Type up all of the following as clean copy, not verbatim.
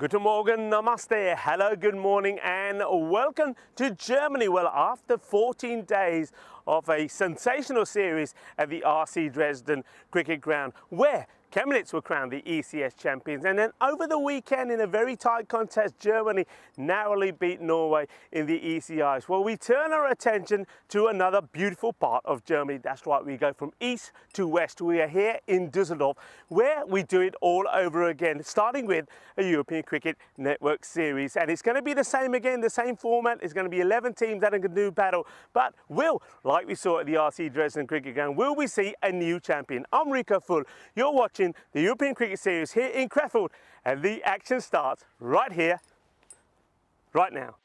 Guten Morgen, namaste, hello, good morning and welcome to Germany. Well, after 14 days of a sensational series at the RC Dresden Cricket Ground, where Chemnitz were crowned the ECS champions, and then over the weekend in a very tight contest, Germany narrowly beat Norway in the ECIs. Well, we turn our attention to another beautiful part of Germany. That's right, we go from east to west. We are here in Düsseldorf, where we do it all over again, starting with a European Cricket Network series. And it's going to be the same again, the same format. It's going to be 11 teams that are going to do battle. But like we saw at the RC Dresden Cricket Ground, will we see a new champion? I'm Rico Full. You're watching the European Cricket Series here in Krefeld, and the action starts right here, right now.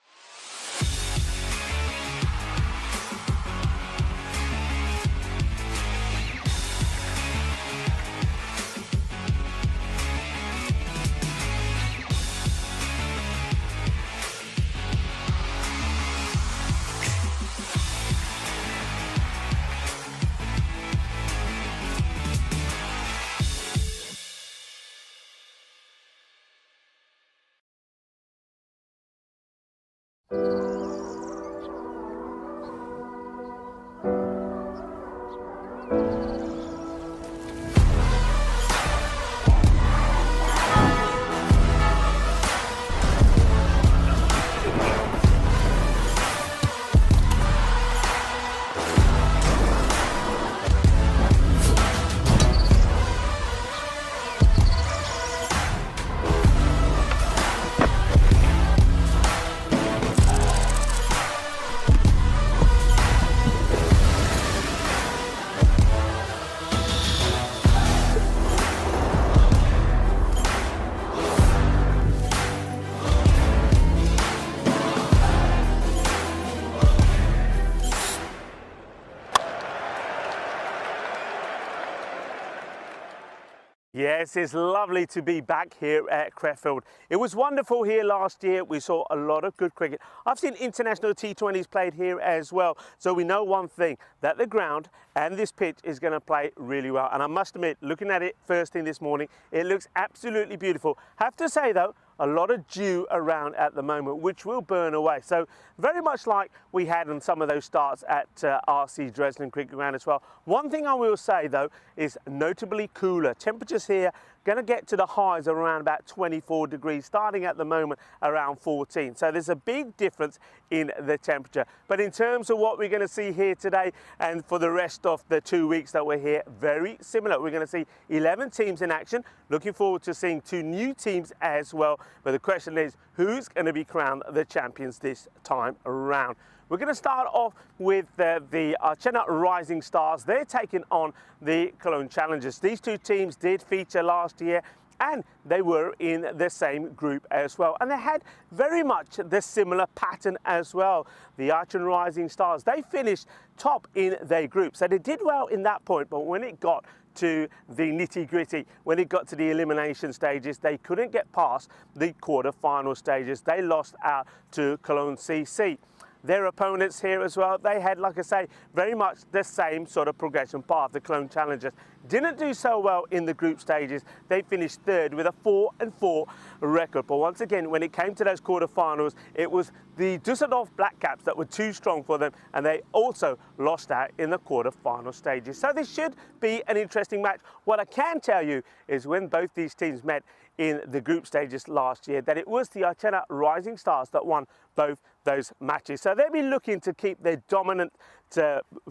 Yes, it's lovely to be back here at Krefeld. It was wonderful here last year. We saw a lot of good cricket. I've seen international T20s played here as well. So we know one thing, that the ground and this pitch is going to play really well. And I must admit, looking at it first thing this morning, it looks absolutely beautiful. Have to say though, a lot of dew around at the moment, which will burn away. So very much like we had on some of those starts at RC Dresden Cricket Ground as well. One thing I will say though is notably cooler. Temperatures here going to get to the highs of around about 24 degrees, starting at the moment around 14. So there's a big difference in the temperature. But in terms of what we're going to see here today and for the rest of the 2 weeks that we're here, very similar. We're going to see 11 teams in action. Looking forward to seeing 2 new teams as well. But the question is, who's going to be crowned the champions this time around? We're going to start off with the Archena Rising Stars. They're taking on the Cologne Challengers. These 2 teams did feature last year and they were in the same group as well. And they had very much the similar pattern as well. The Archena Rising Stars, they finished top in their group. So they did well in that point, but when it got to the nitty-gritty, when it got to the elimination stages, they couldn't get past the quarter-final stages. They lost out to Cologne CC. Their opponents here as well, they had, like I say, very much the same sort of progression path. The Cologne Challengers didn't do so well in the group stages. They finished 3rd with a 4-4 record. But once again, when it came to those quarterfinals, it was the Düsseldorf Black Caps that were too strong for them, and they also lost out in the quarterfinal stages. So this should be an interesting match. What I can tell you is when both these teams met in the group stages last year, that it was the Archena Rising Stars that won both those matches. So they'll be looking to keep their dominant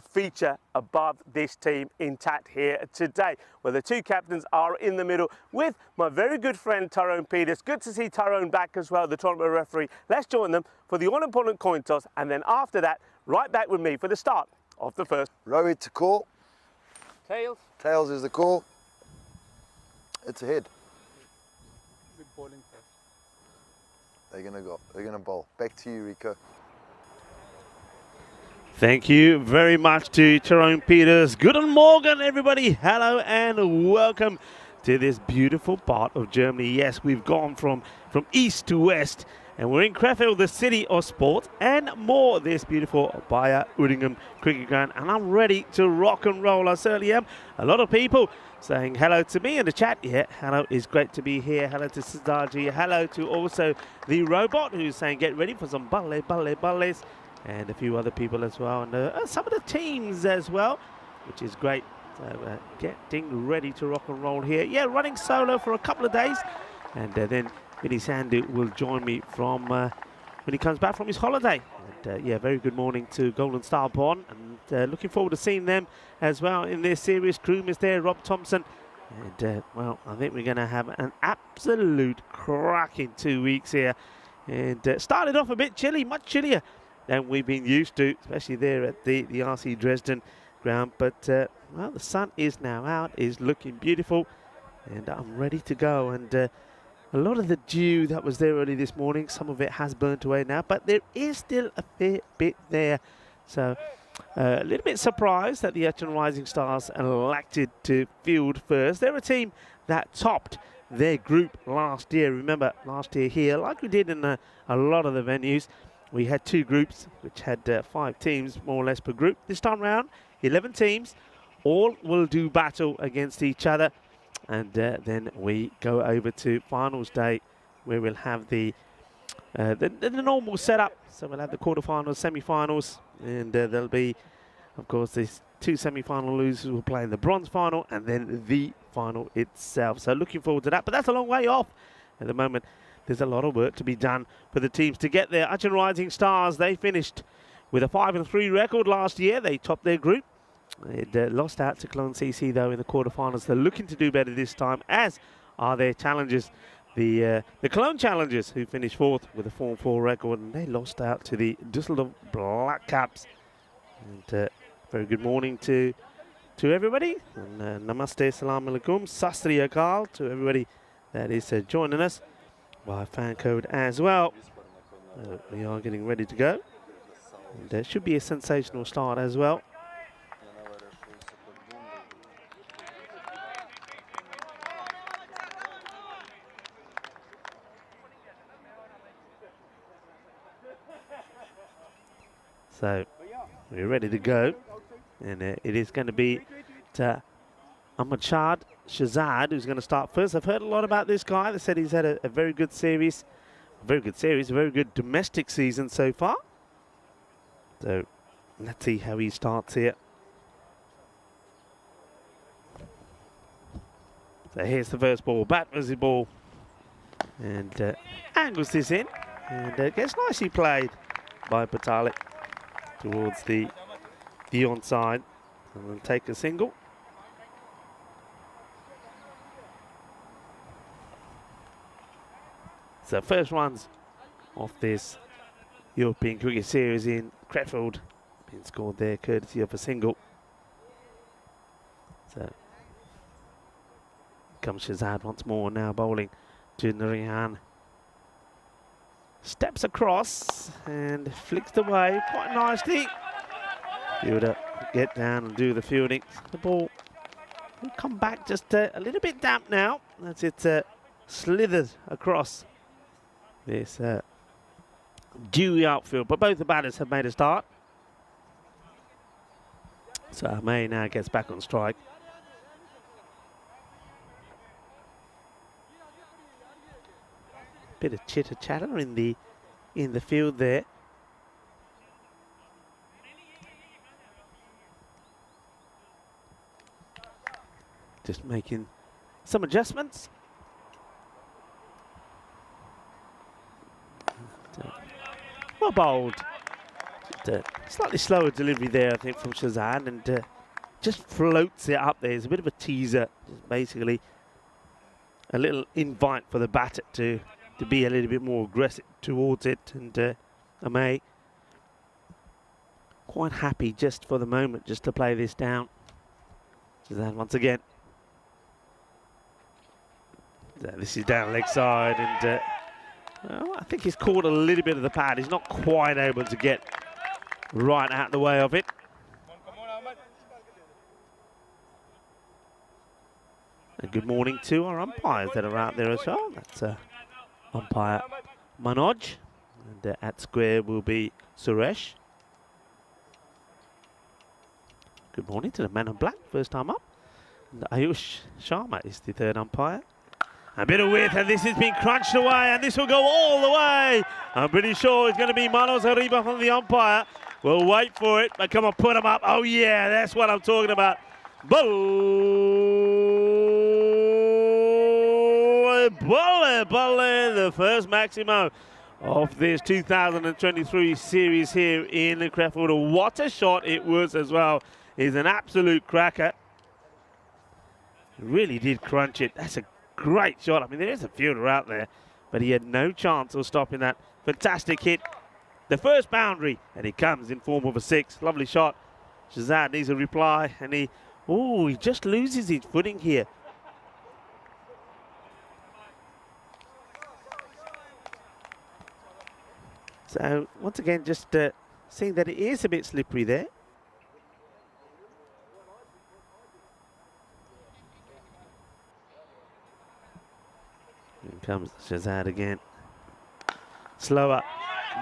feature above this team intact here today, where the 2 captains are in the middle with my very good friend Tyrone Peters. Good to see Tyrone back as well, the tournament referee. Let's join them for the all-important coin toss, and then after that, right back with me for the start of the first. Rowie to call. Tails. Tails is the call. It's a hit. Good bowling first. They're gonna bowl. Back to you, Rico. Thank you very much to Tyrone Peters. Guten Morgen, everybody. Hello and welcome to this beautiful part of Germany. Yes, we've gone from east to west, And we're in Crefeld, the city of sport and more. This beautiful Bayer Udingham cricket ground, and I'm ready to rock and roll. I certainly am. A lot of people saying hello to me in the chat. Yeah, hello, it's great to be here. Hello to Siddharji. Hello to also the robot who's saying get ready for some balles, and a few other people as well, and some of the teams as well, which is great. So getting ready to rock and roll here. Yeah, running solo for a couple of days, and then Vinny Sandu will join me from when he comes back from his holiday. And yeah, very good morning to Golden Star Bond, and looking forward to seeing them as well in their series. Kroom is there, Rob Thompson, and well, I think we're going to have an absolute cracking 2 weeks here. And started off a bit chilly, much chillier than we've been used to, especially there at the RC Dresden ground. But well, the sun is now out, is looking beautiful, and I'm ready to go. And a lot of the dew that was there early this morning, some of it has burnt away now, but there is still a fair bit there. So a little bit surprised that the Etchen Rising Stars elected to field first. They're a team that topped their group last year. Remember, last year here, like we did in a lot of the venues, we had two groups which had 5 teams more or less per group. This time round, 11 teams, all will do battle against each other. And then we go over to finals day, where we'll have the normal setup. So we'll have the quarterfinals, semi-finals, and there'll be, of course, these 2 semi-final losers will play in the bronze final, and then the final itself. So looking forward to that, but that's a long way off. At the moment, there's a lot of work to be done for the teams to get there. Etchen Rising Stars, they finished with a 5-3 record last year. They topped their group. It lost out to Cologne CC though in the quarterfinals. They're looking to do better this time, as are their challengers, the Cologne challengers, who finished 4th with a 4-4 record, and they lost out to the Düsseldorf Black Caps. And very good morning to everybody, and namaste, salam alaikum, sastri akal to everybody that is joining us by fan code as well. We are getting ready to go, and there should be a sensational start as well. So we're ready to go, and it is going to be Ahmad Shahzad who's going to start first. I've heard a lot about this guy. They said he's had a very good series, a very good domestic season so far. So let's see how he starts here. So here's the first ball, bat versus ball, and angles this in, and gets nicely played by Patalik towards the onside, and then take a single. So first runs off this European Cricket Series in Crefeld being scored there courtesy of a single. So comes Shahzad once more, now bowling to Narihan. Steps across and flicks away quite nicely. Fielder get down and do the fielding. The ball will come back just a little bit damp now as it slithers across this dewy outfield. But both the batters have made a start. So May now gets back on strike. Bit of chitter chatter in the field there. Just making some adjustments. Well bowled. Slightly slower delivery there, I think, from Shahzad, and just floats it up there. It's a bit of a teaser, just basically a little invite for the batter to be a little bit more aggressive towards it, and Amay quite happy just for the moment just to play this down. Shahzad once again. This is down leg side, and well, I think he's caught a little bit of the pad. He's not quite able to get right out the way of it. And good morning to our umpires that are out there as well. That's umpire Manoj And at square will be Suresh. Good morning to the man in black, first time up. And Ayush Sharma is the third umpire. A bit of width, and this has been crunched away, and this will go all the way. I'm pretty sure it's going to be Manos Arriba from the umpire. We'll wait for it, but come on, put them up. Oh yeah, that's what I'm talking about. Bolle, the first maximo of this 2023 series here in the Crefeld. What a shot it was as well. It's an absolute cracker. Really did crunch it. That's a great shot. I mean, there is a fielder out there, but he had no chance of stopping that fantastic hit. The first boundary, and it comes in form of a 6. Lovely shot. Shazad needs a reply, and he just loses his footing here. So, once again, just seeing that it is a bit slippery there. Here comes Shazad again. Slower.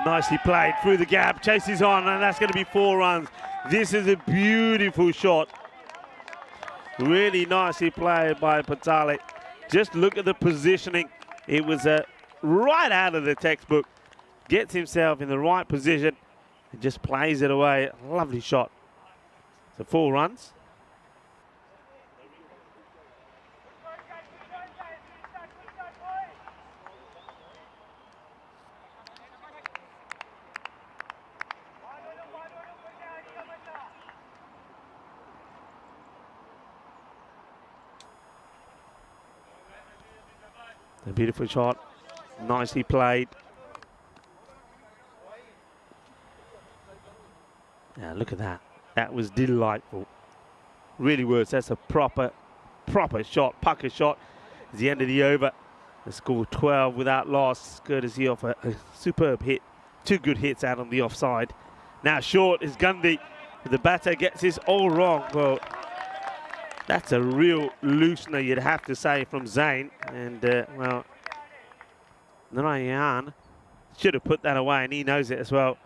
Nicely played through the gap. Chases on, and that's going to be 4 runs. This is a beautiful shot. Really nicely played by Patale. Just look at the positioning. It was right out of the textbook. Gets himself in the right position and just plays it away. Lovely shot. So 4 runs. A beautiful shot, nicely played. Yeah, look at that. That was delightful. Really was. That's a proper shot, pucker shot. It's the end of the over. The score 12 without loss, courtesy of a superb hit. 2 good hits out on the offside. Now short is Gundy. The batter gets this all wrong. Well, that's a real loosener, you'd have to say, from Zain. And, well, Narayan should have put that away, and he knows it as well.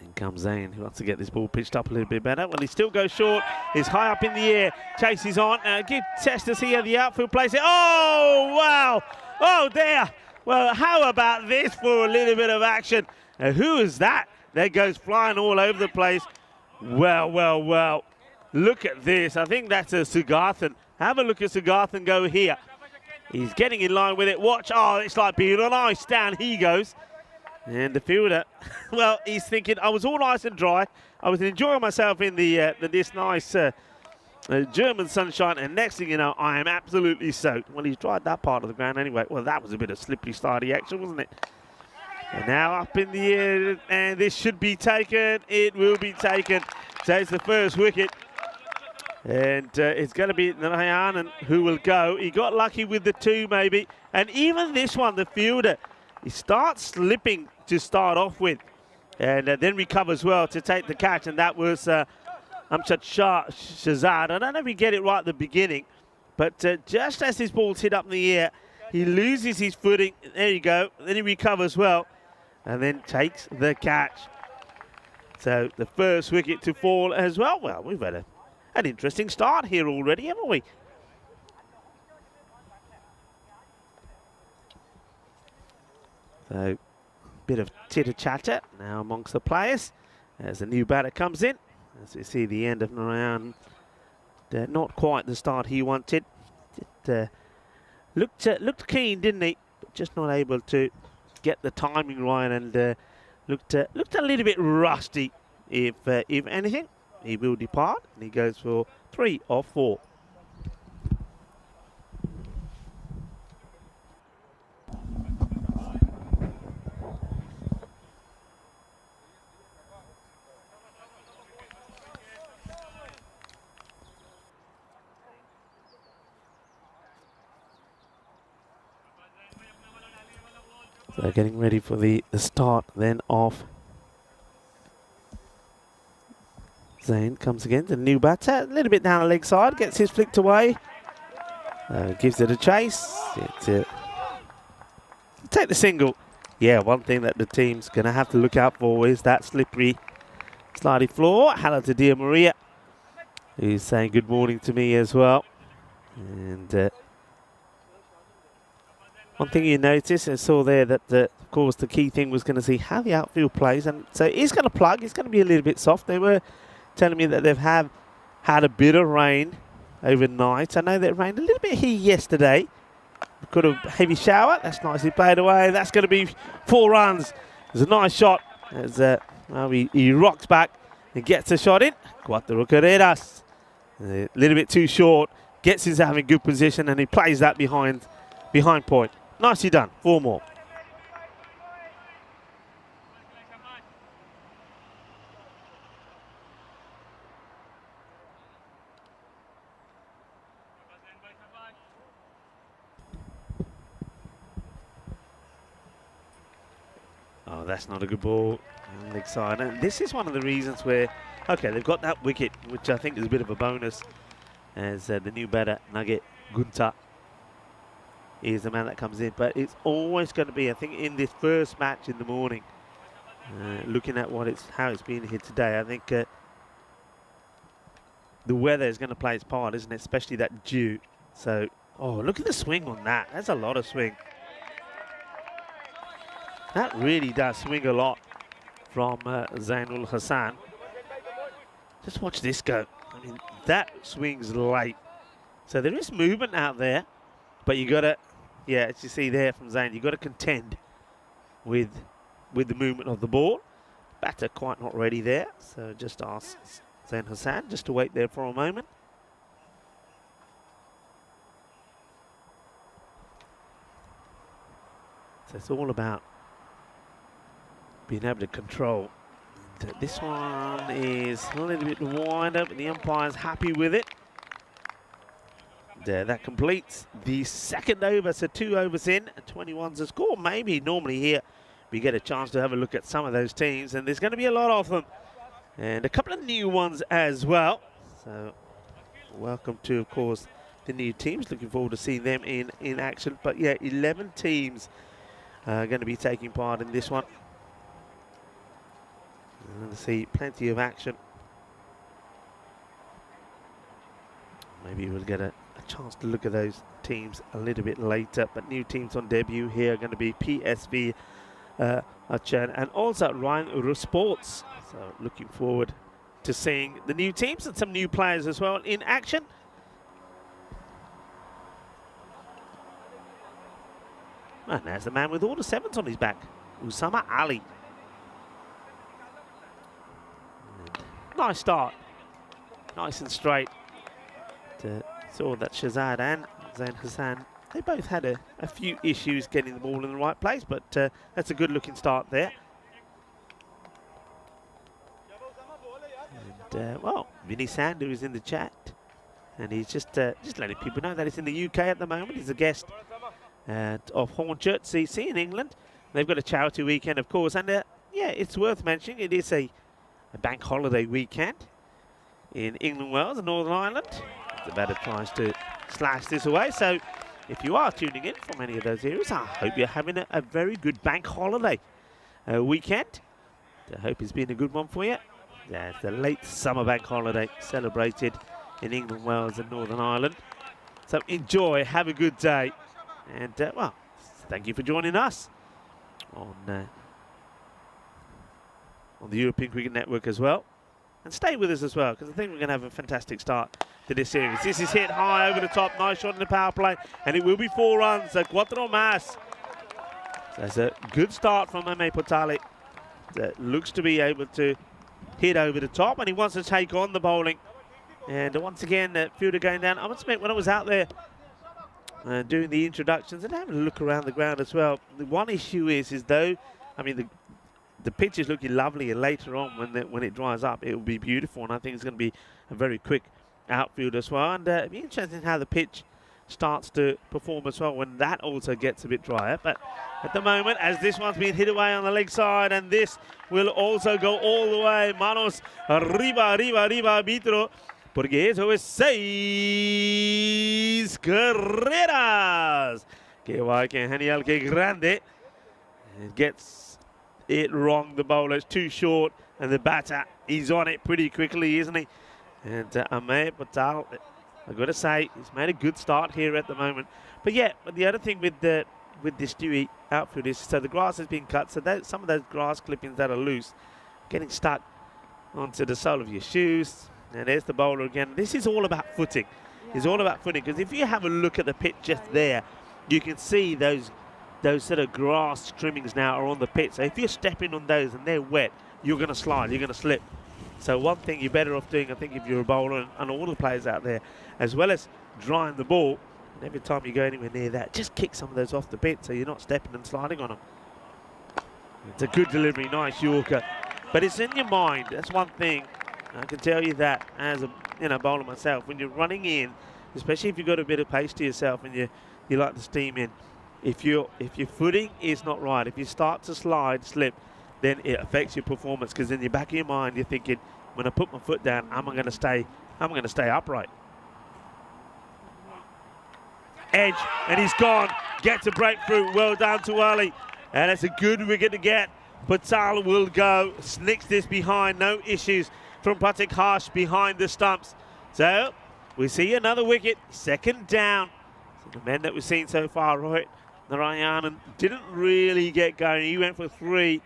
In comes Zain, who wants to get this ball pitched up a little bit better. Well, he still goes short. He's high up in the air. Chases on. Good test to see how the outfield plays it. Oh, wow. Oh, dear. Well, how about this for a little bit of action? Who is that? That goes flying all over the place. Well, well, well. Look at this. I think that's a Sugarthan. Have a look at Sugarthan go here. He's getting in line with it. Watch. Oh, it's like being on ice. Down he goes. And the fielder, well, he's thinking, I was all nice and dry. I was enjoying myself in this nice German sunshine, and next thing you know, I am absolutely soaked. Well, he's tried that part of the ground anyway. Well, that was a bit of slippery, starty action, wasn't it? And now up in the air, and this should be taken. It will be taken. So it's the first wicket. And it's going to be Narayan who will go. He got lucky with the 2 maybe. And even this one, the fielder, he starts slipping to start off with. And then recovers well to take the catch. And that was Amshad Shazad. I don't know if we get it right at the beginning. But just as his ball's hit up in the air, he loses his footing. There you go. Then he recovers well. And then takes the catch. So the first wicket to fall as well. Well, we've had an interesting start here already, haven't we? So, bit of chitter-chatter now amongst the players as the new batter comes in. As we see the end of Narayan, not quite the start he wanted. It looked keen, didn't he? But just not able to get the timing right, and looked a little bit rusty. If anything, he will depart, and he goes for 3 or 4. So getting ready for the start then of Zane comes again to the new batter, a little bit down the leg side, gets his flicked away, gives it a chase. Take the single. Yeah, one thing that the team's going to have to look out for is that slippery, slidey floor. Hello to Dia Maria, who's saying good morning to me as well. And one thing you notice, I saw there that, of course, the key thing was going to see how the outfield plays. And so he's going to plug. He's going to be a little bit soft. They were telling me that they've had a bit of rain overnight. I know that it rained a little bit here yesterday. Got a heavy shower. That's nicely played away. That's going to be 4 runs. It's a nice shot. As well, he rocks back and gets a shot in. Cuatro carreras. A little bit too short. Gets himself in good position and he plays that behind point. Nicely done. 4 more. Oh, that's not a good ball. Leg side. And this is one of the reasons where, okay, they've got that wicket, which I think is a bit of a bonus, as the new batter, Nugget Gunta, is the man that comes in. But it's always going to be, I think, in this first match in the morning, looking at how it's been here today, I think the weather is going to play its part, isn't it? Especially that dew. So, oh, look at the swing on that. That's a lot of swing. That really does swing a lot from Zainul Hassan. Just watch this go. I mean, that swings late. So there is movement out there, but you got to, yeah, as you see there from Zain, you got to contend with the movement of the ball. Batter quite not ready there, so just ask Zain Hassan just to wait there for a moment. So it's all about being able to control. And this one is a little bit wider, but the umpire's happy with it. There, that completes the second over. So 2 overs in, and 21's the score. Maybe normally here we get a chance to have a look at some of those teams, and there's going to be a lot of them, and a couple of new ones as well. So welcome to, of course, the new teams. Looking forward to seeing them in action. But yeah, 11 teams are going to be taking part in this one. And see plenty of action. Maybe we'll get a chance to look at those teams a little bit later. But new teams on debut here are going to be PSV Achan and also Ryan Uru Sports. So looking forward to seeing the new teams and some new players as well in action. And there's the man with all the 7s on his back, Usama Ali. Nice start, nice and straight. Saw that Shazad and Zain Hassan, they both had a few issues getting the ball in the right place, but that's a good looking start there. And well, Vinny Sandu is in the chat, and he's just letting people know that he's in the UK at the moment. He's a guest of Hornchurch CC in England. They've got a charity weekend, of course, and yeah, it's worth mentioning it is a bank holiday weekend in England, Wales and Northern Ireland. The batter tries to slash this away. So if you are tuning in from any of those areas, I hope you're having a very good bank holiday weekend. I hope it's been a good one for you. There's the late summer bank holiday celebrated in England, Wales and Northern Ireland. So enjoy, have a good day. And well, thank you for joining us on the European Cricket Network as well. And stay with us as well, because I think we're going to have a fantastic start to this series. This is hit high over the top, nice shot in the power play, and it will be 4 runs, so 4 más. So that's a good start from Ame Potali. That looks to be able to hit over the top, and he wants to take on the bowling. And once again, fielder going down. I must admit, when I was out there doing the introductions and having a look around the ground as well, the one issue is though, I mean, the pitch is looking lovely, and later on when it dries up, it will be beautiful, and I think it's going to be a very quick outfield as well. And it'll be interesting how the pitch starts to perform as well when that also gets a bit drier. But at the moment, as this one's been hit away on the leg side, and this will also go all the way. Manos arriba, arriba, arriba, arbitro. Porque eso es 6 carreras. Que guay, que genial, que grande. It gets it wrong, the bowler. It's too short, and the batter, he's on it pretty quickly, isn't he? And Amay Patel, I've got to say, he's made a good start here at the moment. But yeah, but the other thing with this Stewie outfield is, so the grass has been cut, so some of those grass clippings that are loose, getting stuck onto the sole of your shoes. And there's the bowler again. This is all about footing. Yeah. It's all about footing, because if you have a look at the pitch just there, you can see those sort of grass trimmings now are on the pitch. So if you're stepping on those and they're wet, you're going to slide, you're going to slip. So one thing you're better off doing, I think, if you're a bowler, and all the players out there, as well as drying the ball, and every time you go anywhere near that, just kick some of those off the pitch so you're not stepping and sliding on them. It's a good delivery, nice Yorker. But it's in your mind, that's one thing. I can tell you that as a bowler myself, when you're running in, especially if you've got a bit of pace to yourself and you like to steam in, if your footing is not right, if you start to slide, slip, then it affects your performance, because in the back of your mind you're thinking, when I put my foot down, am I going to stay upright? Edge, and he's gone. Gets a breakthrough. Well done to Ali, and it's a good wicket to get. Patel will go. Snicks this behind. No issues from Pratik Harsh behind the stumps. So we see another wicket. Second down. So the men that we've seen so far, Rohit Narayanan, didn't really get going. He went for 3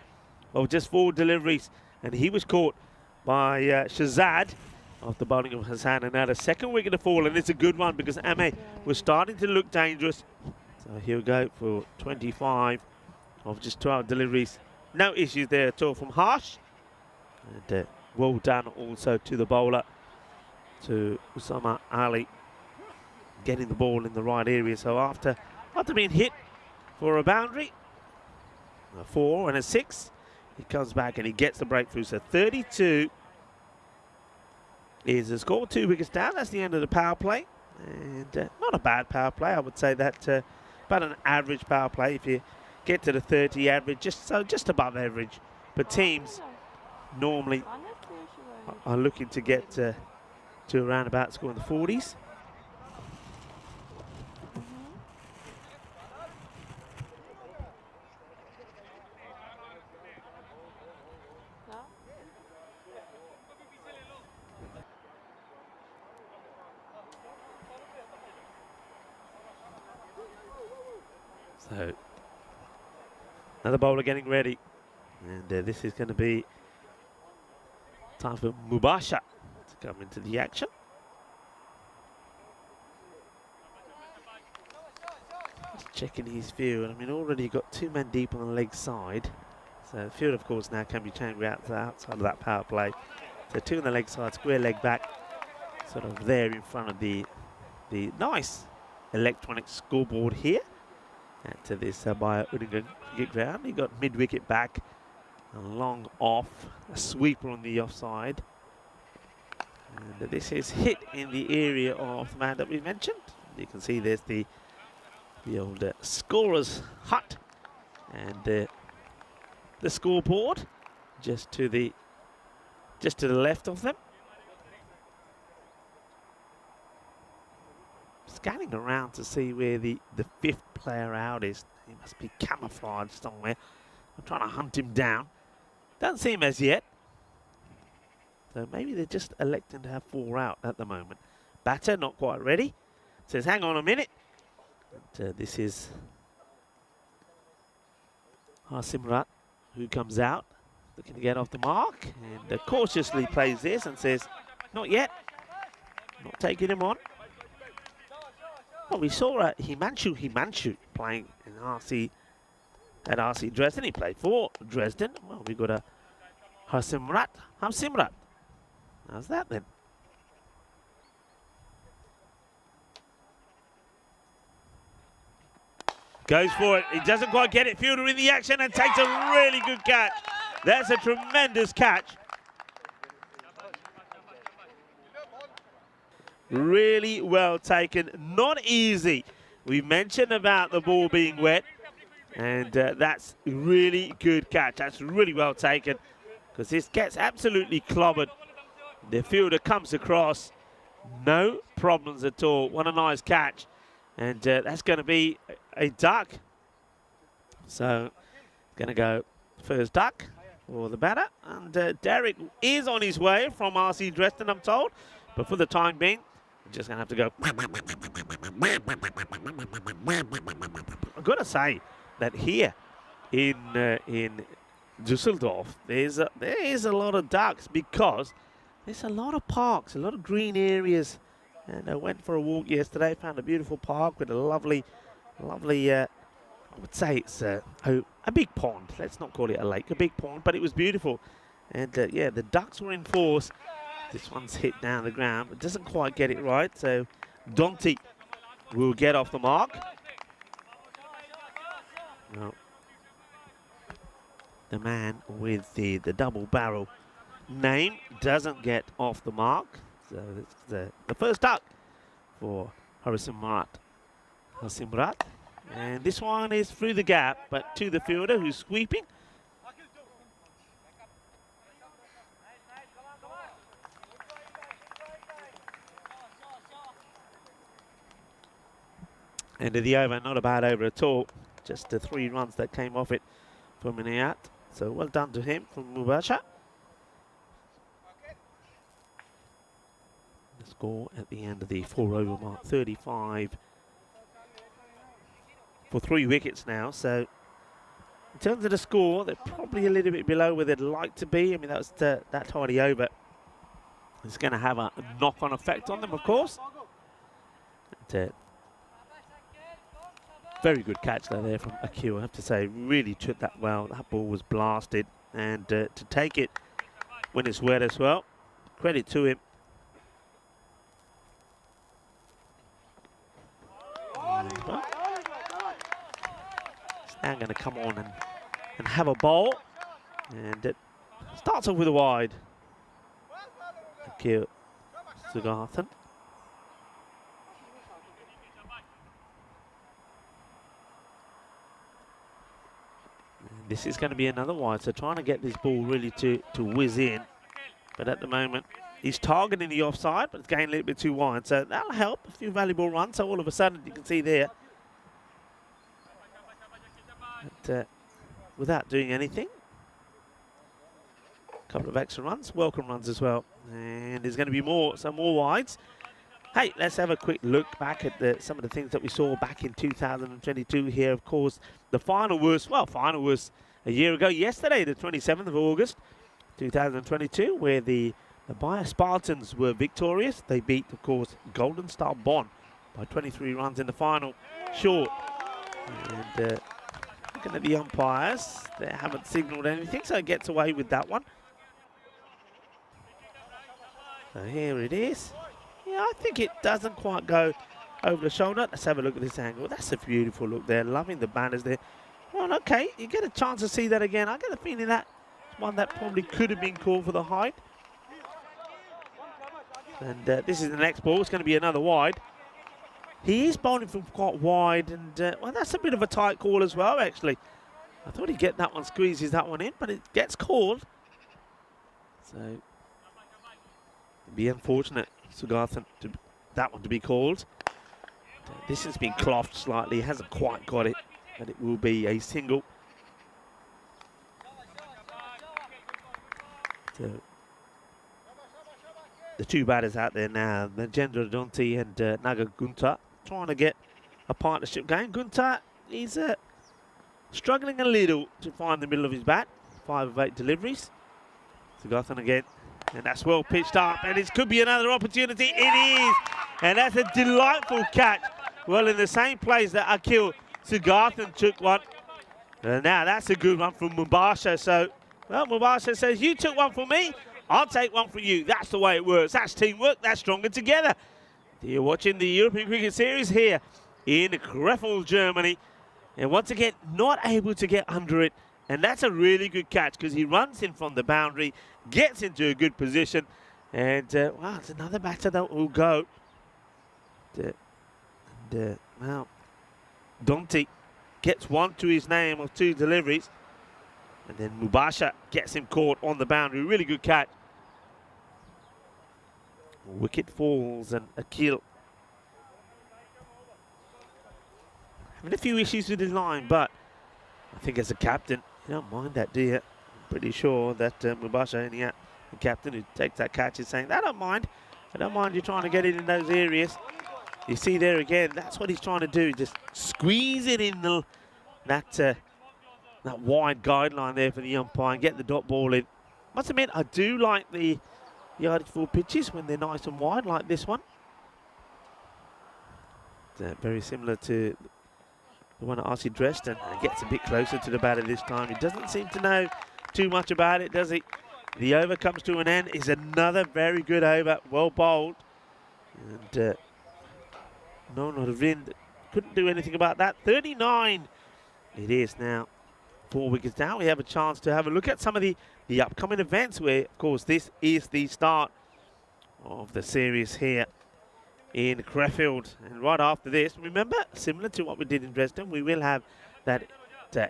of just 4 deliveries, and he was caught by Shahzad off the bowling of Hassan, and now the second wicket to fall, and it's a good one because Ame was starting to look dangerous. So he'll go for 25 of just 12 deliveries. No issues there at all from Harsh. And well done also to the bowler, to Usama Ali, getting the ball in the right area. So after being hit for a boundary, a 4 and a 6, he comes back and he gets the breakthrough. So 32 is the score, 2 wickets down. That's the end of the power play, and not a bad power play. I would say that about an average power play. If you get to the 30 average, just above average. But teams normally are looking to get to around about score in the 40s. So another bowler getting ready, and this is going to be time for Mubasha to come into the action. Just checking his field. I mean, already got 2 men deep on the leg side. So the field, of course, now can be changed outside of that power play. So 2 on the leg side, square leg back, sort of there in front of the nice electronic scoreboard here at this Bio Udingan cricket ground. He got mid-wicket back, a long off, a sweeper on the offside. And this is hit in the area of the man that we mentioned. You can see there's the old scorer's hut, and the scoreboard just to the left of them. Scanning around to see where the 5th player out is. He must be camouflaged somewhere. I'm trying to hunt him down. Doesn't see him as yet. So maybe they're just electing to have 4 out at the moment. Batter not quite ready. Says, hang on a minute. And, this is Harsimrat who comes out, looking to get off the mark, and cautiously plays this and says, not yet. Not taking him on. Well, we saw Himanshu playing in RC at RC Dresden. He played for Dresden. Well, we got a Harsimrat. How's that then? Goes for it. He doesn't quite get it. Fielder in the action and takes a really good catch. That's a tremendous catch. Really well taken. Not easy. We mentioned about the ball being wet, and that's really good catch. That's really well taken, because this gets absolutely clobbered. The fielder comes across, no problems at all. What a nice catch. And that's going to be a duck. So, going to go first duck for the batter. And Derek is on his way from RC Dresden, I'm told. But for the time being, we're just going to have to go. I've got to say that here in Düsseldorf, there is a lot of ducks, because there's a lot of parks, a lot of green areas. And I went for a walk yesterday, found a beautiful park with a lovely, I would say it's a big pond. Let's not call it a lake, a big pond, but it was beautiful. And yeah, the ducks were in force. This one's hit down the ground, but doesn't quite get it right. So Donti will get off the mark. No. The man with the double barrel name doesn't get off the mark. So it's the first duck for Harisimrat. And this one is through the gap, but to the fielder who's sweeping. End of the over, not a bad over at all. Just the 3 runs that came off it from Inayat. So well done to him from Mubasha. The score at the end of the 4 over mark, 35 for 3 wickets now. So in terms of the score, they're probably a little bit below where they'd like to be. I mean, that was that tidy over. It's going to have a knock-on effect on them, of course. And, very good catch there from Akil, I have to say. Really took that well. That ball was blasted. And to take it when it's wet as well, credit to him. He's now going to come on and have a bowl. And it starts off with a wide. Akil Sugarthan. This is going to be another wide, so trying to get this ball really to whiz in. But at the moment, he's targeting the offside, but it's going a little bit too wide. So that'll help, a few valuable runs. So all of a sudden, you can see there, that, without doing anything, a couple of extra runs, welcome runs as well. And there's going to be some more wides. Hey, let's have a quick look back at some of the things that we saw back in 2022 here. Of course, the final was a year ago, yesterday, the 27th of August, 2022, where the Bayer Spartans were victorious. They beat, of course, Golden Star Bonn by 23 runs in the final short. And looking at the umpires, they haven't signalled anything, so it gets away with that one. So here it is. Yeah, I think it doesn't quite go over the shoulder. Let's have a look at this angle. That's a beautiful look there. Loving the banners there. Well, okay, you get a chance to see that again. I get a feeling that one that probably could have been called for the height. And this is the next ball. It's going to be another wide. He is bowling from quite wide, and well, that's a bit of a tight call as well, actually. I thought he'd get that one, squeezes that one in, but it gets called. So, it'd be unfortunate, Sugarthan, that one to be called. This has been clothed slightly, hasn't quite got it, and it will be a single. So, the two batters out there now, Najendra Donti and Naga Gunta, trying to get a partnership going. Gunta, he's struggling a little to find the middle of his bat. 5 of 8 deliveries. Sugarthan again. And that's well pitched up, and it could be another opportunity. It is, and that's a delightful catch. Well, in the same place that Akil Sugarthan took one. And now that's a good one from Mubasha. So, well, Mubasha says, you took one for me, I'll take one for you. That's the way it works. That's teamwork. That's stronger together. You're watching the European Cricket Series here in Krefeld, Germany. And once again, not able to get under it. And that's a really good catch because he runs in from the boundary, gets into a good position. And, wow, it's another batter that will go. Well, Dante gets one to his name of 2 deliveries. And then Mubasha gets him caught on the boundary. Really good catch. Wicket falls and Akil having a few issues with his line, but I think as a captain, you don't mind that, do you? I'm pretty sure that Mubasha, the captain who takes that catch, is saying, I don't mind. I don't mind you trying to get it in those areas. You see there again, that's what he's trying to do. Just squeeze it in that wide guideline there for the umpire and get the dot ball in. Must admit, I do like the yardage full pitches when they're nice and wide like this one. Very similar to the one at RC Dresden. And gets a bit closer to the batter this time. He doesn't seem to know too much about it, does he? The over comes to an end. Is another very good over. Well bowled. And no, not a Vind. Couldn't do anything about that. 39 it is now. 4 wickets down. We have a chance to have a look at some of the upcoming events where, of course, this is the start of the series here in Crefeld. And right after this, remember, similar to what we did in Dresden, we will have that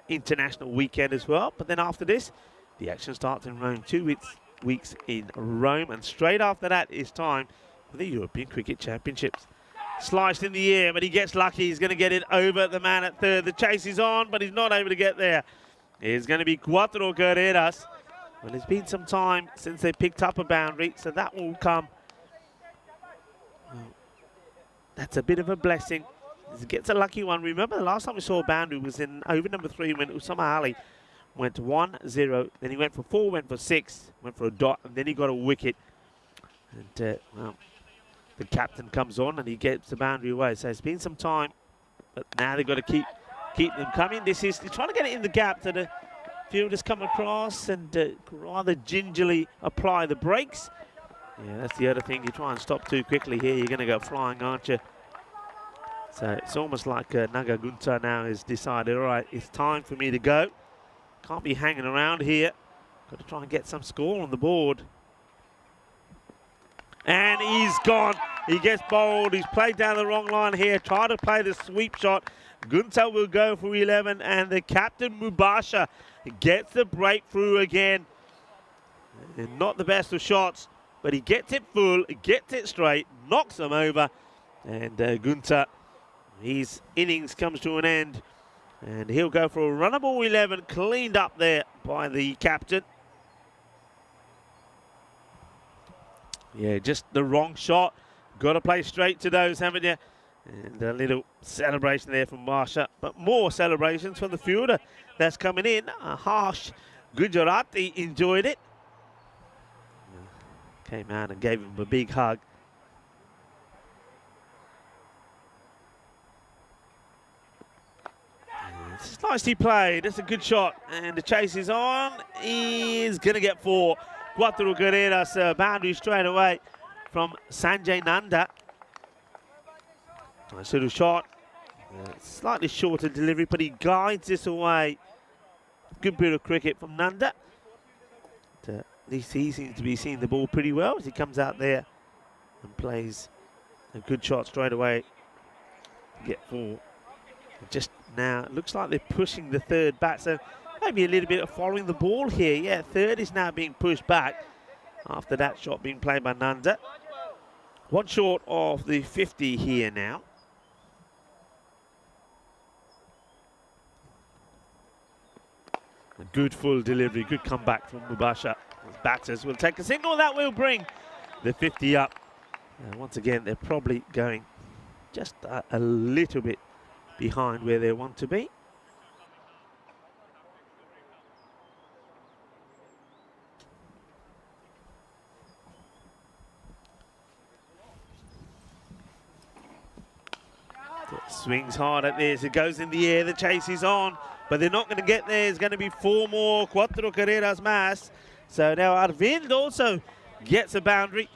international weekend as well. But then after this, the action starts in Rome. 2 weeks in Rome. And straight after that is time for the European Cricket Championships. Sliced in the air, but he gets lucky. He's going to get it over the man at third. The chase is on, but he's not able to get there. It's going to be Cuatro Guerreras. Well, it's been some time since they picked up a boundary, so that will come. Well, that's a bit of a blessing. He gets a lucky one. Remember, the last time we saw a boundary was in over number 3 when Usama Ali went 1-0. Then he went for 4, went for 6, went for a dot, and then he got a wicket. And, well, the captain comes on and he gets the boundary away. So it's been some time, but now they've got to keep them coming. They're trying to get it in the gap so the fielders come across and rather gingerly apply the brakes. Yeah, that's the other thing. You try and stop too quickly here, you're going to go flying, aren't you? So it's almost like Naga Gunta now has decided, all right, it's time for me to go. Can't be hanging around here. Got to try and get some score on the board. And he's gone. He gets bowled. He's played down the wrong line here. Try to play the sweep shot. Gunta will go for 11. And the captain, Mubasha, gets the breakthrough again. And not the best of shots, but he gets it full, gets it straight, knocks him over. And Gunta, his innings comes to an end. And he'll go for a runnable 11, cleaned up there by the captain. Yeah, just the wrong shot. Got to play straight to those, haven't you? And a little celebration there from Marsha. But more celebrations from the fielder that's coming in. Harsh Gujarati enjoyed it. Came out and gave him a big hug. It's nicely played. It's a good shot. And the chase is on. He's going to get 4. Cuatro Guerreras boundary straight away from Sanjay Nanda. Nice little shot. Slightly shorter delivery, but he guides this away. Good bit of cricket from Nanda. At least he seems to be seeing the ball pretty well as he comes out there and plays a good shot straight away. Get 4. Just now, it looks like they're pushing the third back, so maybe a little bit of following the ball here. Yeah, third is now being pushed back after that shot being played by Nanda. 1 short of the 50 here now. A good full delivery, good comeback from Mubasha. His batters will take a single. That will bring the 50 up. Once again, they're probably going just a little bit behind where they want to be. Swings hard at this. It goes in the air. The chase is on, but they're not going to get there. It's going to be 4 more. Cuatro Guerreras más. So now Arvind also gets a boundary.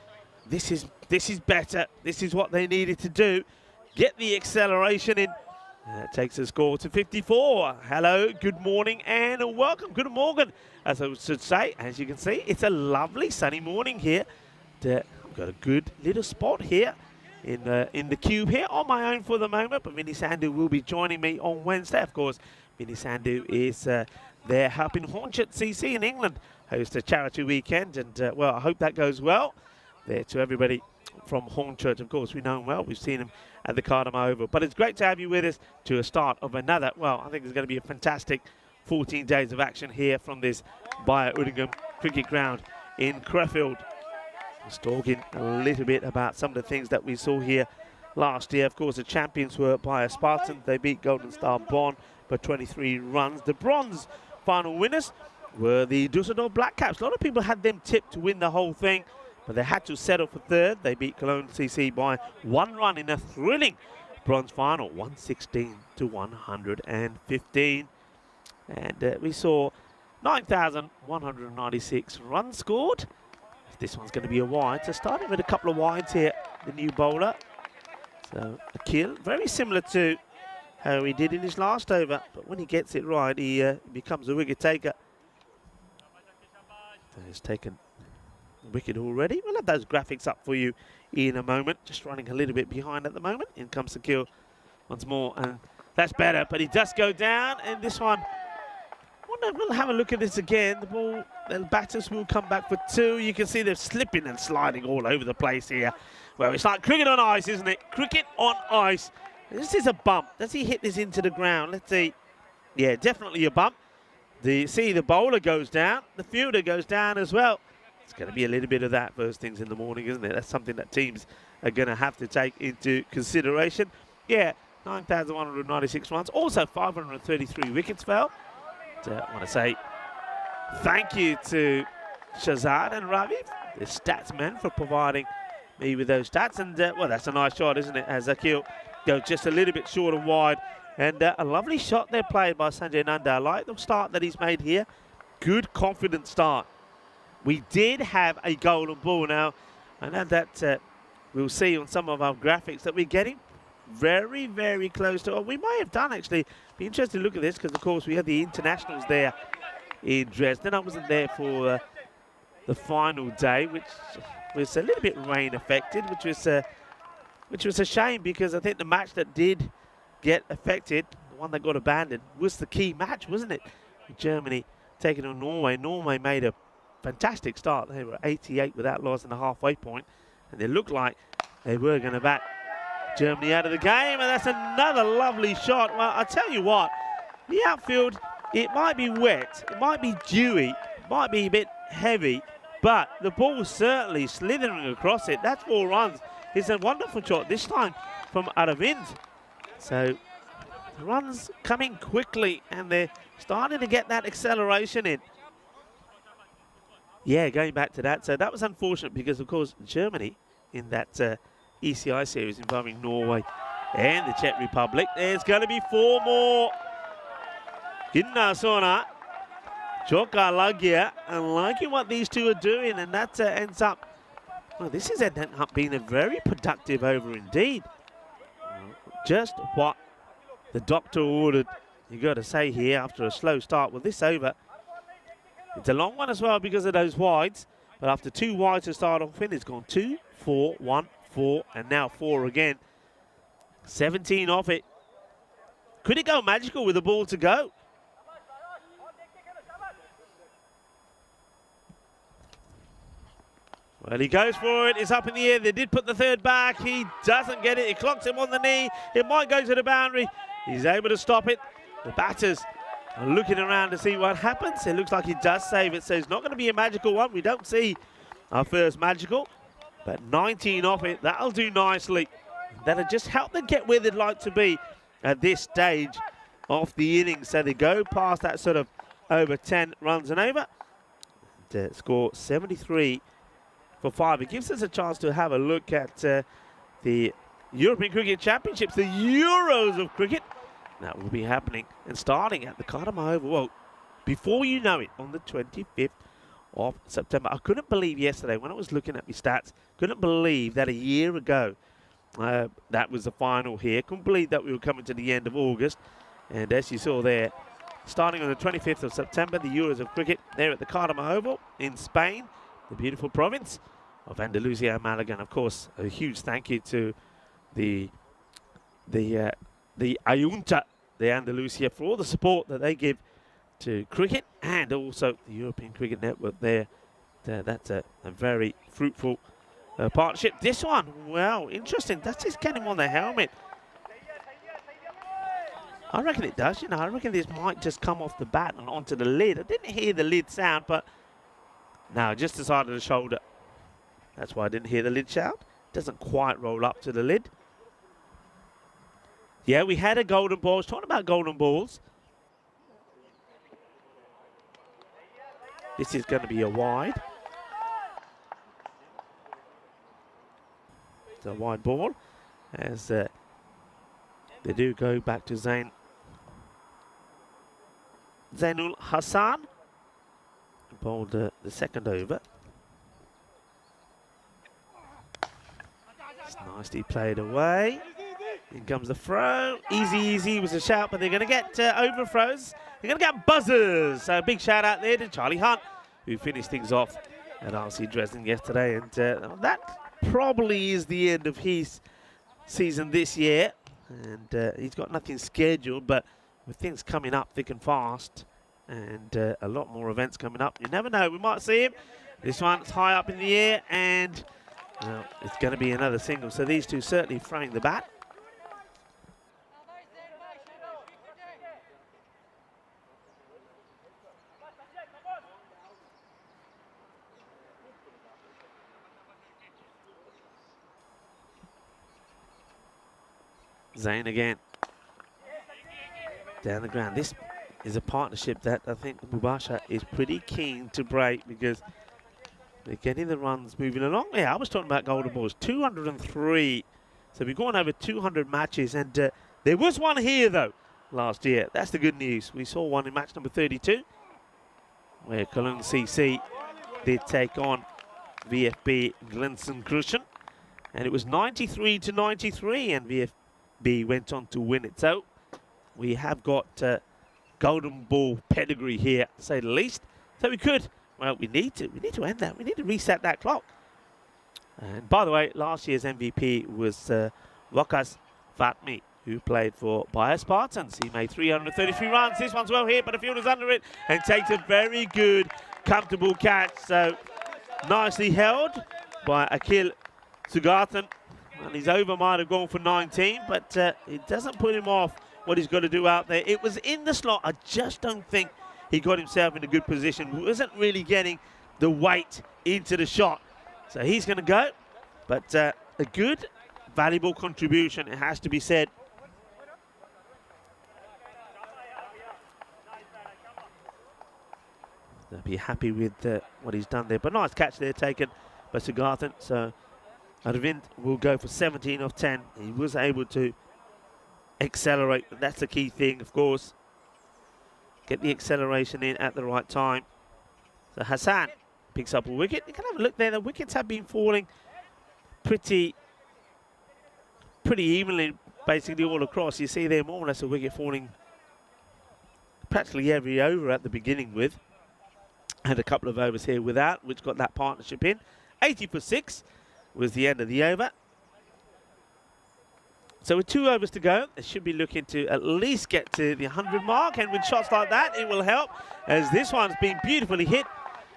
This is better. This is what they needed to do. Get the acceleration in. That takes the score to 54. Hello, good morning, and welcome. Good morning, as I should say. As you can see, it's a lovely sunny morning here. We've got a good little spot here in the cube here on my own for the moment, but Vinny Sandhu will be joining me on Wednesday. Of course, Vinny Sandhu is there helping Hornchurch CC in England host a charity weekend, and well, I hope that goes well there to everybody from Hornchurch. Of course, we know him well. We've seen him at the Cardamom Oval. But it's great to have you with us to a start of another, well, I think it's going to be a fantastic 14 days of action here from this Bayer Udingham cricket ground in Crefeld. Just talking a little bit about some of the things that we saw here last year. Of course, the champions were Bayer Spartans. They beat Golden Star Bonn by 23 runs. The bronze final winners were the Dusseldorf Black Caps. A lot of people had them tipped to win the whole thing, but they had to settle for third. They beat Cologne CC by 1 run in a thrilling bronze final, 116 to 115. And we saw 9,196 runs scored. This one's going to be a wide. So starting with a couple of wides here, the new bowler. So a kill, very similar to how he did in his last over, but when he gets it right, he becomes a wicket taker. So he's taken the wicket already. We'll have those graphics up for you in a moment. Just running a little bit behind at the moment. In comes the kill once more, and that's better, but he does go down, and this one, we'll have a look at this again. The ball, the batters will come back for 2. You can see they're slipping and sliding all over the place here. Well, it's like cricket on ice, isn't it? Cricket on ice. This is a bump. Does he hit this into the ground? Let's see. Yeah, definitely a bump. The bowler goes down. The fielder goes down as well. It's going to be a little bit of that first things in the morning, isn't it? That's something that teams are going to have to take into consideration. Yeah, 9,196 runs. Also, 533 wickets fell. I want to say thank you to Shazad and Ravi, the stats men, for providing me with those stats. And, well, that's a nice shot, isn't it? As Akil goes just a little bit short and wide. And a lovely shot there played by Sanjay Nanda. I like the start that he's made here. Good, confident start. We did have a golden ball now. I know that we'll see on some of our graphics that we're getting very, very close to, or we may have done actually. Be interested to look at this because, of course, we had the internationals there in Dresden. I wasn't there for the final day, which was a little bit rain affected, which was a shame because I think the match that did get affected, the one that got abandoned, was the key match, wasn't it? Germany taking on Norway. Norway made a fantastic start. They were 88 without loss in the halfway point, and they looked like they were going to bat Germany out of the game, and that's another lovely shot. Well, I tell you what, the outfield, it might be wet, it might be dewy, it might be a bit heavy, but the ball's certainly slithering across it. That's 4 runs. It's a wonderful shot, this time from Aravind. So the runs coming quickly, and they're starting to get that acceleration in. Yeah, going back to that. So that was unfortunate because, of course, Germany in that ECI series involving Norway and the Czech Republic. There's going to be 4 more. Kinna Sona, Choka Lagia, and liking what these two are doing, and that ends up, well, this has ended up being a very productive over indeed. Just what the doctor ordered, you got to say here, after a slow start with this over. It's a long one as well because of those wides, but after 2 wides to start off in, it's gone 2, 4, 1, 4, and now 4 again. 17 off it. Could it go magical with the ball to go? Well, he goes for it. It's up in the air. They did put the 3rd back. He doesn't get it. It clocks him on the knee. It might go to the boundary. He's able to stop it. The batters are looking around to see what happens. It looks like he does save it, so it's not going to be a magical one. We don't see our first magical. But 19 off it, that'll do nicely. That'll just help them get where they'd like to be at this stage of the innings. So they go past that sort of over 10 runs and over. And, score 73 for 5. It gives us a chance to have a look at the European Cricket Championships, the Euros of cricket. That will be happening and starting at the Cardamom Oval. Well, before you know it, on the 25th of September. I couldn't believe yesterday when I was looking at my stats, couldn't believe that a year ago that was the final here. Couldn't believe that we were coming to the end of August. And as you saw there, starting on the 25th of September, the Euros of cricket there at the Cardamom Oval in Spain, the beautiful province of Andalusia and Malaga. And of course, a huge thank you to the Ayunta de Andalusia for all the support that they give to cricket, and also the European Cricket Network there. That's a very fruitful partnership. This one, well, interesting. That's just getting on the helmet. I reckon it does, you know. I reckon this might just come off the bat and onto the lid. I didn't hear the lid sound, but no, just the side of the shoulder. That's why I didn't hear the lid sound. Doesn't quite roll up to the lid. Yeah, we had a golden ball. I was talking about golden balls. This is going to be a wide. It's a wide ball as they do go back to Zainul Hassan. Bowled the second over. It's nicely played away. In comes the throw. Easy, easy was a shout, but they're going to get overthrows. They're going to get buzzers. So a big shout out there to Charlie Hunt, who finished things off at RC Dresden yesterday. And that probably is the end of his season this year. And he's got nothing scheduled, but with things coming up thick and fast and a lot more events coming up, you never know. We might see him. This one's high up in the air, and it's going to be another single. So these two certainly throwing the bat. Zain again. Down the ground. This is a partnership that I think Mubasha is pretty keen to break because they're getting the runs moving along. Yeah, I was talking about golden balls. 203. So we've gone over 200 matches, and there was one here, though, last year. That's the good news. We saw one in match number 32 where Cologne CC did take on VFB Glenson-Crucian, and it was 93 to 93, and VFB went on to win it. So we have got golden ball pedigree here, to say the least. So we could, well, we need to end that. We need to reset that clock. And by the way, last year's MVP was Wakas Fatmi, who played for Bayer Spartans. He made 333 runs. This one's well hit, but the fielder's under it and takes a very good, comfortable catch. So nicely held by Akil Sugartan. And his over might have gone for 19, but it doesn't put him off what he's got to do out there. It was in the slot. I just don't think he got himself in a good position. He wasn't really getting the weight into the shot. So he's going to go, but a good, valuable contribution, it has to be said. They'll be happy with what he's done there. But nice catch there taken by Sugarthan. So Arvind will go for 17 of 10. He was able to accelerate, and that's the key thing, of course. Get the acceleration in at the right time. So Hassan picks up a wicket. You can have a look there. The wickets have been falling pretty evenly, basically all across. You see there more or less a wicket falling practically every over at the beginning with. Had a couple of overs here without, which got that partnership in. 80 for 6 was the end of the over. So with 2 overs to go, they should be looking to at least get to the 100 mark. And with shots like that, it will help, as this one's been beautifully hit.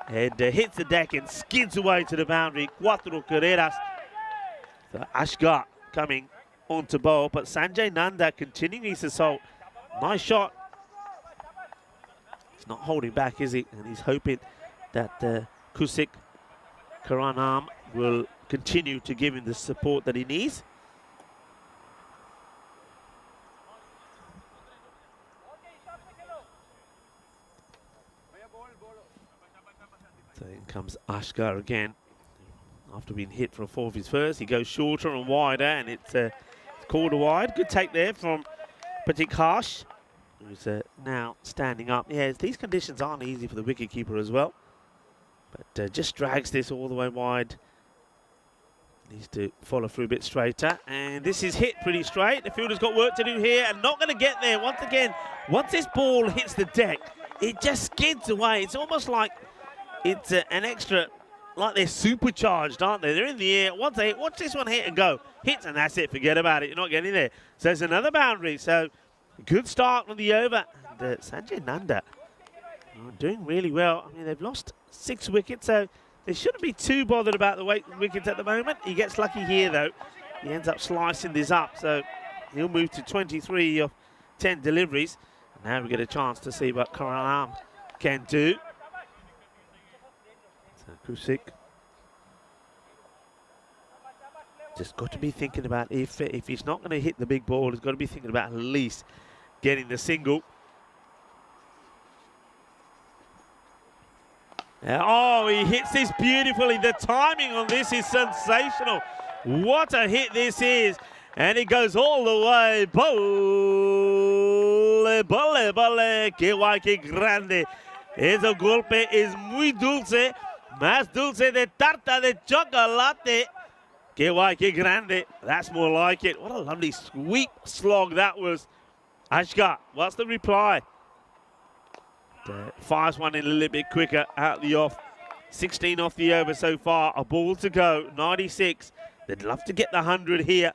And hits the deck and skids away to the boundary. Cuatro carreras. So Ashgar coming onto bowl, but Sanjay Nanda continuing his assault. Nice shot. He's not holding back, is he? And he's hoping that Kusik Karanam will continue to give him the support that he needs. So in comes Ashgar again. After being hit for a 4 of his first, he goes shorter and wider, and it's called a wide. Good take there from Pratik Harsh, who's now standing up. Yeah, these conditions aren't easy for the wicketkeeper as well. But just drags this all the way wide. Needs to follow through a bit straighter. And this is hit pretty straight. The fielder's got work to do here and not going to get there. Once again, once this ball hits the deck, it just skids away. It's almost like it's an extra like they're supercharged, aren't they? They're in the air. Once they hit, watch this one hit and go. Hits and that's it. Forget about it. You're not getting there. So there's another boundary. So good start on the over. And Sanjay Nanda doing really well. I mean, they've lost 6 wickets, so they shouldn't be too bothered about the wickets at the moment. He gets lucky here, though. He ends up slicing this up, so he'll move to 23 of 10 deliveries. Now we get a chance to see what Karanam can do. So Kusik just got to be thinking about if he's not going to hit the big ball, he's got to be thinking about at least getting the single. Oh, he hits this beautifully. The timing on this is sensational. What a hit this is. And it goes all the way. Bole, bole, bole. Que grande. Ese golpe es muy dulce. Más dulce de tarta de chocolate. Que grande. That's more like it. What a lovely sweep slog that was. Ashka, what's the reply? Fires one in a little bit quicker out the off. 16 off the over so far. A ball to go. 96. They'd love to get the 100 here.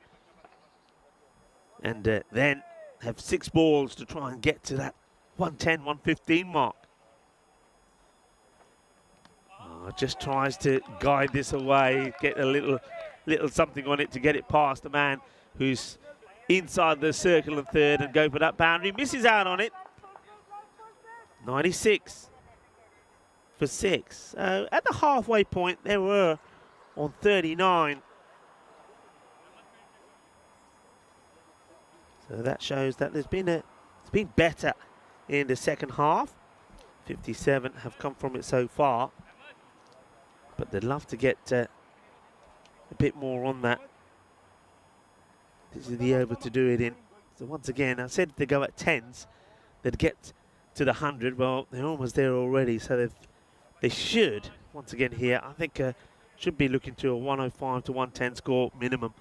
And then have 6 balls to try and get to that 110, 115 mark. Just tries to guide this away. Get a little something on it to get it past the man who's inside the circle and third and go for that boundary. Misses out on it. 96 for 6. So at the halfway point, they were on 39. So that shows that it's been better in the second half. 57 have come from it so far, but they'd love to get a bit more on that. This is the over to do it in. So once again, I said if they go at 10s, they'd get to the 100. Well, they're almost there already, so they should, once again here, I think should be looking to a 105 to 110 score minimum.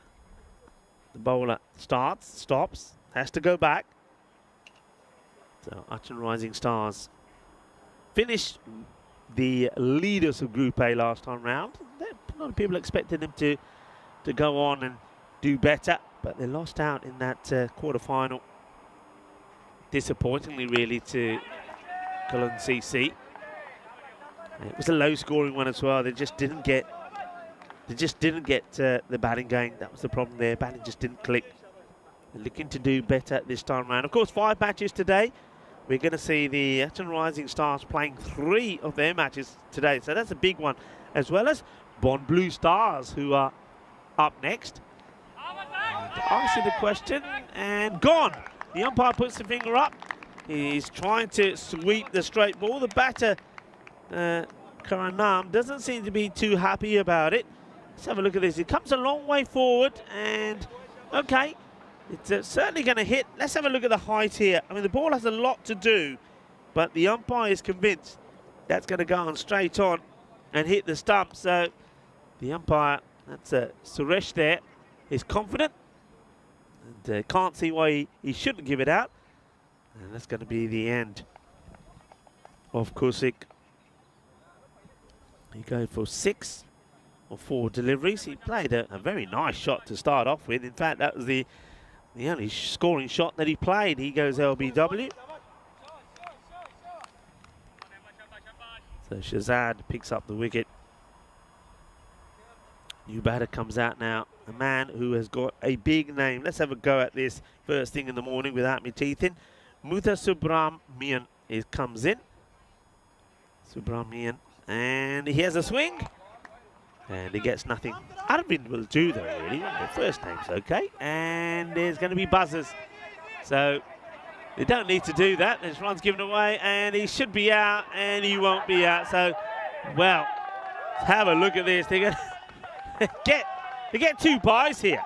The bowler starts, stops, has to go back. So Achin Rising Stars finished the leaders of Group A last time round. A lot of people expected them to go on and do better, but they lost out in that quarter-final. Disappointingly, really, to Cologne CC. It was a low-scoring one as well. They just didn't get the batting going. That was the problem there. Batting just didn't click. They're looking to do better this time around. Of course, 5 matches today. We're going to see the Achin Rising Stars playing 3 of their matches today. So that's a big one, as well as Bond Blue Stars, who are up next. Asking the question, and gone. The umpire puts the finger up. He's trying to sweep the straight ball. The batter, Karanam, doesn't seem to be too happy about it. Let's have a look at this. It comes a long way forward, and okay, it's certainly going to hit. Let's have a look at the height here. I mean, the ball has a lot to do, but the umpire is convinced that's going to go on straight on and hit the stump. So the umpire, that's Suresh there, is confident and can't see why he shouldn't give it out. And that's going to be the end of Kusik. He goes for 6 or 4 deliveries. He played a very nice shot to start off with. In fact, that was the only scoring shot that he played. He goes LBW. So Shazad picks up the wicket. New batter comes out now. A man who has got a big name. Let's have a go at this first thing in the morning without me teeth in. Mutha Subramanian comes in. Subramanian. And he has a swing. And he gets nothing. Arvind will do though, really. The first name's okay. And there's going to be buzzers. So they don't need to do that. There's runs given away. And he should be out. And he won't be out. So, well, have a look at this. They're going to get 2 pies here.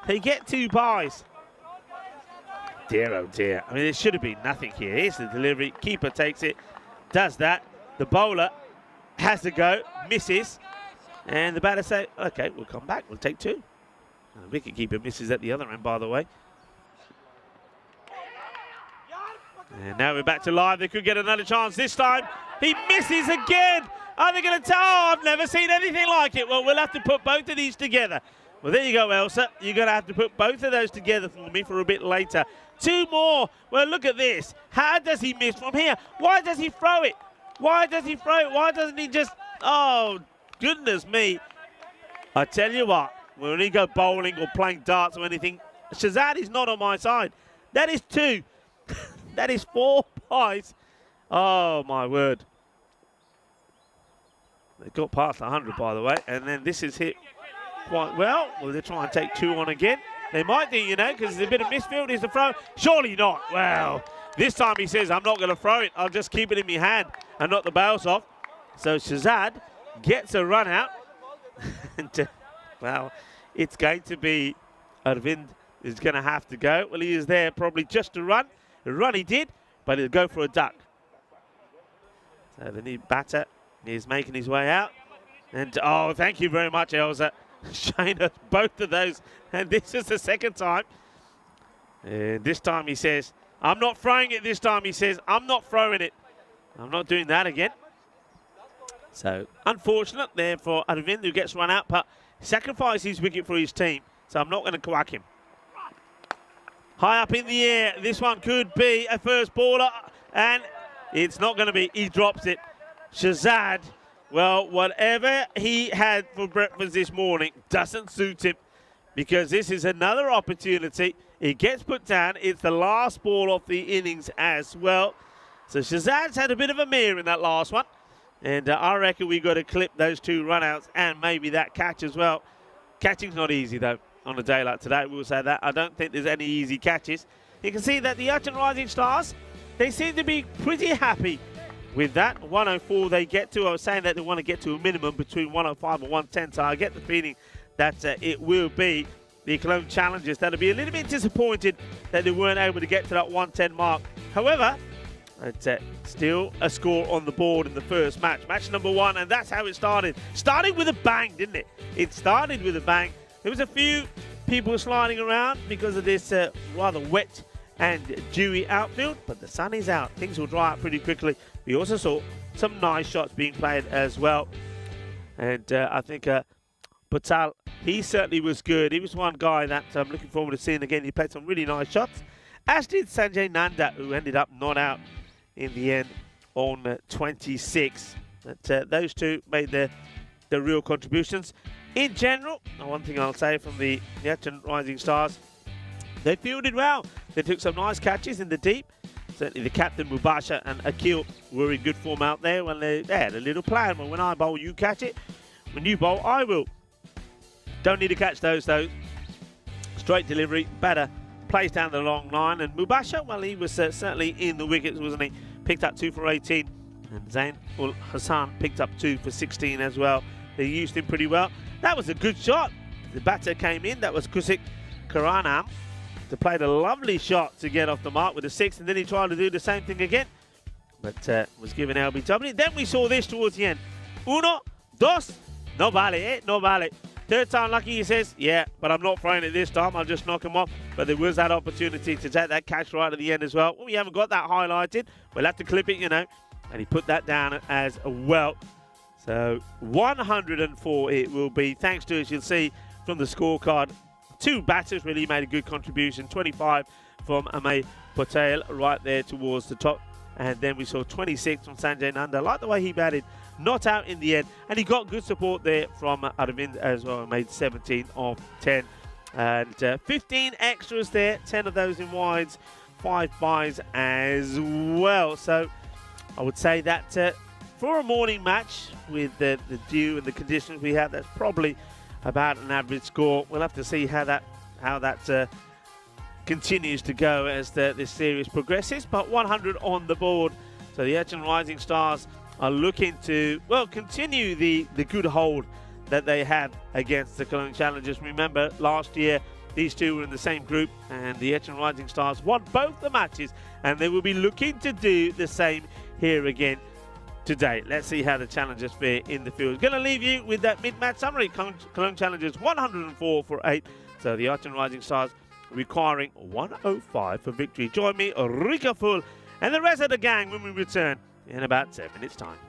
They get 2 pies. Dear, oh dear. I mean, there should have been nothing here. Here's the delivery. Keeper takes it. Does that. The bowler has to go. Misses. And the batter say, okay, we'll come back. We'll take 2. And the wicketkeeper misses at the other end, by the way. And now we're back to live. They could get another chance this time. He misses again. Are they going to tell? Oh, I've never seen anything like it. Well, we'll have to put both of these together. Well, there you go, Elsa. You're going to have to put both of those together for me for a bit later. Two more. Well, look at this. How does he miss from here? Why does he throw it? Why does he throw it? Why doesn't he just... Oh, goodness me. I tell you what, when he go bowling or playing darts or anything, Shazad is not on my side. That is 2. That is 4 pies. Oh, my word. They got past 100, by the way, and then this is hit quite well. Well, they're trying to take 2 on again. They might do, you know, because there's a bit of misfield. Is the throw? Surely not. Well, this time he says, I'm not going to throw it. I'll just keep it in my hand and knock the bails off. So Shazad gets a run out. And, well, it's going to be Arvind is going to have to go. Well, he is there probably just to run. The run he did, but he'll go for a duck. So the new batter is making his way out. And, oh, thank you very much, Elsa. Showing us both of those. And this is the second time. And this time he says, I'm not throwing it this time. He says, I'm not throwing it. I'm not doing that again. So, unfortunate there for Arvind, who gets run out, but sacrifices his wicket for his team. So I'm not going to quack him. High up in the air. This one could be a first baller. And it's not going to be. He drops it. Shazad, well, whatever he had for breakfast this morning doesn't suit him, because this is another opportunity. It gets put down. It's the last ball of the innings as well. So Shazad's had a bit of a mare in that last one. And I reckon we got to clip those 2 runouts and maybe that catch as well. Catching's not easy, though, on a day like today. We'll say that. I don't think there's any easy catches. You can see that the Urchin Rising Stars, they seem to be pretty happy with that. 104 they get to. I was saying that they want to get to a minimum between 105 and 110. So I get the feeling that it will be the Cologne Challengers that'll be a little bit disappointed that they weren't able to get to that 110 mark. However, it's still a score on the board in the first match. Match number 1, and that's how it started. Started with a bang, didn't it? It started with a bang. There was a few people sliding around because of this rather wet and dewy outfield, but the sun is out. Things will dry out pretty quickly. We also saw some nice shots being played as well. And I think Patel, he certainly was good. He was one guy that I'm looking forward to seeing again. He played some really nice shots, as did Sanjay Nanda, who ended up not out in the end on 26. But, those two made the real contributions. In general, one thing I'll say from the Urchin Rising Stars, they fielded well. They took some nice catches in the deep. Certainly the captain, Mubasha, and Akil were in good form out there when they had a little plan. Well, when I bowl, you catch it. When you bowl, I will. Don't need to catch those, though. Straight delivery, better. Plays down the long line. And Mubasha, well, he was certainly in the wickets, wasn't he? Picked up 2 for 18. And Zain ul Hassan picked up 2 for 16 as well. They used him pretty well. That was a good shot. The batter came in. That was Kusik Karanam. They played a lovely shot to get off the mark with a 6, and then he tried to do the same thing again, but was given LBW. Then we saw this towards the end. 1, 2, no vale, no vale. Third time lucky, he says, yeah, but I'm not throwing it this time. I'll just knock him off. But there was that opportunity to take that catch right at the end as well. We haven't got that highlighted. We'll have to clip it, you know. And he put that down as well. So 104 it will be, thanks to, as you'll see from the scorecard, 2 batters really made a good contribution. 25 from Amay Patel right there towards the top. And then we saw 26 from Sanjay Nanda. I like the way he batted. Not out in the end. And he got good support there from Arvind as well. Made 17 of 10. And 15 extras there. 10 of those in wides. 5 byes as well. So I would say that for a morning match with the dew and the conditions we have, that's probably about an average score. We'll have to see how that continues to go as this series progresses. But 100 on the board. So the Urchin Rising Stars are looking to, well, continue the good hold that they had against the Cologne Challengers. Remember, last year, these two were in the same group, and the Urchin Rising Stars won both the matches, and they will be looking to do the same here again today. Let's see how the Challengers fare in the field. Going to leave you with that mid-match summary. Cologne Challengers 104 for 8. So the Urchin Rising Stars requiring 105 for victory. Join me, Rika Full and the rest of the gang when we return in about 10 minutes' time.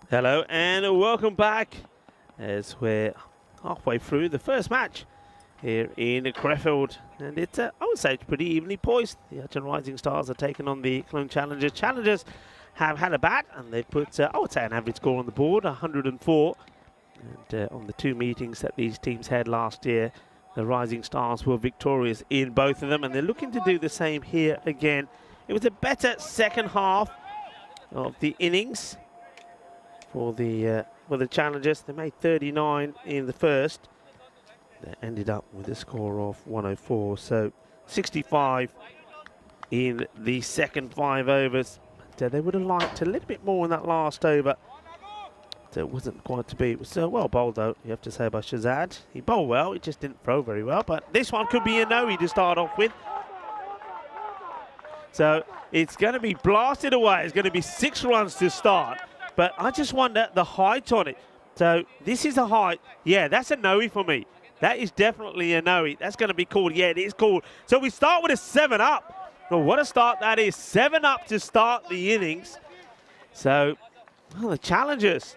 Hello and welcome back as we're halfway through the first match here in Crefeld, and it's I would say it's pretty evenly poised. The Argent Rising Stars are taking on the Clone Challengers. Challengers have had a bat and they've put I would say an average score on the board, 104. And on the two meetings that these teams had last year, the Rising Stars were victorious in both of them, and they're looking to do the same here again. It was a better second half of the innings for the Challengers. They made 39 in the first. They ended up with a score of 104, so 65 in the second 5 overs. But, they would have liked a little bit more in that last over. So it wasn't quite to be. It was well bowled though, you have to say, by Shazad. He bowled well, he just didn't throw very well. But this one could be a no-e to start off with. So it's going to be blasted away. It's going to be 6 runs to start. But I just wonder the height on it. So this is a height. Yeah, that's a no-e for me. That is definitely a no-e. That's going to be called. Yeah, it is called. So we start with a 7 up. Well, what a start that is. 7 up to start the innings. So, well, the Challengers,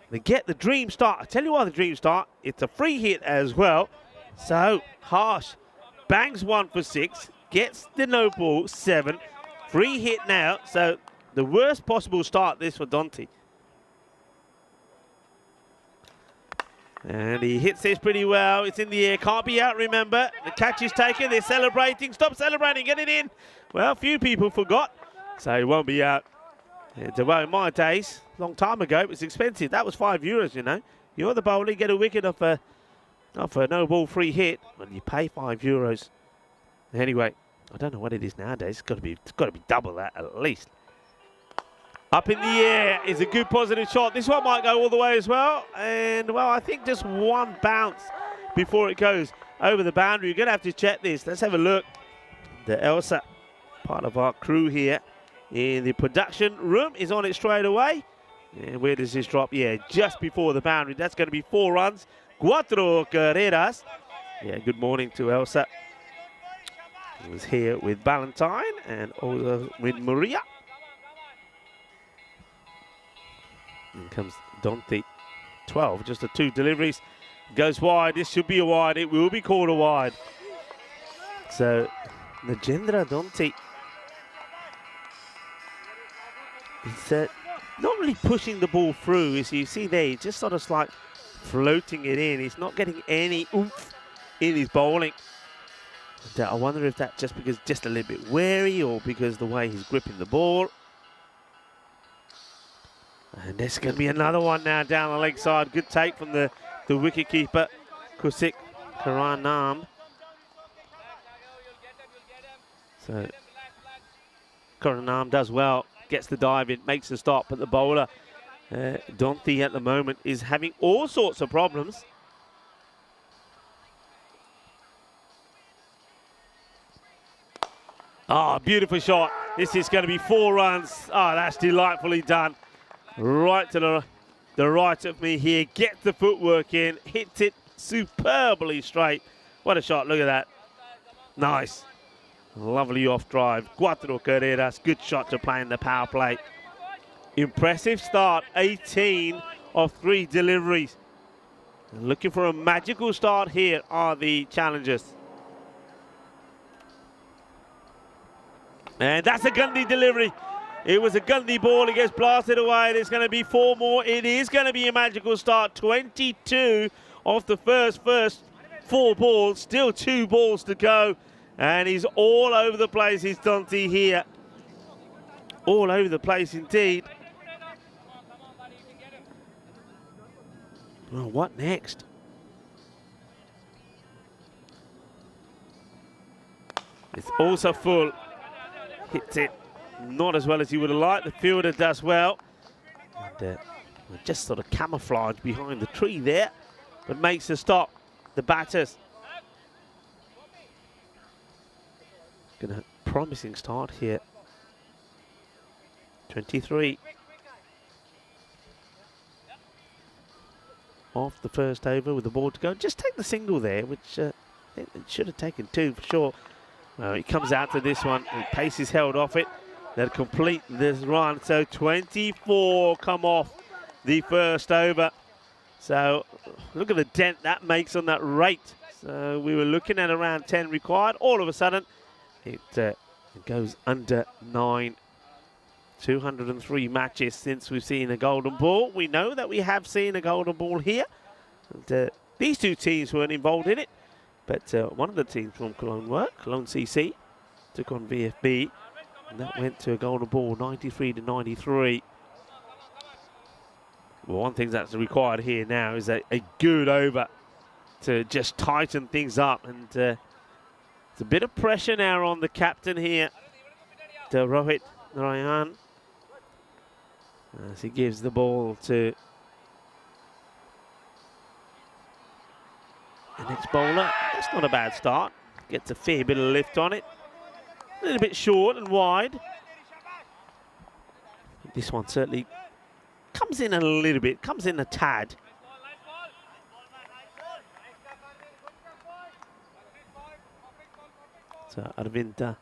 they get the dream start. I tell you why the dream start. It's a free hit as well. So, Harsh bangs 1 for 6. Gets the no ball, 7. Free hit now. So, the worst possible start this for Dante. And he hits this pretty well. It's in the air. Can't be out, remember. The catch is taken. They're celebrating. Stop celebrating. Get it in. Well, a few people forgot. So he won't be out. Well, in my days, long time ago, it was expensive. That was €5, you know. You're the bowler, you get a wicket off a no-ball free hit, and you pay €5. Anyway, I don't know what it is nowadays. It's got to be double that at least. Up in the air is a good positive shot. This one might go all the way as well. And, well, I think just one bounce before it goes over the boundary. You're going to have to check this. Let's have a look. The Elsa, part of our crew here in the production room, is on it straight away. And where does this drop? Yeah, just before the boundary. That's going to be 4 runs. 4 carreras. Yeah, good morning to Elsa. He was here with Valentine and also with Maria. In comes Dante, 12, just the 2 deliveries. Goes wide, this should be a wide, it will be called a wide. So, Nagendra Dante is not really pushing the ball through, as you see there, he's just sort of like floating it in. He's not getting any oomph in his bowling. And, I wonder if that's just because just a little bit wary or because the way he's gripping the ball. And there's going to be another one now down the leg side. Good take from the wicket keeper, Kusik Karanam. So Karanam does well, gets the dive in, makes the stop, but the bowler, Dante, at the moment is having all sorts of problems. Ah, beautiful shot. This is going to be 4 runs. Ah, that's delightfully done. Right to the right of me here, gets the footwork in, hits it superbly straight. What a shot, look at that. Nice. Lovely off drive. 4 carreras, good shot to play in the power play. Impressive start, 18 of 3 deliveries. And looking for a magical start here are the Challengers. And that's a Gundy delivery. It was a Gundy ball, it gets blasted away. There's going to be 4 more. It is going to be a magical start. 22 off the first 4 balls. Still 2 balls to go. And he's all over the place, he's Dante here. All over the place indeed. Well, what next? It's also full. Hits it. Not as well as he would have liked. The fielder does well. And just sort of camouflage behind the tree there, but makes a stop. The batters. Gonna promising start here. 23 off the first over with the ball to go. Just take the single there, which it should have taken 2 for sure. Well, he comes out to this one. The pace is held off it. that complete this run. So 24 come off the first over. So look at the dent that makes on that rate. So we were looking at around 10 required. All of a sudden, it goes under 9. 203 matches since we've seen a golden ball. We know that we have seen a golden ball here. And, these two teams weren't involved in it, but one of the teams from Cologne Cologne CC, took on VFB, and that went to a golden ball, 93 to 93. Well, one thing that's required here now is a good over to just tighten things up, and it's a bit of pressure now on the captain here, to Rohit Narayan, as he gives the ball to the next bowler. That's not a bad start. Gets a fair bit of lift on it. A little bit short and wide. This one certainly comes in a little bit, comes in a tad. So Arvind.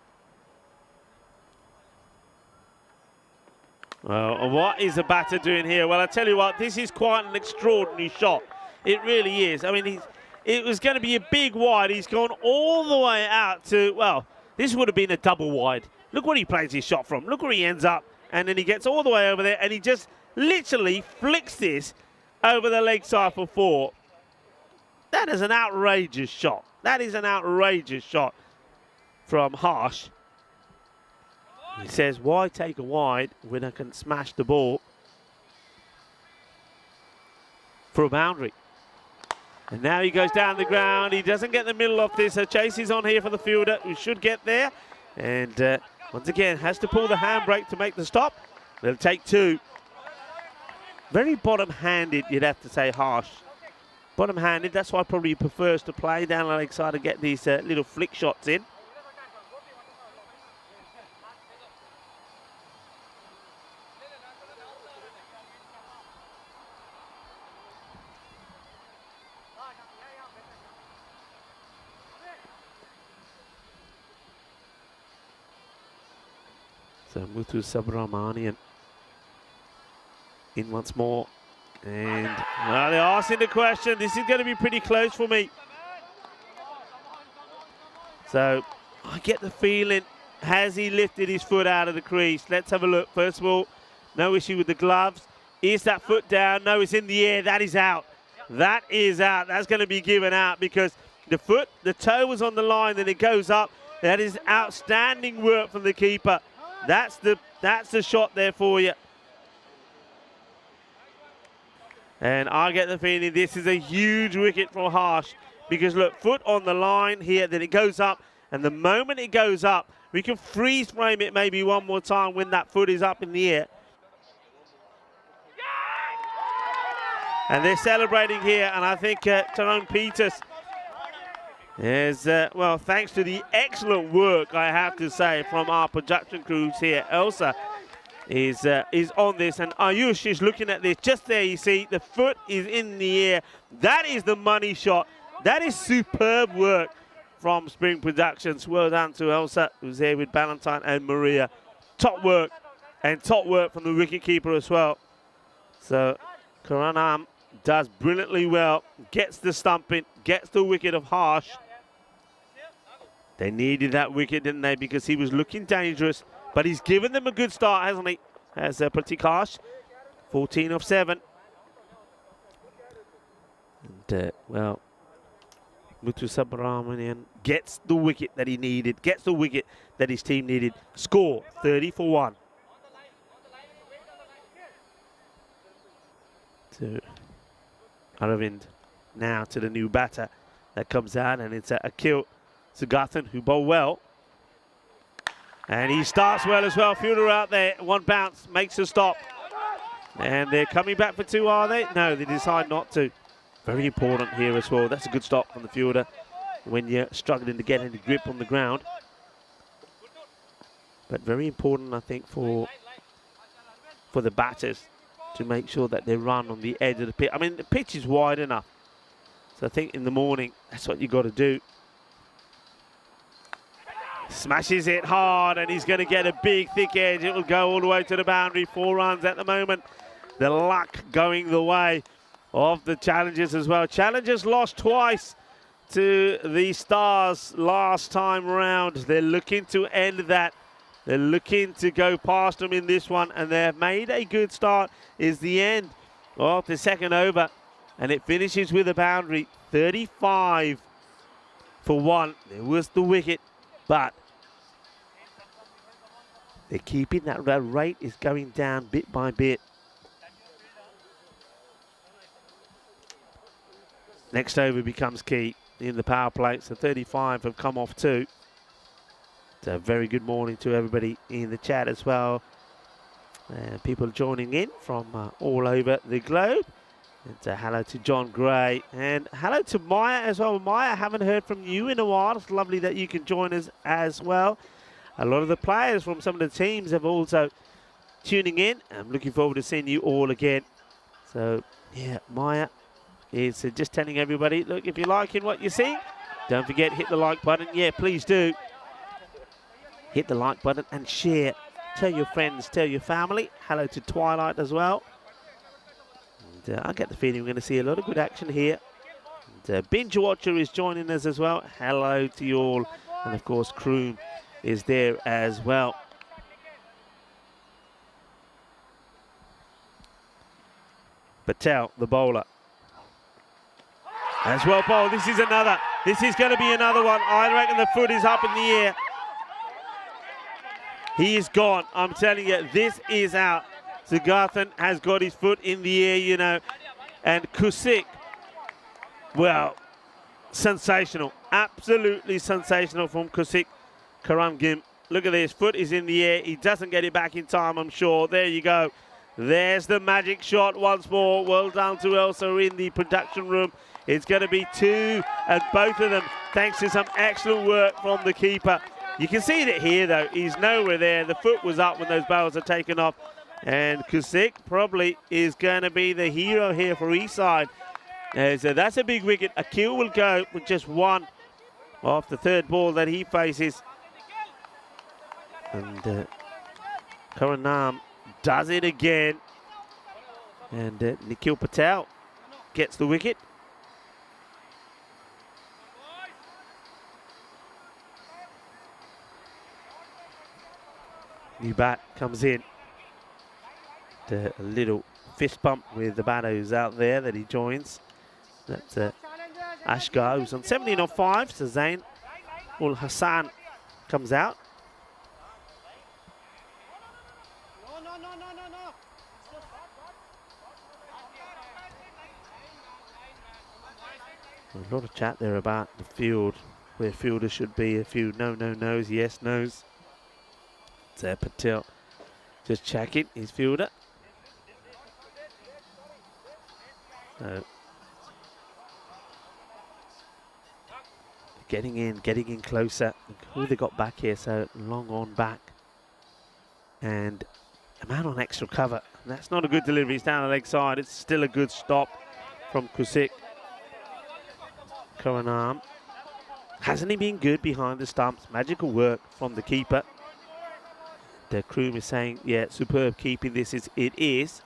Well, what is the batter doing here? Well, I tell you what, this is quite an extraordinary shot. It really is. I mean, it was going to be a big wide. He's gone all the way out to, well, this would have been a double wide. Look where he plays his shot from. Look where he ends up. And then he gets all the way over there, and he just literally flicks this over the leg side for 4. That is an outrageous shot. That is an outrageous shot from Harsh. He says, why take a wide when I can smash the ball for a boundary? And now he goes down the ground. He doesn't get the middle of this. A chase is on here for the fielder, who should get there. And once again, has to pull the handbrake to make the stop. They'll take 2. Very bottom-handed, you'd have to say, Harsh. Bottom-handed, that's why probably he prefers to play down the leg side and get these little flick shots in. So Muthu Subramanian in once more. And well, they're asking the question. This is going to be pretty close for me. So I get the feeling, has he lifted his foot out of the crease? Let's have a look. First of all, no issue with the gloves. Is that foot down? No, it's in the air. That is out. That is out. That's going to be given out because the toe was on the line, then it goes up. That is outstanding work from the keeper. That's the shot there for you. And I get the feeling this is a huge wicket for Harsh because look, foot on the line here, then it goes up, and the moment it goes up, we can freeze frame it maybe one more time when that foot is up in the air. And they're celebrating here, and I think Tyrone Peters is, well, thanks to the excellent work, I have to say, from our production crews here. Elsa is on this, and Ayush is looking at this. Just there, you see, the foot is in the air. That is the money shot. That is superb work from Spring Productions. Well done to Elsa, who's there with Ballantyne and Maria. Top work, and top work from the wicketkeeper as well. So Karanam does brilliantly well, gets the stumping, gets the wicket of Harsh. They needed that wicket, didn't they? Because he was looking dangerous. But he's given them a good start, hasn't he? As Pratik Harsh, 14 of 7. And, well, Muthu Subramanian gets the wicket that he needed, gets the wicket that his team needed. Score, 30 for 1. To Aravind, now to the new batter that comes out, and it's Akhil Sugathan, who bowled well. And he starts well as well. Fielder out there, one bounce, makes a stop. And they're coming back for 2, are they? No, they decide not to. Very important here as well. That's a good stop from the fielder when you're struggling to get any grip on the ground. But very important, I think, for the batters to make sure that they run on the edge of the pitch. I mean, the pitch is wide enough. So I think in the morning, that's what you got to do. Smashes it hard, and he's going to get a big, thick edge. It will go all the way to the boundary. 4 runs at the moment. The luck going the way of the Challengers as well. Challengers lost twice to the Stars last time round. They're looking to end that. They're looking to go past them in this one, and they've made a good start. Is the end of the second over, and it finishes with a boundary. 35 for 1. There was the wicket, but they're keeping that rate is going down bit by bit. Next over becomes key in the power play. So 35 have come off 2. So very good morning to everybody in the chat as well. People joining in from all over the globe. And hello to John Gray, and hello to Maya as well. Maya, I haven't heard from you in a while. It's lovely that you can join us as well. A lot of the players from some of the teams have also tuning in. I'm looking forward to seeing you all again. So yeah, Maya is just telling everybody, look, if you're liking what you see, don't forget, hit the like button. Yeah, please do. Hit the like button and share. Tell your friends, tell your family. Hello to Twilight as well. I get the feeling we're going to see a lot of good action here. And, Binge Watcher is joining us as well. Hello to you all. And of course, Kroom is there as well. Patel, the bowler. As well bowled. This is another. This is going to be another one. I reckon the foot is up in the air. He is gone. I'm telling you, this is out. Sigarthan has got his foot in the air, you know. And Kusik, well, sensational. Absolutely sensational from Kusik Karamgim. Look at this. Foot is in the air. He doesn't get it back in time, I'm sure. There you go. There's the magic shot once more. Well done to Elsa in the production room. It's going to be 2, and both of them, thanks to some excellent work from the keeper. You can see that here, though. He's nowhere there. The foot was up when those barrels are taken off. And Kusik probably is going to be the hero here for Eastside. So that's a big wicket. Akil will go with just 1 off the 3rd ball that he faces. And Karanam does it again. And Nikhil Patel gets the wicket. New bat comes in. A little fist bump with the batter who's out there that he joins. That's Ashgar, who's on 17 off 5. So Zain Ul Hassan comes out. A lot of chat there about the field, where fielders should be. A few no-no-nos, yes-nos. It's Patel just checking his fielder. So getting in closer. Who they got back here? So long on back. And a man on extra cover. That's not a good delivery. It's down the leg side. It's still a good stop from Kusik. Karanam. Hasn't he been good behind the stumps? Magical work from the keeper. The crew is saying, yeah, superb keeping this. It is.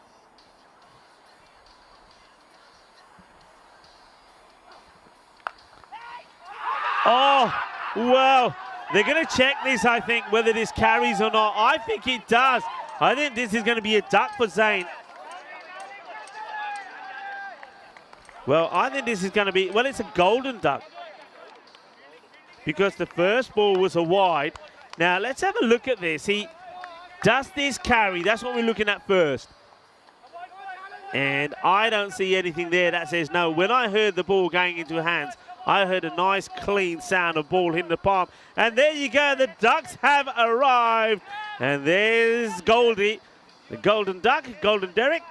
Oh, well, they're going to check this, I think, whether this carries or not. I think it does. I think this is going to be a duck for Zain. Well, I think this is going to be, well, it's a golden duck. Because the first ball was a wide. Now, let's have a look at this. Does this carry? That's what we're looking at first. And I don't see anything there that says no. When I heard the ball going into hands, I heard a nice clean sound of ball hitting the palm. And there you go, the Ducks have arrived. And there's Goldie, the golden duck, Golden Derek.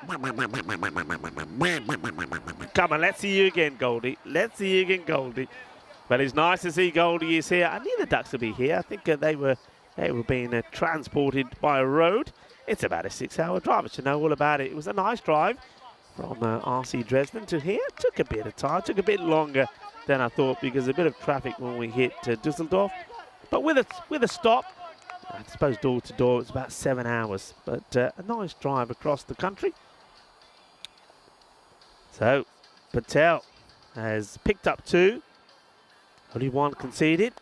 Come on, let's see you again, Goldie. Let's see you again, Goldie. But it's nice to see Goldie is here. I knew the Ducks would be here. I think they were being transported by road. It's about a 6-hour drive. I should know all about it. It was a nice drive from RC Dresden to here. It took a bit of time, took a bit longer than I thought because a bit of traffic when we hit Dusseldorf. But with a stop, I suppose door to door, it's about 7 hours. But a nice drive across the country. So Patel has picked up 2. Only 1 conceded.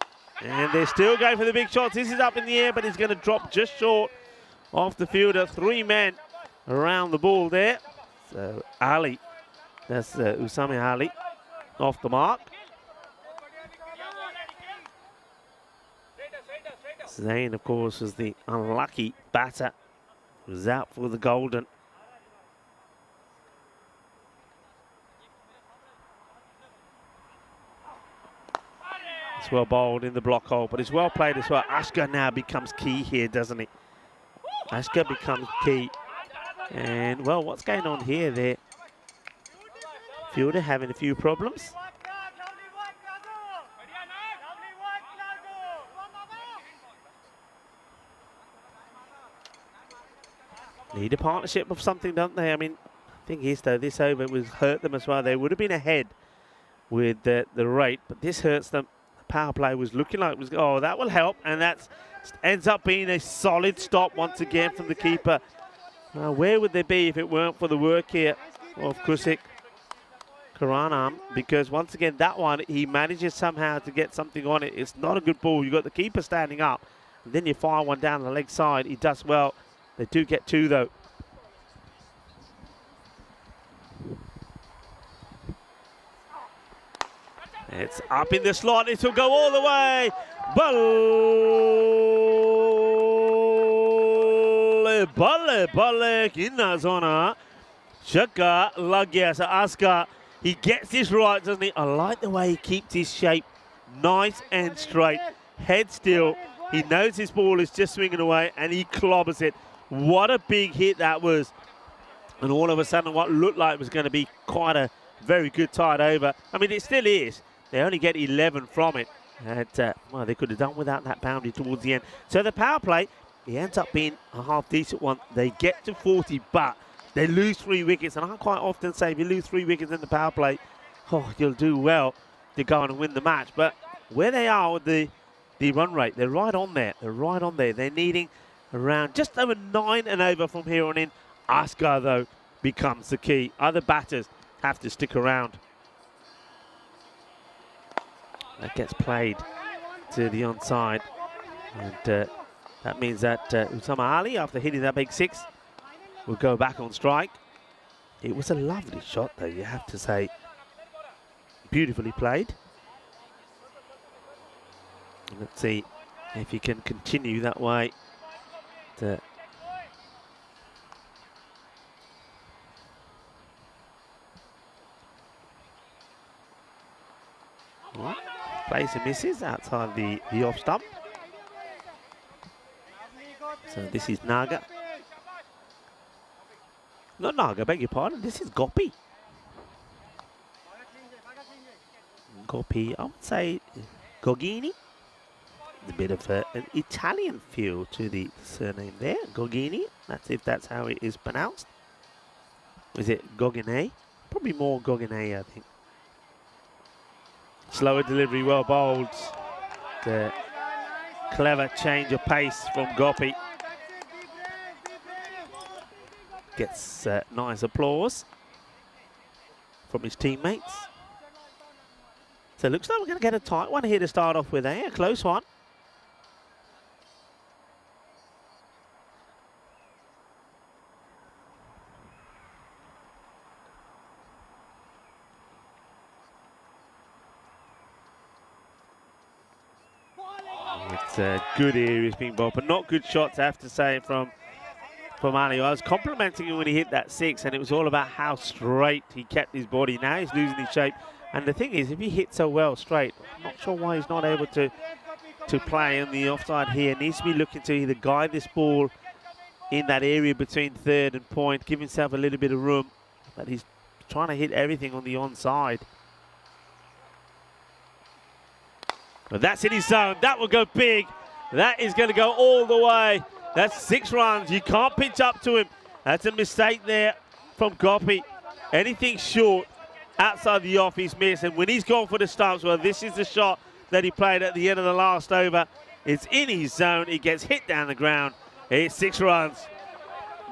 And they're still going for the big shots. This is up in the air, but he's going to drop just short off the fielder. 3 men around the ball there. So Ali, that's Usami Ali, off the mark. Zain, of course, was the unlucky batter. Was out for the golden. It's well bowled in the block hole, but it's well played as well. Ashka now becomes key here, doesn't he? Ashka becomes key. And, well, what's going on here? There, fielder having a few problems. Need a partnership of something, don't they? I mean, the thing is, though, this over was hurt them as well. They would have been ahead with the rate, but this hurts them. The power play was looking like it was, oh, that will help, and that ends up being a solid stop once again from the keeper. Where would they be if it weren't for the work here of Kusik Karanam? Because once again, that one, he manages somehow to get something on it. It's not a good ball. You've got the keeper standing up, and then you fire one down the leg side. He does well. They do get 2, though. It's up in the slot. It will go all the way. Balle in the zona. Shaka Lagya Aska. He gets this right, doesn't he? I like the way he keeps his shape nice and straight. Head still. He knows his ball is just swinging away, and he clobbers it. What a big hit that was. And all of a sudden, what looked like was going to be quite a very good tied over. I mean, it still is. They only get 11 from it. And, well, they could have done without that boundary towards the end. So the power play, it ends up being a half-decent one. They get to 40, but they lose 3 wickets. And I quite often say, if you lose 3 wickets in the power play, oh, you'll do well to go on and win the match. But where they are with the run rate, they're right on there. They're right on there. They're needing around just over 9 and over from here on in. Askar, though, becomes the key. Other batters have to stick around. That gets played to the onside. And that means that Usama Ali, after hitting that big 6, will go back on strike. It was a lovely shot, though, you have to say. Beautifully played. And let's see if he can continue that way. Plays and misses outside the off stump. So this is Naga. Not Naga, beg your pardon. This is Gopi. Gopi, I would say Gogini. A bit of an Italian feel to the surname there, Gogini. That's how it is pronounced. Is it Gogine? Probably more Gogine, I think. Slower delivery, well bowled. The clever change of pace from Gopi. Gets nice applause from his teammates. So it looks like we're going to get a tight one here to start off with, a close one. It's a good areas being bowled, but not good shots, I have to say, from Ali. I was complimenting him when he hit that 6, and it was all about how straight he kept his body. Now he's losing his shape. And the thing is, if he hits so well straight, I'm not sure why he's not able to play on the offside here. Needs to be looking to either guide this ball in that area between third and point, give himself a little bit of room. But he's trying to hit everything on the onside. But that's in his zone. That will go big. That is going to go all the way. That's 6 runs. You can't pitch up to him. That's a mistake there from Gopi. Anything short outside the off, he's missed. And when he's gone for the stumps, well, this is the shot that he played at the end of the last over. It's in his zone. He gets hit down the ground. It's 6 runs.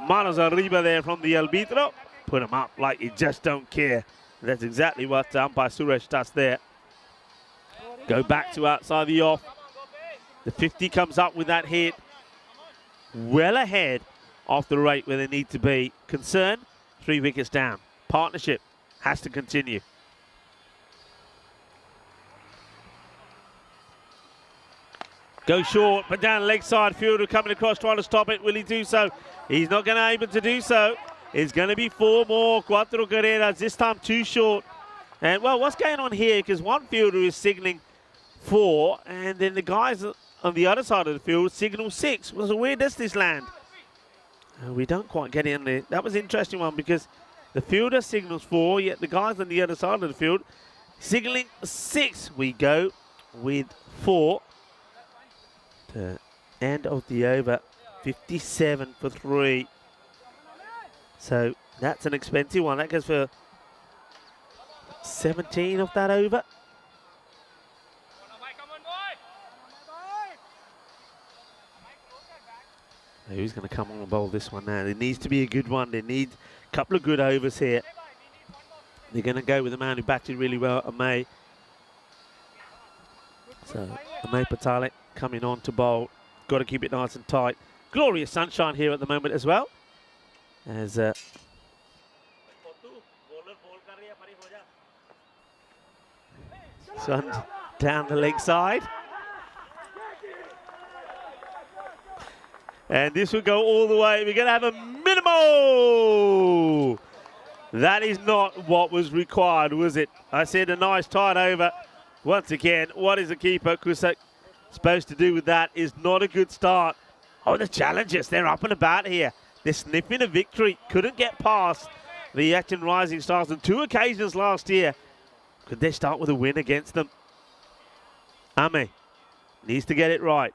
Manos arriba there from the arbitro. Put him up like you just don't care. That's exactly what umpire Suresh does there. Go back to outside the off. The 50 comes up with that hit. Well ahead of the rate where they need to be. Concern, 3 wickets down. Partnership has to continue. Go short, but down leg side. Fielder coming across, trying to stop it. Will he do so? He's not going to be able to do so. It's going to be 4 more. Cuatro carreras, this time 2 short. And, well, what's going on here? Because one fielder is signaling 4, and then the guys on the other side of the field signal 6. Well, so where does this land? We don't quite get in there. That was an interesting one because the fielder signals 4, yet the guys on the other side of the field signaling 6. We go with 4. To end of the over, 57 for 3. So that's an expensive one. That goes for 17 of that over. Who's going to come on and bowl this one now? It needs to be a good one. They need a couple of good overs here. They're going to go with the man who batted really well, Amay. So Amay Patale coming on to bowl. Got to keep it nice and tight. Glorious sunshine here at the moment as well. As sun down the leg side. And this will go all the way. We're going to have a minimal. That is not what was required, was it? I said a nice tight over. Once again, what is the keeper Kusak supposed to do with that is not a good start. Oh, the challengers, they're up and about here. They're sniffing a victory. Couldn't get past the Acton Rising Stars on 2 occasions last year. Could they start with a win against them? Ame needs to get it right.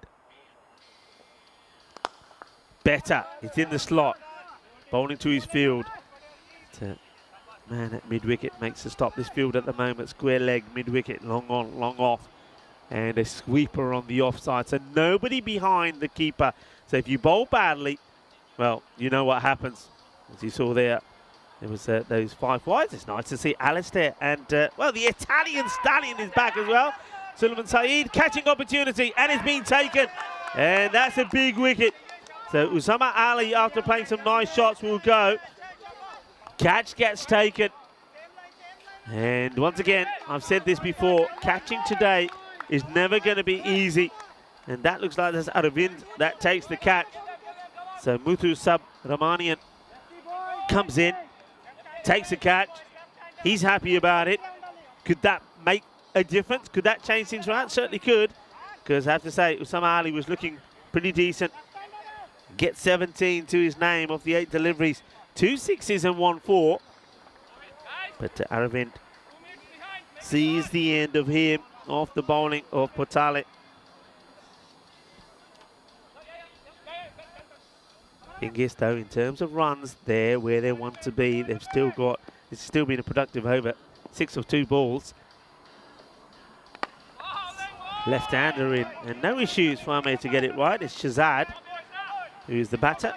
Better. It's in the slot. Bowling to his field. Man at mid-wicket makes a stop. This field at the moment, square leg, mid-wicket, long on, long off. And a sweeper on the offside. So nobody behind the keeper. So if you bowl badly, well, you know what happens. As you saw there, there was those 5 wides. It's nice to see Alistair. And, well, the Italian stallion is back as well. Sulaiman Saeed catching opportunity, and it's been taken. And that's a big wicket. So Usama Ali, after playing some nice shots, will go. Catch gets taken. And once again, I've said this before, catching today is never going to be easy. And that looks like there's Aravind that takes the catch. So Muthu Subramanian comes in, takes the catch. He's happy about it. Could that make a difference? Could that change things around? Certainly could. Because I have to say, Usama Ali was looking pretty decent. Gets 17 to his name off the 8 deliveries. 2 sixes and 1 4. But Aravind sees the end of him off the bowling of Patale. Thing is though, in terms of runs, they're where they want to be. They've still got, it's still been a productive over. 6 of 2 balls. Left-hander in, and no issues for Ame to get it right. It's Shazad, who's the batter.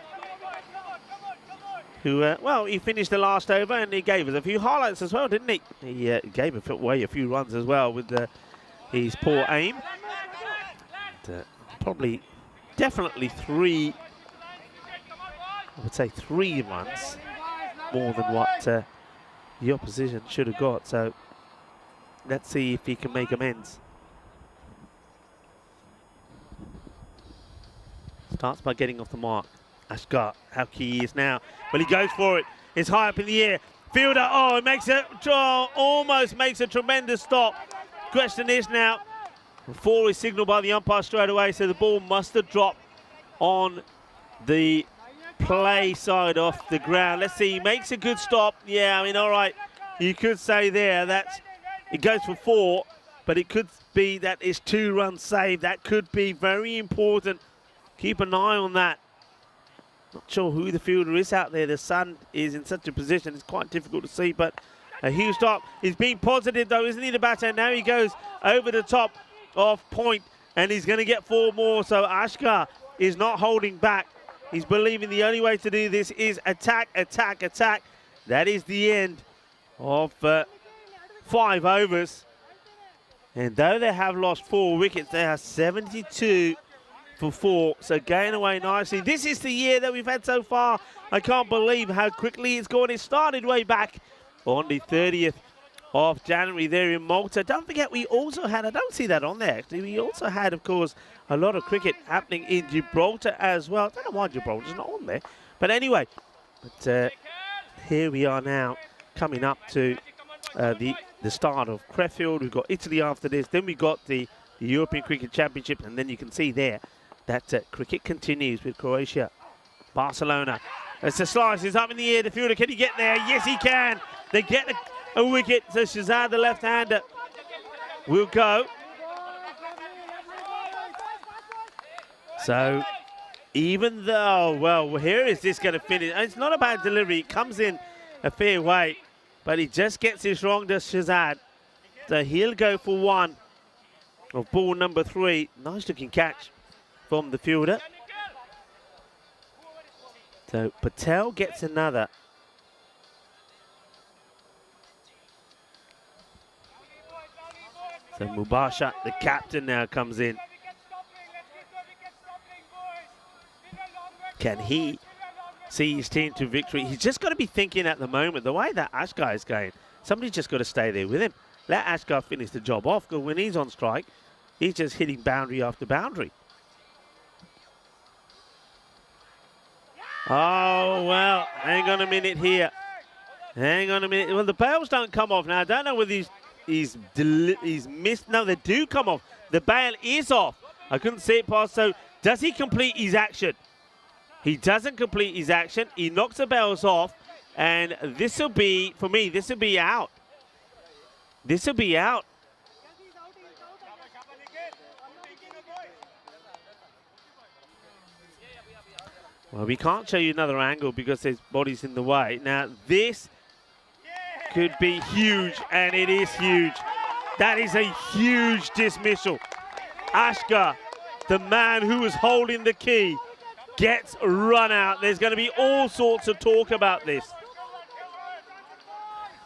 Who, well, he finished the last over and he gave us a few highlights as well, didn't he? He gave away a few runs as well with his poor aim. And, probably, definitely 3, I would say 3 runs more than what the opposition should have got. So let's see if he can make amends. Starts by getting off the mark. Ashgar, how key he is now. Well, he goes for it. It's high up in the air. Fielder, oh, it makes it, almost makes a tremendous stop. Question is now, 4 is signalled by the umpire straight away, so the ball must have dropped on the play side off the ground. Let's see, he makes a good stop. Yeah, I mean, all right, you could say there that it goes for 4, but it could be that it's 2 runs saved. That could be very important. Keep an eye on that. Not sure who the fielder is out there. The sun is in such a position, it's quite difficult to see, but a huge stop. He's being positive though, isn't he, the batter? Now he goes over the top of point. and he's going to get 4 more. So Ashkar is not holding back. He's believing the only way to do this is attack, attack, attack. That is the end of 5 overs. And though they have lost 4 wickets, they are 72 for 4. So going away nicely. This is the year that we've had so far. I can't believe how quickly it's gone. It started way back on the 30th of January there in Malta. Don't forget, we also had, I don't see that on there actually, we also had, of course, a lot of cricket happening in Gibraltar as well. I don't know why Gibraltar's not on there. But anyway, here we are now coming up to the start of Crefeld. We've got Italy after this. Then we got the European Cricket Championship. And then you can see there that cricket continues with Croatia, Barcelona. As the slice is up in the air, the fielder, can he get there? Yes, he can. They get a wicket. So Shazad, the left-hander, will go. So even though, well, here is this going to finish. And it's not a bad delivery. It comes in a fair way, but he just gets this wrong, does Shazad. So he'll go for 1 of ball number 3. Nice looking catch from the fielder. So Patel gets another. So Mubasha, the captain, now comes in. Can he see his team to victory? He's just got to be thinking at the moment, the way that Ashkar is going, somebody's just got to stay there with him. Let Ashkar finish the job off, because when he's on strike, he's just hitting boundary after boundary. Oh, well, hang on a minute here. Hang on a minute. Well, the bails don't come off now. I don't know whether he's missed. No, they do come off. The bail is off. I couldn't see it past. So does he complete his action? He doesn't complete his action. He knocks the bails off. And this will be, for me, this will be out. This will be out. Well, we can't show you another angle because his body's in the way. Now, this could be huge, and it is huge. That is a huge dismissal. Ashkar, the man who was holding the key, gets run out. There's going to be all sorts of talk about this.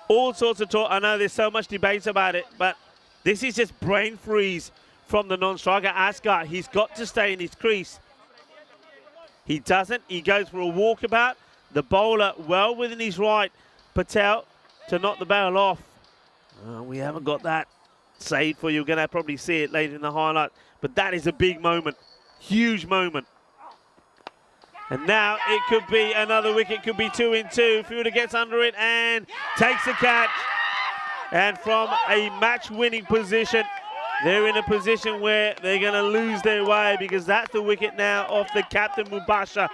All sorts of talk. I know there's so much debate about it, but this is just brain freeze from the non-striker. Ashkar, he's got to stay in his crease. He doesn't. He goes for a walkabout. The bowler well within his right. Patel to knock the bail off. We haven't got that saved for you. You're going to probably see it later in the highlight. But that is a big moment. Huge moment. And now it could be another wicket. Could be 2 in 2. Fielder gets under it and takes the catch. And from a match-winning position, they're in a position where they're going to lose their way, because that's the wicket now of the captain, Mubasha.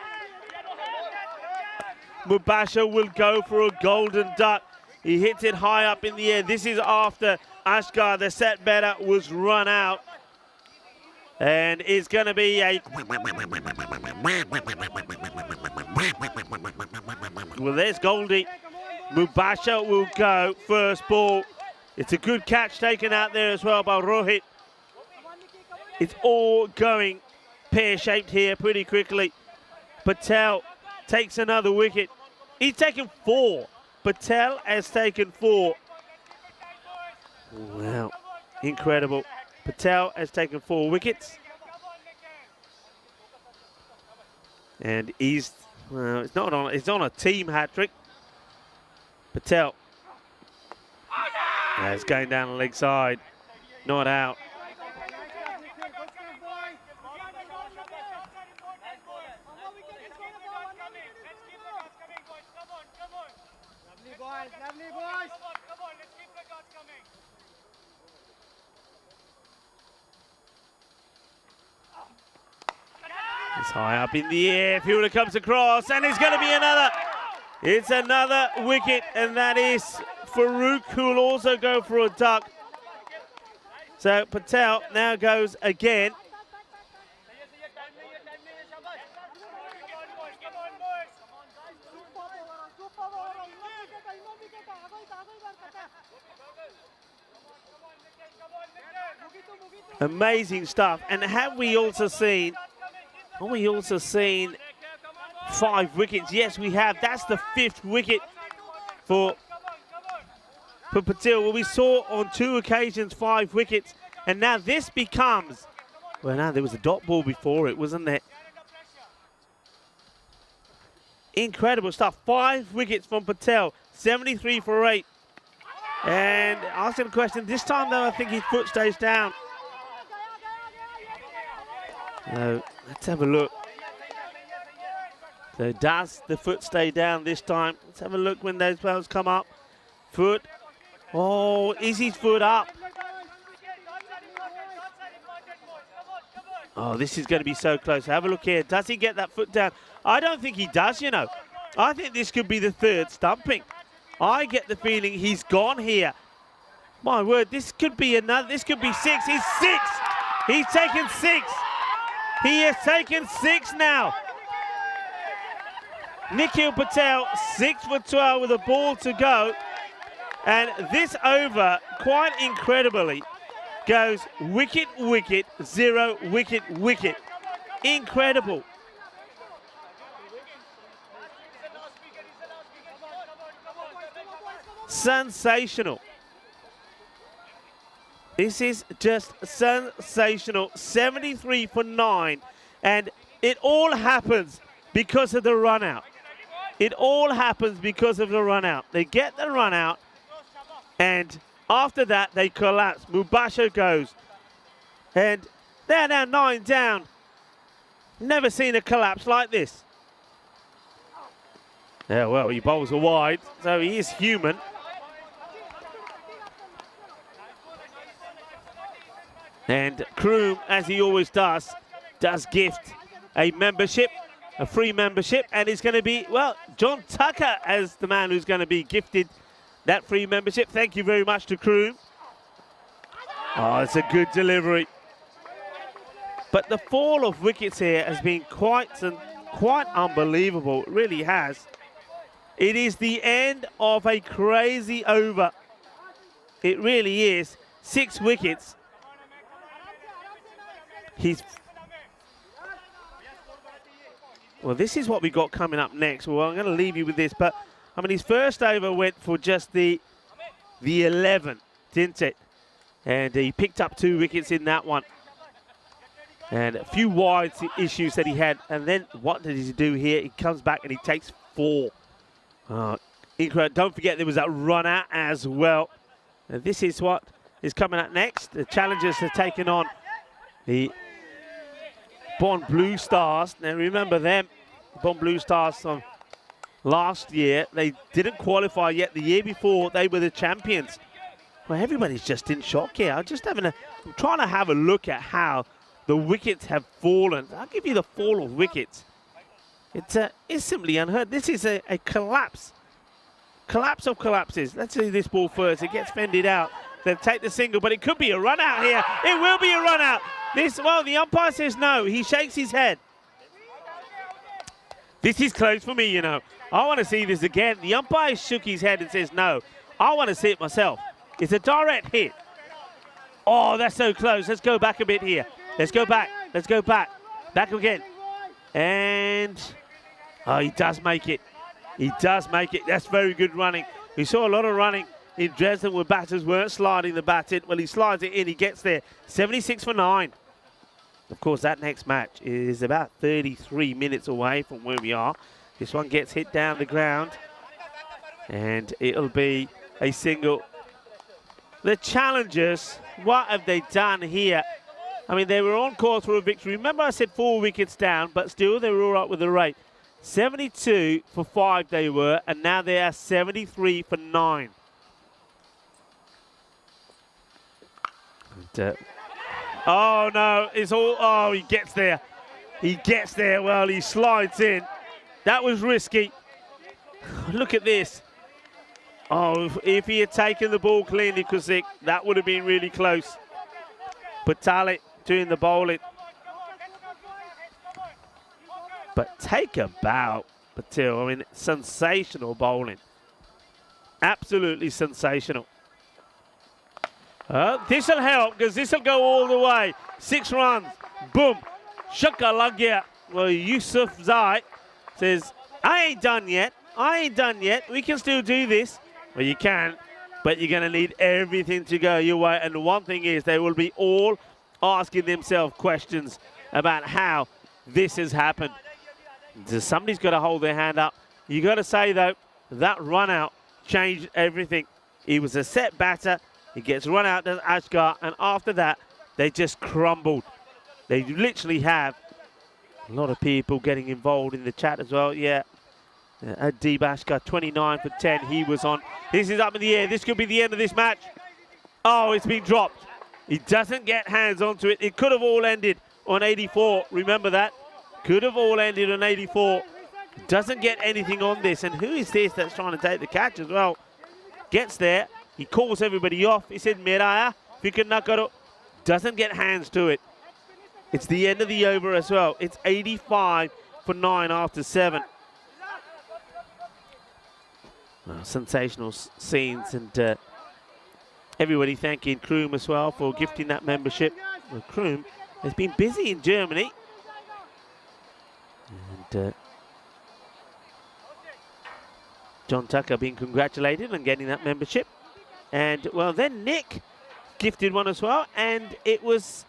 Mubasha will go for a golden duck. He hits it high up in the air. This is after Ashkar, the set batter, was run out. And it's going to be a... Well, there's Goldie. Mubasha will go first ball. It's a good catch taken out there as well by Rohit. It's all going pear-shaped here pretty quickly. Patel takes another wicket. He's taken 4. Patel has taken 4. Wow, incredible. Patel has taken 4 wickets. And he's, well, it's on a team hat-trick. Patel. Yeah, it's going down the leg side. Not out. It's high up in the air. Fielder comes across, and it's going to be another. It's another wicket, and that is Farouk, who will also go for a duck. So Patel now goes again. Amazing stuff. And have we also seen 5 wickets? Yes, we have. That's the 5th wicket for Patil. Well, we saw on 2 occasions 5 wickets. And now this becomes, well, now there was a dot ball before it, wasn't there? Incredible stuff. 5 wickets from Patel, 73 for 8. And asking a question, this time though, I think his foot stays down. So let's have a look. So does the foot stay down this time? Let's have a look when those balls come up. Foot. Oh, is his foot up? Oh, this is going to be so close. Have a look here. Does he get that foot down? I don't think he does, you know. I think this could be the 3rd stumping. I get the feeling he's gone here. My word, this could be another. This could be 6. He's 6. He's taken 6. He has taken 6 now. Nikhil Patel, 6 for 12 with a ball to go. And this over, quite incredibly, goes wicket, wicket, 0, wicket, wicket. Incredible. Sensational. This is just sensational. 73 for 9. And it all happens because of the run out. It all happens because of the run out. They get the run out, and after that they collapse. Mubasher goes, and they're now 9 down. Never seen a collapse like this. Yeah, well, he bowls a wide, so he is human. And Kroom, as he always does gift a membership, a free membership, and it's going to be, well, John Tucker as the man who's going to be gifted that free membership. Thank you very much to Kroom. Oh, it's a good delivery. But the fall of wickets here has been quite unbelievable. It really has. It is the end of a crazy over. It really is. 6 wickets. Well, this is what we got coming up next. Well, I'm going to leave you with this, but I mean, his first over went for just the 11, didn't it? And he picked up 2 wickets in that one. And a few wide issues that he had. And then what did he do here? He comes back and he takes 4. Incredible. Don't forget there was that run out as well. And this is what is coming up next. The challengers have taken on the Bond Blue Stars. Now remember them, Bond Blue Stars from last year. They didn't qualify yet. The year before, they were the champions. Well, everybody's just in shock here. I'm trying to have a look at how the wickets have fallen. I'll give you the fall of wickets. It's simply unheard. This is a collapse. Collapse of collapses. Let's see this ball first. It gets fended out. They'll take the single, but it could be a run out here. It will be a run out. Well, the umpire says no. He shakes his head. This is close for me, you know. I want to see this again. The umpire shook his head and says no. I want to see it myself. It's a direct hit. Oh, that's so close. Let's go back a bit here. Let's go back. Let's go back. Back again. And oh, he does make it. He does make it. That's very good running. We saw a lot of running in Dresden where batters weren't sliding the bat in. Well, he slides it in. He gets there. 76 for 9. Of course, that next match is about 33 minutes away from where we are. This one gets hit down the ground. And it'll be a single. The challengers, what have they done here? I mean, they were on course for a victory. Remember I said 4 wickets down, but still they were all right with the rate. 72 for 5 they were, and now they are 73 for 9. And, oh, no, it's all, oh, he gets there. He gets there, well, he slides in. That was risky. Look at this. Oh, if he had taken the ball cleanly, Kuzik, that would have been really close. Patalit doing the bowling. But take a bow, Patil. I mean, sensational bowling. Absolutely sensational. This will help because this will go all the way. 6 runs. Boom. Shaka lag gaya. Well, Yusuf Zai says, I ain't done yet. I ain't done yet. We can still do this. Well, you can, but you're going to need everything to go your way. And one thing is, they will be all asking themselves questions about how this has happened. Somebody's got to hold their hand up. You got to say, though, that run out changed everything. He was a set batter. He gets run out to Ashgar, and after that, they just crumbled. They literally have a lot of people getting involved in the chat as well. Yeah, Adib Ashgar, 29 for 10. He was on. This is up in the air. This could be the end of this match. Oh, it's been dropped. He doesn't get hands onto it. It could have all ended on 84. Remember that. Could have all ended on 84. Doesn't get anything on this. And who is this that's trying to take the catch as well? Gets there. He calls everybody off. He said, Miraya, Fikir doesn't get hands to it. It's the end of the over as well. It's 85 for 9 after 7. Well, sensational scenes, and everybody thanking Kroom as well for gifting that membership. Well, Kroom has been busy in Germany. And John Tucker being congratulated on getting that membership. And, well, then Nick gifted one as well. And it was,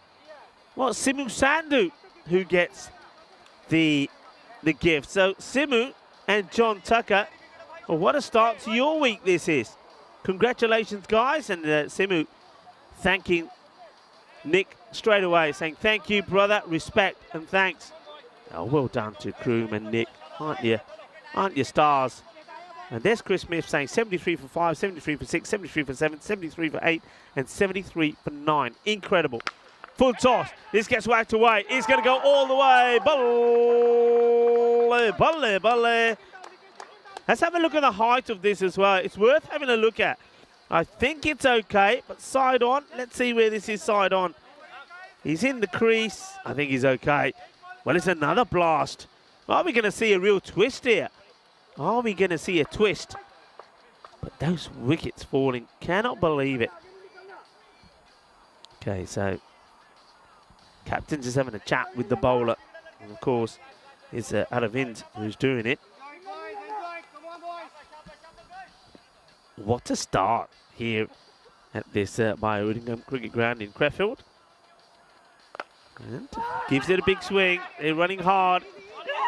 well, Simu Sandu who gets the gift. So, Simu and John Tucker, well, what a start to your week this is. Congratulations, guys. And Simu thanking Nick straight away, saying, thank you, brother, respect and thanks. Oh, well done to Kroom and Nick, aren't you? Aren't you stars? And there's Chris Smith saying 73 for 5, 73 for 6, 73 for 7, 73 for 8, and 73 for 9. Incredible. Full toss. This gets whacked away. It's going to go all the way. Balle, balle, balle. Let's have a look at the height of this as well. It's worth having a look at. I think it's okay, but side on. Let's see where this is side on. He's in the crease. I think he's okay. Well, it's another blast. Are we going to see a real twist here? Are we going to see a twist? But those wickets falling, cannot believe it. Okay, so captain's just having a chat with the bowler. And of course, it's Aravind who's doing it. What a start here at this Bio-Udingham Cricket Ground in Crefeld. And gives it a big swing. They're running hard.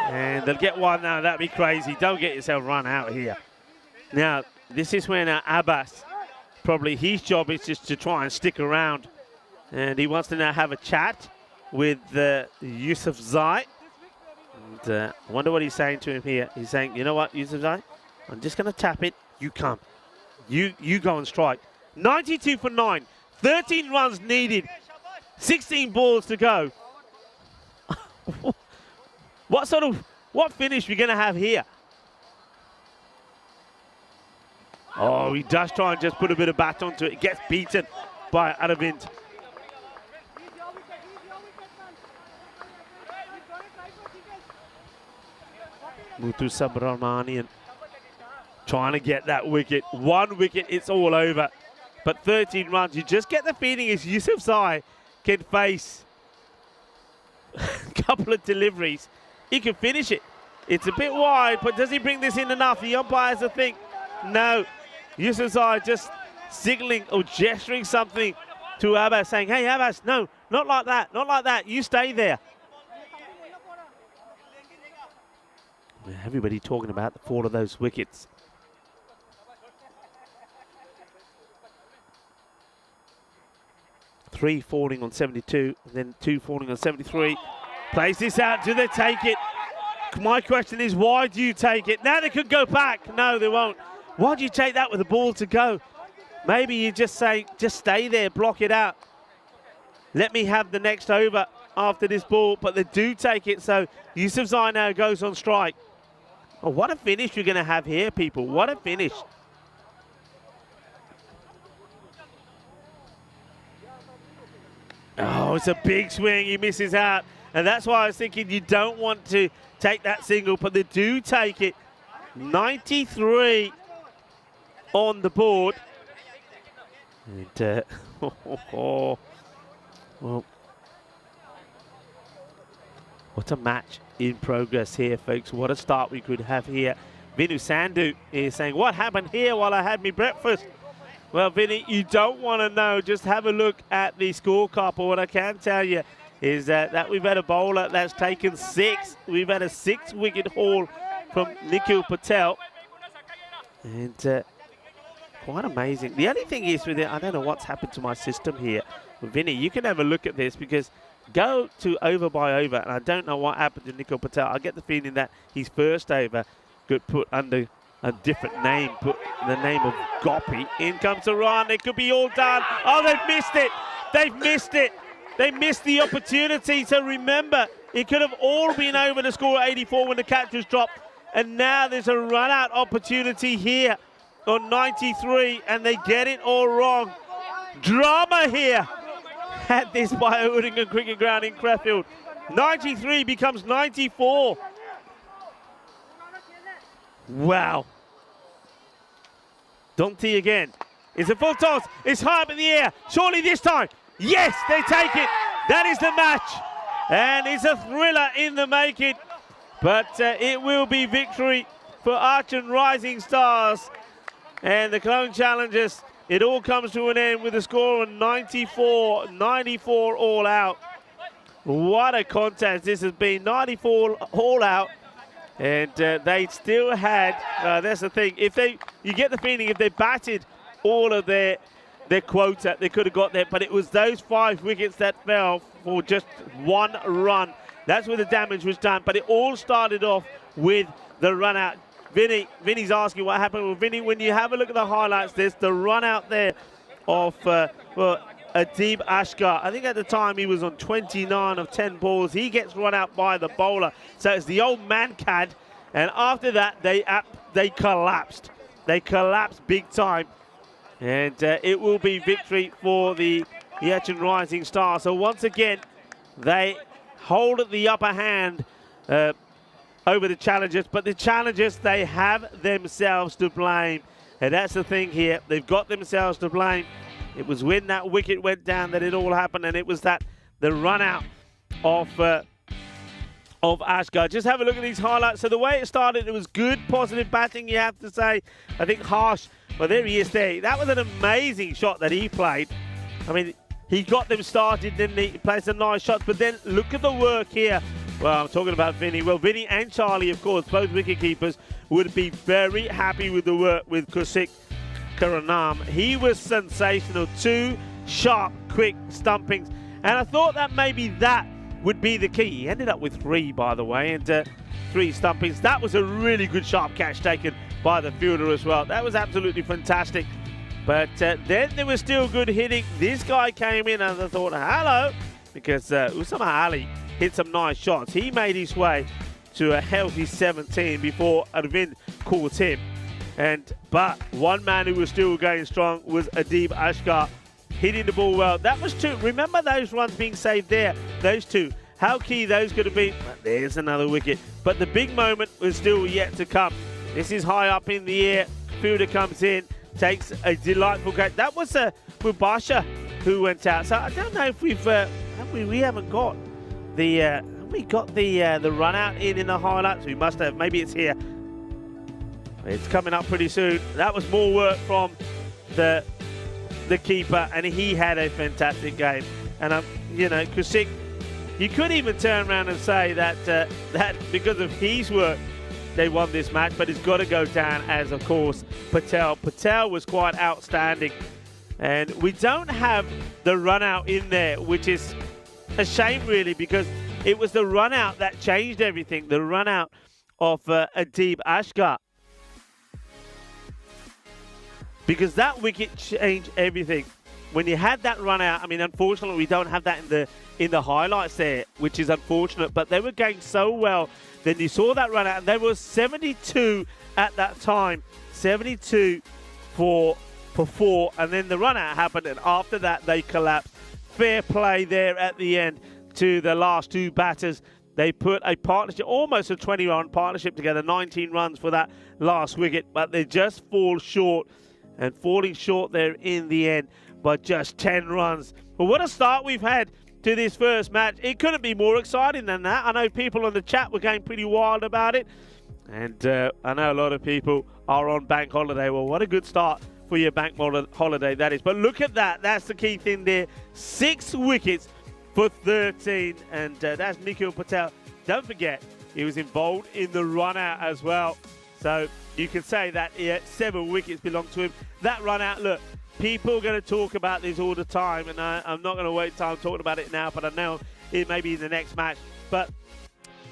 And they'll get one now. That'd be crazy. Don't get yourself run out here. Now, this is when Abbas, probably his job is just to try and stick around. And he wants to now have a chat with Yusuf Zai. And I wonder what he's saying to him here. He's saying, you know what, Yusuf Zai? I'm just going to tap it. You come. You go and strike. 92 for 9. 13 runs needed. 16 balls to go. What finish we going to have here? Oh, he does try and just put a bit of bat onto it. It gets beaten by Aravind. Muthu Subramanian trying to get that wicket. 1 wicket, it's all over. But 13 runs, you just get the feeling as Yusuf Zai can face a couple of deliveries. He can finish it. It's a bit wide, but does he bring this in enough? The umpires will think, no. Yusuf Zai just signaling or gesturing something to Abbas, saying, hey, Abbas, no, not like that, not like that. You stay there. Everybody talking about the fall of those wickets. Three falling on 72, and then 2 falling on 73. Plays this out. Do they take it? My question is, why do you take it? Now they could go back. No, they won't. Why do you take that with the ball to go? Maybe you just say, just stay there, block it out. Let me have the next over after this ball. But they do take it, so Yusuf Zai now goes on strike. Oh, what a finish you're going to have here, people. What a finish. Oh, it's a big swing. He misses out. And that's why I was thinking you don't want to take that single, but they do take it. 93 on the board. And Well, what a match in progress here, folks. What a start we could have here. Vinu Sandhu is saying, what happened here while I had me breakfast? Well, Vinny, you don't want to know. Just have a look at the scorecard. But what I can tell you is that we've had a bowler that's taken 6. We've had a 6-wicket haul from Nikhil Patel. And quite amazing. The only thing is with it, I don't know what's happened to my system here. But Vinny, you can have a look at this because go to over by over, and I don't know what happened to Nikhil Patel. I get the feeling that his first over got put under a different name, put the name of Gopi. In comes the run. It could be all done. Oh, they've missed it. They've missed it. They missed the opportunity. So remember, it could have all been over the score at 84 when the catch was dropped. And now there's a run-out opportunity here on 93, and they get it all wrong. Drama here at this Bioudingan Cricket Ground in Crefeld. 93 becomes 94. Wow. Dunty again. It's a full toss. It's high up in the air. Surely this time. Yes, they take it. That is the match. And it's a thriller in the making. But it will be victory for Archon Rising Stars. And the Clone Challengers, it all comes to an end with a score of 94, 94 all out. What a contest this has been. 94 all out. And they still had, that's the thing, you get the feeling if they batted all of their quota, they could have got there, but it was those 5 wickets that fell for just 1 run. That's where the damage was done, but it all started off with the run out. Vinny's asking what happened. Well, Vinny, when you have a look at the highlights, there's the run out there of, Adib Ashgar. I think at the time he was on 29 of 10 balls. He gets run out by the bowler. So it's the old Mankad. And after that, they collapsed. They collapsed big time. And it will be victory for the Archon Rising Stars. So once again, they hold the upper hand over the Challengers. But the Challengers, they have themselves to blame. And that's the thing here. They've got themselves to blame. It was when that wicket went down that it all happened, and it was the run out of Ashgar. Just have a look at these highlights. So the way it started, it was good, positive batting, you have to say. I think Harsh, well, there he is there. That was an amazing shot that he played. I mean, he got them started, didn't he? He played some nice shots, but then look at the work here. Well, I'm talking about Vinny. Well, Vinny and Charlie, of course, both wicket keepers, would be very happy with the work with Kusik Karanam. He was sensational. 2 sharp, quick stumpings. And I thought that maybe that would be the key. He ended up with 3, by the way, and 3 stumpings. That was a really good sharp catch taken by the fielder as well. That was absolutely fantastic. But then there was still good hitting. This guy came in and I thought, hello, because Usama Ali hit some nice shots. He made his way to a healthy 17 before Arvind caught him. But one man who was still going strong was Adib Ashgar, hitting the ball well. That was 2. Remember those runs being saved there? Those 2. How key those could have been. But there's another wicket. But the big moment was still yet to come. This is high up in the air. Fielder comes in, takes a delightful catch. That was Mubasha who went out. So I don't know if we haven't got the the run out in the highlights. We must have. Maybe it's here. It's coming up pretty soon. That was more work from the keeper, and he had a fantastic game. And Kusik, you could even turn around and say that that because of his work, they won this match. But it's got to go down as, of course, Patel. Patel was quite outstanding, and we don't have the run out in there, which is a shame really, because it was the run out that changed everything. The run out of Adib Ashgar. Because that wicket changed everything. When you had that run out, I mean, unfortunately, we don't have that in the highlights there, which is unfortunate. But they were going so well. Then you saw that run out, and there was 72 at that time. 72 for 4, and then the run out happened, and after that, they collapsed. Fair play there at the end to the last 2 batters. They put a partnership, almost a 20-run partnership together, 19 runs for that last wicket, but they just fall short. And falling short there in the end. by just 10 runs. But what a start we've had to this first match. It couldn't be more exciting than that. I know people on the chat were going pretty wild about it. And I know a lot of people are on bank holiday. Well, what a good start for your bank holiday that is. But look at that. That's the key thing there. 6 wickets for 13. And that's Nikhil Patel. Don't forget, he was involved in the run out as well. So you can say that 7 wickets belong to him. That run out, look, people are going to talk about this all the time. And I'm not going to waste time talking about it now. But I know it may be in the next match. But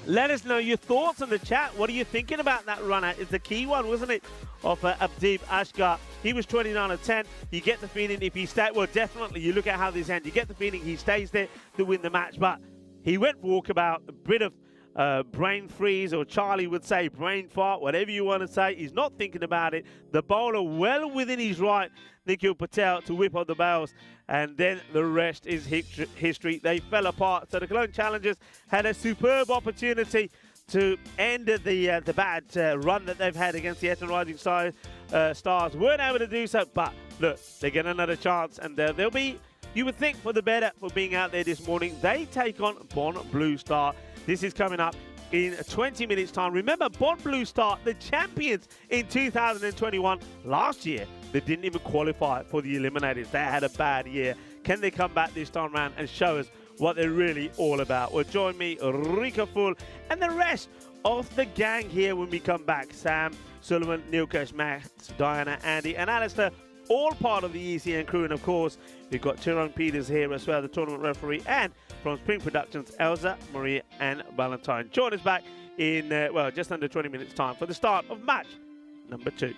let us know your thoughts in the chat. What are you thinking about that run out? It's the key one, wasn't it? Of Abdeep Ashgar. He was 29 of 10. You get the feeling if he stayed, well, definitely, you look at how this ends, you get the feeling he stays there to win the match. But he went walkabout, a bit of brain freeze, or Charlie would say brain fart, whatever you want to say. He's not thinking about it. The bowler well within his right, Nikhil Patel, to whip on the bails. And then the rest is history. They fell apart. So the Cologne Challengers had a superb opportunity to end the bad run that they've had against the Eton Rising Stars. Weren't able to do so, but look, they get another chance, and they'll be, you would think, for the better for being out there this morning. They take on Bond Blue Star. This is coming up in 20 minutes' time. Remember, Bond Blue Star, the champions in 2021. Last year, they didn't even qualify for the eliminators. They had a bad year. Can they come back this time around and show us what they're really all about? Well, join me, Rika Full, and the rest of the gang here when we come back. Sam, Sullivan, Nilkesh, Max, Diana, Andy, and Alistair, all part of the ECN crew. And of course, we've got Tyrone Peters here as well, the tournament referee, and from Spring Productions, Elsa, Maria, and Valentine. Join us back in, well, just under 20 minutes' time for the start of match number 2.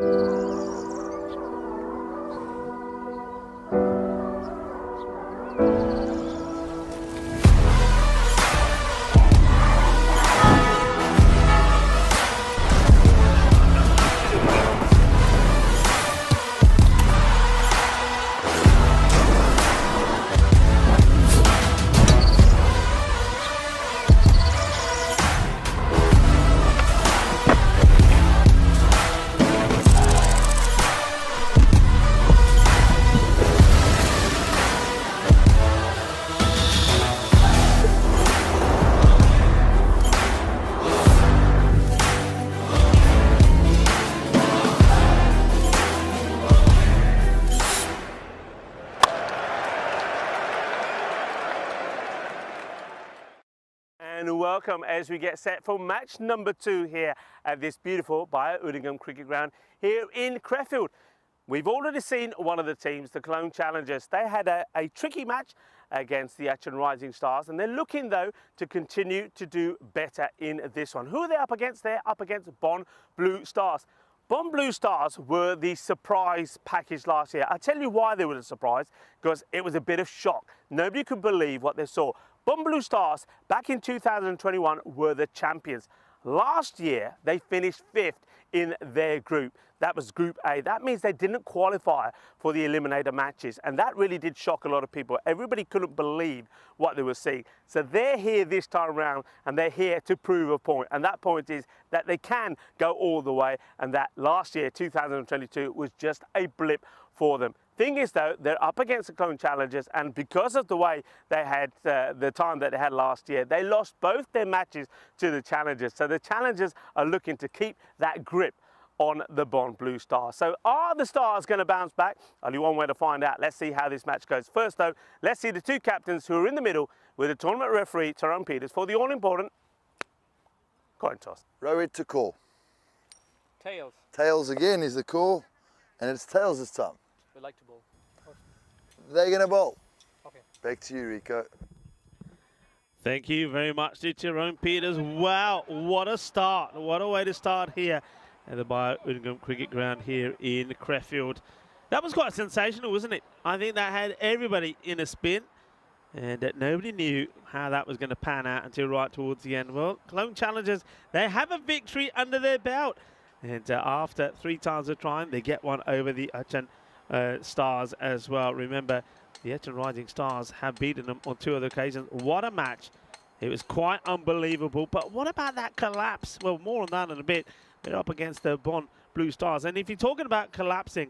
And welcome as we get set for match number 2 here at this beautiful Innings cricket ground here in Crefeld. We've already seen one of the teams, the Cologne Challengers. They had a tricky match against the Acton Rising Stars, and they're looking though to continue to do better in this one. Who are they up against? They're up against Bonn Blue Stars. Bonn Blue Stars were the surprise package last year. I'll tell you why they were a surprise, because it was a bit of shock. Nobody could believe what they saw. Bonn Blue Stars, back in 2021, were the champions. Last year, they finished 5th in their group. That was Group A. That means they didn't qualify for the eliminator matches, and that really did shock a lot of people. Everybody couldn't believe what they were seeing. So they're here this time around, and they're here to prove a point. And that point is that they can go all the way, and that last year, 2022, was just a blip for them. Thing is though, they're up against the Cologne Challengers, and because of the way they had the time that they had last year, they lost both their matches to the Challengers. So the Challengers are looking to keep that grip on the Bonn Blue Stars. So are the Stars going to bounce back? Only one way to find out. Let's see how this match goes. First though, let's see the two captains who are in the middle with the tournament referee, Tyrone Peters, for the all-important coin toss. Rohit to call. Tails. Tails again is the call, and it's tails this time. We like to bowl. They're going to bowl. Okay. Back to you, Rico. Thank you very much to Tyrone Peters. Wow, what a start. What a way to start here at the Innings cricket ground here in Crefeld. That was quite sensational, wasn't it? I think that had everybody in a spin, and nobody knew how that was going to pan out until right towards the end. Well, Cologne Challengers, they have a victory under their belt. And after 3 times of trying, they get one over the Acton Stars as well. Remember, the Acton Rising Stars have beaten them on 2 other occasions. What a match. It was quite unbelievable. But what about that collapse? Well, more on that in a bit. They're up against the Bonn Blue Stars. And if you're talking about collapsing,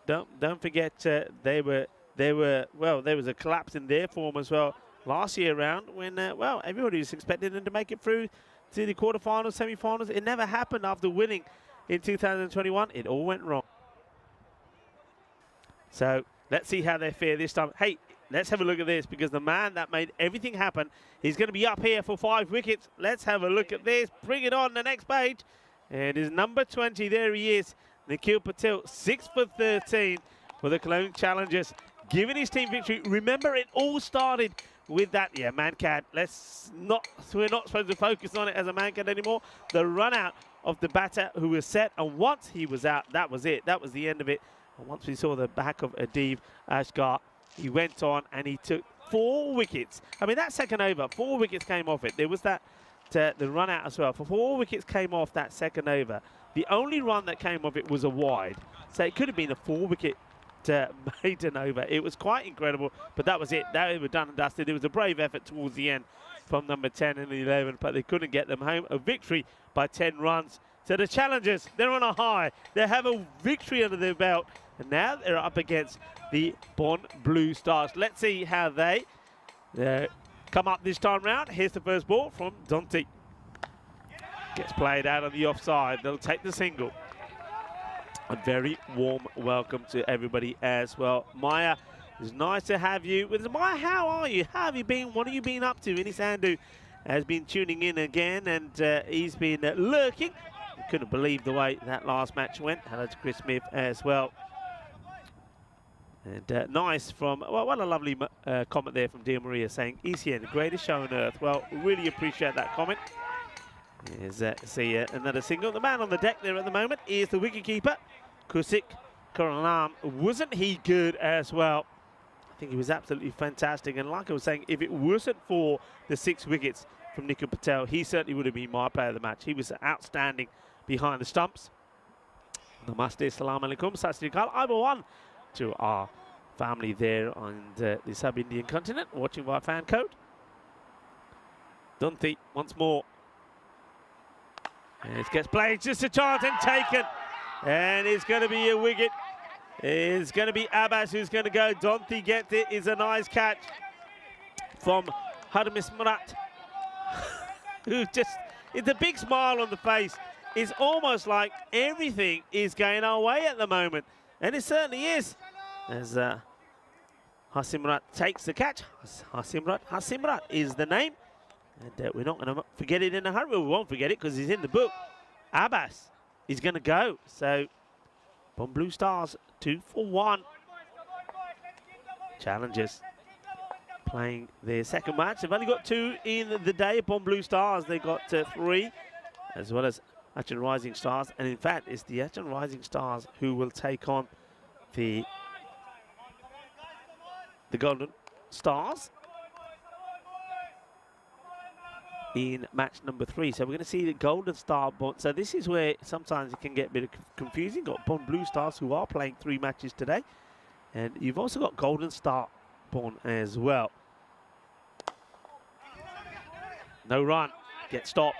don't forget there was a collapse in their form as well last year round when, well, everybody was expecting them to make it through to the quarterfinals, semi-finals. It never happened after winning in 2021. It all went wrong. So let's see how they fare this time. Hey, let's have a look at this, because the man that made everything happen, he's going to be up here for 5 wickets. Let's have a look at this. Bring it on the next page. And his number 20, there he is, Nikhil Patel, 6 for 13 for the Cologne Challengers, giving his team victory. Remember, it all started with that, man-cat. We're not supposed to focus on it as a man-cat anymore. The run-out of the batter who was set, and once he was out, that was it. That was the end of it. And once we saw the back of Adiv Ashgar, he went on and he took 4 wickets. I mean, that second over, 4 wickets came off it. There was that the run out as well. 4 wickets came off that second over. The only run that came off it was a wide. So it could have been a 4-wicket maiden over. It was quite incredible, but that was it. They were done and dusted. It was a brave effort towards the end from number 10 and 11, but they couldn't get them home. A victory by 10 runs. So the Challengers, they're on a high. They have a victory under their belt, and now they're up against the Bonn Blue Stars. Let's see how they come up this time round. Here's the first ball from Dante. Gets played out on the offside. They'll take the single. A very warm welcome to everybody as well. Maya, it's nice to have you with us. Maya, how are you? How have you been? What have you been up to? Ini Sandhu has been tuning in again, and he's been lurking. Couldn't believe the way that last match went. Hello to Chris Smith as well. And nice from, well, what a lovely comment there from Dear Maria saying, ECN, the greatest show on earth. Well, really appreciate that comment. Here's see another single. The man on the deck there at the moment is the wicketkeeper, Kusik Karanam. Wasn't he good as well? I think he was absolutely fantastic. And like I was saying, if it wasn't for the 6 wickets from Nikhil Patel, he certainly would have been my player of the match. He was outstanding behind the stumps. Namaste, salam alaikum, sat sri akal. I'm one to our family there on the sub-Indian continent, watching by fan code. Dunthi once more. And it gets played, just a chance and taken. And it's going to be a wicket. It's going to be Abbas who's going to go. Dunthi gets it. It's a nice catch from Harmis Murat. Who just, it's a big smile on the face. It's almost like everything is going our way at the moment. And it certainly is. As Hasimrat takes the catch. Hasimrat is the name. And we're not going to forget it in a hurry. We won't forget it because he's in the book. Abbas is going to go. So, Bon Blue Stars 2 for 1. Challengers playing their second match. They've only got 2 in the day. Bon Blue Stars, they got 3, as well as Achin Rising Stars. And in fact, it's the Achin Rising Stars who will take on the Golden Stars in match number 3. So we're going to see the Golden Star Bond. So this is where sometimes it can get a bit confusing. Got Bon Blue Stars who are playing 3 matches today. And you've also got Golden Star Bond as well. No run. Get stopped.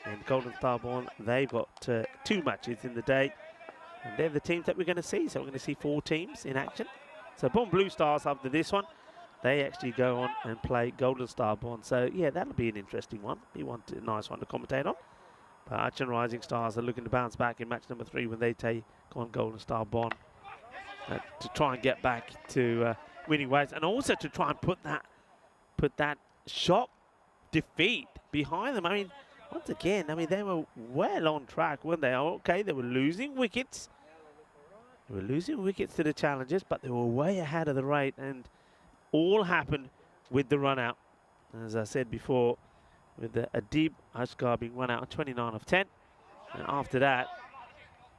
And Golden Star Bond, they've got 2 matches in the day. And they're the teams that we're going to see. So we're going to see 4 teams in action. So Bon Blue Stars after this one, they actually go on and play Golden Star Bond. So yeah, that'll be an interesting one. Be one nice one to commentate on. But Achin Rising Stars are looking to bounce back in match number 3 when they take on Golden Star Bond to try and get back to winning ways, and also to try and put that shock defeat behind them. I mean, once again, I mean, they were well on track, weren't they? Okay, they were losing wickets. They were losing wickets to the challengers, but they were way ahead of the rate, and all happened with the run out. As I said before, with the Adib Ashgar being run out on 29 of 10. And after that,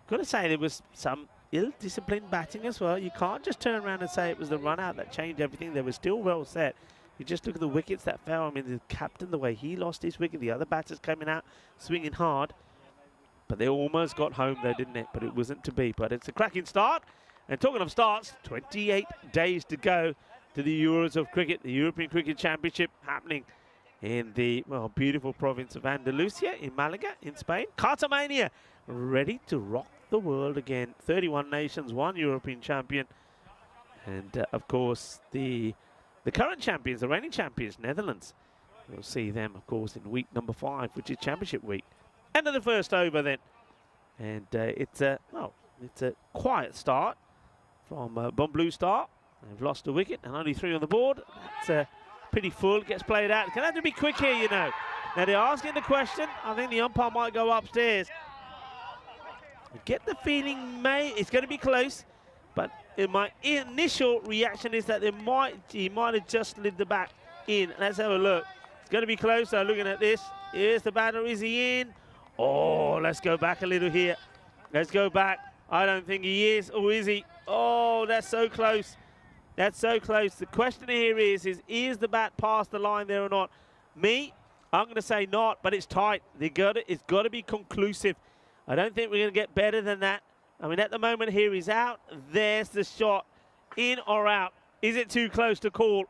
got to say there was some ill-disciplined batting as well. You can't just turn around and say it was the run out that changed everything. They were still well set. You just look at the wickets that fell. I mean, the captain, the way he lost his wicket, the other batters coming out, swinging hard. But they almost got home there, didn't it? But it wasn't to be. But it's a cracking start. And talking of starts, 28 days to go to the Euros of Cricket, the European Cricket Championship happening in the, well, beautiful province of Andalusia in Malaga in Spain. Cartamania ready to rock the world again. 31 nations, 1 European champion. And, of course, the current champions, the reigning champions, Netherlands. We'll see them, of course, in week number 5, which is championship week. End of the first over then. And it's a quiet start from Bon Blue Star. They've lost a wicket and only 3 on the board. That's pretty full. Gets played out. It's going to have to be quick here, you know. Now they're asking the question. I think the umpire might go upstairs. I get the feeling it's going to be close, but my initial reaction is that he might have just slid the bat in. Let's have a look. It's going to be close. So looking at this, here's the batter. Is he in? Oh, let's go back a little here. Let's go back. I don't think he is. Or is he? Oh, that's so close. That's so close. The question here is the bat past the line there or not? Me, I'm going to say not, but it's tight. It's got to be conclusive. I don't think we're going to get better than that. I mean, at the moment here, he's out. There's the shot. In or out? Is it too close to call?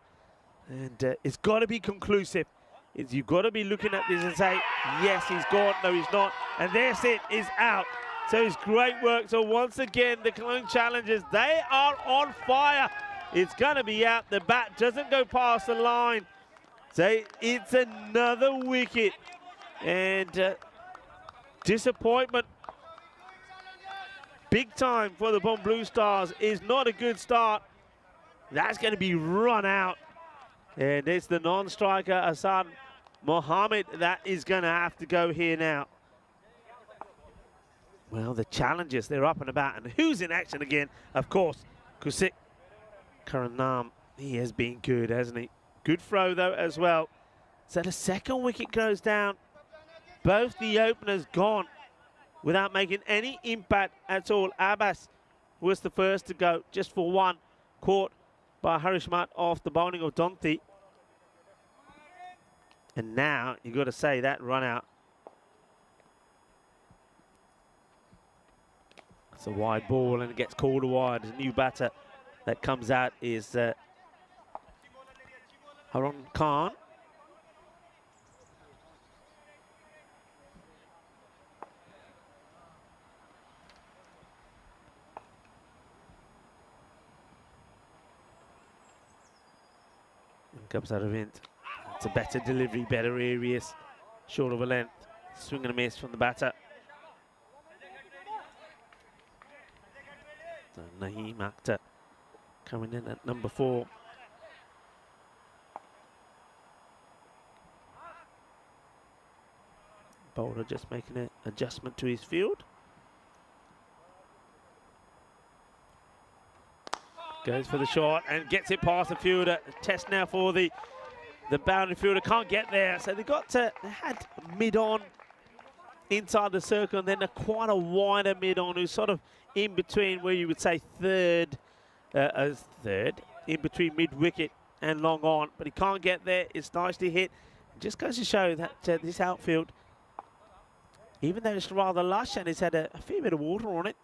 And it's got to be conclusive. You've got to be looking at this and say, yes, he's gone. No, he's not. And there's it. He's out. So it's great work. So once again, the Cologne challengers, they are on fire. It's going to be out. The bat doesn't go past the line. So it's another wicket. And disappointment. Big time for the Bon Blue Stars. Is not a good start. That's going to be run out. And it's the non-striker, Asad Mohammed, that is going to have to go here now. Well, the challengers, they're up and about. And who's in action again? Of course, Kusik Karanam. He has been good, hasn't he? Good throw, though, as well. So the second wicket goes down. Both the openers gone. without making any impact at all. Abbas was the first to go, just for one, caught by Harishmat off the bowling of Donti. And now you've got to say that run out. It's a wide ball and it gets called wide. The new batter that comes out is Harun Khan. And comes out of it. It's a better delivery, better areas, short of a length. Swing and a miss from the batter. So Naeem Akhtar coming in at number 4. Bowler just making an adjustment to his field. Goes for the shot and gets it past the fielder. Test now for the boundary fielder. Can't get there. So they had mid-on inside the circle and then quite a wider mid-on who's sort of in between where you would say third, in between mid-wicket and long on. But he can't get there. It's nicely hit. It just goes to show that this outfield, even though it's rather lush and it's had a fair bit of water on it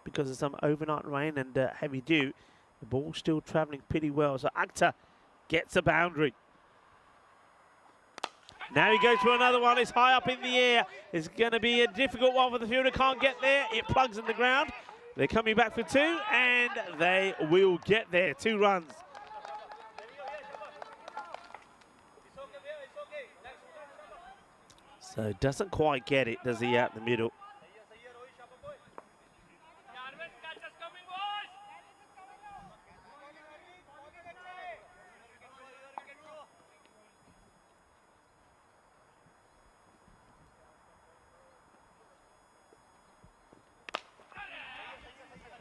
because of some overnight rain and heavy dew, the ball's still travelling pretty well. So Akhtar gets a boundary. Now he goes for another one. It's high up in the air. It's going to be a difficult one for the fielder. Can't get there. It plugs in the ground. They're coming back for 2, and they will get there. 2 runs. So doesn't quite get it, does he, out the middle?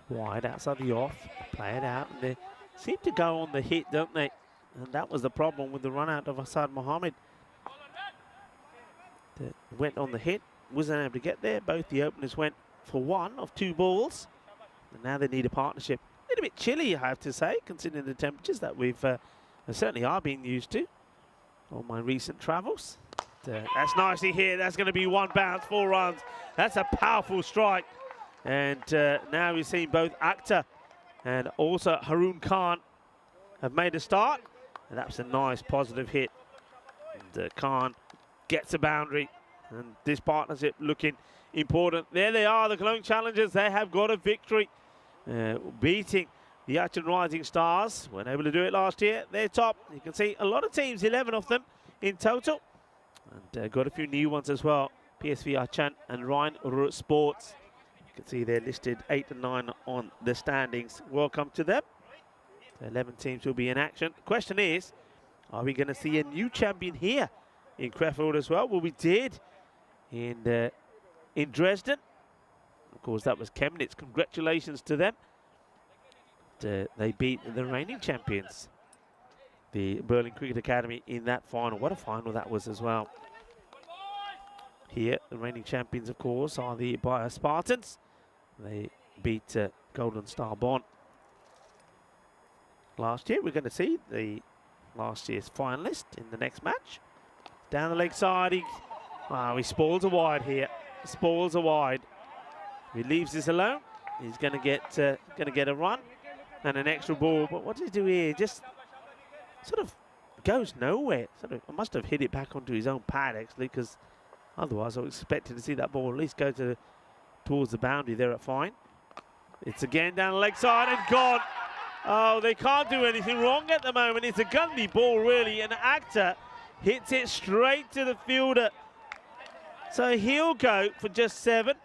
Wide outside the off, play it out, and they seem to go on the hit, don't they? And that was the problem with the run out of Asad Mohammed. They went on the hit, wasn't able to get there. Both the openers went for 1 of 2 balls, and now they need a partnership. A little bit chilly, I have to say, considering the temperatures that we've certainly are being used to on my recent travels. That's nicely hit. That's going to be 1 bounce, 4 runs. That's a powerful strike. And now we've seen both Akhtar and also Harun Khan have made a start. And that's a nice positive hit. And Khan gets a boundary. And this partnership looking important. There they are, the Cologne Challengers. They have got a victory, beating the Acton Rising Stars. Weren't able to do it last year. They're top. You can see a lot of teams, 11 of them in total. And got a few new ones as well. PSV Achan and Rhein Sports. You can see they're listed 8 and 9 on the standings. Welcome to them. The 11 teams will be in action. The question is, are we going to see a new champion here in Krefeld as well? Well, we did in Dresden. Of course, that was Chemnitz. Congratulations to them. They beat the reigning champions, the Berlin Cricket Academy, in that final. What a final that was as well. Here, the reigning champions, of course, are the Bayer Spartans. They beat Golden Star Bonn last year. We're going to see the last year's finalist in the next match. Down the leg side, he spoils a wide here. Spoils a wide. If he leaves this alone, he's going to get a run and an extra ball. But what does he do here? Just sort of goes nowhere. I must have hit it back onto his own pad actually, because otherwise I was expecting to see that ball at least go towards the boundary there at fine. It's again down the leg side and gone. Oh, they can't do anything wrong at the moment. It's a gunny ball really, and Akhtar hits it straight to the fielder. So he'll go for just 7.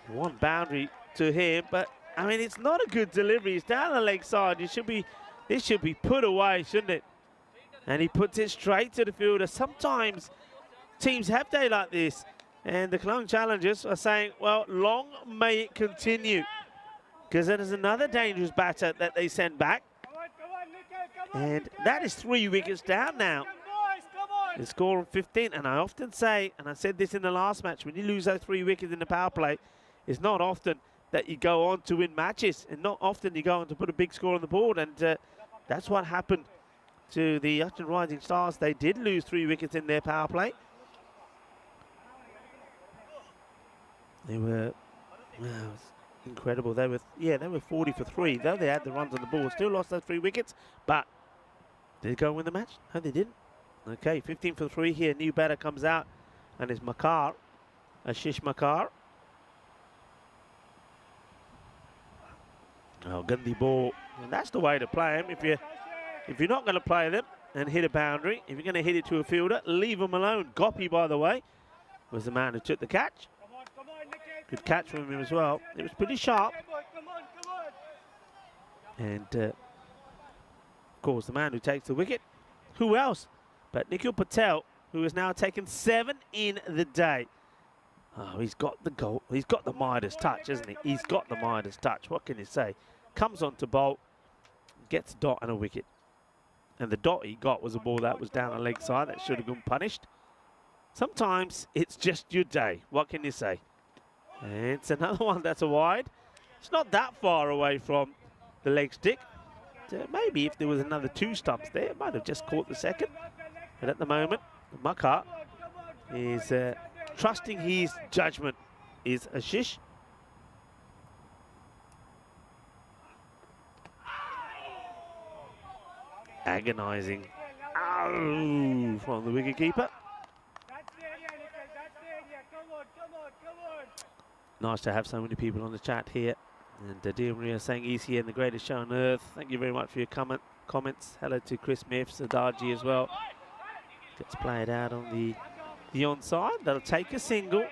1 boundary to him, but I mean, it's not a good delivery. It's down the leg side. This should be put away, shouldn't it? And he puts it straight to the fielder. Sometimes teams have day like this, and the Cologne Challengers are saying, well, long may it continue, because there's another dangerous batter that they send back. And that is 3 wickets down now. The score on 15, and I often say, and I said this in the last match, when you lose those 3 wickets in the power play, it's not often that you go on to win matches, and not often you go on to put a big score on the board, and that's what happened to the Upton Rising Stars. They did lose 3 wickets in their power play. They were, well, it was incredible. They were 40 for 3, though they had the runs on the board. Still lost those 3 wickets, but did they go win the match? No, they didn't. Okay, 15 for 3 here. New batter comes out, and it's Makar, Ashish Makar. Oh, Gandhi ball. And that's the way to play him. If you're not going to play them and hit a boundary, if you're going to hit it to a fielder, leave them alone. Gopi, by the way, was the man who took the catch. Good catch from him as well. It was pretty sharp. And, of course, the man who takes the wicket. Who else but Nikhil Patel, who has now taken 7 in the day. Oh, he's got the goal. He's got the Midas touch, isn't he? He's got the Midas touch. What can you say? Comes on to bowl, gets a dot and a wicket. And the dot he got was a ball that was down the leg side that should have been punished. Sometimes it's just your day. What can you say? And it's another one that's a wide. It's not that far away from the leg stick. Maybe if there was another 2 stumps there, it might have just caught the second. But at the moment, Makar is trusting his judgment, is Ashish. Agonizing. Oh, from the wicketkeeper. Nice to have so many people on the chat here. And Dear Maria saying ECN, the greatest show on earth. Thank you very much for your comments. Hello to Chris Miff, Sadarji as well. Gets played out on the onside. That'll take a single.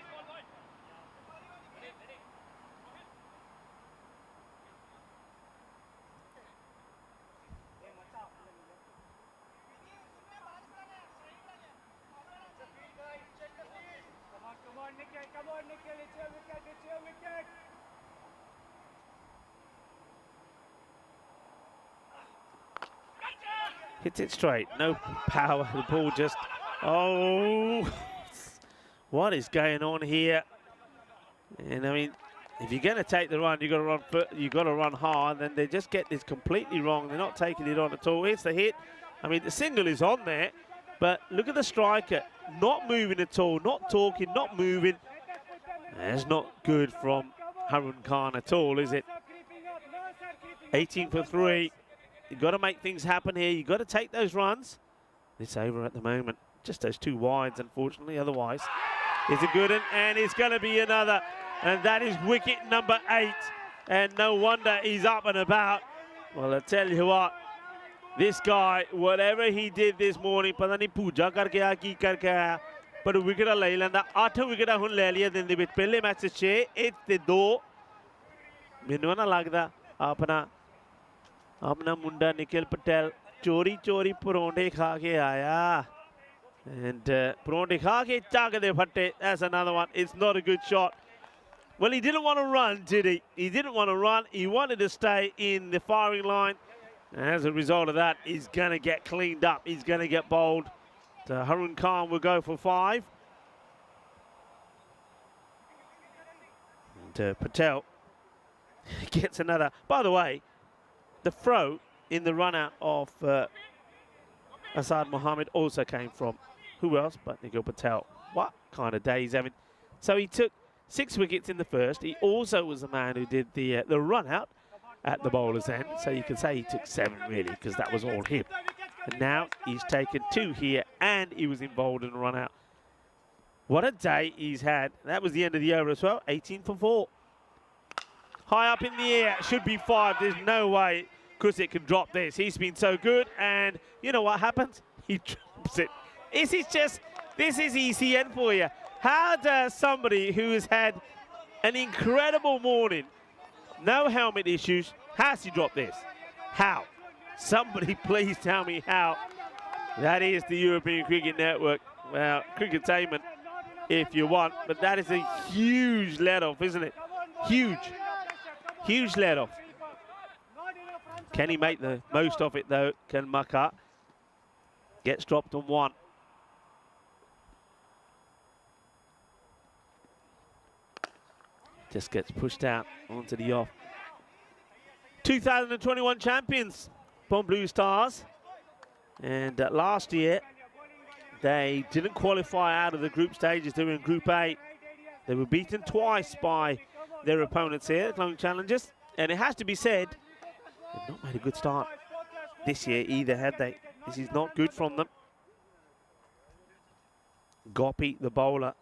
Hits it straight, no power, the ball just, oh, what is going on here? And I mean, if you're going to take the run, you've got to run hard, and they just get this completely wrong. They're not taking it on at all. Here's the hit. I mean, the single is on there, but look at the striker, not moving at all, not talking, not moving. That's not good from Harun Khan at all, is it? 18 for 3. You've got to make things happen here. You've got to take those runs. It's over at the moment. Just those 2 wides, unfortunately. Otherwise, it's a good one, and it's going to be another. And that is wicket number 8. And no wonder he's up and about. Well, I tell you what, this guy, whatever he did this morning, pata nahi pooja karke aaya, ki karke aaya, but wicket le lenda. 8 wicket hun le liya din de vich. Pehle match se 6, 8 te 2. Mainu na lagda अपना मुंडा निखिल पटेल चोरी चोरी परोंठे खा के आया, and परोंठे खा के चाक दे फट्टे. That's another one. It's not a good shot. Well, he didn't want to run, did he? He didn't want to run. He wanted to stay in the firing line. And as a result of that, he's going to get cleaned up. He's going to get bowled. Harun Khan will go for 5. And Patel gets another. By the way, the throw in the run-out of Asad Mohammed also came from who else but Nikhil Patel. What kind of day he's having. So he took 6 wickets in the first. He also was the man who did the run-out at the bowler's end. So you can say he took 7 really, because that was all him. And now he's taken 2 here, and he was involved in the run-out. What a day he's had. That was the end of the over as well. 18 for 4. High up in the air, should be 5. There's no way Kusit can drop this. He's been so good, and you know what happens? He drops it. This is ECN for you. How does somebody who has had an incredible morning, no helmet issues, how does he drop this? How? Somebody please tell me how. That is the European Cricket Network. Well, Cricketainment if you want, but that is a huge let-off, isn't it? Huge. Huge let-off. Can he make the most of it, though? Can Makar? Gets dropped on 1. just gets pushed out onto the off. 2021 champions, Bomb Blue Stars. And last year, they didn't qualify out of the group stages. They were in Group A. They were beaten twice by their opponents here, the Clone Challengers. And it has to be said, they've not made a good start this year either, have they? This is not good from them. Gopi, the bowler.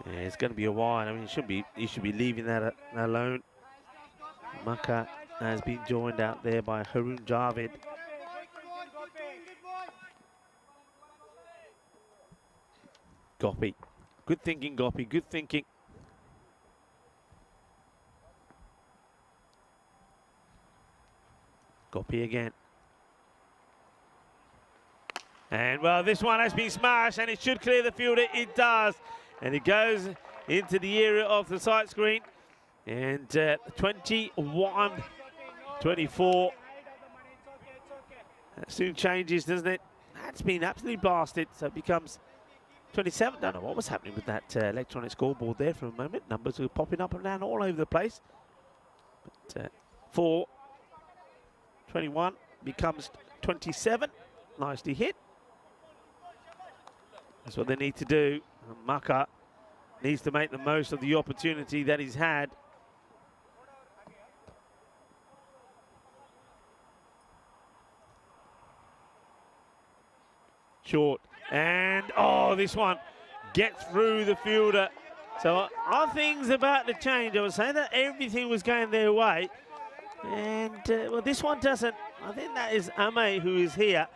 Yeah, it's going to be a while. I mean, he should be leaving that alone. Maka has been joined out there by Haroon Javed. Gopi. Good thinking, Gopi. Good thinking. Gopi again. And, well, this one has been smashed, and it should clear the field. It does. And it goes into the area of the sight screen. And 21-24. That soon changes, doesn't it? That's been absolutely blasted. So it becomes 27. Don't know what was happening with that electronic scoreboard there for a moment. Numbers were popping up and down all over the place. But 21 becomes 27. Nicely hit. That's what they need to do. And Maka needs to make the most of the opportunity that he's had. Short. And, oh, this one gets through the fielder. So are things about to change? I was saying that everything was going their way. And, well, this one doesn't. I think that is Ame who is here.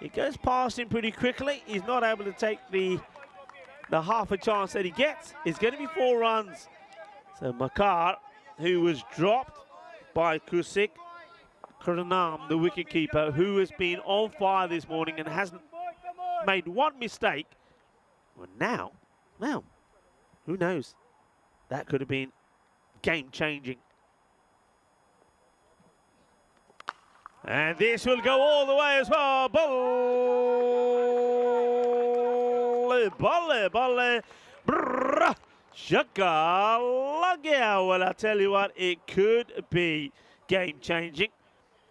It goes past him pretty quickly. He's not able to take the half a chance that he gets. It's going to be 4 runs. So Makar, who was dropped by Kusik Kranam, the wicketkeeper, who has been on fire this morning and hasn't made one mistake. Well, now, who knows? That could have been game-changing. And this will go all the way as well. Balle. Brrrr. Shakalagia. Well, I tell you what, it could be game-changing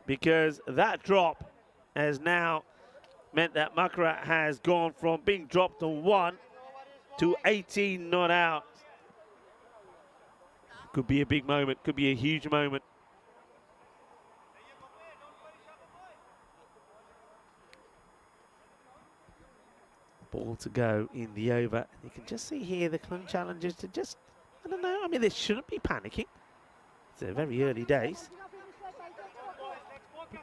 because that drop has now meant that Makara has gone from being dropped on 1 to 18 not out. Could be a big moment, could be a huge moment. Ball to go in the over. You can just see here the Clone Challengers to just, I don't know, I mean, they shouldn't be panicking. It's very early days.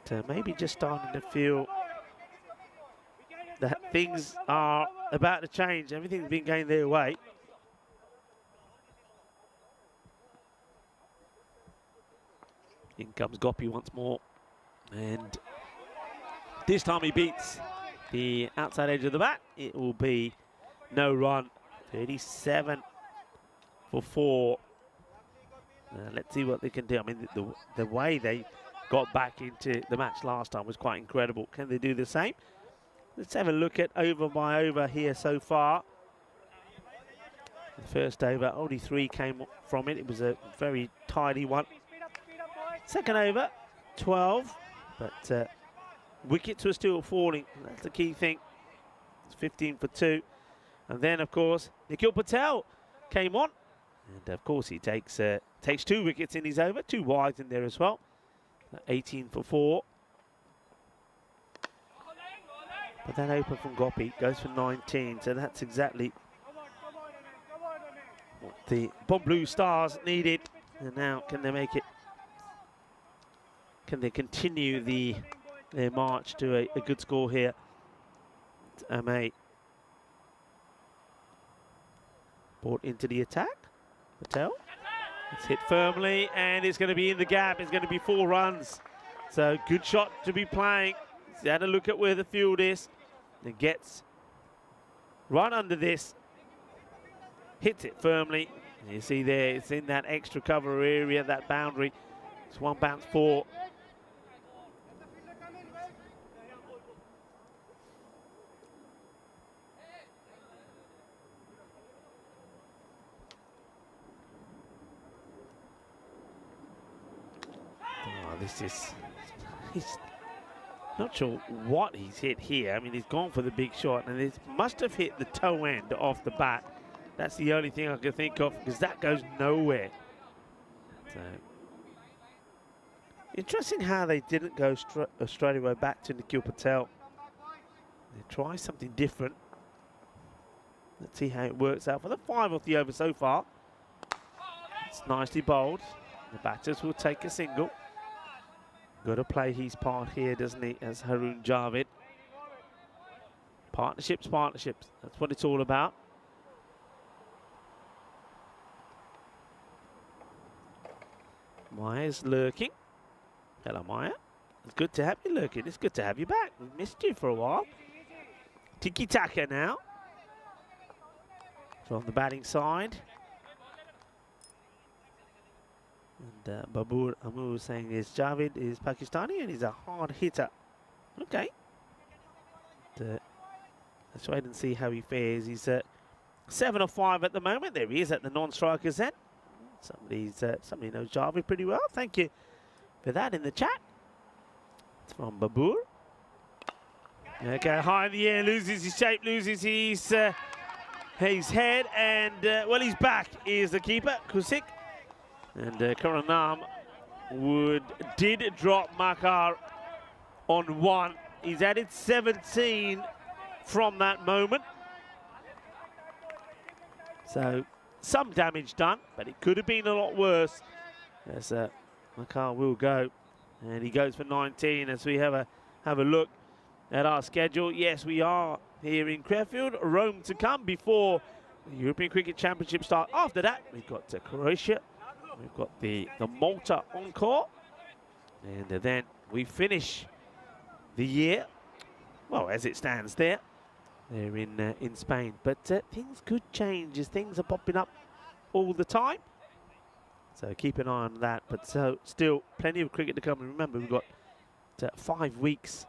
But maybe just starting to feel that things are about to change. Everything's been going their way. In comes Gopi once more. And this time he beats the outside edge of the bat. It will be no run. 37 for 4. Let's see what they can do. I mean, the way they got back into the match last time was quite incredible. Can they do the same? Let's have a look at over by over here so far. The first over, only 3 came from it. It was a very tidy one. Second over, 12. But wickets were still falling. That's the key thing. It's 15 for 2. And then, of course, Nikhil Patel came on. And, of course, he takes 2 wickets in his over. 2 wides in there as well. 18 for 4. But that open from Gopi goes for 19. So that's exactly what the Bomb Blue Stars needed. And now, can they make it? Can they continue their march to a good score here? It's Ame. Brought into the attack. Patel. It's hit firmly, and it's going to be in the gap. It's going to be 4 runs. So good shot to be playing. He's had a look at where the field is. And gets right under this. Hits it firmly. And you see there, it's in that extra cover area, that boundary. It's 1 bounce 4. this is... He's not sure what he's hit here. I mean, he's gone for the big shot, and it must have hit the toe end off the bat. That's the only thing I can think of, because that goes nowhere. So, interesting how they didn't go straight away back to Nikhil Patel. They try something different. Let's see how it works out for the 5 off the over so far. It's nicely bowled. The batters will take a single. Got to play his part here, doesn't he, as Haroon Javed. Partnerships, partnerships. That's what it's all about. Maya's lurking. Hello, Maya. It's good to have you lurking. It's good to have you back. We've missed you for a while. Tiki-taka now. From the batting side. And Babur Amur saying is Javed is Pakistani and he's a hard hitter. Okay. Let's wait and see how he fares. He's 7 of 5 at the moment. There he is at the non-strikers end. Somebody knows Javed pretty well. Thank you for that in the chat. It's from Babur. Okay, high in the air, loses his shape, loses his head, and well, he's back. Is the keeper Kusik. And Karanam did drop Makar on 1. He's added 17 from that moment. So some damage done, but it could have been a lot worse. As Makar will go, and he goes for 19. As we have a look at our schedule, yes, we are here in Crefeld. Rome to come before the European Cricket Championship start. After that, we've got Croatia. We've got the Malta encore, and then we finish the year, well, as it stands there in Spain. But things could change as things are popping up all the time. So keep an eye on that. But so still plenty of cricket to come. And remember, we've got 5 weeks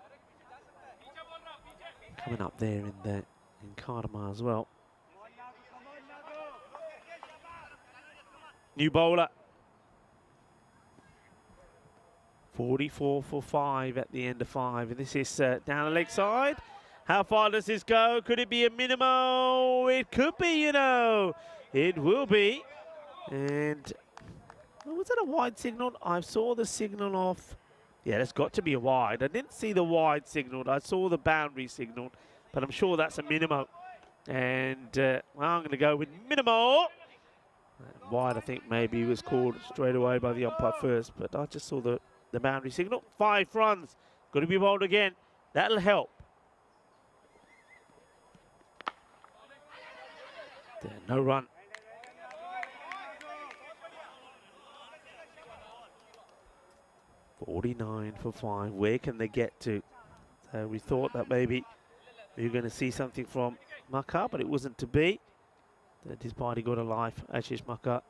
coming up there in Kardamar as well. New bowler. 44 for 5 at the end of 5. And this is down the leg side. How far does this go? Could it be a minimal? It could be, you know. It will be. And was that a wide signal? I saw the signal off. Yeah, that's got to be a wide. I didn't see the wide signal. I saw the boundary signal. But I'm sure that's a minimal. And well, I'm going to go with minimal. Wide, I think maybe he was called straight away by the umpire first, but I just saw the boundary signal. 5 runs, got to be bowled again. That'll help. There, no run. $49 for 5. Where can they get to? So we thought that maybe we were going to see something from Makar, but it wasn't to be. His party got a life. Ashish Makar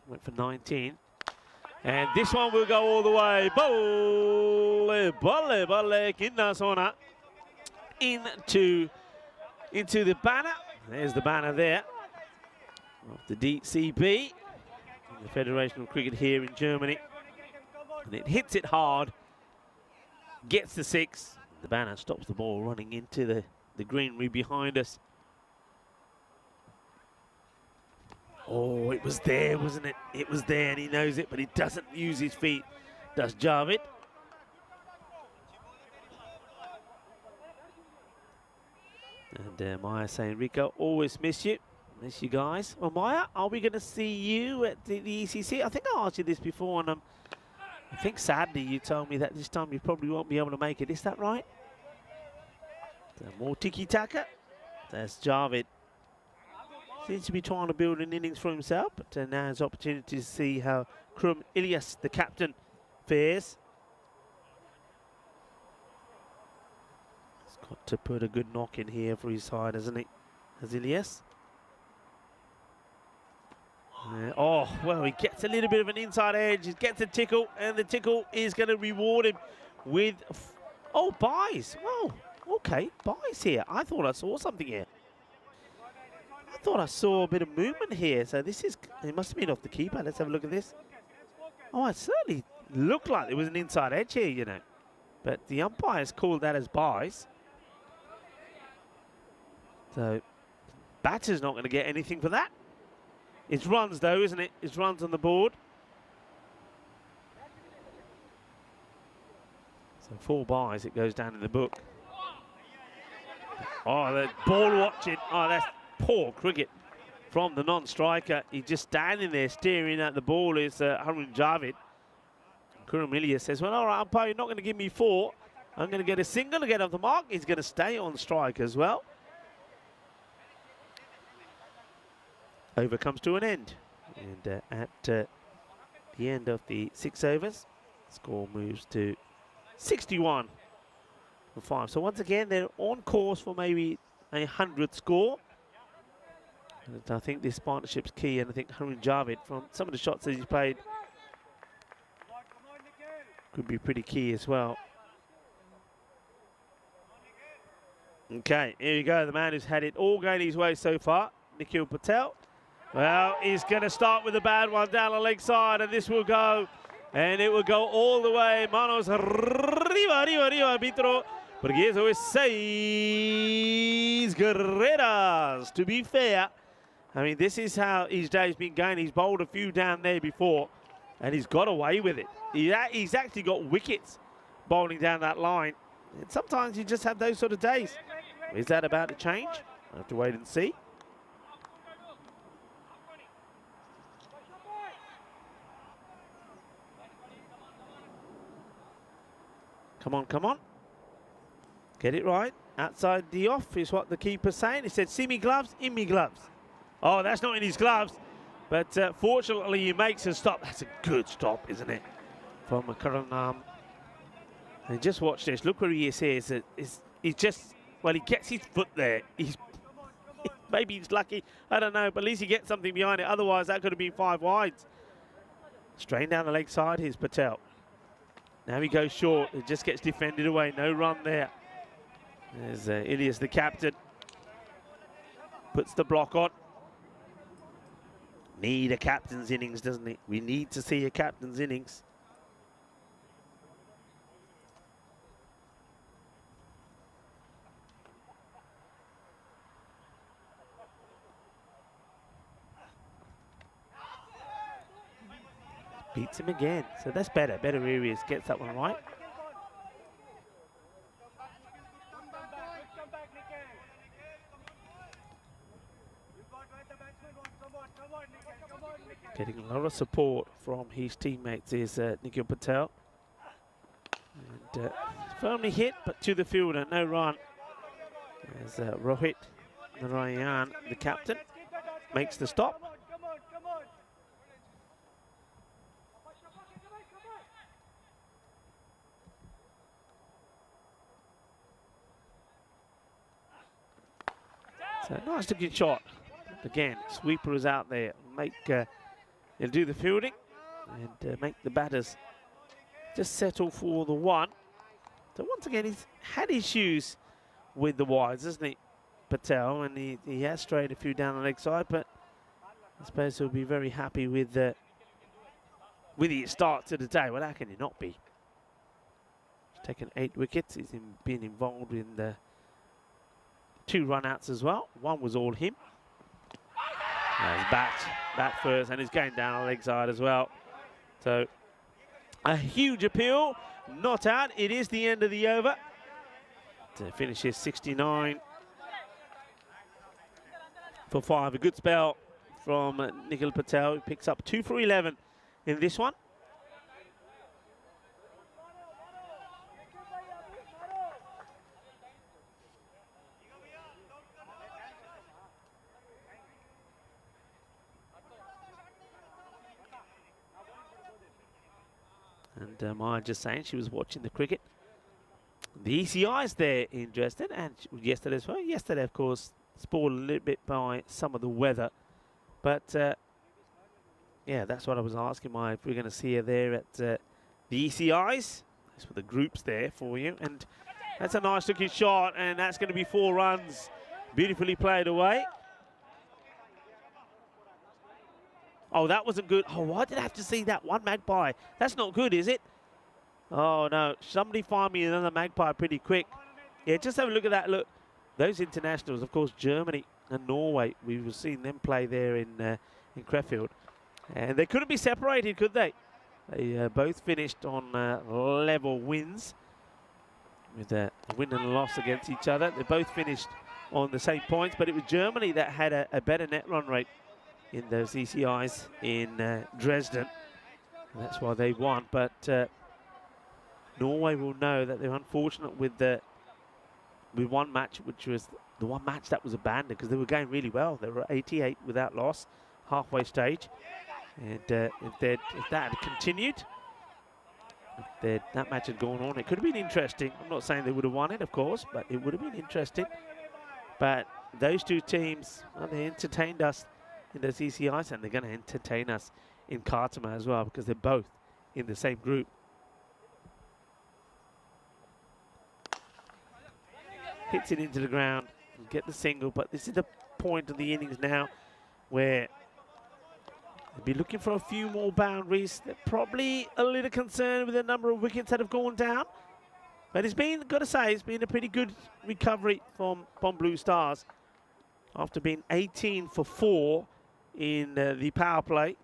went for 19. And this one will go all the way. Balle, balle, balle, Kinnasona. Into the banner. There's the banner there of the DCB, the Federation of Cricket here in Germany. And it hits it hard. Gets the 6. The banner stops the ball running into the greenery behind us. Oh, it was there, wasn't it? It was there, and he knows it, but he doesn't use his feet. Does Javed. And Maya saying, Rico, always miss you. Miss you guys. Well, Maya, are we going to see you at the ECC? I think I asked you this before, and I think sadly you told me that this time you probably won't be able to make it. Is that right? So more tiki-taka. That's Javed. Seems to be trying to build an innings for himself, but now has opportunity to see how Krum Ilyas, the captain, fares. He's got to put a good knock in here for his side, hasn't he? Has Ilyas? Oh, well, he gets a little bit of an inside edge. He gets a tickle, and the tickle is going to reward him with... Oh, buys. Oh, okay, buys here. I thought I saw something here. I thought I saw a bit of movement here. So this is, it must have been off the keeper. Let's have a look at this. Oh, I certainly Looked like there was an inside edge here, you know. But the umpires called that as buys. So batter's not going to get anything for that. It's runs though, isn't it? It's runs on the board. So 4 buys, it goes down in the book. Oh, the ball watching. Oh, that's poor cricket from the non-striker. He's just standing there staring at the ball. Is Harun Javid. Kuramilia says, well, all right, umpire, you're not going to give me 4. I'm going to get a single to get off the mark. He's going to stay on strike as well. Over comes to an end. And at the end of the 6 overs, score moves to 61 for 5. So once again, they're on course for maybe a 100 score. And I think this partnership's key, and I think Harun Javid, from some of the shots that he's played, could be pretty key as well. Okay, here you go, the man who's had it all going his way so far, Nikhil Patel. Well, he's going to start with a bad one down the leg side, and this will go, and it will go all the way. Manos arriba, arbitro, porque eso es 6 carreras. To be fair, I mean, this is how his day's been going. He's bowled a few down there before, and he's got away with it. He's actually got wickets bowling down that line. And sometimes you just have those sort of days. Is that about to change? I have to wait and see. Come on, come on. Get it right. Outside the off is what the keeper's saying. He said, see me gloves, in me gloves. Oh, that's not in his gloves. But fortunately, he makes a stop. That's a good stop, isn't it? From Karanam. And just watch this. Look where he is here. He's just, well, he gets his foot there. Maybe he's lucky. I don't know. But at least he gets something behind it. Otherwise, that could have been 5 wides. Straight down the leg side. Here's Patel. Now he goes short. It just gets defended away. No run there. There's Ilias, the captain. Puts the block on. Need a captain's innings, doesn't it? We need to see a captain's innings. Beats him again. So that's better. Better areas. Gets that one right. Getting a lot of support from his teammates is Nikhil Patel. And firmly hit, but to the fielder, no run. As Rohit Narayan, the captain, makes the stop. So nice looking shot. Again, sweeper is out there. He'll do the fielding and make the batters just settle for the 1. So once again, he's had issues with the wides, hasn't he, Patel? And he has strayed a few down the leg side, but I suppose he'll be very happy with his start to the day. Well, how can he not be? He's taken 8 wickets. He's been involved in the 2 run-outs as well. 1 was all him. He's bat first, and he's going down the leg side as well. So a huge appeal, not out. It is the end of the over. To finish his 69 for 5. A good spell from Nikhil Patel. He picks up 2 for 11 in this one. And Maya just saying she was watching the cricket. The ECI's there interested, and yesterday as well. Yesterday, of course, spoiled a little bit by some of the weather. But, yeah, that's what I was asking Maya, if we're going to see her there at the ECI's. That's for the groups there for you. And that's a nice looking shot, and that's going to be 4 runs. Beautifully played away. Oh, that wasn't good. Oh, why did I have to see that one magpie? That's not good, is it? Oh, no. Somebody find me another magpie pretty quick. Yeah, just have a look at that. Look, those internationals, of course, Germany and Norway. We were seeing them play there in Crefeld. And they couldn't be separated, could they? They both finished on level wins with a win and a loss against each other. They both finished on the same points, but it was Germany that had a better net run rate in those ECIs in Dresden. And that's why they won. But Norway will know that they're unfortunate with one match, which was the one match that was abandoned because they were going really well. They were 88 without loss, halfway stage. And if that had continued, if that match had gone on, it could have been interesting. I'm not saying they would have won it, of course, but it would have been interesting. But those two teams, well, they entertained us in those ECIs, and they're going to entertain us in Kartama as well because they're both in the same group. Hits it into the ground, get the single, but this is the point of the innings now where they'll be looking for a few more boundaries. They're probably a little concerned with the number of wickets that have gone down. But it's been, got to say, it's been a pretty good recovery from Blue Stars after being 18 for 4 in the power play.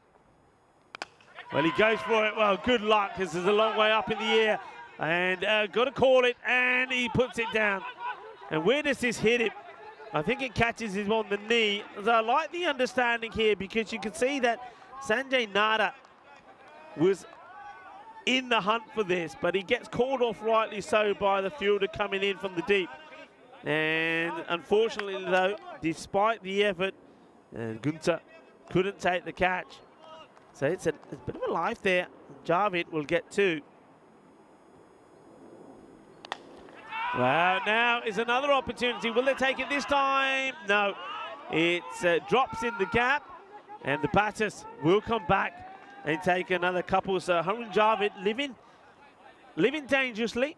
Well, he goes for it. Well, good luck, because there's a long way up in the air. And got to call it, and he puts it down. And where does this hit him? I think it catches him on the knee. So I like the understanding here, because you can see that Sanjay Nada was in the hunt for this, but he gets called off rightly so by the fielder coming in from the deep. And unfortunately, though, despite the effort, Gunther couldn't take the catch. So it's a bit of a life there. Javid will get 2. Well, now is another opportunity. Will they take it this time? No. It drops in the gap, and the batters will come back and take another couple. So Harun Javid living dangerously,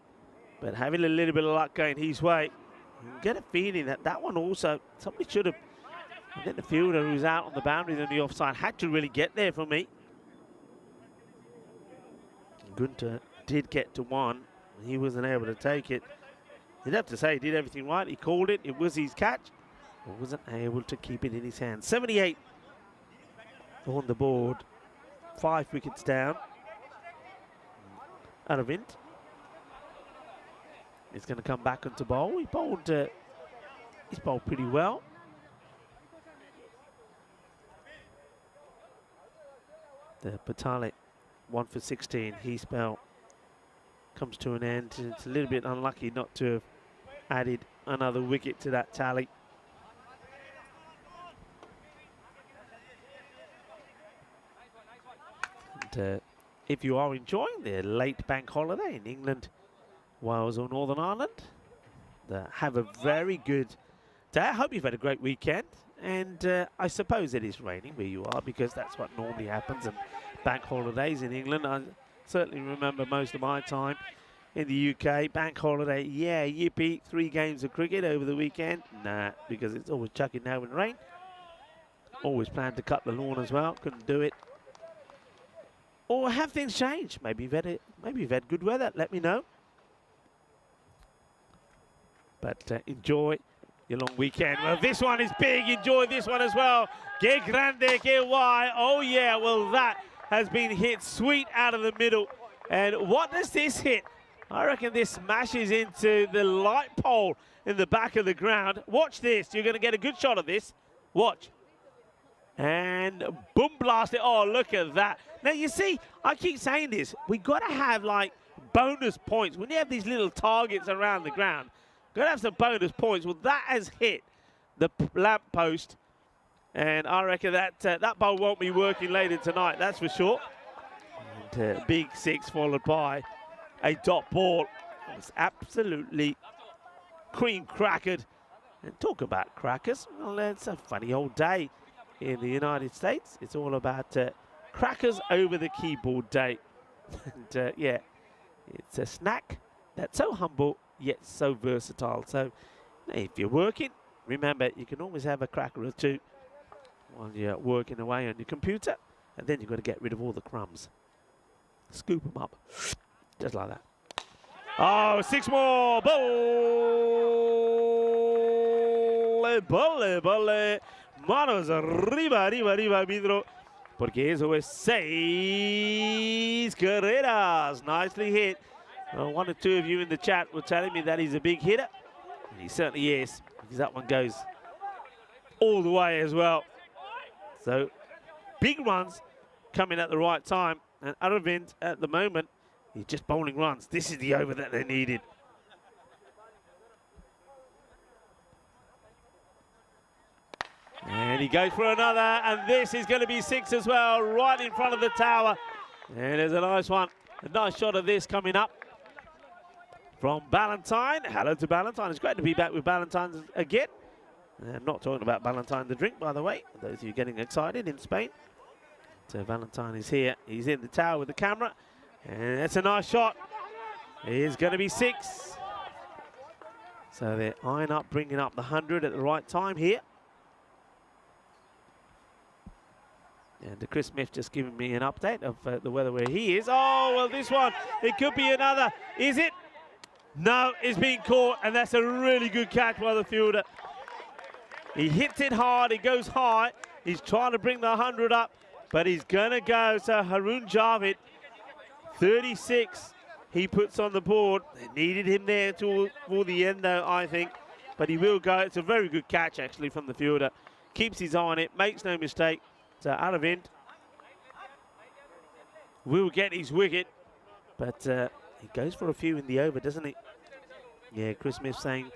but having a little bit of luck going his way. You get a feeling that that one also, somebody should have, I think the fielder who's out on the boundary on the offside had to really get there for me. Gunther did get to 1. He wasn't able to take it. You'd have to say he did everything right. He called it. It was his catch. But wasn't able to keep it in his hand. 78 on the board. 5 wickets down. Aravind is going to come back onto bowl. He's bowled pretty well. The Patale 1 for 16. His spell comes to an end. It's a little bit unlucky not to have added another wicket to that tally. And if you are enjoying the late bank holiday in England, Wales or Northern Ireland, have a very good day. I hope you've had a great weekend. And I suppose it is raining where you are, because that's what normally happens on bank holidays in England. I certainly remember most of my time in the UK. Bank holiday, yeah, yippee. 3 games of cricket over the weekend. Nah, because it's always chucking down with rain. Always planned to cut the lawn as well. Couldn't do it. Or have things changed? Maybe you've had good weather. Let me know. But enjoy your long weekend. Well, this one is big. Enjoy this one as well. Que grande, que guay. Oh, yeah. Well, that has been hit sweet out of the middle. And what does this hit? I reckon this smashes into the light pole in the back of the ground. Watch this. You're going to get a good shot of this. Watch. And boom, blast it. Oh, look at that. Now, you see, I keep saying this. We got to have, like, bonus points. When you have these little targets around the ground, got to have some bonus points. Well, that has hit the lamp post. And I reckon that that bowl won't be working later tonight, that's for sure. And big 6 followed by a dot ball. It was absolutely cream crackered. And talk about crackers. Well, it's a funny old day in the United States. It's all about crackers over the keyboard day. And yeah, it's a snack that's so humble yet so versatile. So if you're working, remember you can always have a cracker or 2 while you're working away on your computer. and then you've got to get rid of all the crumbs. Scoop them up, just like that. Oh, 6 more. Bole. Manos arriba, Vidro. Porque eso es 6 carreras. Nicely hit. One or two of you in the chat were telling me that he's a big hitter. And he certainly is, because that one goes all the way as well. So, big runs coming at the right time. And Aravind, at the moment, he's just bowling runs. This is the over that they needed. And he goes for another, and this is going to be 6 as well, right in front of the tower. And there's a nice one, a nice shot of this coming up from Ballantyne. Hello to Ballantyne. It's great to be back with Ballantyne again. I'm not talking about Ballantyne the drink, by the way, for those of you getting excited in Spain. So Ballantyne is here. He's in the tower with the camera, and that's a nice shot. It is going to be 6. So they're eyeing up, bringing up the 100 at the right time here. And Chris Smith just giving me an update of the weather where he is. Oh, well, this one, it could be another. Is it? No, it's being caught, and that's a really good catch by the fielder. He hits it hard, it goes high. He's trying to bring the 100 up, but he's going to go. So Haroon Javed, 36, he puts on the board. They needed him there for the end, though, I think. But he will go. It's a very good catch, actually, from the fielder. Keeps his eye on it, makes no mistake. So Aravind will get his wicket, but he goes for a few in the over, doesn't he? Yeah, Chris Smith saying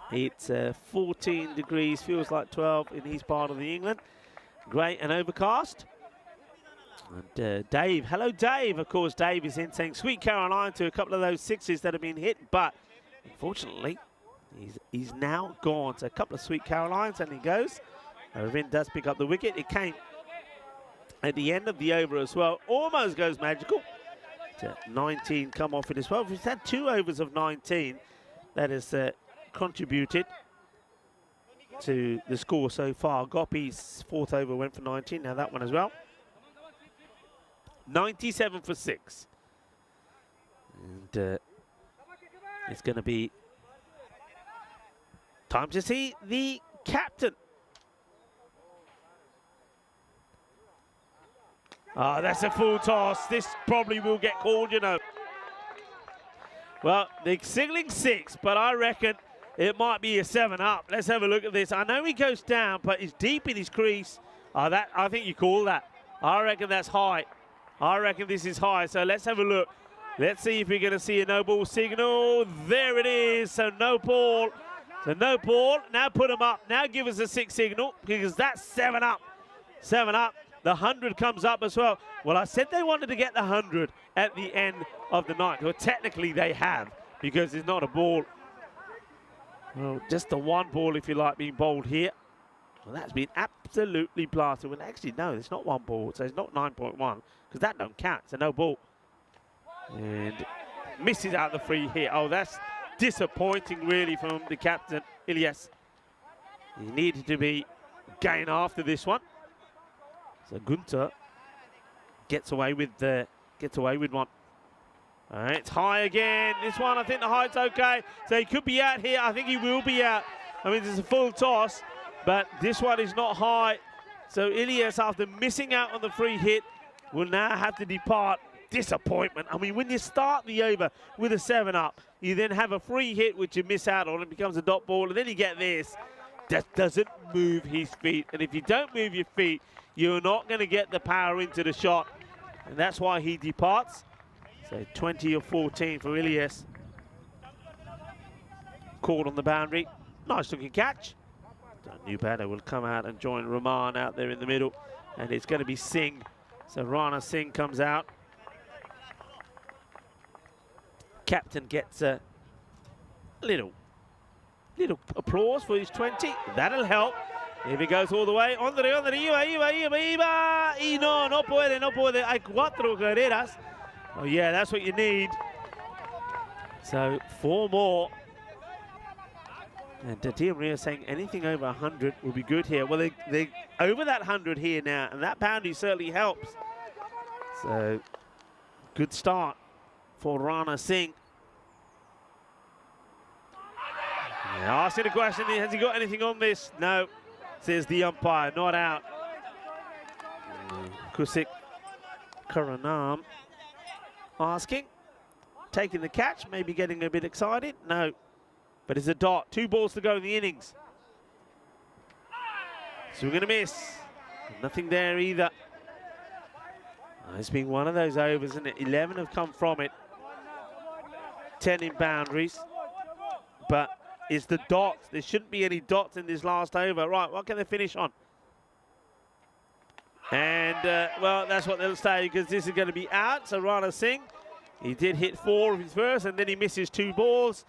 it's 14 degrees, feels like 12 in his part of the England. Grey and overcast. And Dave, hello Dave. Of course, Dave is in saying Sweet Caroline to a couple of those 6s that have been hit, but unfortunately, he's now gone. So a couple of Sweet Carolines, and he goes. Aravind does pick up the wicket. It came at the end of the over as well. Almost goes magical. 19 come off it as well. We've had 2 overs of 19. That has contributed to the score so far. Gopi's 4th over went for 19. Now that one as well. 97 for 6. And it's going to be time to see the captain. Ah, that's a full toss. This probably will get called, you know. Well, they're signaling 6, but I reckon it might be a 7 up. Let's have a look at this. I know he goes down, but he's deep in his crease. I think you call that. I reckon that's high. I reckon this is high. So let's have a look. Let's see if we're going to see a no ball signal. There it is. So no ball. So no ball. Now put him up. Now give us a 6 signal, because that's 7 up. 7 up. The 100 comes up as well. Well, I said they wanted to get the 100 at the end of the night. Well, technically they have, because it's not a ball. Well, just the 1 ball, if you like, being bowled here. Well, that's been absolutely blasted. Well, actually, no, it's not 1 ball, so it's not 9.1, because that don't count. It's a no ball. And misses out the free hit. Oh, that's disappointing, really, from the captain, Ilyas. He needed to be going after this one. So Gunter gets away with one. All right, it's high again. This one, I think the height's okay. So he could be out here. I think he will be out. I mean, it's a full toss, but this one is not high. So Ilyas, after missing out on the free hit, will now have to depart. Disappointment. I mean, when you start the over with a 7 up, you then have a free hit which you miss out on. It becomes a dot ball, and then you get this. That doesn't move his feet. And if you don't move your feet, you're not going to get the power into the shot. And that's why he departs. So 20 or 14 for Ilyas. Caught on the boundary. Nice looking catch. A new batter will come out and join Rahman out there in the middle. And it's going to be Singh. So Rana Singh comes out. Captain gets a little applause for his 20. That'll help. If he goes all the way, iba. Y no puede. Hay 4 carreras. Oh yeah, that's what you need. So 4 more. And Tia Maria saying anything over 100 will be good here. Well, they're over that 100 here now, and that boundary certainly helps. So, good start for Rana Singh. Yeah, asking the question, has he got anything on this? No, says the umpire, not out. Kusik Karanam asking, taking the catch, maybe getting a bit excited. No, but it's a dot. 2 balls to go in the innings. So we're going to miss. Nothing there either. It's been one of those overs, isn't it? 11 have come from it. 10 in boundaries. But it's the dots. There shouldn't be any dots in this last over. Right, what can they finish on? And, well, that's what they'll say, because this is going to be out. So Rana Singh, he did hit 4 of his first, and then he misses 2 balls.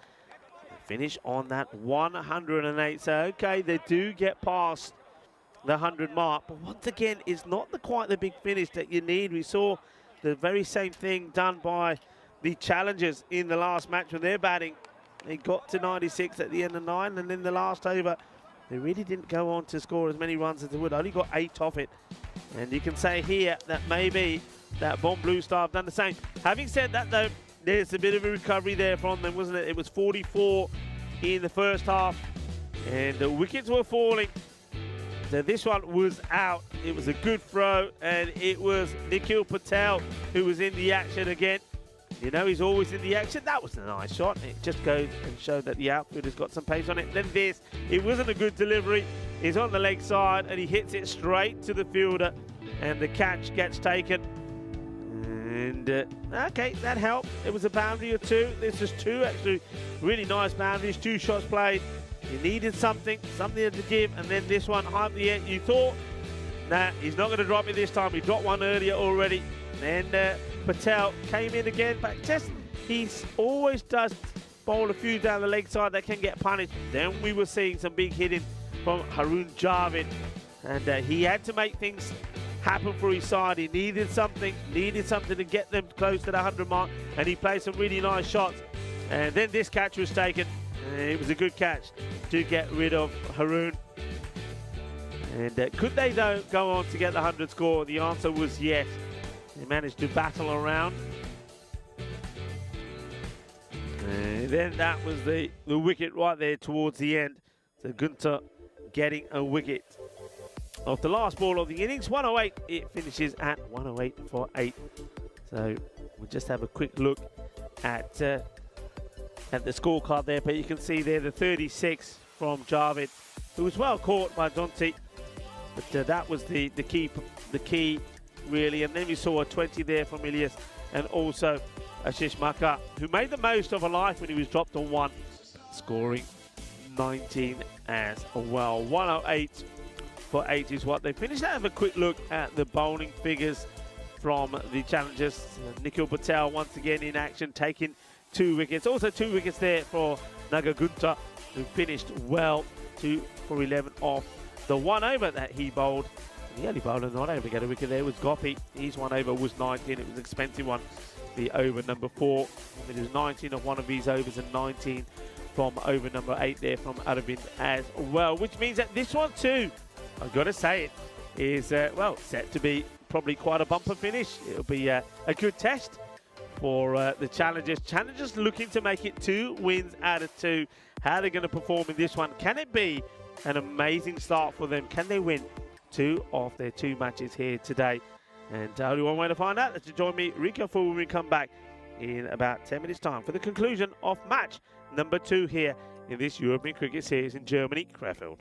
Finish on that 108. So, okay, they do get past the 100 mark. But once again, it's not quite the big finish that you need. We saw the very same thing done by the challengers in the last match when they're batting. They got to 96 at the end of 9, and in the last over, they really didn't go on to score as many runs as they would. Only got 8 off it. And you can say here that maybe that Bomb Blue Star have done the same. Having said that, though, there's a bit of a recovery there from them, wasn't it? It was 44 in the first half, and the wickets were falling. So this one was out. It was a good throw, and it was Nikhil Patel who was in the action again. You know, he's always in the action. That was a nice shot. It just goes and showed that the outfielder's got some pace on it. Then this, it wasn't a good delivery. He's on the leg side, and he hits it straight to the fielder, and the catch gets taken. And, okay, that helped. It was a boundary or 2. This was 2 actually really nice boundaries, 2 shots played. You needed something to give, and then this one, high up the end. You thought, nah, he's not going to drop it this time. He dropped one earlier already. And Patel came in again, but just he always does bowl a few down the leg side that can get punished. Then we were seeing some big hitting from Haroon Javed, and he had to make things happen for his side. He needed something to get them close to the 100 mark, and he played some really nice shots. And then this catch was taken. It was a good catch to get rid of Haroon. And could they, though, go on to get the 100 score? The answer was yes. They managed to battle around. And then that was the wicket right there towards the end. So Gunter getting a wicket. Off the last ball of the innings, 108, it finishes at 108 for 8. So we'll just have a quick look at the scorecard there, but you can see there the 36 from Javed, who was well caught by Dante, but that was the key really. And then we saw a 20 there from Ilyas, and also Ashish Maka, who made the most of a life when he was dropped on 1, scoring 19 as well. 108 for 8 is what they finished. Let's have a quick look at the bowling figures from the challengers. Nikhil Patel once again in action, taking 2 wickets. Also 2 wickets there for Naga Gunter, who finished well, 2 for 11 off the 1 over that he bowled. And the only bowler not able to get a wicket there was Gopi. His 1 over was 19. It was an expensive one, the over number 4. It was 19 of one of these overs and 19 from over number 8 there from Aravind as well, which means that this one too, I've got to say it, is, well, set to be probably quite a bumper finish. It'll be a good test for the challengers. Challengers looking to make it 2 wins out of 2. How are they going to perform in this one? Can it be an amazing start for them? Can they win 2 of their 2 matches here today? And only one way to find out is to join me, Rika, for when we come back in about 10 minutes' time for the conclusion of match number 2 here in this European Cricket Series in Germany, Krefeld.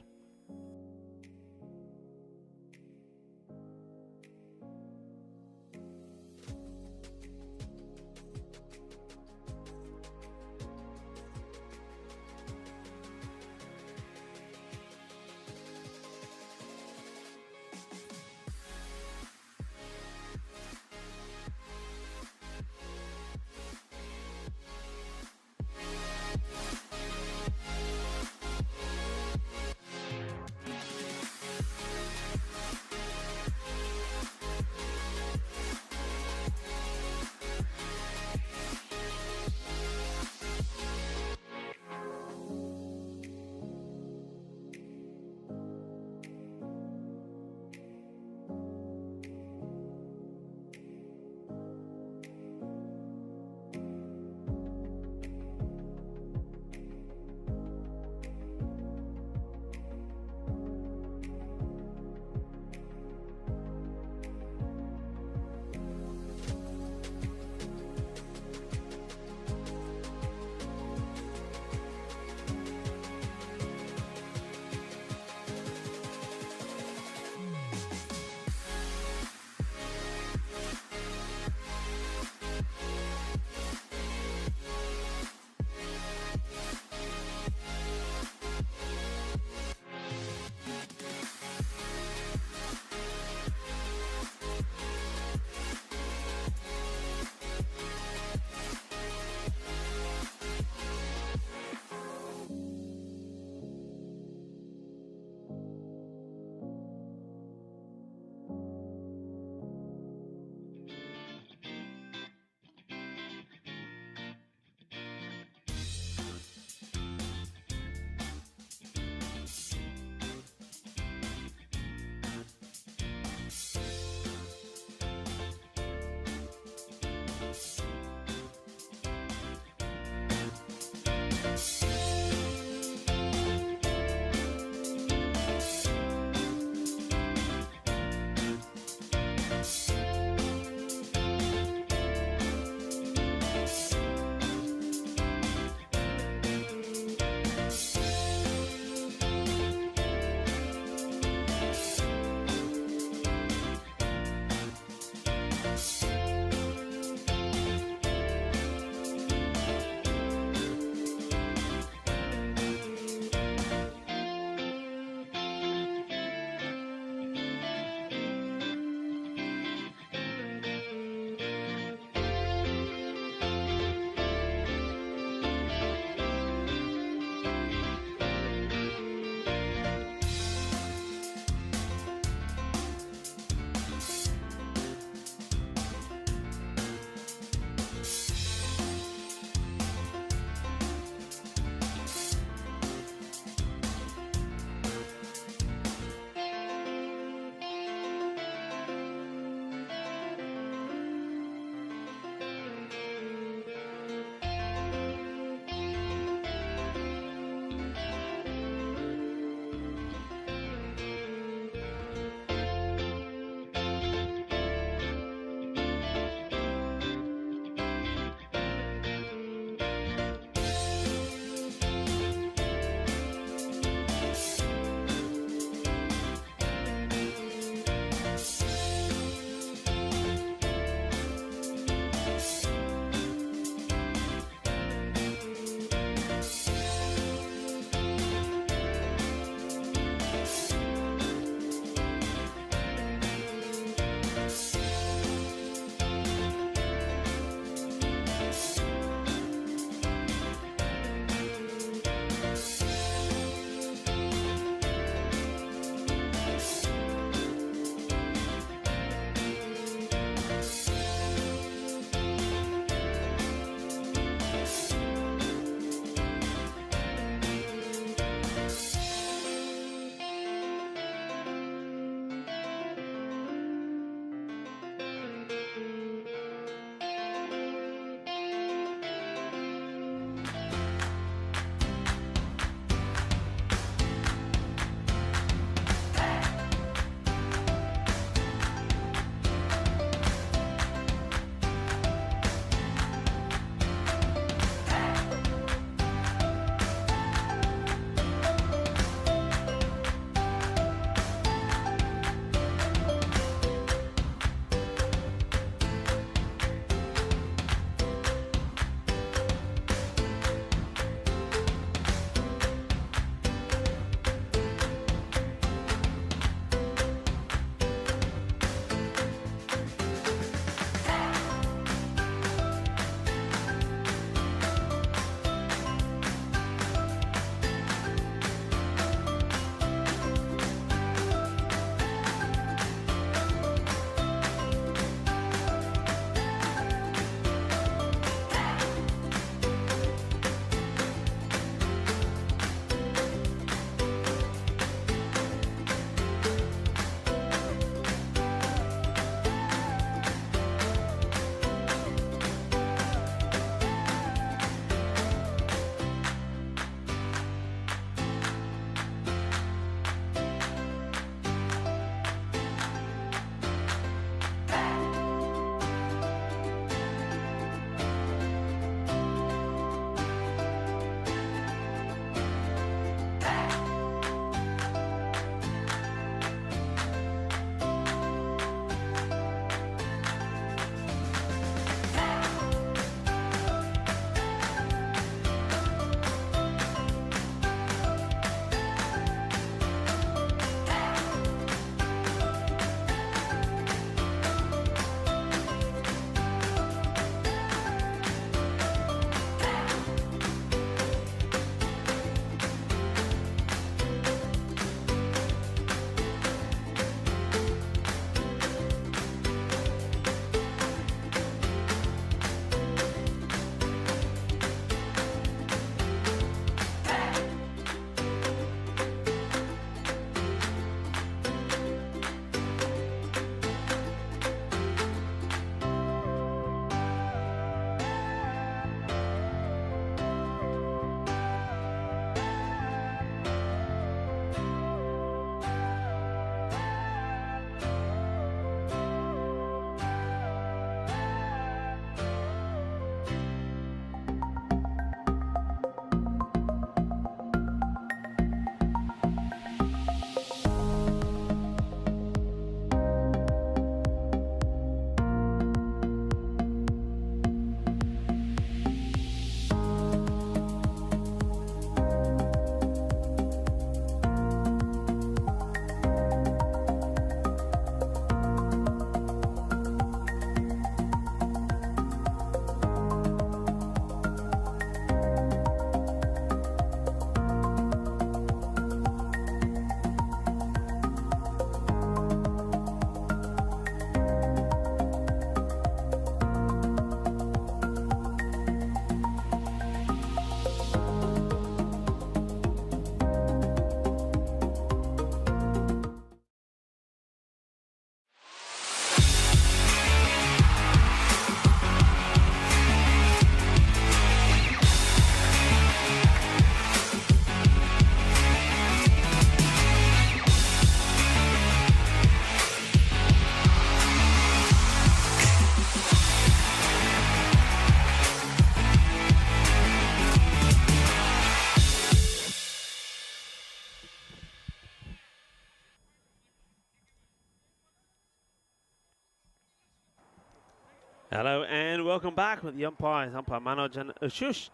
Hello and welcome back with the umpires. Umpire Manoj and Ashush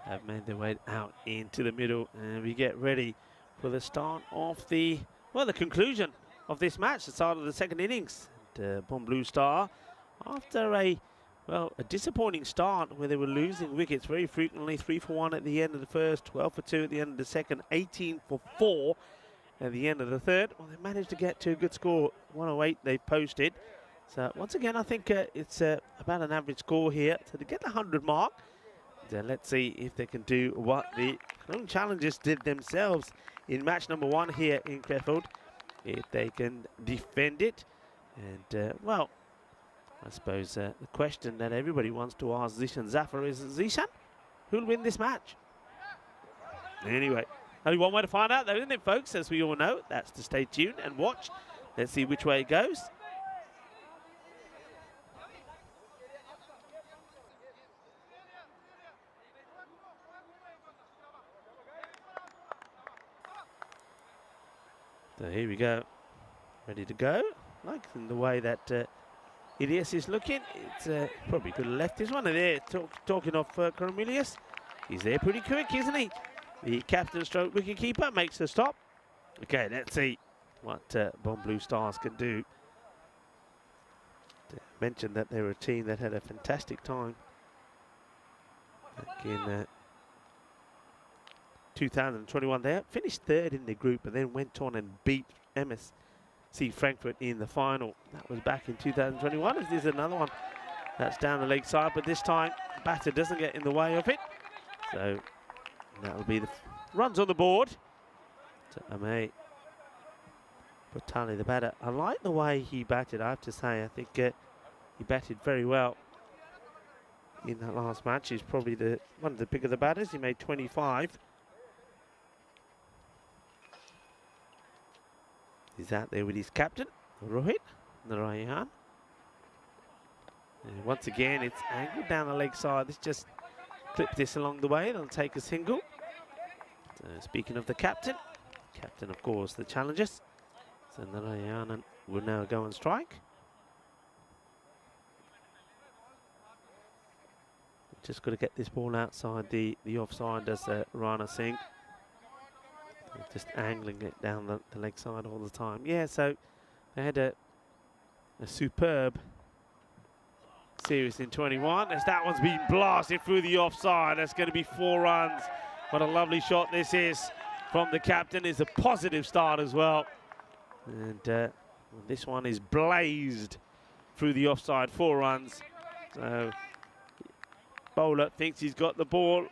have made their way out into the middle, and we get ready for the start of the conclusion of this match, the start of the second innings. And, Bon Blue Star, after a disappointing start where they were losing wickets very frequently, 3 for 1 at the end of the first, 12 for 2 at the end of the second, 18 for 4 at the end of the third. Well, they managed to get to a good score, 108 they posted. So once again, I think it's about an average score here. So to get the 100 mark, let's see if they can do what the Cologne Challengers did themselves in match number 1 here in Crefeld. If they can defend it. And, well, I suppose the question that everybody wants to ask Zishan Zafar is, Zishan, who'll win this match? Anyway, only one way to find out though, isn't it, folks? As we all know, that's to stay tuned and watch. Let's see which way it goes. So here we go, ready to go. Like in the way that Ilias is looking, it's probably could have left this one. There, talking of Cornelius, he's there pretty quick, isn't he? The captain stroke wicketkeeper makes the stop. Okay, let's see what Bon Blue Stars can do. To mention that they're a team that had a fantastic time back in 2021. They finished third in the group and then went on and beat MSC Frankfurt in the final. That was back in 2021. This is another one that's down the leg side, but this time batter doesn't get in the way of it. So that will be the runs on the board. So Amay Botali, the batter. I like the way he batted, I have to say. I think he batted very well in that last match. He's probably one of the bigger the batters. He made 25. He's out there with his captain, Rohit Narayan. And once again, it's angled down the leg side. This just clip this along the way. It'll take a single. So speaking of the captain, of course, the challengers. So Narayan will now go on strike. Just got to get this ball outside the offside, does Rana Singh. Just angling it down the leg side all the time. Yeah, so they had a superb series in 21 as that one's been blasted through the offside. That's going to be 4 runs. What a lovely shot this is from the captain. It's a positive start as well. And this one is blazed through the offside, 4 runs. So bowler thinks he's got the ball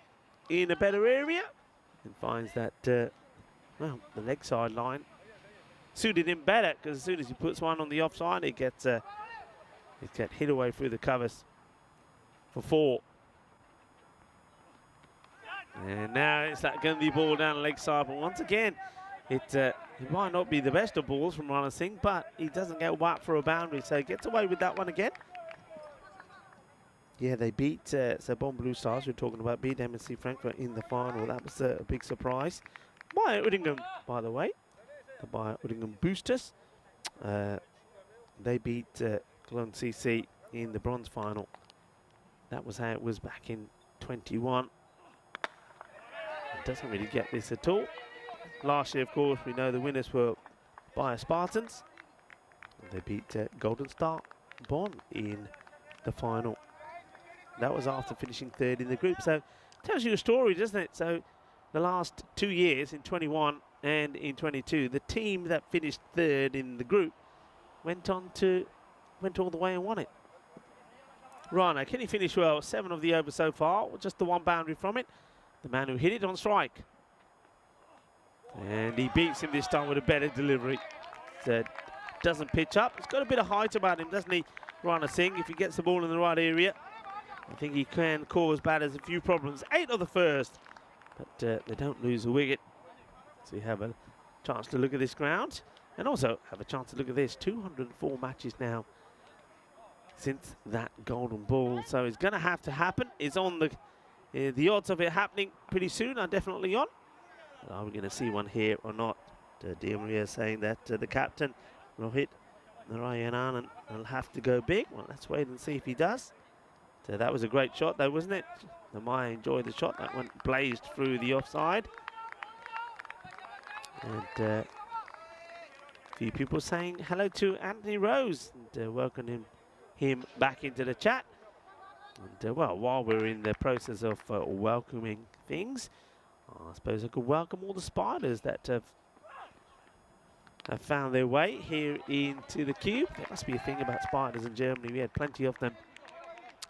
in a better area and finds that well, the leg side line suited him better, because as soon as he puts one on the offside, it gets hit away through the covers for 4. And now it's that Gandhi ball down the leg side, but once again, it might not be the best of balls from Rana Singh, but he doesn't get whacked for a boundary, so he gets away with that one again. Yeah, they beat Bon Blue Stars, we're talking about, beat MSC Frankfurt in the final. That was a big surprise. By Uddingham, by the way, by Uddingham Boosters. They beat Cologne CC in the bronze final. That was how it was back in 21. It doesn't really get this at all. Last year, of course, we know the winners were Bayer Spartans. They beat Golden Star Bonn in the final. That was after finishing 3rd in the group. So tells you a story, doesn't it? So the last 2 years, in 21 and in 22, the team that finished 3rd in the group went all the way and won it. Rana, can he finish well? 7 of the over so far, just the 1 boundary from it. The man who hit it on strike. And he beats him this time with a better delivery. So doesn't pitch up. He's got a bit of height about him, doesn't he, Rana Singh? If he gets the ball in the right area, I think he can cause batters a few problems. 8 of the first. But they don't lose a wicket. So you have a chance to look at this ground and also have a chance to look at this. 204 matches now since that golden ball. So it's going to have to happen. It's on the odds of it happening pretty soon are definitely on. Are we going to see one here or not? Dia Maria saying that the captain, Rohit Narayanan, will have to go big. Well, let's wait and see if he does. So that was a great shot though, wasn't it? The Maya enjoyed the shot. That went blazed through the offside. And a few people saying hello to Anthony Rose and welcoming him back into the chat. And well, while we're in the process of welcoming things, I suppose I could welcome all the spiders that have found their way here into the cube. There must be a thing about spiders in Germany. We had plenty of them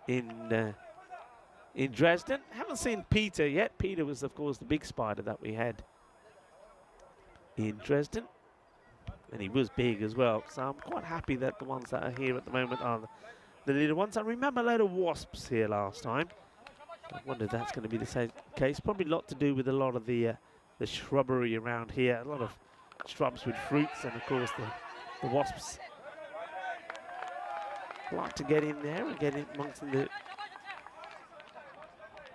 in Dresden. Haven't seen Peter yet. Peter was, of course, the big spider that we had in Dresden, and he was big as well. So I'm quite happy that the ones that are here at the moment are the little ones. I remember a load of wasps here last time. I wonder if that's going to be the same case. Probably a lot to do with a lot of the shrubbery around here. A lot of shrubs with fruits, and of course the wasps like to get in there and get in amongst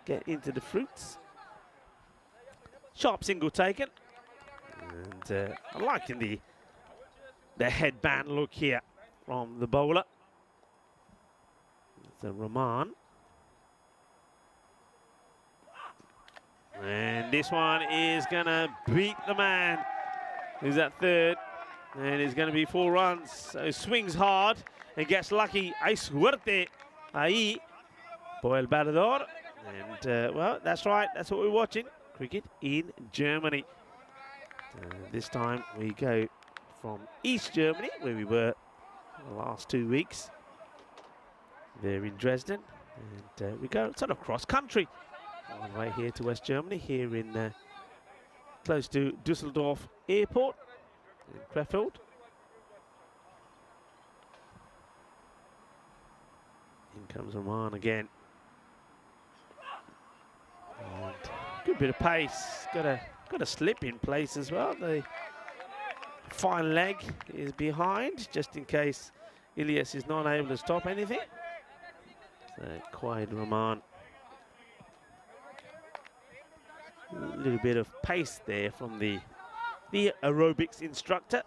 get into the fruits. Sharp single taken, and I'm liking the headband look here from the bowler. So Rahman, and this one is gonna beat the man who's at third, and it's gonna be 4 runs. So swings hard and gets lucky. Hay suerte ahí por el batedor. And well, that's right, that's what we're watching. Cricket in Germany. This time we go from East Germany, where we were the last 2 weeks. There in Dresden. And we go sort of cross country all the way here to West Germany, here in close to Düsseldorf Airport in Krefeld. In comes Rahman again. And good bit of pace. Got a slip in place as well. The fine leg is behind, just in case Ilyas is not able to stop anything. So Quaid Rahman. A little bit of pace there from the aerobics instructor.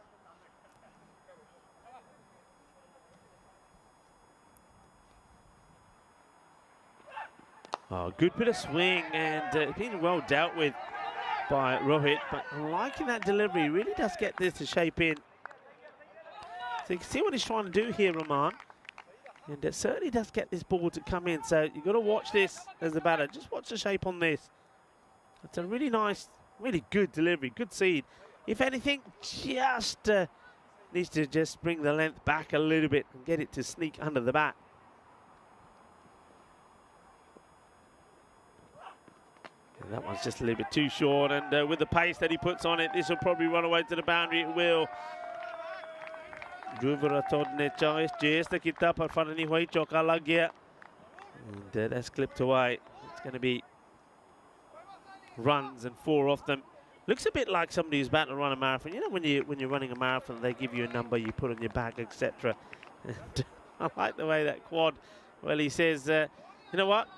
Oh, good bit of swing, and being well dealt with by Rohit, but I'm liking that delivery. Really does get this to shape in. So you can see what he's trying to do here, Rahman. And it certainly does get this ball to come in. So you've got to watch this as a batter. Just watch the shape on this. It's a really nice, really good delivery, good seed. If anything, just needs to just bring the length back a little bit and get it to sneak under the bat. And that one's just a little bit too short, and with the pace that he puts on it, this will probably run away to the boundary. It will. And that's clipped away. It's going to be runs, and 4 off them. Looks a bit like somebody who's about to run a marathon. You know, when you're running a marathon, they give you a number you put on your back, etc. And I like the way that quad. Well, he says, you know what?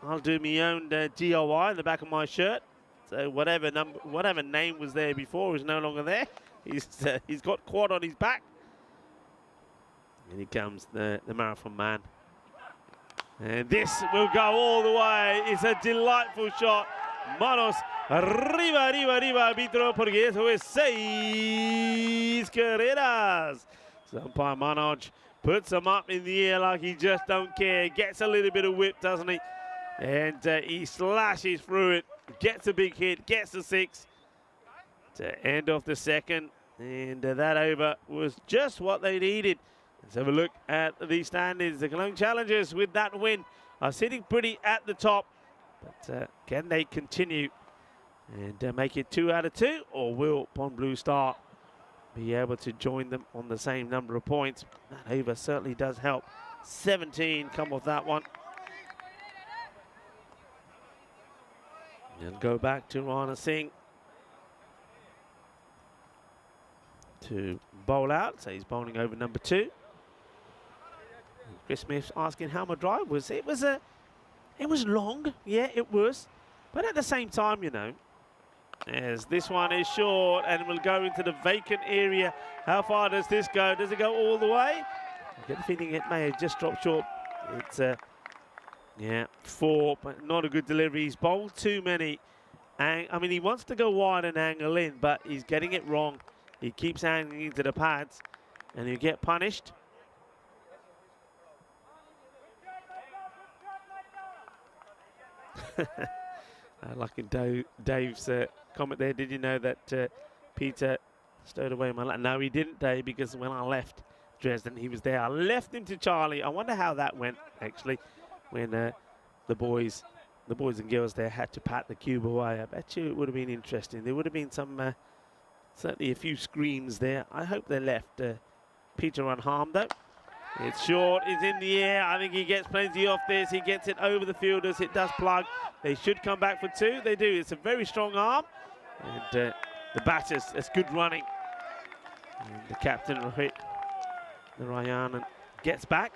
I'll do my own GOI in the back of my shirt. So whatever name was there before is no longer there. He's got quad on his back. And here comes the marathon man. And this will go all the way. It's a delightful shot. Manos arriba, arriba, arriba, arbitro, porque eso es 6 carreras. So umpire Manoj puts them up in the air like he just don't care. Gets a little bit of whip, doesn't he? And he slashes through it. Gets a big hit, gets the 6 to end off the second. And that over was just what they needed. Let's have a look at the standings. The Cologne Challengers with that win are sitting pretty at the top. But can they continue and make it 2 out of 2? Or will Pond Blue Star be able to join them on the same number of points? That over certainly does help. 17 come off that one. And go back to Rana Singh to bowl out. So he's bowling over number 2. Chris Smith's asking how my drive was. It was long, yeah, it was. But at the same time, you know, as this one is short and will go into the vacant area. How far does this go? Does it go all the way? I get the feeling it may have just dropped short. It's Yeah, 4, but not a good delivery. He's bowled too many. And I mean, he wants to go wide and angle in, but he's getting it wrong. He keeps angling into the pads, and you get punished. Like in Dave's comment there, did you know that Peter stowed away my lap? No, he didn't, Dave, because when I left Dresden, he was there. I left him to Charlie. I wonder how that went, actually, when the boys and girls there had to pat the cube away. I bet you it would have been interesting. There would have been some, certainly a few screams there. I hope they left Peter unharmed, though. It's short, it's in the air. I think he gets plenty off this. He gets it over the fielders. It does plug. They should come back for 2. They do. It's a very strong arm. And the batters, it's good running. And the captain, Rohit, the Ryan, gets back.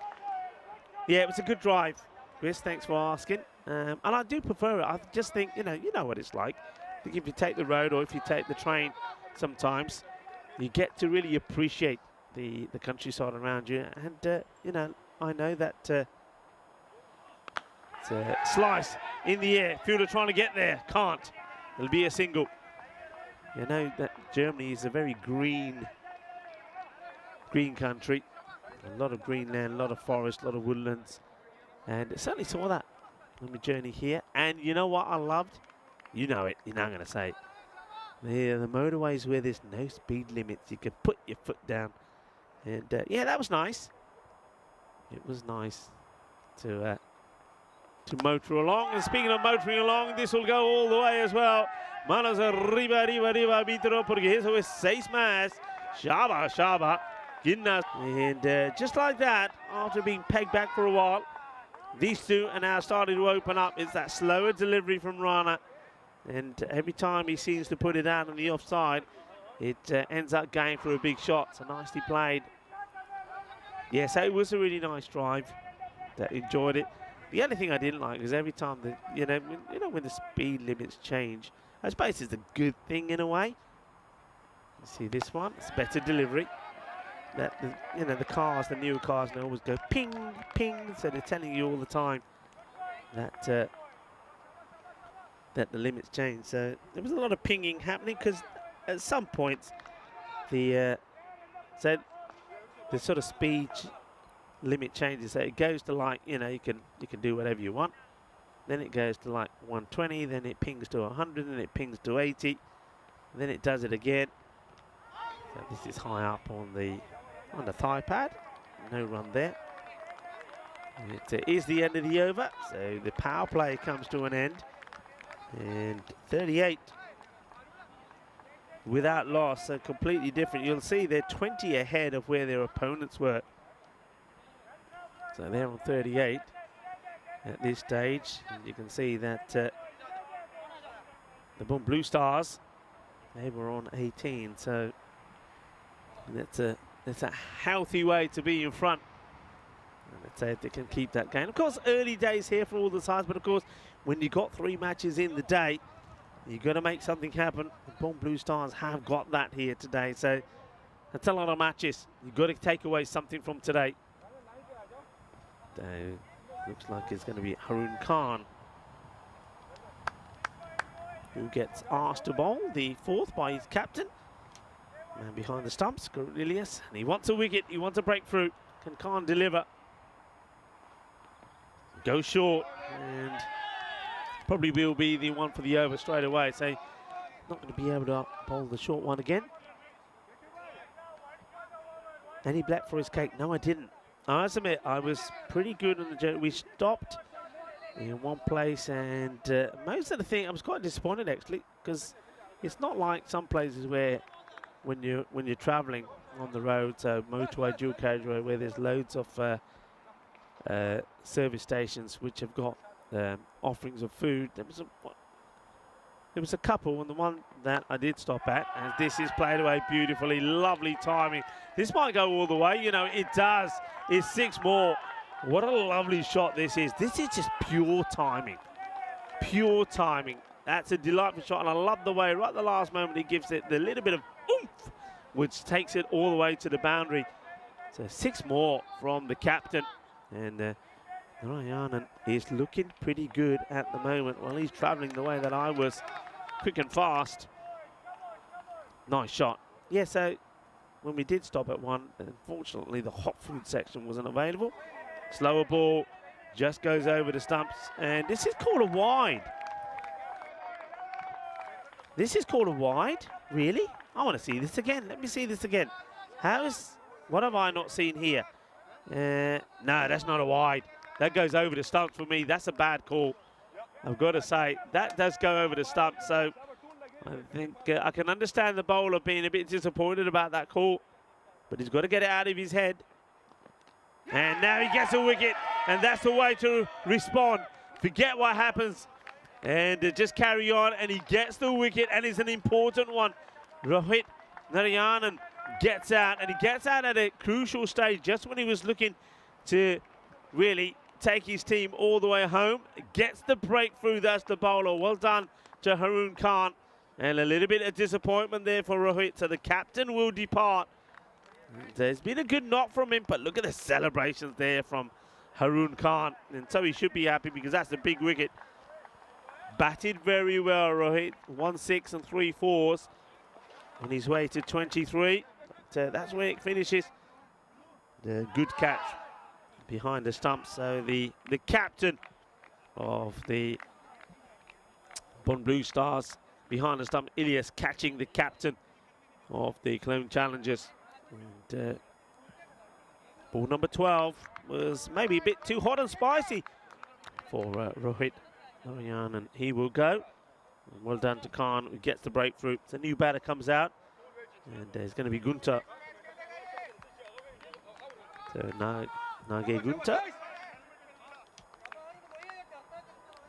Yeah, it was a good drive. Chris, thanks for asking. And I do prefer it. I just think, you know what it's like. I think if you take the road or if you take the train sometimes, you get to really appreciate the countryside around you. And, I know that it's a slice in the air. Fielder trying to get there. Can't. It'll be a single. You know that Germany is a very green country. A lot of green land, a lot of forest, a lot of woodlands. And I certainly saw that on my journey here. And you know what I loved? You know it. You're not going to say it. The motorways where there's no speed limits. You can put your foot down. And yeah, that was nice. It was nice to motor along. And speaking of motoring along, this will go all the way as well. Manos arriba, arriba, arriba, arbitro, porque eso es 6 más. Shaba, shaba, Guinness. And just like that, after being pegged back for a while, these two are now starting to open up. It's that slower delivery from Rana. And every time he seems to put it out on the offside, it ends up going for a big shot. So nicely played. Yeah, so it was a really nice drive. Enjoyed it. The only thing I didn't like is every time when the speed limits change, I suppose it's a good thing in a way. You see this one, it's better delivery. That the cars, the newer cars, they always go ping, ping. So they're telling you all the time that that the limits change. So there was a lot of pinging happening because at some points the sort of speed limit changes. So it goes to like, you can do whatever you want. Then it goes to like 120, then it pings to 100, and it pings to 80, and then it does it again. So this is high up on the thigh pad. No run there. It is the end of the over, so the power play comes to an end. And 38 without loss, so completely different. You'll see they're 20 ahead of where their opponents were. So they're on 38 at this stage. And you can see that the Blue Stars, they were on 18. So that's a healthy way to be in front. And let's say if they can keep that going. Of course, early days here for all the sides, but of course, when you got 3 matches in the day, you've got to make something happen. The Blue Stars have got that here today. So that's a lot of matches. You've got to take away something from today. Looks like it's going to be Harun Khan who gets asked to bowl, the 4th by his captain. Man behind the stumps, Cornelius, and he wants a wicket, he wants a breakthrough. Can Khan deliver? Go short, and probably will be the one for the over straight away. So not going to be able to bowl the short one again. Any black for his cake? No, I didn't. I must admit, I was pretty good on the journey. We stopped in one place, and most of the thing, I was quite disappointed actually, because it's not like some places where when you're traveling on the road, so motorway, dual carriageway, where there's loads of service stations which have got offerings of food. There was a couple, and the one that I did stop at, and this is played away beautifully. Lovely timing. This might go all the way. It does. It's 6 more. What a lovely shot this is. This is just pure timing. Pure timing. That's a delightful shot, and I love the way right at the last moment he gives it the little bit of oomph, which takes it all the way to the boundary. So 6 more from the captain, and Ryan is looking pretty good at the moment. Well, he's travelling the way that I was, quick and fast. Nice shot. Yeah, so when we did stop at one, unfortunately the hot food section wasn't available. Slower ball, just goes over the stumps, and this is called a wide. This is called a wide? Really? I want to see this again. Let me see this again. What have I not seen here? No, that's not a wide. That goes over the stumps for me. That's a bad call. I've got to say, that does go over the stumps. So I think I can understand the bowler being a bit disappointed about that call, but he's got to get it out of his head. And now he gets a wicket, and that's the way to respond. Forget what happens, and just carry on, and he gets the wicket, and it's an important one. Rohit Narayanan gets out, and he gets out at a crucial stage, just when he was looking to really take his team all the way home. Gets the breakthrough, that's the bowler. Well done to Haroon Khan. And a little bit of disappointment there for Rohit, so the captain will depart. There's been a good knock from him, but look at the celebrations there from Haroon Khan. And so he should be happy because that's a big wicket. Batted very well, Rohit. 1 6 and 3 4s on his way to 23. But, that's where it finishes. The good catch behind the stumps. So the captain of the Bond Blue Stars behind the stump, Ilyas, catching the captain of the Cologne Challengers. And ball number 12 was maybe a bit too hot and spicy for Rohit Narayan, and he will go. And well done to Khan, who gets the breakthrough. So a new batter comes out, and it's going to be Gunter. So Nage Gunter.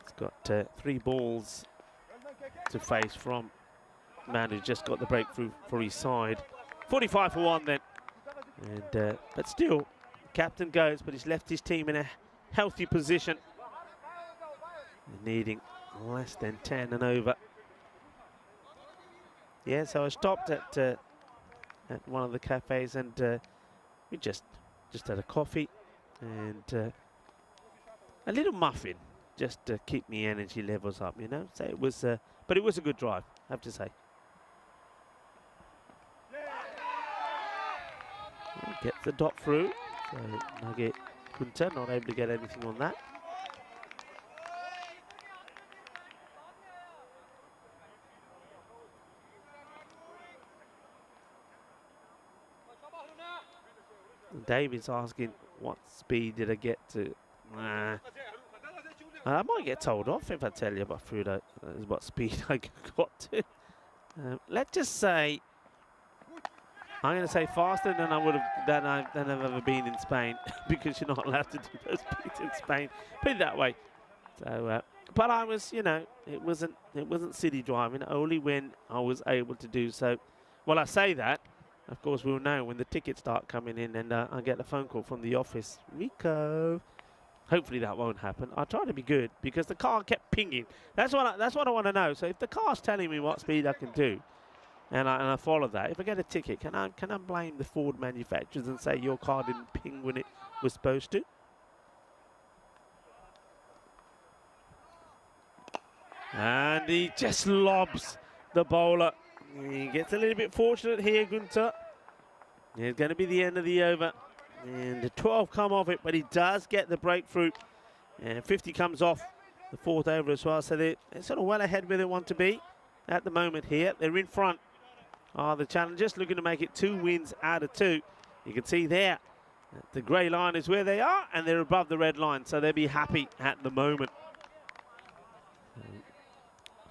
He's got 3 balls to face from man who just got the breakthrough for his side. 45 for 1 then. And but still, the captain goes, but he's left his team in a healthy position. Needing less than 10 and over. Yeah, so I stopped at one of the cafes, and we just had a coffee and a little muffin, just to keep me energy levels up, you know. So it was, but it was a good drive, I have to say. Gets the dot through, so Nage Gunter not able to get anything on that. David's asking, what speed did I get to? I might get told off if I tell you about what speed I got to. Let's just say, I'm going to say faster than I would have than I've ever been in Spain, because you're not allowed to do those speeds in Spain. Put it that way. So, but I was, you know, it wasn't city driving. Only when I was able to do so. Well, I say that. Of course, we'll know when the tickets start coming in, and I get a phone call from the office. Rico. Hopefully that won't happen. I try to be good because the car kept pinging. That's what I want to know. So if the car's telling me what speed I can do, and I follow that, if I get a ticket, can I blame the Ford manufacturers and say your car didn't ping when it was supposed to? And he just lobs the bowler. He gets a little bit fortunate here, Gunter. It's going to be the end of the over. And the 12 come off it, but he does get the breakthrough. And 50 comes off the 4th over as well. So they're sort of well ahead where they want to be at the moment here. They're in front are the challengers, looking to make it 2 wins out of 2. You can see there, the grey line is where they are, and they're above the red line. So they'll be happy at the moment.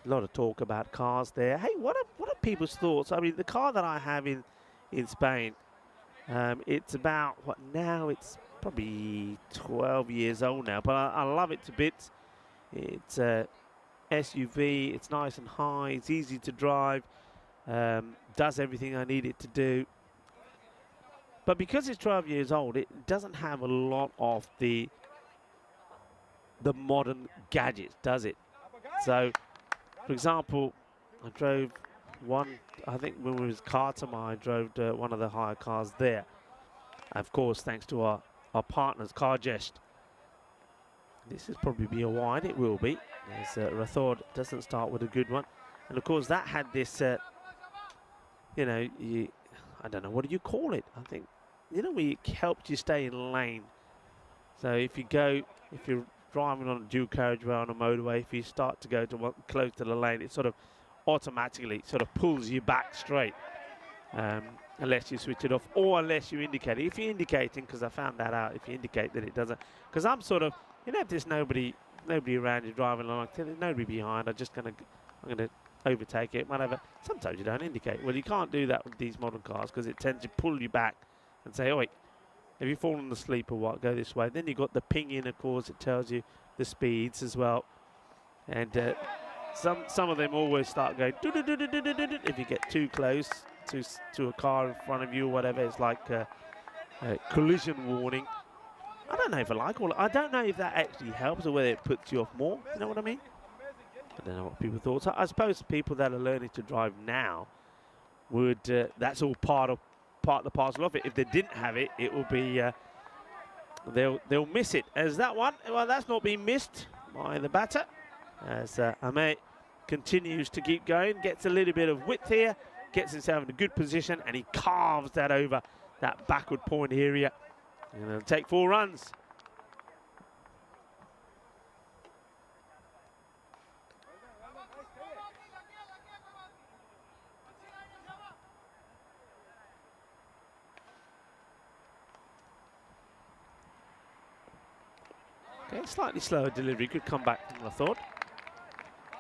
A lot of talk about cars there. Hey, what are people's thoughts? I mean, the car that I have in Spain, it's about, what now? It's probably 12 years old now, but I love it to bits. It's a SUV. It's nice and high. It's easy to drive. Does everything I need it to do. But because it's 12 years old, it doesn't have a lot of the modern gadgets, does it? So, for example, I drove one, I think when we was Kartama, I drove one of the hire cars there. Of course, thanks to our partners, Cargest. This is probably be a wide, it will be, as Rathod doesn't start with a good one. And of course that had this, you know, I don't know, what do you call it? I think, you know, it helped you stay in lane. So if you're driving on a dual carriageway on a motorway, if you start to go to close to the lane, it sort of automatically sort of pulls you back straight. Unless you switch it off or unless you indicate it. If you're indicating, because I found that out, if you indicate that it doesn't, because I'm sort of, you know, if there's nobody around you driving along, there's nobody behind, I'm gonna overtake it, whatever. Sometimes you don't indicate. Well, you can't do that with these modern cars because it tends to pull you back and say, oh wait, have you fallen asleep or what? Go this way. Then you've got the ping in, of course, it tells you the speeds as well. And some of them always start going if you get too close to a car in front of you or whatever. It's like a collision warning. I don't know if I like all. I don't know if that actually helps or whether it puts you off more. You know what I mean? I don't know what people's thoughts are. I suppose people that are learning to drive now would. That's all part of the parcel of it. If they didn't have it, it will be. They'll miss it. As that one, well, that's not being missed by the batter. As Ame continues to keep going, gets a little bit of width here, gets himself in a good position, and he carves that over that backward point area. And it'll take 4 runs. Okay, slightly slower delivery, good comeback from Rathod.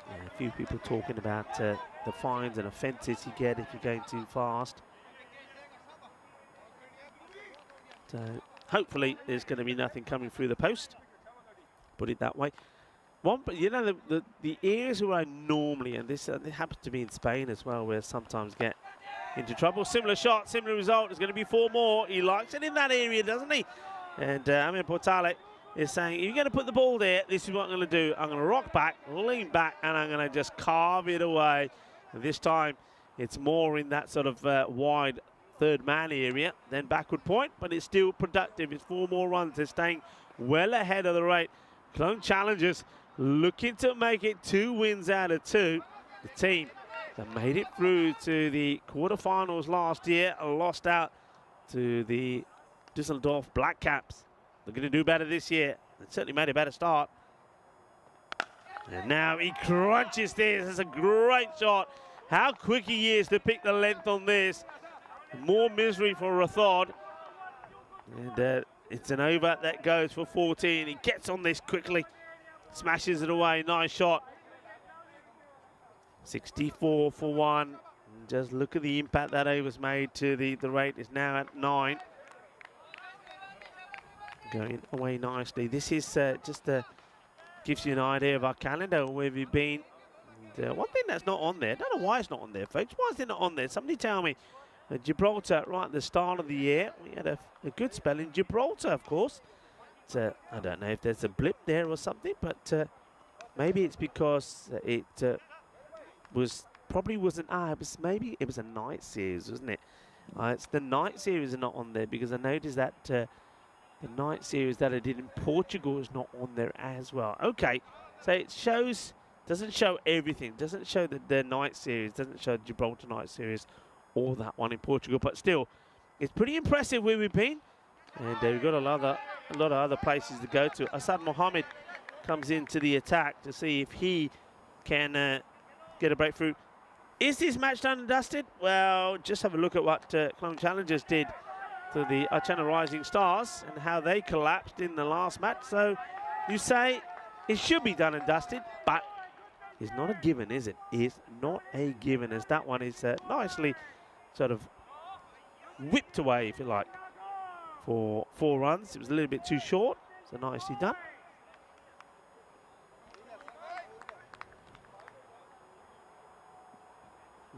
Yeah, a few people talking about the fines and offences you get if you're going too fast. So hopefully there's going to be nothing coming through the post. Put it that way. But you know, the areas where I normally, and this it happens to be in Spain as well, where sometimes get into trouble. Similar shot, similar result. There's going to be 4 more. He likes it in that area, doesn't he? And Amir Portale is saying, if you're going to put the ball there, this is what I'm going to do. I'm going to rock back, lean back, and I'm going to just carve it away. And this time, it's more in that sort of wide third man area than backward point, but it's still productive. It's 4 more runs. They're staying well ahead of the rate. Clone Challengers looking to make it 2 wins out of 2. The team that made it through to the quarterfinals last year lost out to the Düsseldorf Black Caps. They're going to do better this year. They certainly made a better start. And now he crunches this. It's a great shot. How quick he is to pick the length on this. More misery for Rathod. And it's an over that goes for 14. He gets on this quickly. Smashes it away. Nice shot. 64 for 1. And just look at the impact that over's made to the rate. Is now at 9. Going away nicely. This is just gives you an idea of our calendar, where we've been. And, one thing that's not on there, I don't know why it's not on there, folks. Why is it not on there? Somebody tell me. Gibraltar, right at the start of the year, we had a good spell in Gibraltar, of course. So, I don't know if there's a blip there or something, but maybe it's because it probably wasn't. Maybe it was a night series, wasn't it? It's the night series are not on there, because I noticed that. The night series that I did in Portugal is not on there as well. Okay, so it shows, doesn't show everything. Doesn't show the night series, doesn't show the Gibraltar night series or that one in Portugal. But still, it's pretty impressive where we've been. And we've got a lot of other places to go to. Asad Mohammed comes into the attack to see if he can get a breakthrough. Is this match done and dusted? Well, just have a look at what Clone Challengers did to the Channel Rising Stars and how they collapsed in the last match. So you say it should be done and dusted, but it's not a given, is it? It's not a given, as that one is nicely sort of whipped away, if you like, for 4 runs. It was a little bit too short, so nicely done.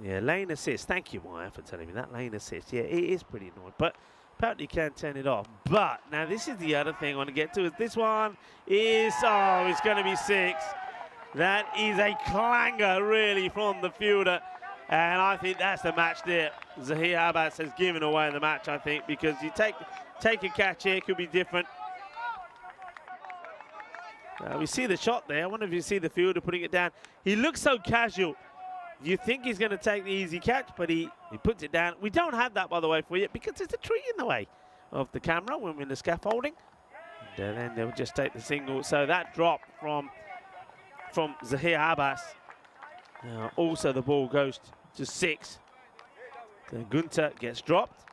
Yeah, lane assist. Thank you, Maya, for telling me that. Lane assist. Yeah, it is pretty annoying, but apparently you can turn it off. But now this is the other thing I want to get to. Is this one is, oh, it's going to be 6. That is a clanger, really, from the fielder. And I think that's the match there. Zahir Abbas has given away the match, I think, because you take a catch here, could be different. We see the shot there. I wonder if you see the fielder putting it down. He looks so casual. You think he's going to take the easy catch, but he puts it down. We don't have that, by the way, for you because there's a tree in the way of the camera when we're in the scaffolding. And then they'll just take the single. So that drop from Zahir Abbas. Also, the ball goes to 6. So Gunter gets dropped.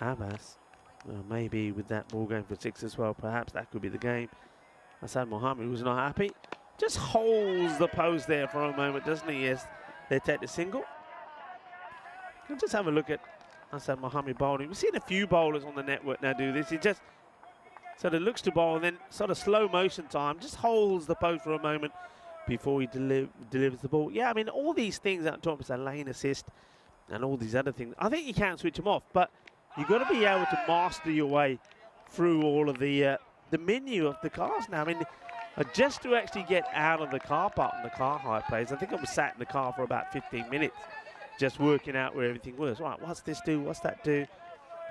And Abbas, well, maybe with that ball going for 6 as well, perhaps that could be the game. Hassan Mohammed was not happy. Just holds the post there for a moment, doesn't he? Yes, they take the single. We'll just have a look at Hassan Mohammed bowling. We've seen a few bowlers on the network now do this. He just sort of looks to bowl and then sort of slow motion time, just holds the post for a moment before he delivers the ball. Yeah, I mean, all these things that I'm talking about, lane assist and all these other things, I think you can't switch them off, but you've got to be able to master your way through all of the menu of the cars now. I mean, just to actually get out of the car park and the car hire place, I think I was sat in the car for about 15 minutes just working out where everything was. Right, what's this do? What's that do?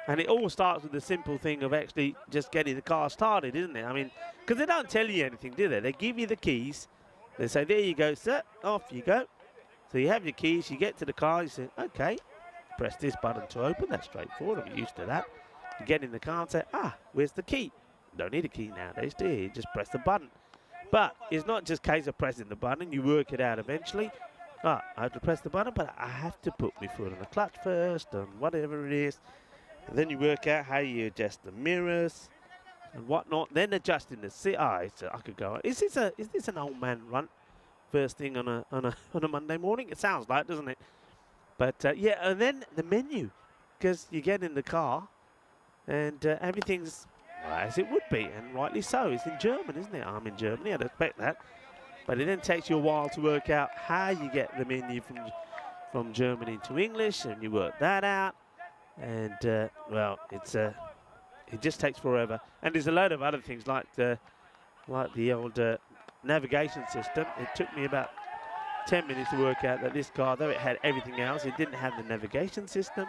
And it all starts with the simple thing of actually just getting the car started, isn't it? I mean, because they don't tell you anything, do they? They give you the keys. They say, there you go, sir. Off you go. So you have your keys. You get to the car. You say, OK, press this button to open. That's straightforward. I'm used to that. You get in the car and say, where's the key? Don't need a key nowadays, do you? Just press the button. But it's not just a case of pressing the button. You work it out eventually. I have to press the button, but I have to put my foot on the clutch first and whatever it is. And then you work out how you adjust the mirrors and whatnot. Then adjusting the seat. I could go. Is this an old man run? First thing on a Monday morning? It sounds like, doesn't it? But yeah, and then the menu, because you get in the car and everything's as it would be, and rightly so. It's in German, isn't it? I'm in Germany, I'd expect that. But it then takes you a while to work out how you get the menu from German into English, and you work that out. And, well, it just takes forever. And there's a load of other things like the old navigation system. It took me about 10 minutes to work out that this car, though it had everything else, it didn't have the navigation system.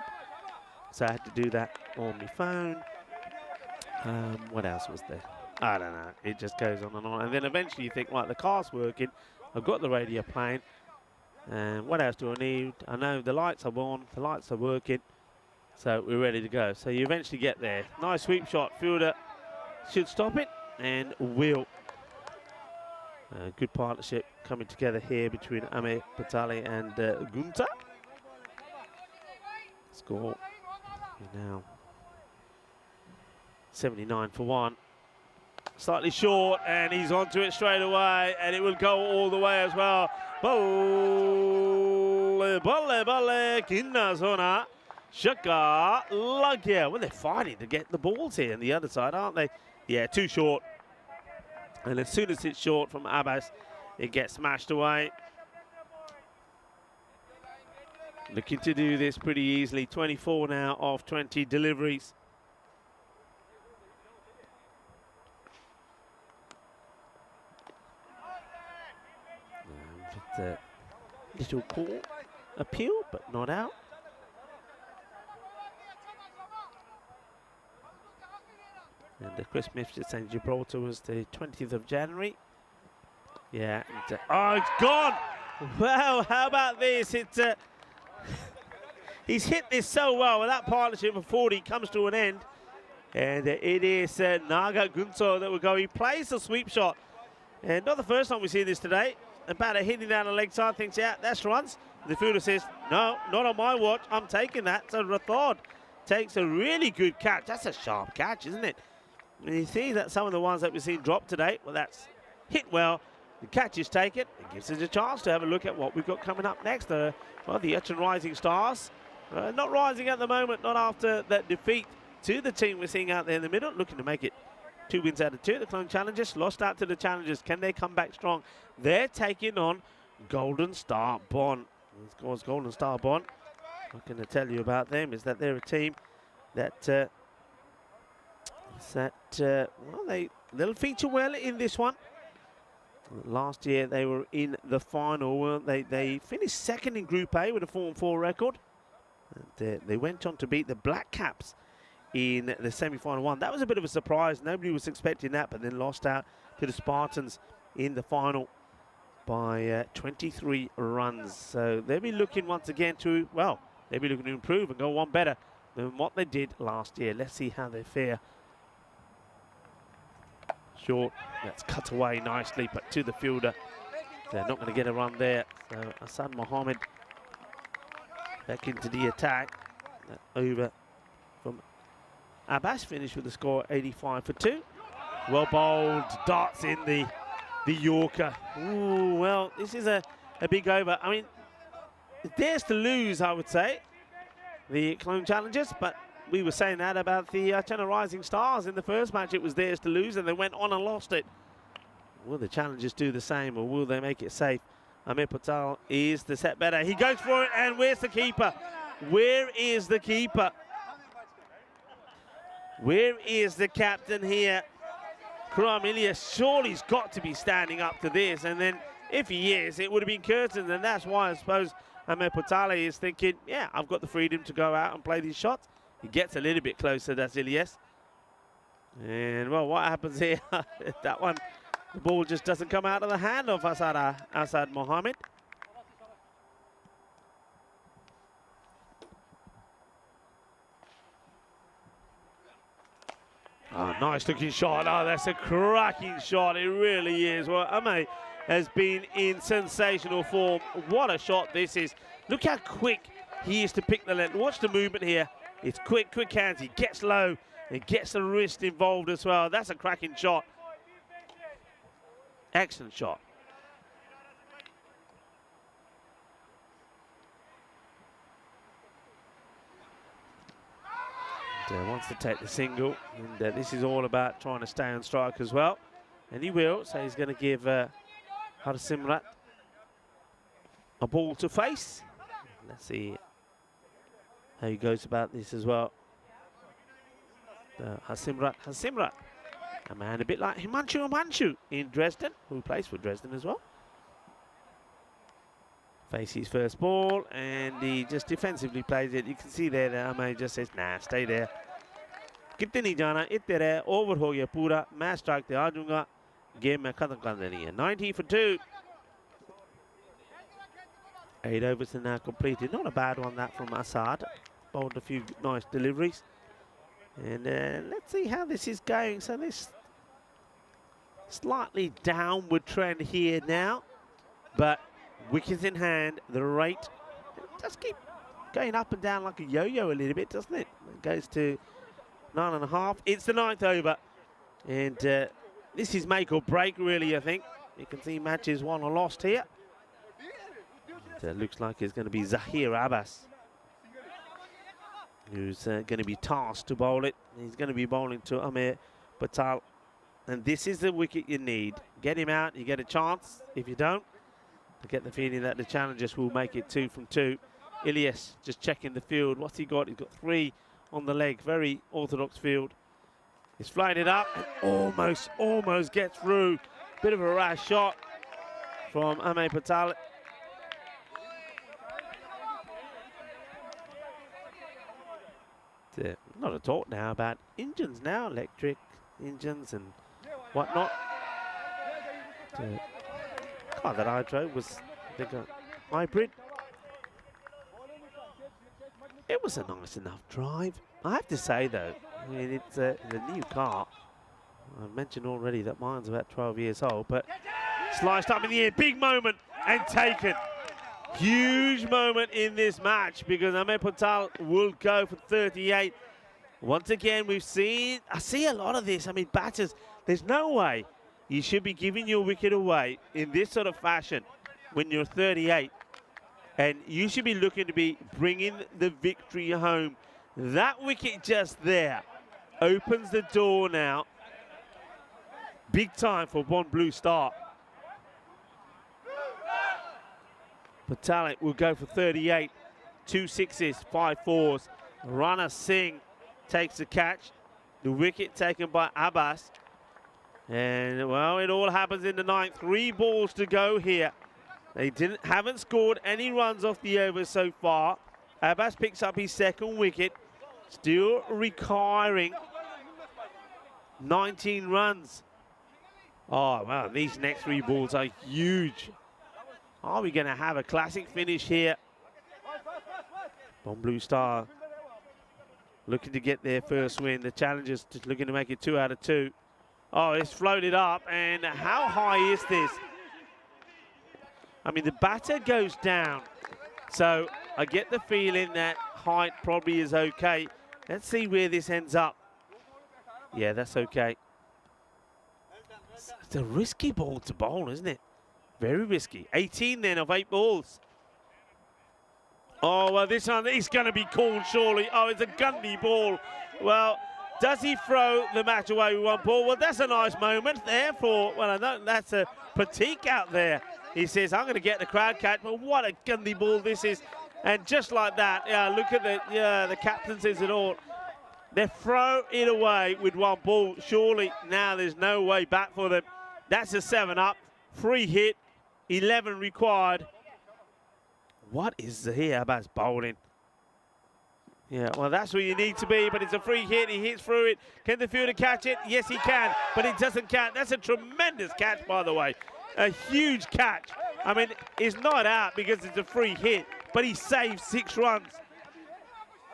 So I had to do that on my phone. What else was there? I don't know. It just goes on and on. And then eventually you think, right, the car's working. I've got the radio playing. And what else do I need? I know the lights are on. The lights are working. So we're ready to go. So you eventually get there. Nice sweep shot. Fielder should stop it and will. Good partnership coming together here between Amir Patali and Gunter. Score now 79 for 1. Slightly short, and he's onto it straight away, and it will go all the way as well. Balle, kinna zona, shaka, lagya. Well, they're fighting to get the balls here on the other side, aren't they? Yeah, too short. And as soon as it's short from Abbas, it gets smashed away. Looking to do this pretty easily. 24 now of 20 deliveries. The little call appeal, but not out. And Chris Smith just saying Gibraltar was the 20th of January. Yeah. And, oh, it's gone! Wow, how about this? It's he's hit this so well. With that partnership of 40 comes to an end. And it is Naga Gunso that will go. He plays the sweep shot. And not the first time we've seen this today. About a hitting down the leg side, thinks, yeah, that's runs. The fielder says, no, not on my watch. I'm taking that. So Rathod takes a really good catch. That's a sharp catch, isn't it? And you see that some of the ones that we've seen drop today, well, that's hit well. The catch is taken. It gives us a chance to have a look at what we've got coming up next. Well, the Etchin Rising Stars. Not rising at the moment, not after that defeat to the team we're seeing out there in the middle. Looking to make it 2 wins out of 2. The Clone Challengers lost out to the Challengers. Can they come back strong? They're taking on Golden Star Bond. Of course, Golden Star Bond. What can I tell you about them is that they're a team that well, they'll feature well in this one. Last year they were in the final. They finished second in Group A with a 4-4 record. And, they went on to beat the Black Caps in the semi-final one. That was a bit of a surprise. Nobody was expecting that, but then lost out to the Spartans in the final by 23 runs. So they'll be looking once again to, well, they'll be looking to improve and go one better than what they did last year. Let's see how they fare. Short, that's cut away nicely, but to the fielder. They're not going to get a run there. So Hassan Mohammed back into the attack. Over from Abbas, finished with the score 85 for 2. Well bowled, darts in the Yorker. Ooh, well, this is a big over. I mean, it dares to lose, I would say, the Clone Challengers, but we were saying that about the China Rising Stars in the first match. It was theirs to lose, and they went on and lost it. Will the Challengers do the same, or will they make it safe? Amir Patel is the set better. He goes for it, and where's the keeper? Where is the keeper? Where is the captain here? Khurram Ilyas surely he's got to be standing up to this, and then if he is, it would have been Curtin, and that's why I suppose Amir Patel is thinking, yeah, I've got the freedom to go out and play these shots. He gets a little bit closer, that's Ilyas. And, well, what happens here? That one, the ball just doesn't come out of the hand of Asad Mohammed. Oh, nice looking shot. Oh, that's a cracking shot. It really is. Well, Ame has been in sensational form. What a shot this is. Look how quick he is to pick the length. Watch the movement here. It's quick hands. He gets low and gets the wrist involved as well. That's a cracking shot. Excellent shot. Wants to take the single, and this is all about trying to stay on strike as well, and he will. So he's going to give Harsimrat a ball to face. Let's see how he goes about this as well. Harsimrat, a man a bit like Himanshu in Dresden, who plays for Dresden as well. Face his first ball, and he just defensively plays it. You can see there that Ame just says, nah, stay there. कितने नहीं जाना, इतने रहे, over हो गया पूरा, मैं strike पे आ जाऊँगा, game में खत्म कर देनी है. 90 for 2. 8 overs are now completed. Not a bad one that from Assad. Bowled a few nice deliveries. And let's see how this is going. So this slightly downward trend here now, but wickets in hand, the rate does keep going up and down like a yo-yo a little bit, doesn't it? It goes to 9.5. It's the 9th over, and this is make or break, really, I think. You can see matches won or lost here. It looks like it's going to be Zahir Abbas who's going to be tasked to bowl it. He's going to be bowling to Amir Patel, and this is the wicket you need. Get him out, you get a chance. If you don't, I get the feeling that the challengers will make it 2 from 2. Ilyas just checking the field. What's he got? He's got 3 on the leg. Very orthodox field. He's flying it up and almost gets through. Bit of a rash shot from Amir Patel. Not a talk now about engines now, electric engines and whatnot. The car that I drove was, I think, a hybrid. It was a nice enough drive. I have to say, though, I mean, it's a new car. I mentioned already that mine's about 12 years old, but sliced up in the air, big moment and taken. Huge moment in this match because Amir Patel will go for 38. Once again, I see a lot of this. I mean, batters, there's no way you should be giving your wicket away in this sort of fashion when you're 38. And you should be looking to be bringing the victory home. That wicket just there opens the door now. Big time for one blue star. Patel will go for 38. 2 sixes, 5 fours. Rana Singh takes the catch. The wicket taken by Abbas. And, well, it all happens in the 9th. 3 balls to go here. They haven't scored any runs off the over so far. Abbas picks up his 2nd wicket. Still requiring 19 runs. Oh, wow, these next 3 balls are huge. Are we going to have a classic finish here? Bon Blue Star looking to get their first win. The challengers just looking to make it 2 out of 2. Oh, it's floated up, and how high is this? I mean, the batter goes down, so I get the feeling that height probably is okay. Let's see where this ends up. Yeah, that's okay. It's a risky ball to bowl, isn't it? Very risky. 18 then of 8 balls. Oh, well, this one is going to be called, surely. Oh, it's a Gundy ball. Well, does he throw the match away with 1 ball? Well, that's a nice moment there for, well, I know that's a Pratik out there. He says, I'm going to get the crowd catch, but what a Gundy ball this is. And just like that, yeah, look at the captain says it all. They throw it away with 1 ball. Surely now there's no way back for them. That's a 7 up, 3 hit, 11 required. What is here about bowling? Yeah, well, that's where you need to be, but it's a free hit. He hits through it. Can the fielder catch it? Yes, he can, but it doesn't count. That's a tremendous catch, by the way. A huge catch. I mean, it's not out because it's a free hit, but he saved 6 runs.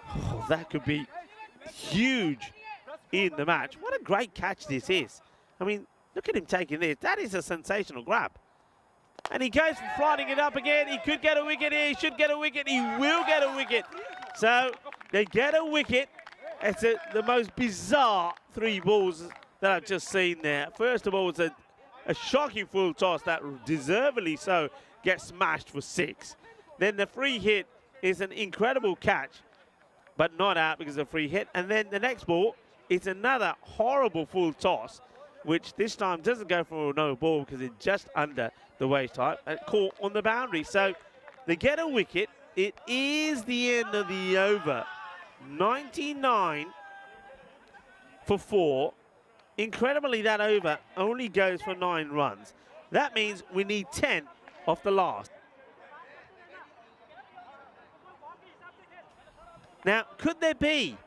Oh, that could be huge in the match. What a great catch this is. I mean, look at him taking this. That is a sensational grab. And he goes for flying it up again. He could get a wicket here. He should get a wicket. He will get a wicket. So they get a wicket. It's the most bizarre 3 balls that I've just seen there. First of all, it's a shocking full toss that deservedly so gets smashed for 6. Then the free hit is an incredible catch, but not out because of a free hit. And then the next ball, it's another horrible full toss, which this time doesn't go for no ball because it's just under the waist height and caught on the boundary. So they get a wicket. It is the end of the over. 99 for 4. Incredibly, that over only goes for 9 runs. That means we need 10 off the last. Now, could there be,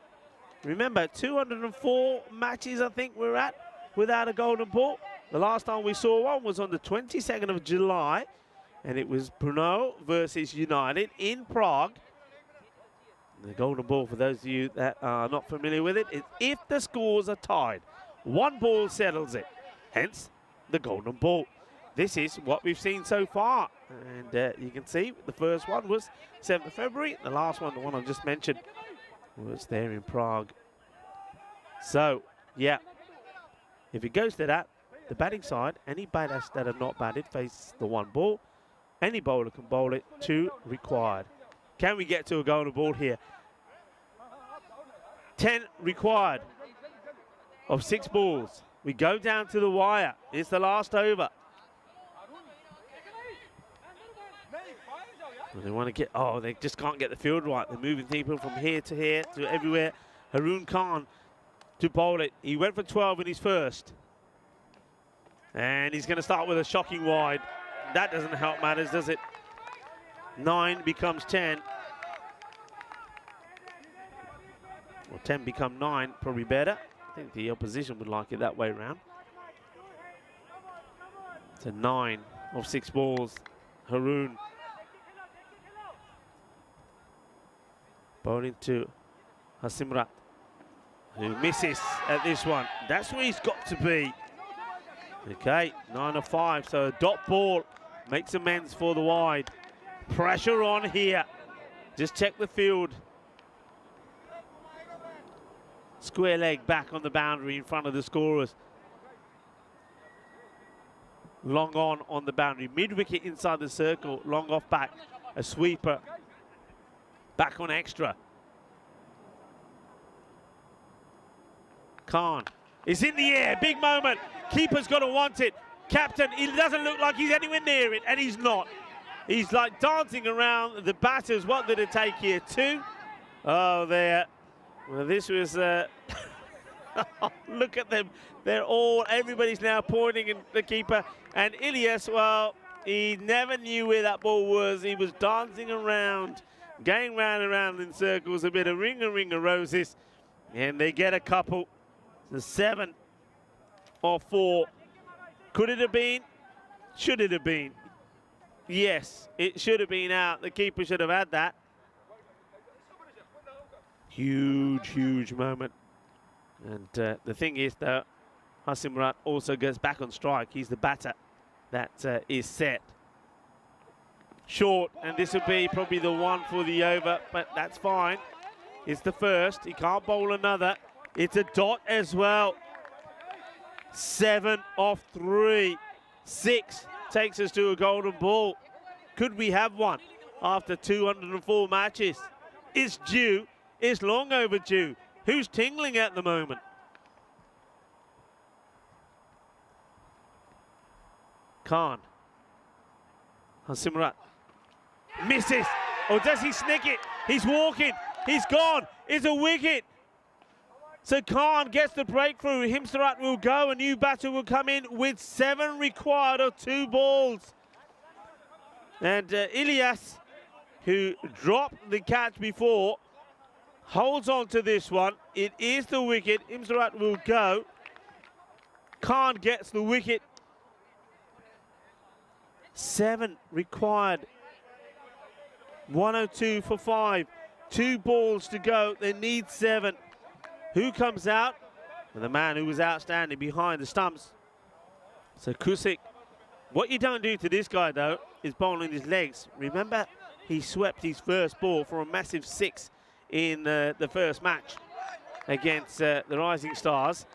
remember, 204 matches I think we're at without a golden ball. The last time we saw one was on the 22nd of July, and it was Brno versus United in Prague. The golden ball, for those of you that are not familiar with it, is if the scores are tied. 1 ball settles it, hence the golden ball. This is what we've seen so far, and you can see the first one was 7th of February. The last one, the one I just mentioned, was there in Prague. So, yeah, if it goes to that, the batting side, any batters that are not batted face the 1 ball. Any bowler can bowl it, 2 required. Can we get to a golden ball here? 10 required of 6 balls. We go down to the wire. It's the last over. They want to get, oh, they just can't get the field right. They're moving people from here to everywhere. Haroon Khan to bowl it. He went for 12 in his first. And he's going to start with a shocking wide. That doesn't help matters, does it? 9 becomes 10. Well, 10 become 9, probably better. I think the opposition would like it that way around. It's a 9 of 6 balls. Haroon bowling to Hasimrat, who misses at this one. That's where he's got to be. Okay, 9 of 5, so a dot ball makes amends for the wide. Pressure on here. Just check the field. Square leg back on the boundary in front of the scorers. Long on the boundary. Mid-wicket inside the circle, long off back. A sweeper. Back on extra. Khan is in the air, big moment. Keeper's got to want it. Captain, he doesn't look like he's anywhere near it, and he's not. He's like dancing around the batters. What did it take here? 2? Oh, there. Well, this was, look at them. They're all, everybody's now pointing at the keeper. And Ilyas, well, he never knew where that ball was. He was dancing around going round and round in circles, a bit of ring of roses, and they get a couple. So 7 or 4. Could it have been? Should it have been? Yes, it should have been out. The keeper should have had that. Huge moment. And the thing is, though, Hasimrat also goes back on strike. He's the batter that is set. Short, and this would be probably the one for the over, but that's fine. It's the first. He can't bowl another. It's a dot as well. 7 off 3. 6 takes us to a golden ball. Could we have one after 204 matches? It's due. It's long overdue. Who's tingling at the moment? Khan. Hasimrat. Misses. Or does he snick it? He's walking. He's gone. It's a wicket. So Khan gets the breakthrough. Himsarat will go. A new batter will come in with 7 required of 2 balls. And Ilyas, who dropped the catch before, holds on to this one. It is the wicket. Himsarat will go. Khan gets the wicket. 7 required. 102 for 5. 2 balls to go. They need 7. Who comes out? Well, the man who was outstanding behind the stumps. So Kusik. What you don't do to this guy, though, is bowling his legs. Remember, he swept his first ball for a massive 6 in the first match against the Rising Stars.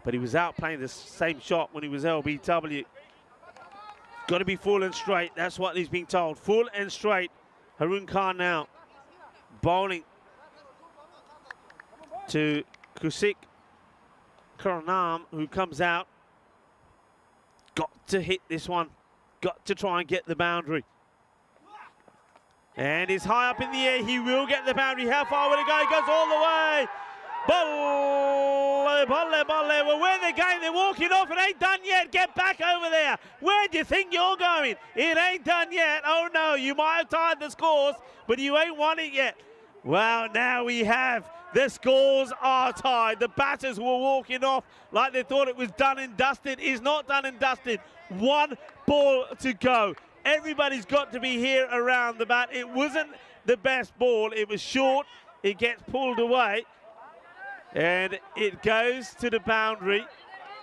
But he was out playing the same shot when he was LBW. Got to be full and straight. That's what he's being told. Full and straight. Harun Khan now bowling to Kusik Karanam, who comes out. Got to hit this one. Got to try and get the boundary. And he's high up in the air. He will get the boundary. How far will it go? He goes all the way. Bolle, bolle, bolle. Well, where they're going, they're walking off. It ain't done yet. Get back over there. Where do you think you're going? It ain't done yet. Oh, no. You might have tied the scores, but you ain't won it yet. Well, now we have. The scores are tied. The batters were walking off like they thought it was done and dusted. It's not done and dusted. 1 ball to go. Everybody's got to be here around the bat. It wasn't the best ball. It was short. It gets pulled away. And it goes to the boundary.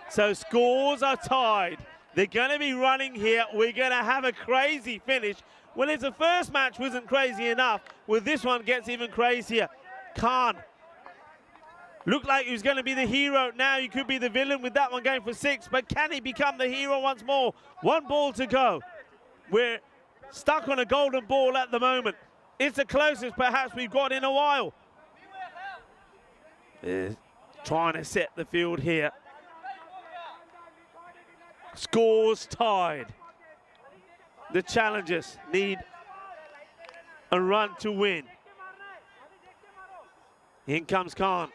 So scores are tied. They're going to be running here. We're going to have a crazy finish. Well, if the first match wasn't crazy enough, well, this one gets even crazier. Khan looked like he was going to be the hero. Now he could be the villain with that one going for 6. But can he become the hero once more? 1 ball to go. We're stuck on a golden ball at the moment. It's the closest perhaps we've got in a while. They're trying to set the field here. Scores tied. The challengers need a run to win. In comes Khan.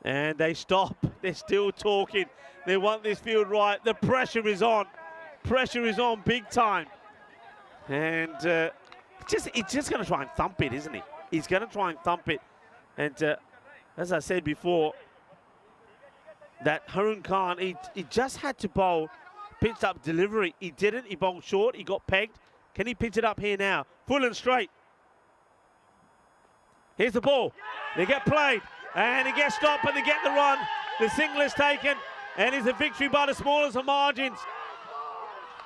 And they stop. They're still talking. They want this field right. The pressure is on. Pressure is on big time. And he's just going to try and thump it, isn't he? He's going to try and thump it. And as I said before, that Harun Khan, he just had to bowl pitched up delivery. He didn't. He bowled short. He got pegged. Can he pitch it up here now? Full and straight. Here's the ball. They get played. And he gets stopped, and they get the run. The single is taken, and it's a victory by the smallest of margins.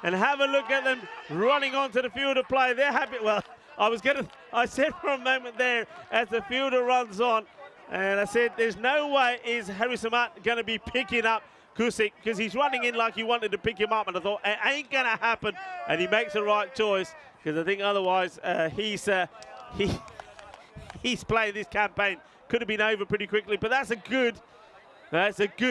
And have a look at them running onto the field of play. They're happy. Well, I said for a moment there as the fielder runs on, and I said there's no way is Harisamat going to be picking up Kusik, because he's running in like he wanted to pick him up, and I thought it ain't going to happen, and he makes the right choice, because I think otherwise he's playing this campaign. Could have been over pretty quickly, but that's a good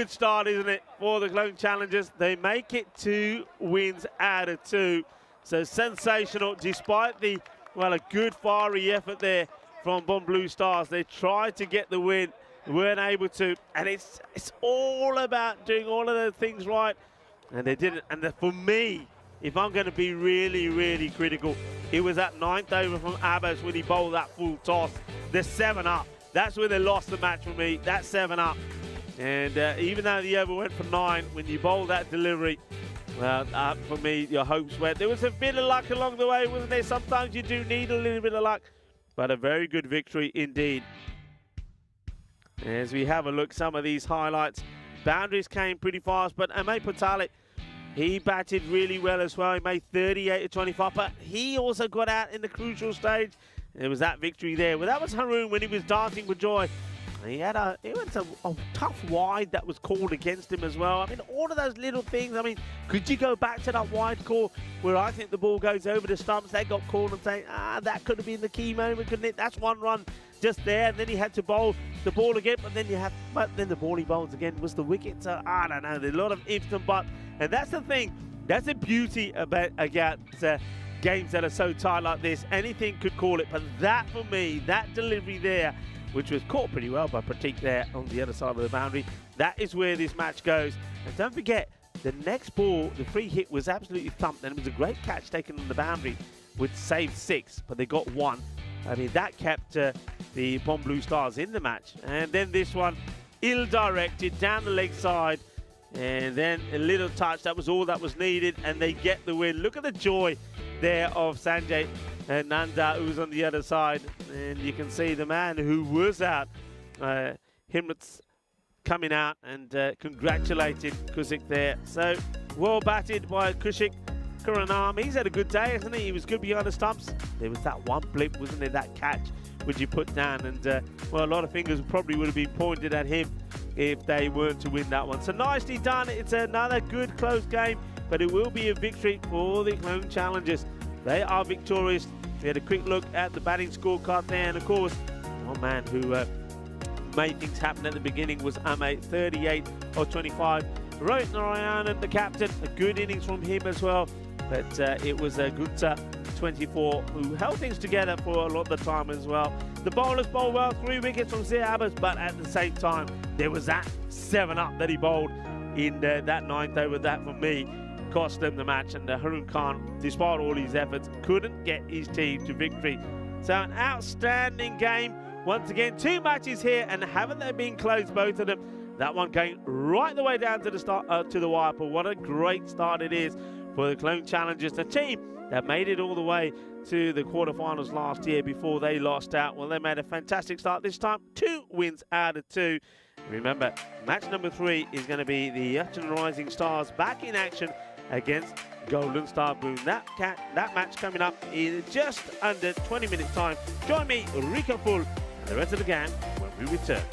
start, isn't it, for the Clone Challengers? They make it 2 wins out of 2. So sensational, despite the, well, a good fiery effort there from Bon Blue Stars. They tried to get the win, weren't able to, and it's all about doing all of those things right, and they didn't. And for me, if I'm going to be really, really critical, it was that 9th over from Abbas when he bowled that full toss. The 7 up. That's where they lost the match for me. That 7 up. And even though the over went for 9, when you bowl that delivery, well, for me, your hopes went. There was a bit of luck along the way, wasn't there? Sometimes you do need a little bit of luck, but a very good victory indeed. As we have a look, some of these highlights, boundaries came pretty fast, but Amay Patalik, he batted really well as well. He made 38 to 25, but he also got out in the crucial stage. There was that victory there. Well, that was Haroon when he was dancing for joy. He had a tough wide that was called against him as well. I mean, all of those little things. I mean, could you go back to that wide call where I think the ball goes over the stumps? They got called and saying, that could have been the key moment, couldn't it? That's 1 run just there. And then he had to bowl the ball again, but then the ball he bowls again was the wicket. So I don't know. There's a lot of ifs and buts, and that's the thing. That's the beauty about games that are so tight like this. Anything could call it, but that for me, that delivery there, which was caught pretty well by Pratik there on the other side of the boundary. That is where this match goes. And don't forget, the next ball, the free hit was absolutely thumped, and it was a great catch taken on the boundary, which saved 6, but they got 1. I mean, that kept the Bomb Blue Stars in the match. And then this one, ill-directed, down the leg side, and then a little touch. That was all that was needed, and they get the win. Look at the joy there of Sanjay Nanda, who's on the other side, and you can see the man who was out, Himrat's coming out and congratulated Kushik there. So well batted by Kushik Karanam. He's had a good day, hasn't he? He was good behind the stumps. There was that one blip, wasn't there, that catch which you put down, and well, a lot of fingers probably would have been pointed at him if they weren't to win that one. So nicely done. It's another good close game, but it will be a victory for the Clone Challengers. They are victorious. We had a quick look at the batting scorecard there, and of course, one man who made things happen at the beginning was Amay, 38 or 25. Rohit Narayanan, the captain, a good innings from him as well, but it was a Gupta, 24, who held things together for a lot of the time as well. The bowlers bowled well, 3 wickets from Zia Abbas, but at the same time, there was that 7 up that he bowled in that 9th over. That, for me, cost them the match, and Haroon Khan, despite all his efforts, couldn't get his team to victory. So an outstanding game. Once again, 2 matches here, and haven't they been close, both of them? That one going right the way down to the start to the wire, but what a great start it is for the Clone Challengers, the team that made it all the way to the quarterfinals last year before they lost out. Well, they made a fantastic start this time, 2 wins out of 2. Remember, match number 3 is going to be the Yatchen Rising Stars back in action against Golden Star Boom. That match coming up in just under 20 minutes time. Join me, Rika Full, and the rest of the gang when we return.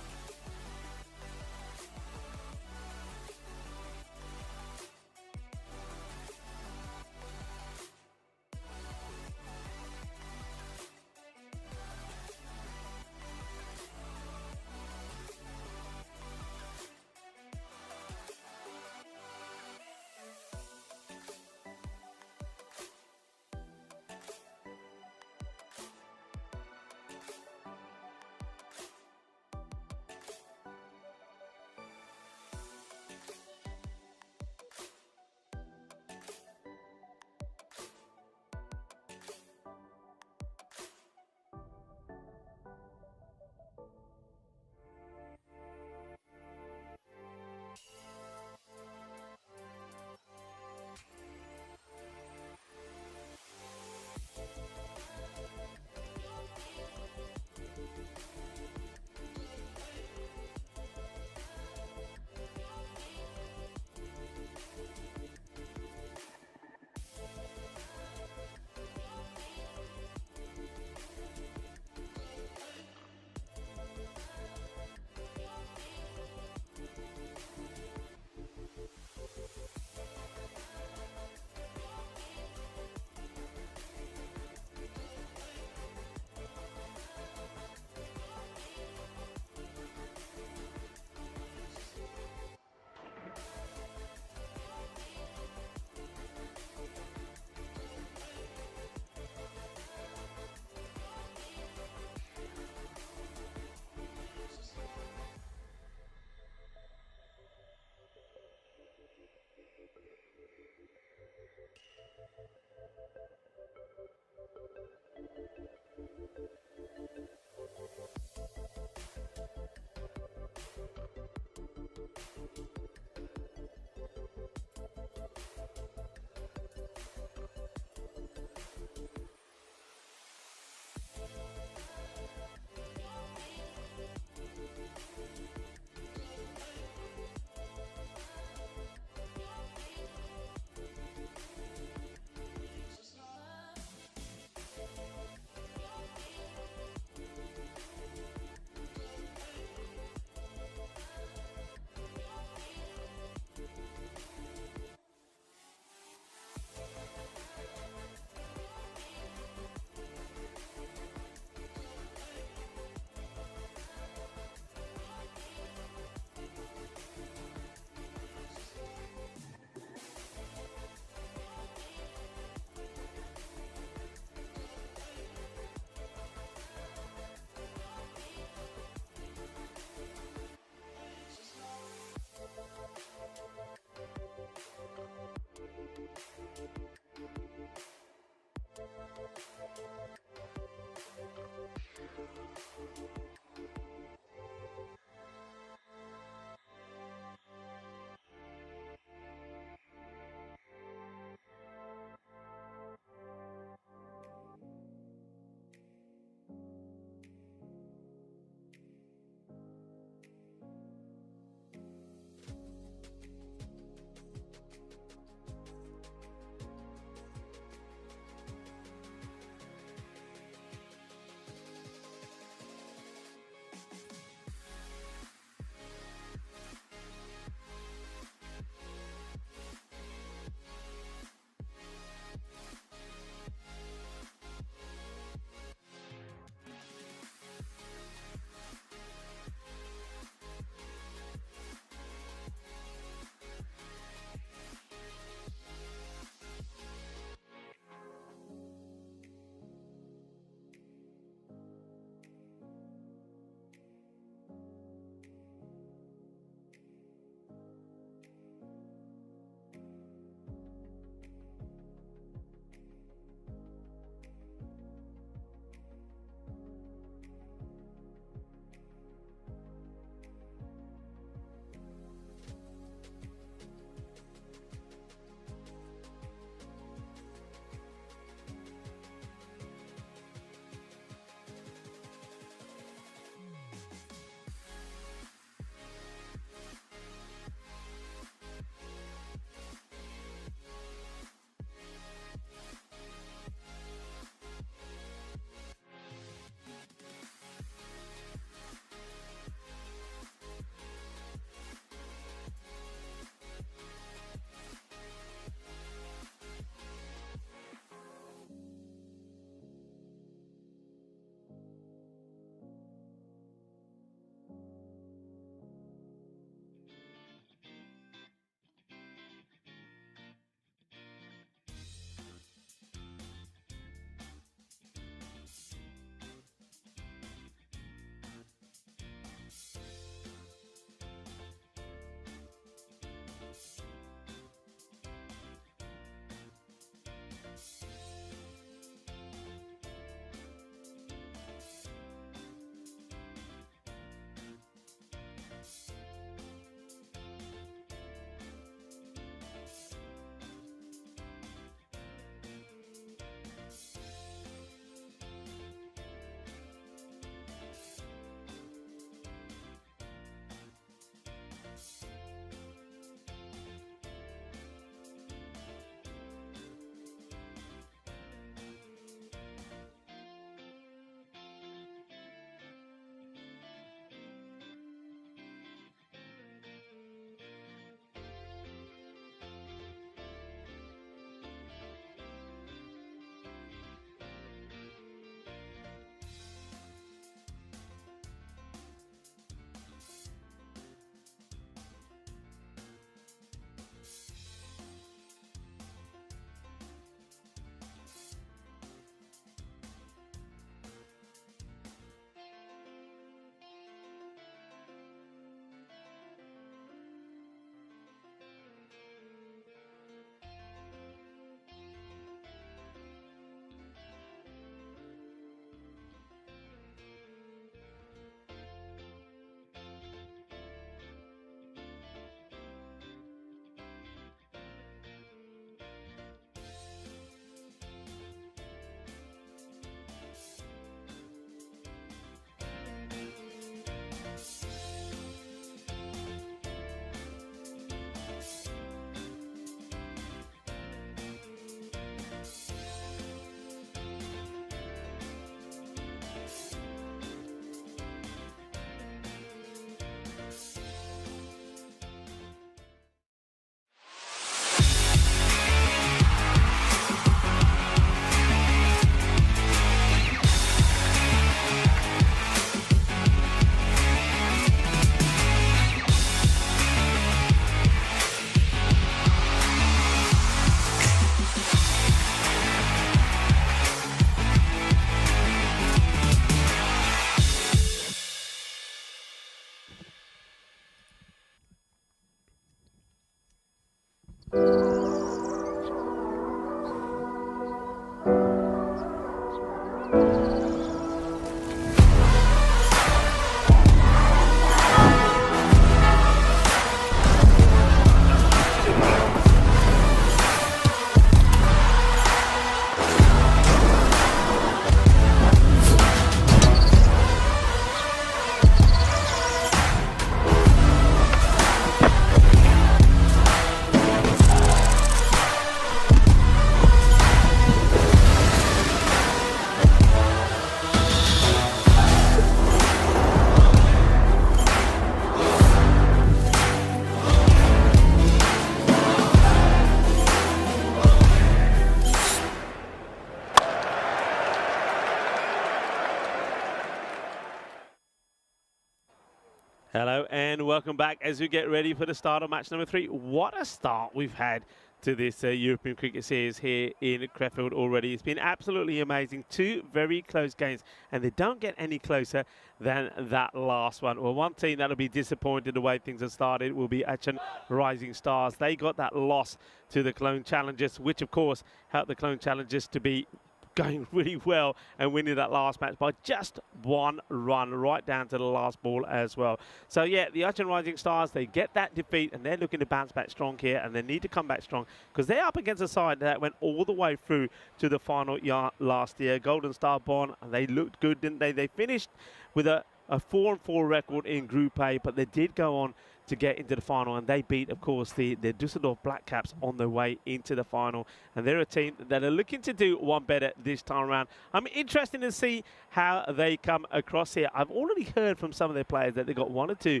Hello and welcome back as we get ready for the start of match number 3. What a start we've had to this European Cricket Series here in Crefeld already. It's been absolutely amazing. 2 very close games, and they don't get any closer than that last one. Well, one team that'll be disappointed the way things have started will be Achin Rising Stars. They got that loss to the Cologne Challengers, which of course helped the Cologne Challengers to be going really well and winning that last match by just 1 run right down to the last ball as well. So yeah, the Achin Rising Stars, they get that defeat and they're looking to bounce back strong here, and they need to come back strong because they're up against a side that went all the way through to the final last year. Golden Star Bonn, and they looked good, didn't they? They finished with a 4-4 record in Group A, but they did go on to get into the final, and they beat, of course, the Dusseldorf Black Caps on their way into the final. And they're a team that are looking to do one better this time around. I'm interested to see how they come across here. I've already heard from some of their players that they've got 1 or 2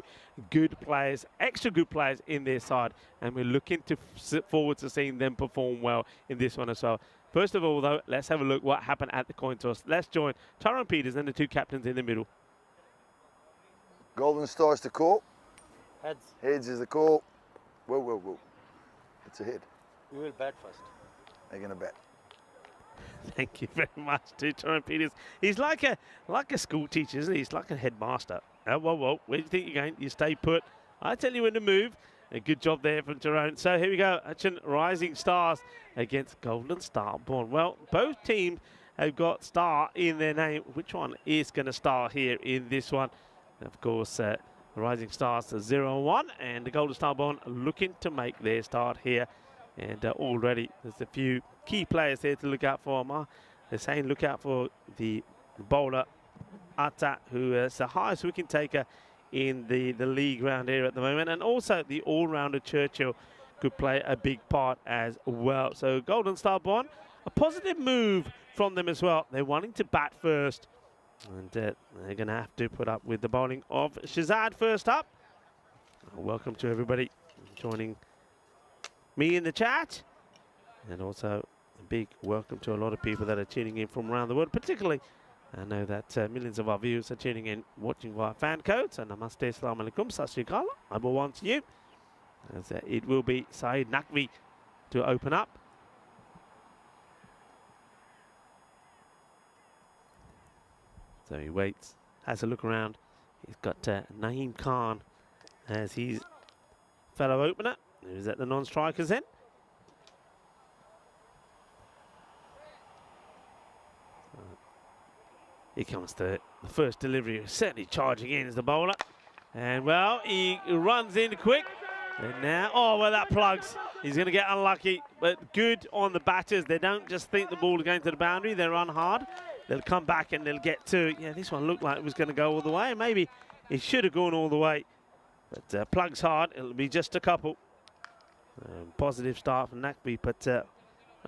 good players, extra good players in their side, and we're looking to forward to seeing them perform well in this one as well. First of all, though, let's have a look what happened at the coin toss. Let's join Tyrone Peters and the 2 captains in the middle. Golden Stars to call. Heads. Heads is the call. Whoa, whoa, whoa. It's a head. We will bat first. They're going to bat. Thank you very much to Tyrone Peters. He's like a school teacher, isn't he? He's like a headmaster. Whoa, whoa, where do you think you're going? You stay put. I tell you when to move. A good job there from Tyrone. So here we go. Achin Rising Stars against Golden Star Bonn. Well, both teams have got star in their name. Which one is going to star here in this one? Of course, the Rising Stars are 0-1, and the Golden Star Bonn looking to make their start here. And already there's a few key players here to look out for. They're saying look out for the bowler Atta, who is the highest wicket taker in the league round here at the moment, and also the all-rounder Churchill could play a big part as well. So Golden Star Bonn, a positive move from them as well. They're wanting to bat first, and they're going to have to put up with the bowling of Shazad first up. Welcome to everybody joining me in the chat, and also a big welcome to a lot of people that are tuning in from around the world. Particularly, I know that millions of our viewers are tuning in, watching via fan codes. And namaste, assalamu alaikum, sat sri akal, I'm one to you. As it will be Saeed Naqvi to open up. So he waits, has a look around. He's got Naeem Khan as his fellow opener, who's at the non-strikers end. Here comes the first delivery, certainly charging in as the bowler. And well, he runs in quick. And now, oh, well, that plugs. He's going to get unlucky, but good on the batters. They don't just think the ball is going to the boundary. They run hard. They'll come back and they'll get 2. Yeah, this one looked like it was going to go all the way. Maybe it should have gone all the way. But plugs hard. It'll be just a couple. Positive start from Naqvi, but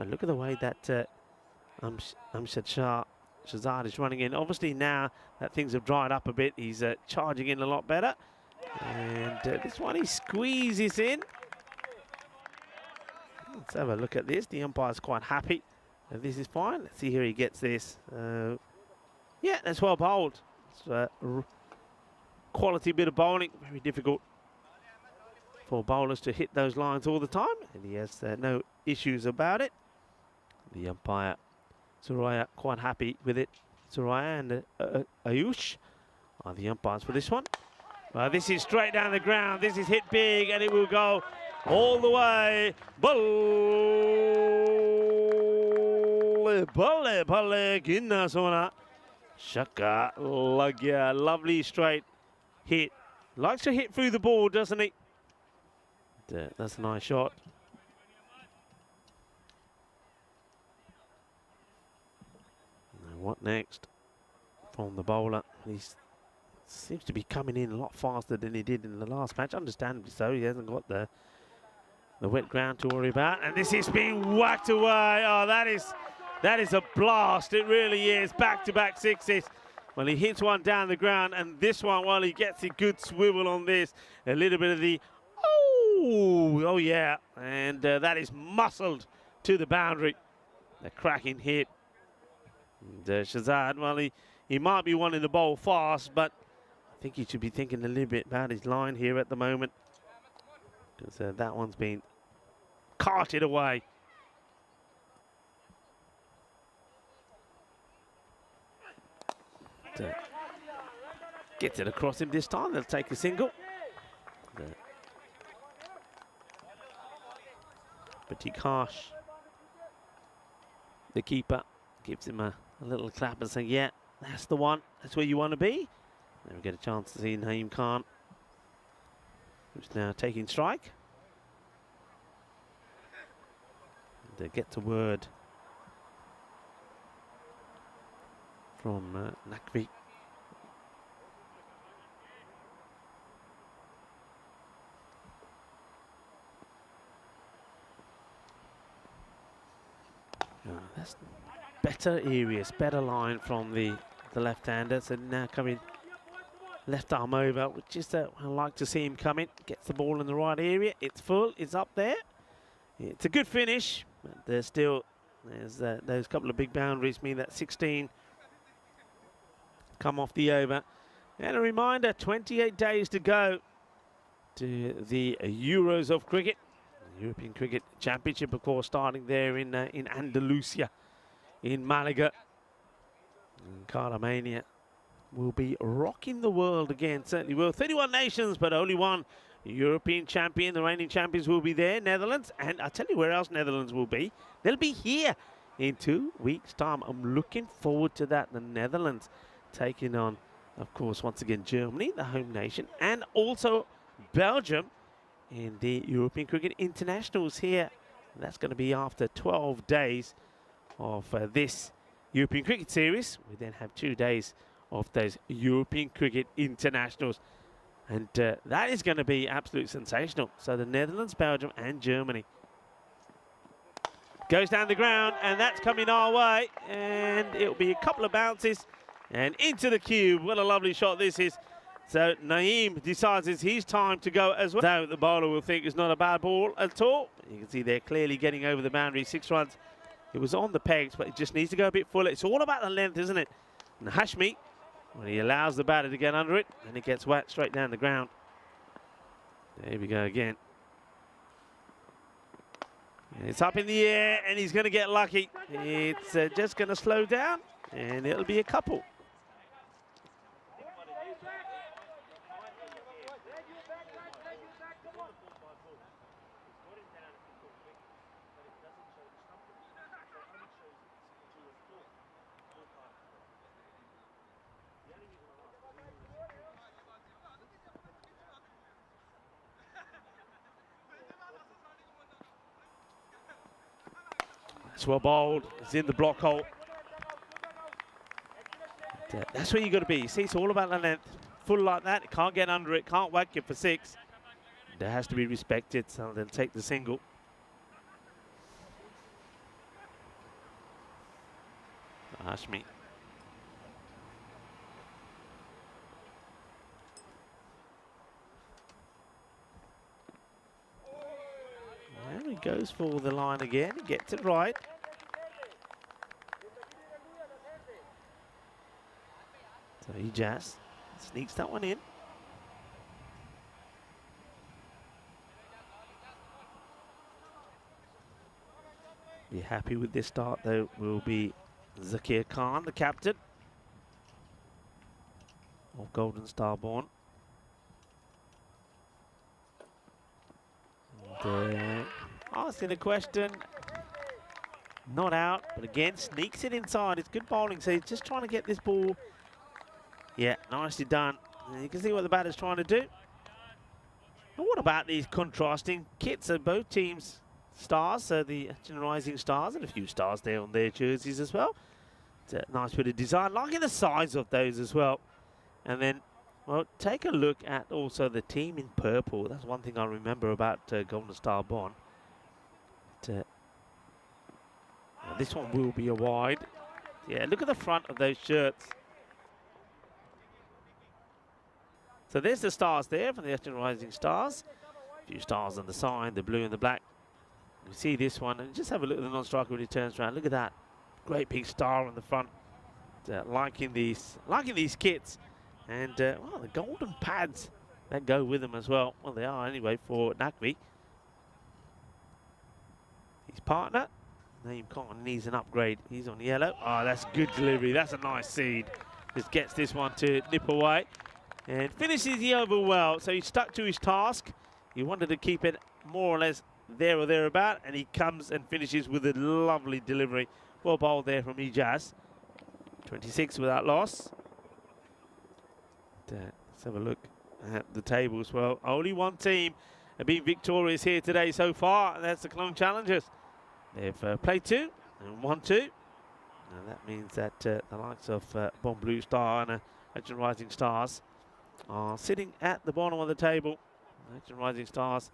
look at the way that Amshad Shazad is running in. Obviously now that things have dried up a bit, he's charging in a lot better. And this one he squeezes in. Let's have a look at this. The umpire's quite happy. This is fine. Let's see here he gets this. Yeah, that's well bowled. It's a quality bit of bowling. Very difficult for bowlers to hit those lines all the time. And he has no issues about it. The umpire, Suraya, quite happy with it. Suraya and Ayush are the umpires for this one. This is straight down the ground. This is hit big, and it will go all the way. Balle, ginna sona. Shaka lagya. Lovely straight hit. Likes to hit through the ball, doesn't he? That's a nice shot. Now what next from the bowler? He seems to be coming in a lot faster than he did in the last match. Understandably so. He hasn't got the wet ground to worry about. And this is being whacked away. Oh, that is a blast. It really is. Back-to-back sixes. Well, he hits one down the ground, and this one, well, he gets a good swivel on this. A little bit of the, oh yeah. And that is muscled to the boundary. A cracking hit. And Shazad, well, he might be wanting the bowl fast, but I think he should be thinking a little bit about his line here at the moment, because that one's been carted away. Gets it across him this time. They'll take a single. Pratik Harsh, the keeper, gives him a little clap and saying, yeah, that's the one. That's where you want to be. Then we get a chance to see Naeem Khan, who's now taking strike. And gets a word from Nakvi. That's better areas, better line from the left-hander. So now coming left arm over, which is I like to see him coming. Gets the ball in the right area. It's full. It's up there. It's a good finish, but there's those couple of big boundaries mean that 16 come off the over. And a reminder: 28 days to go to the Euros of cricket. European Cricket Championship, of course, starting there in Andalusia, in Malaga. And Cardomania will be rocking the world again, certainly will. 31 nations, but only one European champion. The reigning champions will be there, Netherlands. And I'll tell you where else Netherlands will be. They'll be here in 2 weeks' time. I'm looking forward to that. The Netherlands taking on, of course, once again, Germany, the home nation, and also Belgium in the European Cricket Internationals here. And that's going to be after 12 days of this European Cricket Series. We then have 2 days of those European Cricket Internationals. And that is going to be absolutely sensational. So the Netherlands, Belgium and Germany. Goes down the ground, and that's coming our way. And it'll be a couple of bounces and into the cube. What a lovely shot this is. So Naeem decides it's his time to go as well. So the bowler will think it's not a bad ball at all. You can see they're clearly getting over the boundary. 6 runs. It was on the pegs, but it just needs to go a bit fuller. It's all about the length, isn't it? And Hashmi, when he allows the batter to get under it, and it gets whacked straight down the ground. There we go again. And it's up in the air, and he's going to get lucky. It's just going to slow down, and it'll be a couple. That's well bowled. It's in the block hole. That's where you got to be. You see, it's all about the length. Full like that, it can't get under it, can't whack it for 6. That has to be respected, so they'll take the single. Hashmi. And he goes for the line again, he gets it right. So he just sneaks that one in. Be happy with this start though will be Zakir Khan, the captain of Golden Star Born. And asking a question, not out, but again sneaks it inside. It's good bowling, so he's just trying to get this ball. Yeah, nicely done. And you can see what the batter's trying to do. But what about these contrasting kits of both teams? Stars, so the Rising Stars, and a few stars there on their jerseys as well. It's a nice bit of design, liking the size of those as well. And then, well, take a look at also the team in purple. That's one thing I remember about Golden Star Bond. This one will be a wide. Yeah, look at the front of those shirts. So there's the stars there from the Rising Stars. A few stars on the side, the blue and the black. You see this one, and just have a look at the non-striker when he turns around. Look at that, great big star on the front. Liking these kits, And, well, the golden pads that go with them as well. Well, they are anyway for Nagby. His partner, Naeem Khan, needs an upgrade. He's on yellow. Oh, that's good delivery. That's a nice seed. Just gets this one to nip away. And finishes the over well. So he stuck to his task. He wanted to keep it more or less there or thereabout. And he comes and finishes with a lovely delivery. Well bowled there from Ijaz. 26 without loss. Let's have a look at the table as well. Only one team have been victorious here today so far, and that's the Cologne Challengers. They've played 2 and won 2. And that means that the likes of Bon Blue Star and Legend Rising Stars are sitting at the bottom of the table. Legend Rising Stars,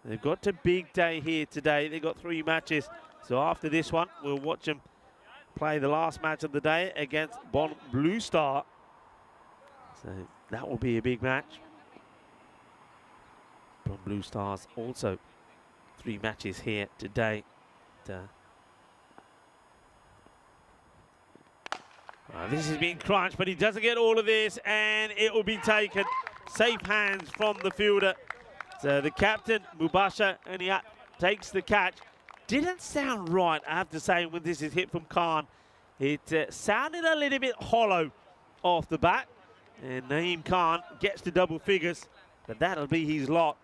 they've got a big day here today. They've got 3 matches. So after this one, we'll watch them play the last match of the day against Bon Blue Star. So that will be a big match. Bon Blue Stars also 3 matches here today. This has been crunched, but he doesn't get all of this, and it will be taken. Safe hands from the fielder. So the captain, Mubasha Aniat, takes the catch. Didn't sound right, I have to say, when this is hit from Khan. It sounded a little bit hollow off the bat. And Naeem Khan gets to double figures, but that'll be his lot.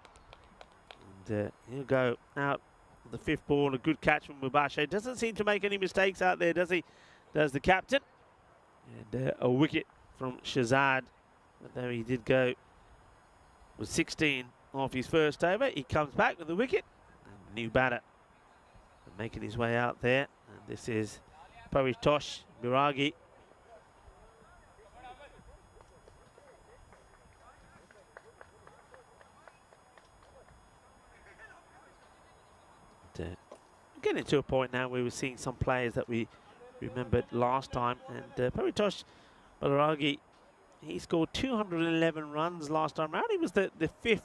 And he'll go out the 5th ball. A good catch from Mubasha. Doesn't seem to make any mistakes out there, does he? Does the captain. And a wicket from Shazad. But there he did go with 16 off his first over. He comes back with the wicket. And new batter making his way out there. And this is Paritosh Biragi. Getting to a point now where we're seeing some players that we remembered last time, and Paritosh Balaragi, he scored 211 runs last time round. He was the 5th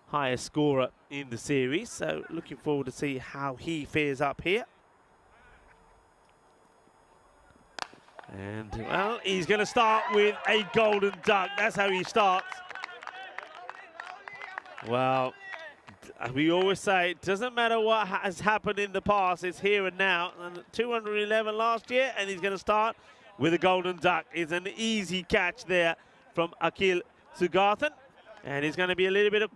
highest scorer in the series, so looking forward to see how he fares up here. And well, he's going to start with a golden duck. That's how he starts. Well, we always say it doesn't matter what has happened in the past, it's here and now. And 211 last year, and he's going to start with a golden duck. It's an easy catch there from Akil Sugarthan, and it's going to be a little bit of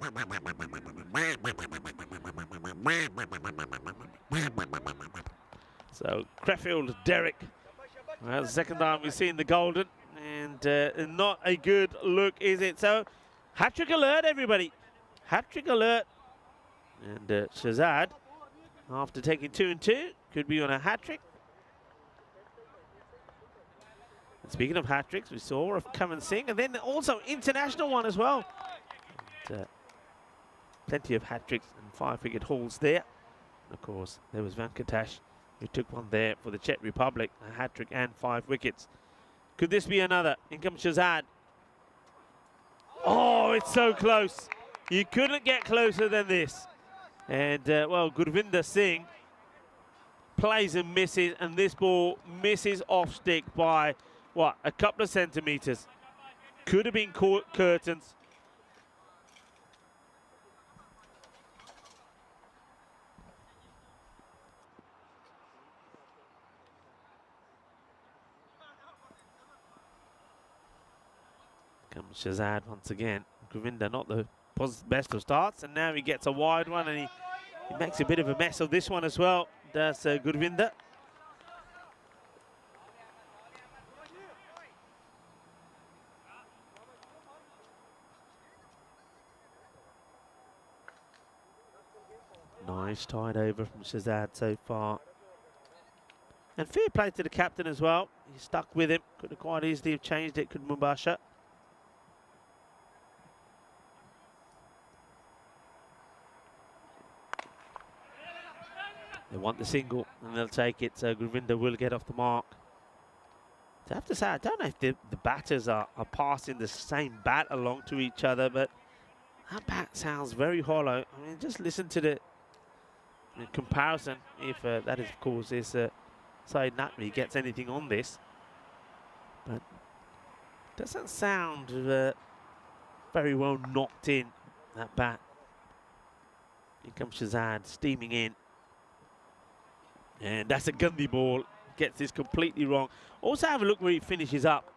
so Crefeld Derek. Well, the second time we've seen the golden, and not a good look, is it? So hat-trick alert, everybody. Hat-trick alert. And Shazad, after taking 2 and 2, could be on a hat-trick. And speaking of hat-tricks, we saw of Kaman Singh, and then also international one as well. And, plenty of hat-tricks and 5-wicket hauls there. And of course, there was Venkatesh, who took one there for the Czech Republic, a hat-trick and 5 wickets. Could this be another? In comes Shazad. Oh, it's so close. You couldn't get closer than this. And, well, Gurvinder Singh plays and misses, and this ball misses off stick by, what, a couple of centimetres. Could have been curtains. Comes Shazad once again. Gurvinder not the best of starts, and now he gets a wide one, and he makes a bit of a mess of this one as well, does Gurvinder. Nice tied over from Shazad so far. And fair play to the captain as well. He's stuck with him. Could have quite easily have changed it, could Mubasha. They want the single, and they'll take it, so Gurvinder will get off the mark. So I have to say, I don't know if the batters are passing the same bat along to each other, but that bat sounds very hollow. I mean, just listen to the comparison, if that is, of course, is Saeed Naqvi gets anything on this. But Doesn't sound very well knocked in, that bat. Here comes Shazad steaming in. And that's a Gundy ball. Gets this completely wrong. Also have a look where he finishes up.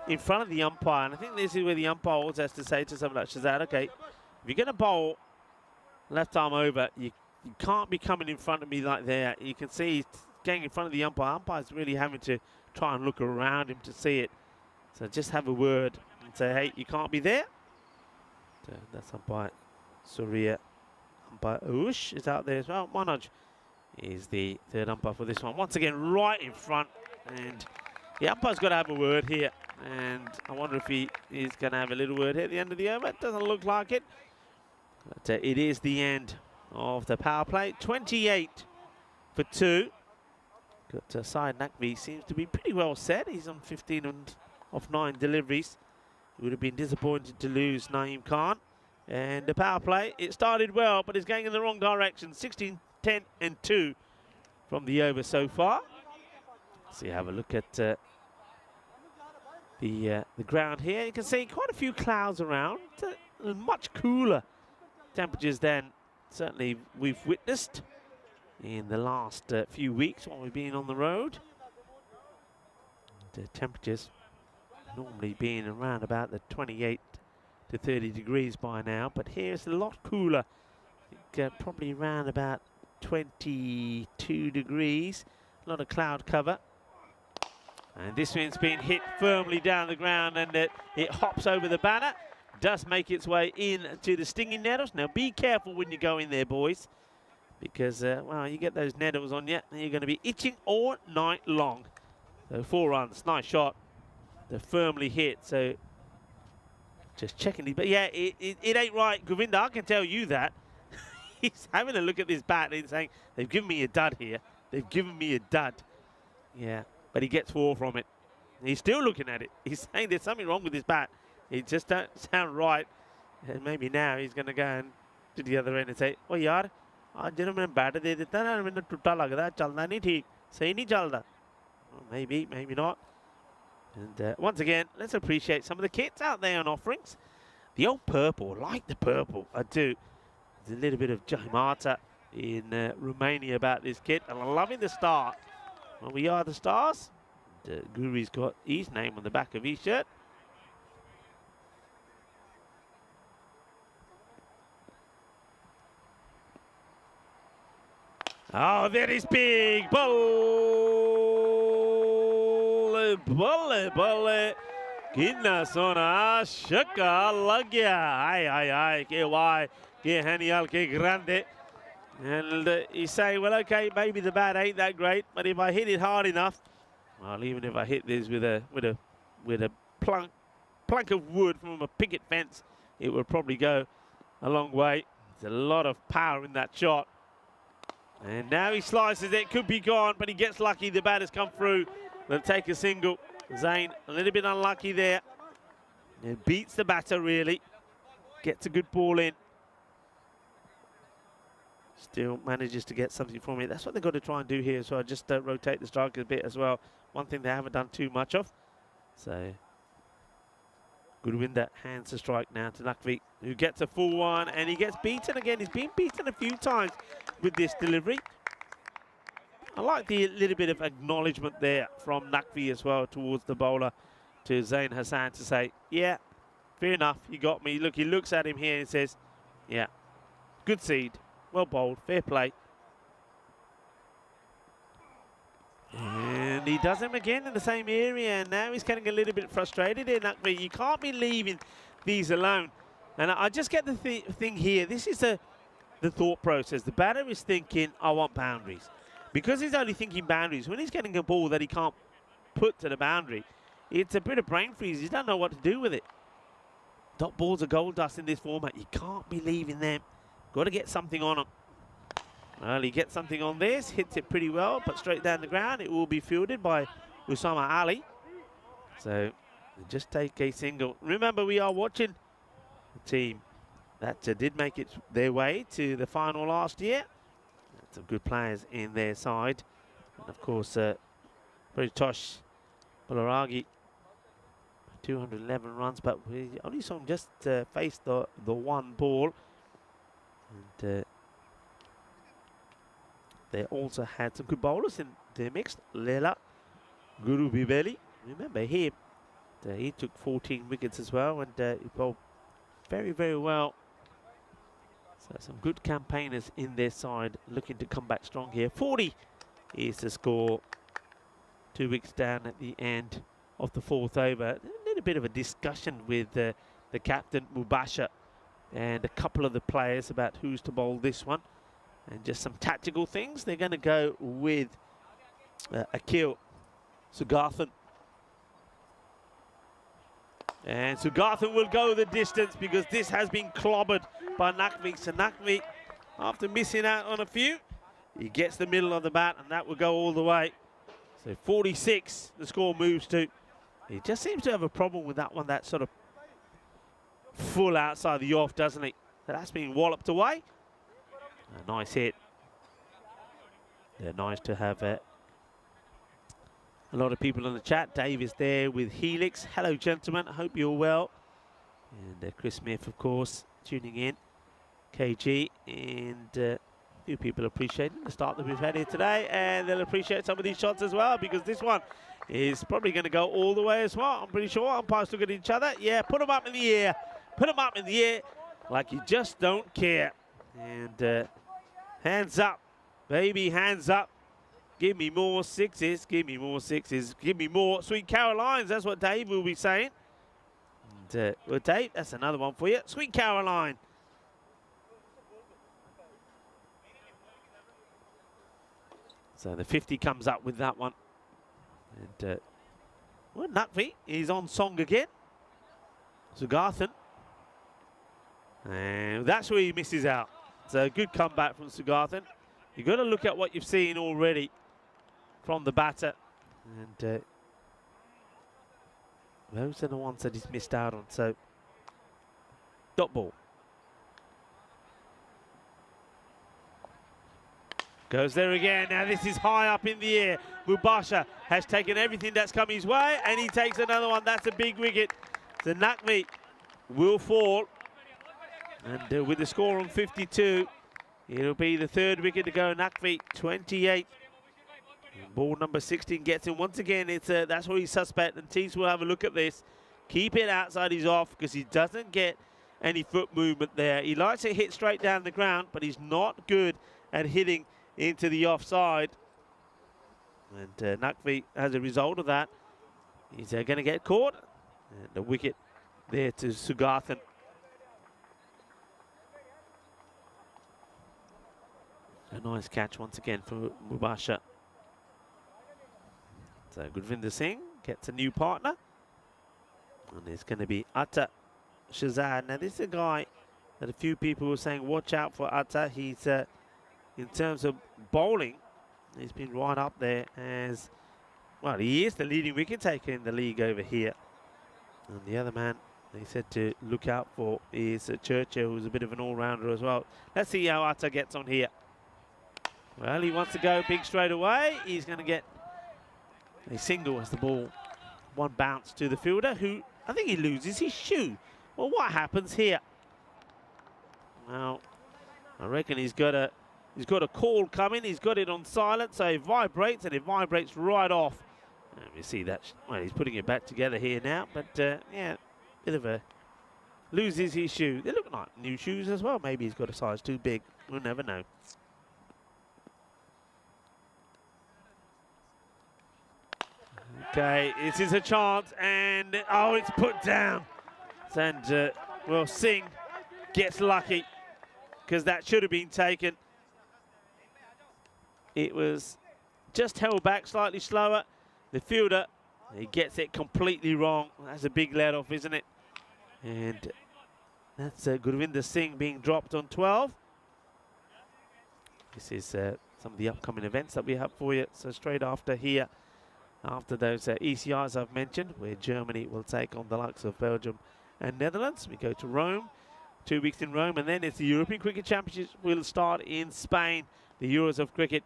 In front of the umpire. And I think this is where the umpire also has to say to someone like Shazad, okay, if you're going to bowl left arm over, you can't be coming in front of me like that. You can see he's getting in front of the umpire. Umpire's really having to try and look around him to see it. So just have a word and say, hey, you can't be there. So that's umpire Surya. Umpire Ush is out there as well. Manoj is the third umpire for this one. Once again, right in front. And the umpire's got to have a word here. And I wonder if he is going to have a little word here at the end of the over. It doesn't look like it. But it is the end of the power play. 28 for 2. Got Syed Naqvi seems to be pretty well set. He's on 15 of 9 deliveries. He would have been disappointed to lose Naeem Khan. And the power play, it started well, but it's going in the wrong direction. 16, 10 and 2 from the over so far. So you have a look at the ground here. You can see quite a few clouds around. Much cooler temperatures than certainly we've witnessed in the last few weeks while we've been on the road. The temperatures normally being around about the 28 to 30 degrees by now, but here it's a lot cooler. I think, probably around about 22 degrees. A lot of cloud cover. And this one's been hit firmly down the ground, and it hops over the banner. Does make its way into the stinging nettles. Now be careful when you go in there, boys, because well, you get those nettles on you and you're going to be itching all night long. So 4 runs, nice shot. They're firmly hit, so just checking it. But yeah, it ain't right, Govinda, I can tell you that. He's having a look at this bat and saying, they've given me a dud here. They've given me a dud. Yeah, but he gets 4 from it. He's still looking at it. He's saying there's something wrong with this bat. It just don't sound right. And maybe now he's going to go and to the other end and say, oh yaar, aaj jana maine bat de deta na, maine tutta lag raha hai, chalna nahi theek, sahi nahi chalda. Well, maybe, maybe not. And once again, let's appreciate some of the kits out there on offerings. The old purple, I like the purple, I do. There's a little bit of Jahimata in Romania about this kit, and I'm loving the star. Well, we are the stars. Guru's got his name on the back of his shirt. Oh, that is big. Balle, balle, balle. Kinna sona shaka lag gaya. Ay, ay, ay. Ke why? Ke genial, ke grande. And he's saying, well, okay, maybe the bat ain't that great, but if I hit it hard enough, well, even if I hit this with a plank of wood from a picket fence, it would probably go a long way. There's a lot of power in that shot. And now he slices it, could be gone, but he gets lucky. The bat has come through. They'll take a single. Zain a little bit unlucky there. It beats the batter, really. Gets a good ball in. Still manages to get something from it. That's what they've got to try and do here. So I just rotate the strike a bit as well. One thing they haven't done too much of. So Gurwinder hands the strike now to Naqvi, who gets a full one, and he gets beaten again. He's been beaten a few times with this delivery. I like the little bit of acknowledgement there from Naqvi as well towards the bowler, to Zain Hassan, to say, yeah, fair enough, you got me. Look, he looks at him here and says, yeah, good seed, well bowled, fair play. And he does him again in the same area, and now he's getting a little bit frustrated here, Naqvi. You can't be leaving these alone. And I just get the thing here. This is the thought process. The batter is thinking, I want boundaries. Because he's only thinking boundaries, when he's getting a ball that he can't put to the boundary, it's a bit of brain freeze. He doesn't know what to do with it. Dot balls are gold dust in this format. You can't be leaving them. Got to get something on them. Well, he gets something on this, hits it pretty well, but straight down the ground. It will be fielded by Usama Ali. So just take a single. Remember, we are watching a team that did make it their way to the final last year. Some good players in their side. And of course, Paritosh Balaragi 211 runs, but we only saw him just face the one ball. And they also had some good bowlers in their mix. Lela, Guru Bibeli, remember him. He took 14 wickets as well, and he bowled very, very well. So some good campaigners in their side, looking to come back strong here. 40 is the score. 2 wickets down at the end of the 4th over. A little bit of a discussion with the captain, Mubasha, and a couple of the players about who's to bowl this one. And just some tactical things. They're going to go with Akil Sugarthan. And Sugarthan will go the distance because this has been clobbered by Naqvi. So Naqvi, after missing out on a few, he gets the middle of the bat, and that will go all the way. So 46, the score moves to. He just seems to have a problem with that one, that sort of full outside the off, doesn't he? So that's been walloped away. A nice hit. They're nice to have a lot of people in the chat. Dave is there with Helix. Hello, gentlemen. I hope you're well. And Chris Smith, of course, tuning in. KG, and a few people appreciating the start that we've had here today, and they'll appreciate some of these shots as well, because this one is probably going to go all the way as well. I'm pretty sure umpires look at each other. Yeah, put them up in the air. Put them up in the air like you just don't care. And hands up, baby, hands up. Give me more sixes, give me more sixes, give me more Sweet Carolines. That's what Dave will be saying. And, well, Dave, that's another one for you. Sweet Caroline. So the 50 comes up with that one. And, well, Naqvi is on song again. Sugarthan. And that's where he misses out. It's a good comeback from Sugarthan. You've got to look at what you've seen already from the batter. And those are the ones that he's missed out on. So, dot ball. Goes there again. Now this is high up in the air. Mubasha has taken everything that's come his way, and he takes another one. That's a big wicket. So Naqvi will fall. And with the score on 52, it'll be the 3rd wicket to go. Naqvi, 28. And ball number 16 gets him once again. It's that's where he's suspect, and Tees will have a look at this. Keep it outside his off, because he doesn't get any foot movement there. He likes to hit straight down the ground, but he's not good at hitting into the offside. And Naqvi, as a result of that, he's going to get caught. And the wicket there to Sugarthan. A nice catch once again for Mubasha. So Gurvinder Singh gets a new partner. And it's going to be Atta Shazad. Now this is a guy that a few people were saying, watch out for Atta. He's, in terms of bowling, he's been right up there as, well, he is the leading wicket taker in the league over here. And the other man they said to look out for is Churchill, who's a bit of an all-rounder as well. Let's see how Atta gets on here. Well, he wants to go big straight away. He's going to get a single as the ball one bounce to the fielder, who I think he loses his shoe. Well, what happens here? Well, I reckon he's got a call coming. He's got it on silent, so it vibrates, and it vibrates right off. And we see that. Well, he's putting it back together here now, but yeah, bit of a loses his shoe. They look like new shoes as well. Maybe he's got a size too big. We'll never know. Okay, this is a chance, and oh, it's put down. And well, Singh gets lucky, because that should have been taken. It was just held back slightly slower. The fielder, he gets it completely wrong. That's a big let off, isn't it? And that's Gurvinder Singh being dropped on 12. This is some of the upcoming events that we have for you. So straight after here, after those ECIs I've mentioned, where Germany will take on the likes of Belgium and Netherlands, we go to Rome, 2 weeks in Rome, and then it's the European Cricket Championships will start in Spain, the Euros of Cricket.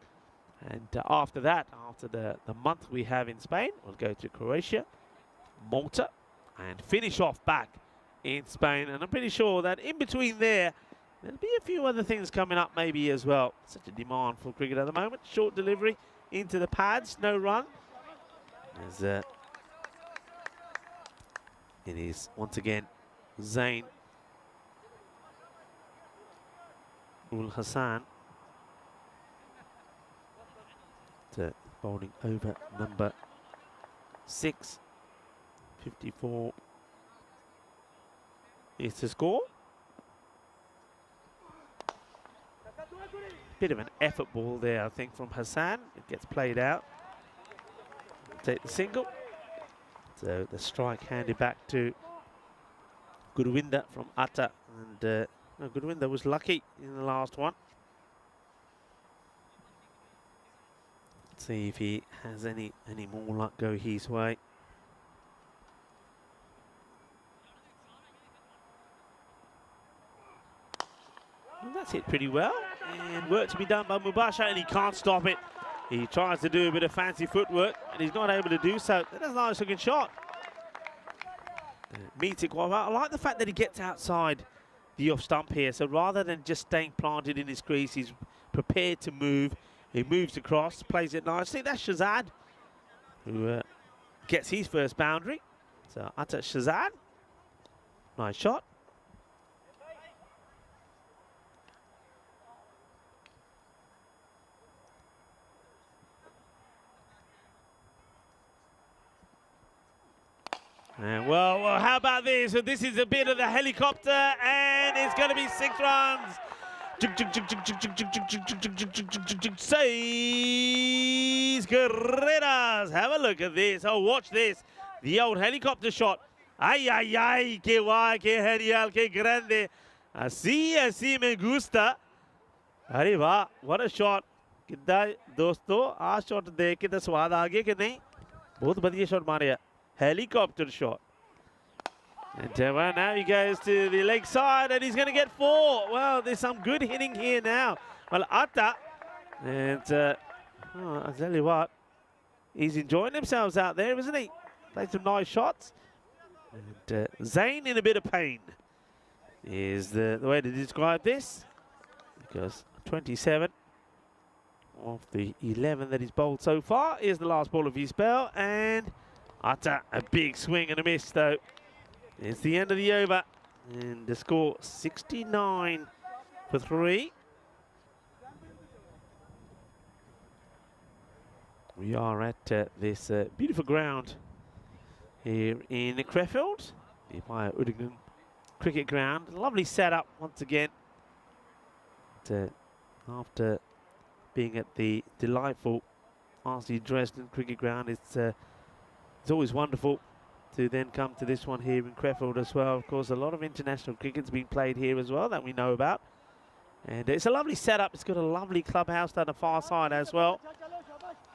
And after that, after the month we have in Spain, we'll go to Croatia, Malta, and finish off back in Spain. And I'm pretty sure that in between there, there'll be a few other things coming up maybe as well. Such a demand for cricket at the moment. Short delivery into the pads, no run. As it is once again Zain Ul Hassan to bowling over number 6. 54 is the score. Bit of an effort ball there, I think, from Hassan. It gets played out. Take the single. So the strike handed back to Gurwinder from Atta. And no, Gurwinder was lucky in the last one. Let's see if he has any more luck go his way. Well, that's hit pretty well. And work to be done by Mubasha, and he can't stop it. He tries to do a bit of fancy footwork, and he's not able to do so. That's a nice looking shot. Meets it quite well. I like the fact that he gets outside the off stump here. So rather than just staying planted in his crease, he's prepared to move. He moves across, plays it nicely. That's Shazad, who gets his first boundary. So Atta Shazad. Nice shot. And well, how about this? So this is a bit of the helicopter, and it's going to be 6 runs. Seis carreras. Have a look at this. Oh, watch this. The old helicopter shot. Ay, ay, ay. Que guay, que genial, que grande. Así me gusta. अरे वाह, what a shot. कितना दोस्तों, आ shot देख के तो स्वाद आ गया कि नहीं? बहुत बढ़िया शॉट मारे. Helicopter shot. And well, now he goes to the leg side, and he's going to get 4. Well, there's some good hitting here now. Well, Atta, and I tell you what, he's enjoying themselves out there, isn't he? Played some nice shots. And Zain in a bit of pain is the way to describe this, because 27 of the 11 that he's bowled so far is the last ball of his spell, and Atta, a big swing and a miss though. It's the end of the over, and the score 69 for 3. We are at this beautiful ground here in Crefeld, the Maya Udingan cricket ground. Lovely setup once again. After being at the delightful RC Dresden cricket ground, it's always wonderful to then come to this one here in Crefeld as well. Of course, a lot of international cricket's been played here as well that we know about. And it's a lovely setup. It's got a lovely clubhouse down the far side as well.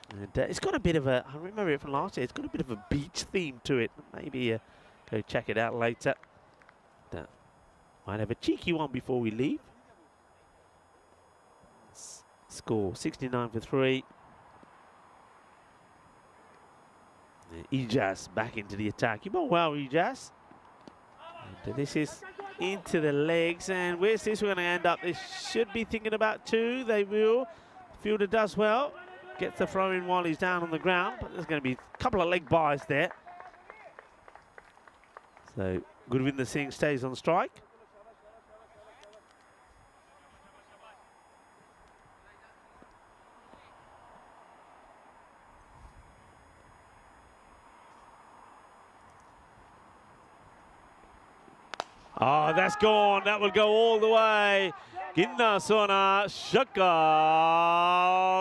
And it's got a bit of a, I remember it from last year, it's got a bit of a beach theme to it. Maybe go check it out later. Might have a cheeky one before we leave. Score 69 for 3. Ijaz back into the attack. You bowled well, Ijaz. And this is into the legs. And where's this going to end up? They should be thinking about 2. They will. The fielder does well. Gets the throw in while he's down on the ground. But there's going to be a couple of leg byes there. So Gurwinder Singh stays on strike. Oh, that's gone. That will go all the way. Ginna Sona Shaka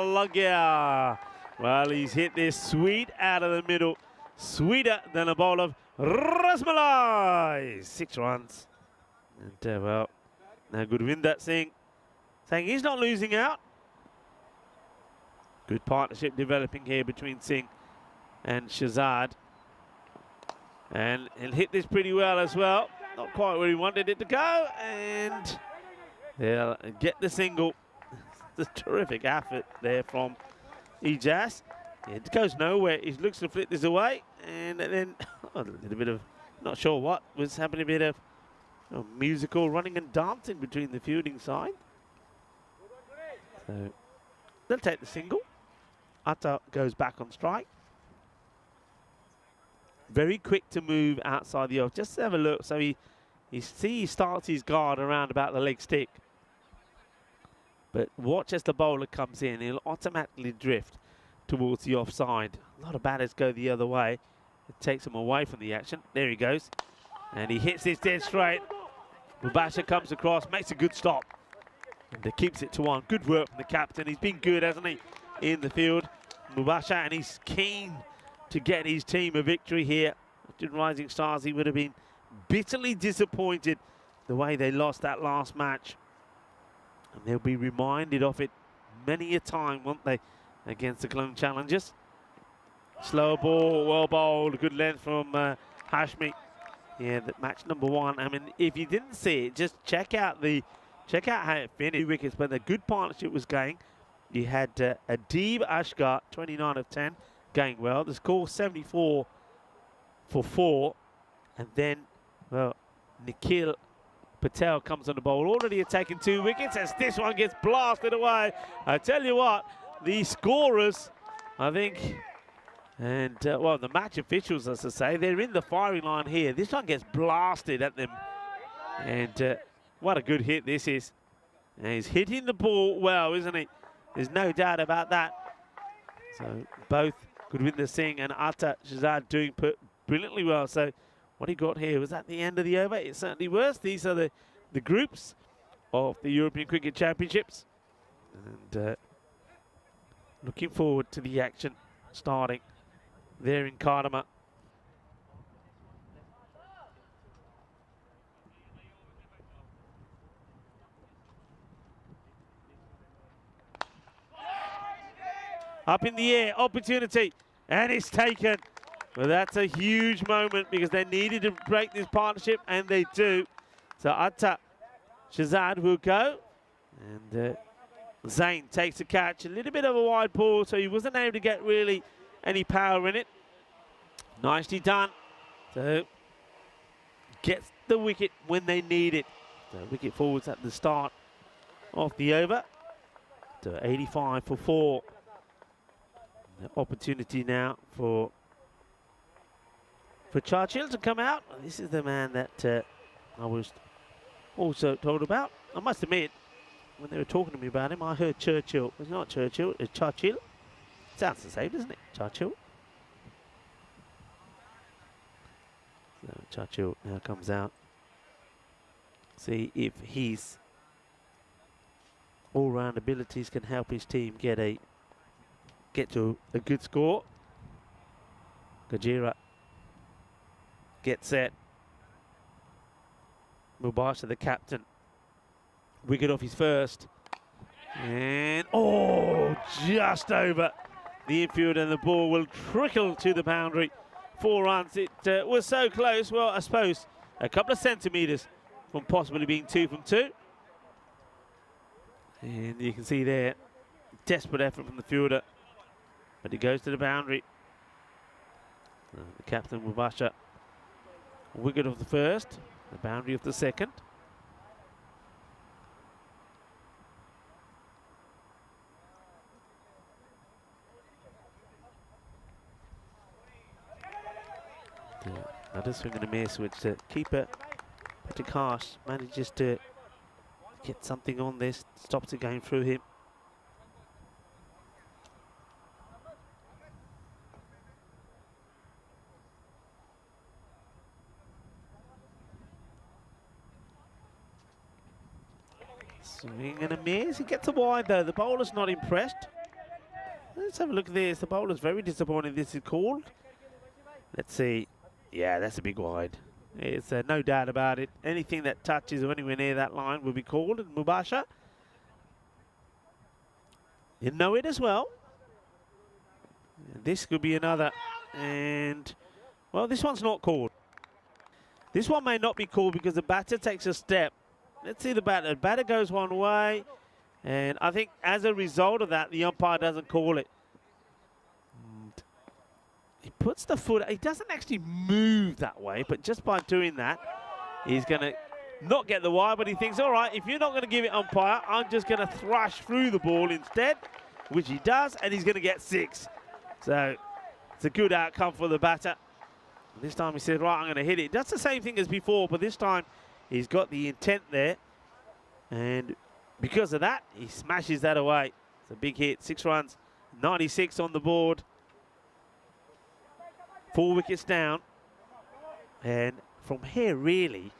Lagya. Well, he's hit this sweet out of the middle. Sweeter than a bowl of Rasmalai. 6 runs. And well, now Gurwinder Singh saying he's not losing out. Good partnership developing here between Singh and Shazad. And he'll hit this pretty well as well. Not quite where he wanted it to go, and they'll get the single. It's a terrific effort there from Ijaz. It goes nowhere. He looks to flip this away, and then a little bit of Not sure what was happening, a bit of musical running and dancing between the fielding side. So they'll take the single. Atta goes back on strike. Very quick to move outside the off. Just have a look. So he starts his guard around about the leg stick. But watch as the bowler comes in. He'll automatically drift towards the offside. A lot of batters go the other way. It takes him away from the action. There he goes. And he hits this dead straight. Mubasha comes across, makes a good stop. And he keeps it to one. Good work from the captain. He's been good, hasn't he, in the field. Mubasha, and he's keen to get his team a victory here. In Rising Stars, he would have been bitterly disappointed the way they lost that last match. And they'll be reminded of it many a time, won't they, against the Clone Challengers. Slow ball, well bowled, good length from Hashmi. Yeah, that match number one. I mean, if you didn't see it, just check out how it finished. 2 wickets, but the good partnership was going. You had Adib Ashgar, 29 of 10, going well. The score 74 for 4, and then, well, Nikhil Patel comes on the bowl, already attacking 2 wickets as this one gets blasted away. I tell you what, the scorers, I think, and well, the match officials, as I say, they're in the firing line here. This one gets blasted at them, and what a good hit this is. And he's hitting the ball well, isn't he? There's no doubt about that. So both Gurvinder Singh and Atta Shahzad doing brilliantly well. So what he got here was at the end of the over. It certainly was. These are the groups of the European Cricket Championships. And looking forward to the action starting there in Kardama. Up in the air, opportunity, and it's taken. Well, that's a huge moment because they needed to break this partnership, and they do. So Atta Shahzad will go, and Zain takes a catch. A little bit of a wide ball, so he wasn't able to get really any power in it. Nicely done. So gets the wicket when they need it. So wicket forwards at the start of the over. To 85 for 4. The opportunity now for Churchill to come out. This is the man that I was also told about. I must admit, when they were talking to me about him, I heard Churchill. It's not Churchill, it's Churchill. Sounds the same, doesn't it? Churchill. So Churchill now comes out. See if his all-round abilities can help his team get to a good score. Gajira gets set. Mubasha, the captain, wicket off his first. And, oh, just over the infield, and the ball will trickle to the boundary. 4 runs. It was so close. Well, I suppose a couple of centimetres from possibly being 2 from 2. And you can see there, desperate effort from the fielder. But it goes to the boundary. The captain, Mubasha, wicket of the first, the boundary of the second. Another swing and a miss, which the keeper, Patrick Harsh, manages to get something on this, stops it going through him. Swing and a miss. He gets a wide though. The bowler's not impressed. Let's have a look at this. The bowler's very disappointed this is called. Let's see. Yeah, that's a big wide. It's no doubt about it. Anything that touches or anywhere near that line will be called. And Mubasha, you know it as well. And this could be another. And, well, this one's not called. This one may not be called because the batter takes a step. Let's see the batter. The batter goes one way, and I think as a result of that, the umpire doesn't call it. And he puts the foot, he doesn't actually move that way, but just by doing that, he's going to not get the wide, but he thinks, all right, if you're not going to give it umpire, I'm just going to thrash through the ball instead, which he does, and he's going to get 6. So it's a good outcome for the batter. And this time he said, right, I'm going to hit it. That's the same thing as before, but this time he's got the intent there. And because of that, he smashes that away. It's a big hit, 6 runs, 96 on the board. 4 wickets down. And from here, really,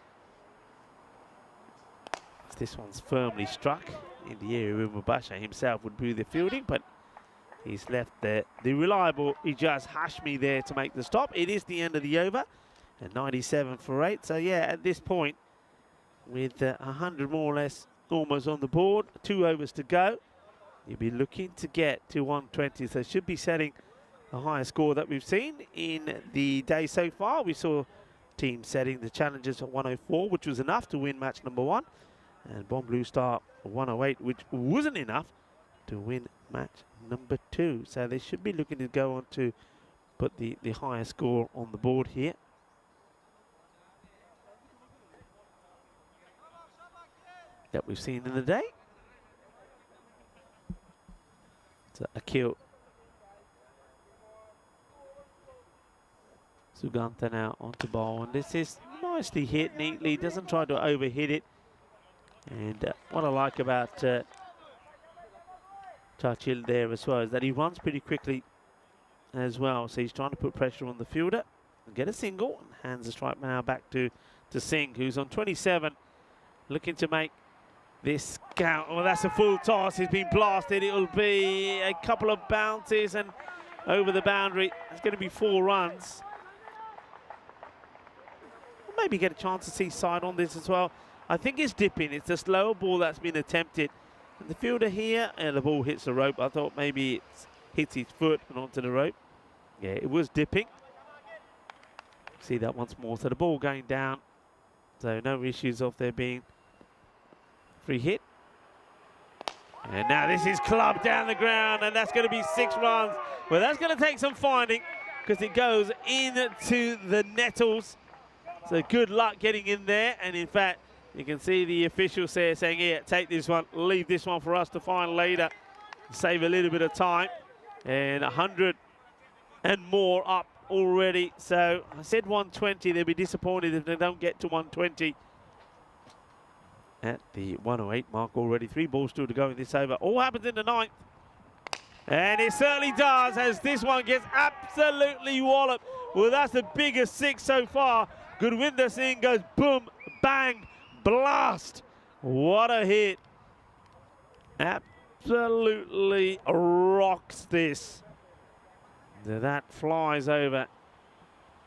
this one's firmly struck in the area where Mubasha himself would do the fielding, but he's left the reliable Ijaz Hashmi there to make the stop. It is the end of the over, and 97 for 8. So yeah, at this point, with 100 more or less almost on the board, 2 overs to go, you'll be looking to get to 120. So should be setting the highest score that we've seen in the day so far. We saw teams setting the challenges at 104, which was enough to win match number 1. And Bomb Blue Star 108, which wasn't enough to win match number 2. So they should be looking to go on to put the highest score on the board here. That we've seen in the day. So Akil Sugantha now onto ball, and this is nicely hit neatly, doesn't try to overhit it. And what I like about Churchill there as well is that he runs pretty quickly as well. So he's trying to put pressure on the fielder and get a single, and hands the strike now back to Singh, who's on 27, looking to make this count. Well, that's a full toss. He's been blasted. It'll be a couple of bounces and over the boundary. It's going to be 4 runs. We'll maybe get a chance to see side on this as well. I think it's dipping. It's a slower ball that's been attempted. And the fielder here, and the ball hits the rope. I thought maybe it hits his foot and onto the rope. Yeah, it was dipping. See that once more. So the ball going down. So no issues of there being free hit. And now this is clubbed down the ground, and that's going to be 6 runs. Well, that's going to take some finding because it goes into the nettles. So good luck getting in there. And in fact, you can see the officials there saying, here, take this one, leave this one for us to find later. Save a little bit of time. And 100 and more up already. So I said 120. They'll be disappointed if they don't get to 120. At the 108 mark already. 3 balls still to go in this over. All happens in the 9th. And it certainly does, as this one gets absolutely walloped. Well, that's the biggest 6 so far. Gurwinder Singh goes boom, bang, blast. What a hit. Absolutely rocks this. So that flies over.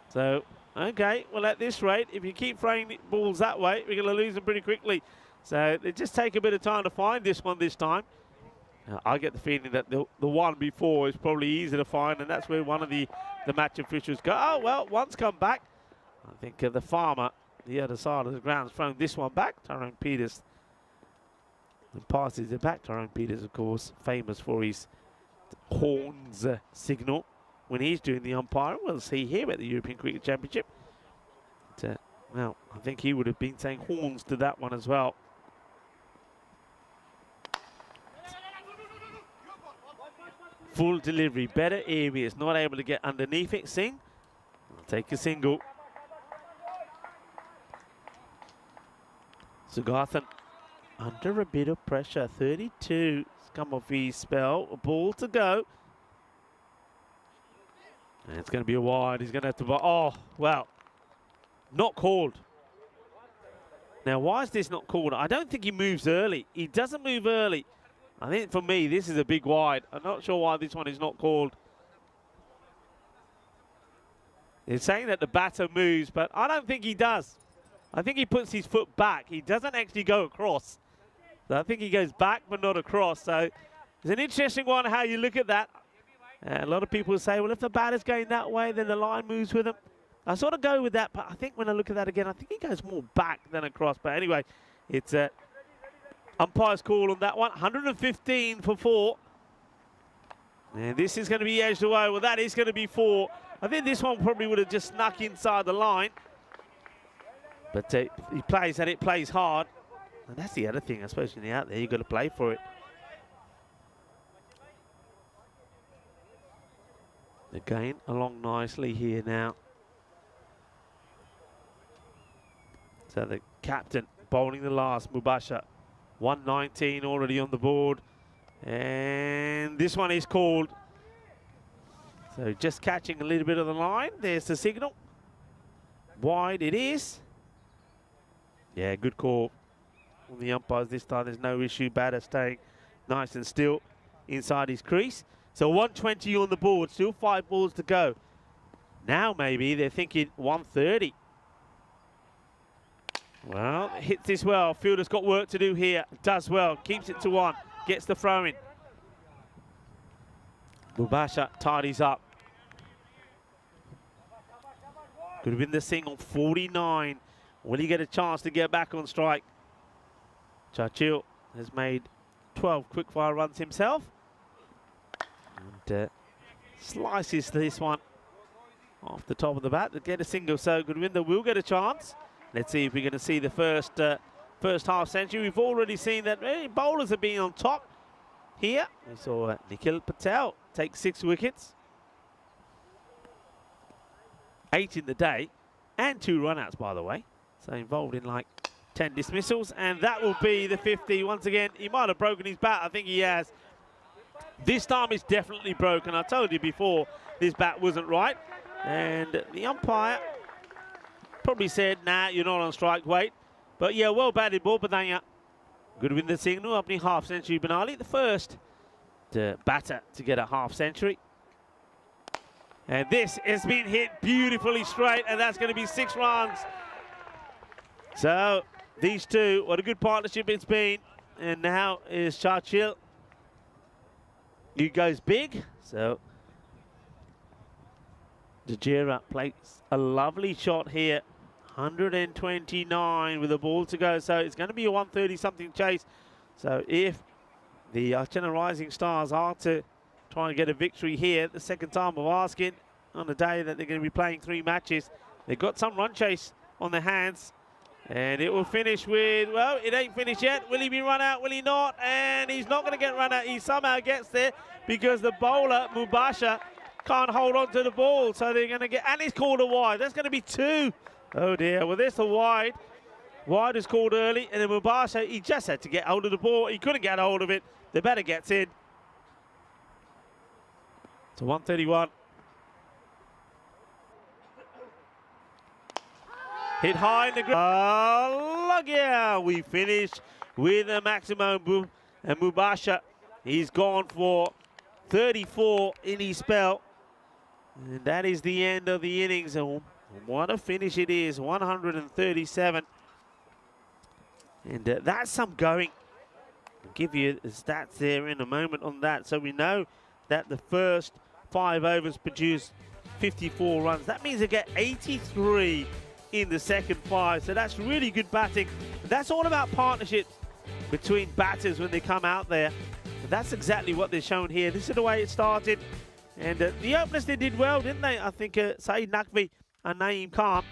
So, okay, well, at this rate, if you keep throwing balls that way, we're going to lose them pretty quickly. So they just take a bit of time to find this one this time. I get the feeling that the one before is probably easier to find, and that's where one of the match officials go, oh, well, one's come back. I think the farmer, the other side of the ground, has thrown this one back. Tyrone Peters and passes it back. Tyrone Peters, of course, famous for his horns signal when he's doing the umpiring. We'll see here at the European Cricket Championship. But, well, I think he would have been saying horns to that one as well. Full delivery, better areas, not able to get underneath it. Singh, take a single. Sugarthan under a bit of pressure. 32 has come off his spell. A ball to go. And it's going to be a wide. He's going to have to... Oh, well. Not called. Now, why is this not called? I don't think he moves early. He doesn't move early. I think for me, this is a big wide. I'm not sure why this one is not called. They're saying that the batter moves, but I don't think he does. I think he puts his foot back. He doesn't actually go across. So I think he goes back, but not across. So it's an interesting one how you look at that. A lot of people say, well, if the batter's going that way, then the line moves with him. I sort of go with that, but I think when I look at that again, I think he goes more back than across. But anyway, it's umpire's call on that one. 115 for 4. And this is going to be edged away. Well, that is going to be 4. I think this one probably would have just snuck inside the line. But he plays and it plays hard. And that's the other thing, I suppose, when you're out there, you've got to play for it. Again, along nicely here now. So the captain bowling the last, Mubasha. 119 already on the board. And this one is called. So just catching a little bit of the line. There's the signal. Wide it is. Yeah, good call on the umpires this time. There's no issue. Batter staying nice and still inside his crease. So 120 on the board. Still 5 balls to go. Now maybe they're thinking 130. Well, hits this well. Fielder's got work to do here. Does well. Keeps it to 1. Gets the throw in. Mubasha tidies up. Could have been the single. 49. Will he get a chance to get back on strike? Churchill has made 12 quickfire runs himself. And slices this one off the top of the bat to get a single. So Goodwinder will get a chance. Let's see if we're going to see the first half century. We've already seen that bowlers have been on top here. We saw Nikhil Patel take 6 wickets. 8 in the day and 2 runouts, by the way. So involved in like 10 dismissals. And that will be the 50. Once again, he might have broken his bat. I think he has. This time it's definitely broken. I told you before this bat wasn't right. And the umpire probably said, nah, you're not on strike, wait. But yeah, well batted ball, Badania. Goodwinder Singh, opening half century. Benali, the first batter to get a half century. And this has been hit beautifully straight, and that's going to be 6 runs. So these two, what a good partnership it's been. And now is Churchill. He goes big. So Jajira plays a lovely shot here. 129 with a ball to go. So it's going to be a 130-something chase. So if the Archana Rising Stars are to try and get a victory here, the second time of asking on the day that they're going to be playing 3 matches, they've got some run chase on their hands. And it will finish with, well, it ain't finished yet. Will he be run out? Will he not? And he's not going to get run out. He somehow gets there because the bowler, Mubasha, can't hold on to the ball. So they're going to get, and he's called a wide. That's going to be 2. Oh dear, well there's the wide. Wide is called early, and then Mubasha, he just had to get hold of the ball. He couldn't get hold of it. The batter gets in. So 131. Hit high in the ground. Look, yeah, we finish with a maximum boom. And Mubasha, he's gone for 34 in his spell. And that is the end of the innings. And what a finish it is, 137. And that's some going. I'll give you the stats there in a moment on that. So we know that the first 5 overs produced 54 runs. That means they get 83 in the second 5. So that's really good batting. That's all about partnerships between batters when they come out there. And that's exactly what they're shown here. This is the way it started. And the openers, they did well, didn't they? I think Saeed Naqvi and Naeem Khan.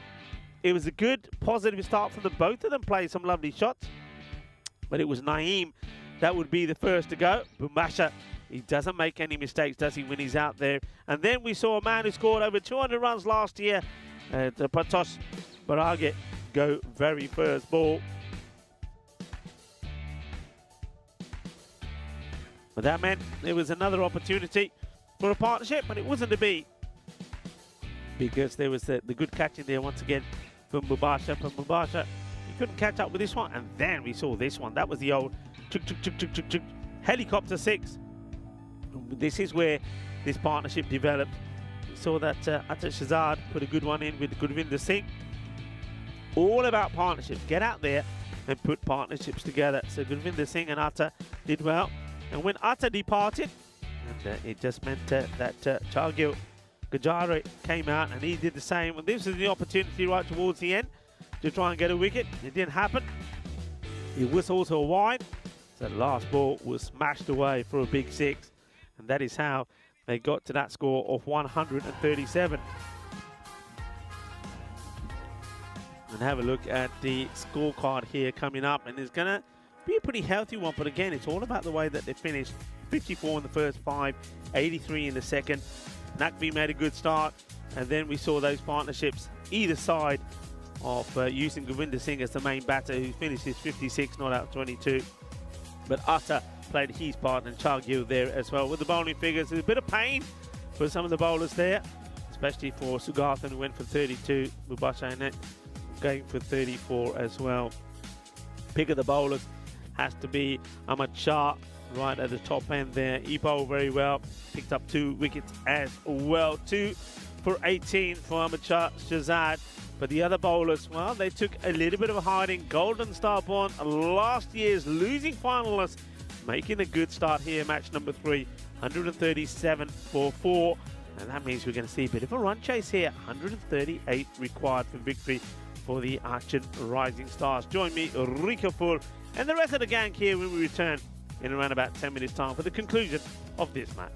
It was a good, positive start from them. Both of them played some lovely shots. But it was Naeem that would be the first to go. Mubasha, he doesn't make any mistakes, does he, when he's out there? And then we saw a man who scored over 200 runs last year, Pratos Barage, go very first ball. But that meant there was another opportunity for a partnership, but it wasn't to be, because there was the good catching there once again from Mubasha. From Mubasha, he couldn't catch up with this one, and then we saw this one. That was the old helicopter 6. This is where this partnership developed. We saw that Atta Shahzad put a good one in with Goodwinder Singh. All about partnerships. Get out there and put partnerships together. So Goodwinder Singh and Atta did well. And when Atta departed, and it just meant that Chargil Gajare came out and he did the same. And this was the opportunity right towards the end to try and get a wicket. It didn't happen. It was also a wide. So the last ball was smashed away for a big 6. And that is how they got to that score of 137. And have a look at the scorecard here coming up, and it's going to be a pretty healthy one, but again, it's all about the way that they finished. 54 in the first 5, 83 in the second. Nakvi made a good start, and then we saw those partnerships either side of using Govinda Singh as the main batter, who finished his 56, not out 22. But Atta played his part, and Chargil there as well. With the bowling figures, there's a bit of pain for some of the bowlers there, especially for Sugathan, who went for 32, Mubasha going for 34 as well. Pick of the bowlers has to be Ahmad Shah right at the top end there. He bowled very well, picked up 2 wickets as well. 2 for 18 for Ahmad Shahzad. But the other bowlers, well, they took a little bit of a hiding. Golden Star Bond, last year's losing finalists, making a good start here, match number 3, 137 for 4. And that means we're going to see a bit of a run chase here. 138 required for victory for the Archon Rising Stars. Join me, Rika Full, and the rest of the gang here when we return in around about 10 minutes time for the conclusion of this match.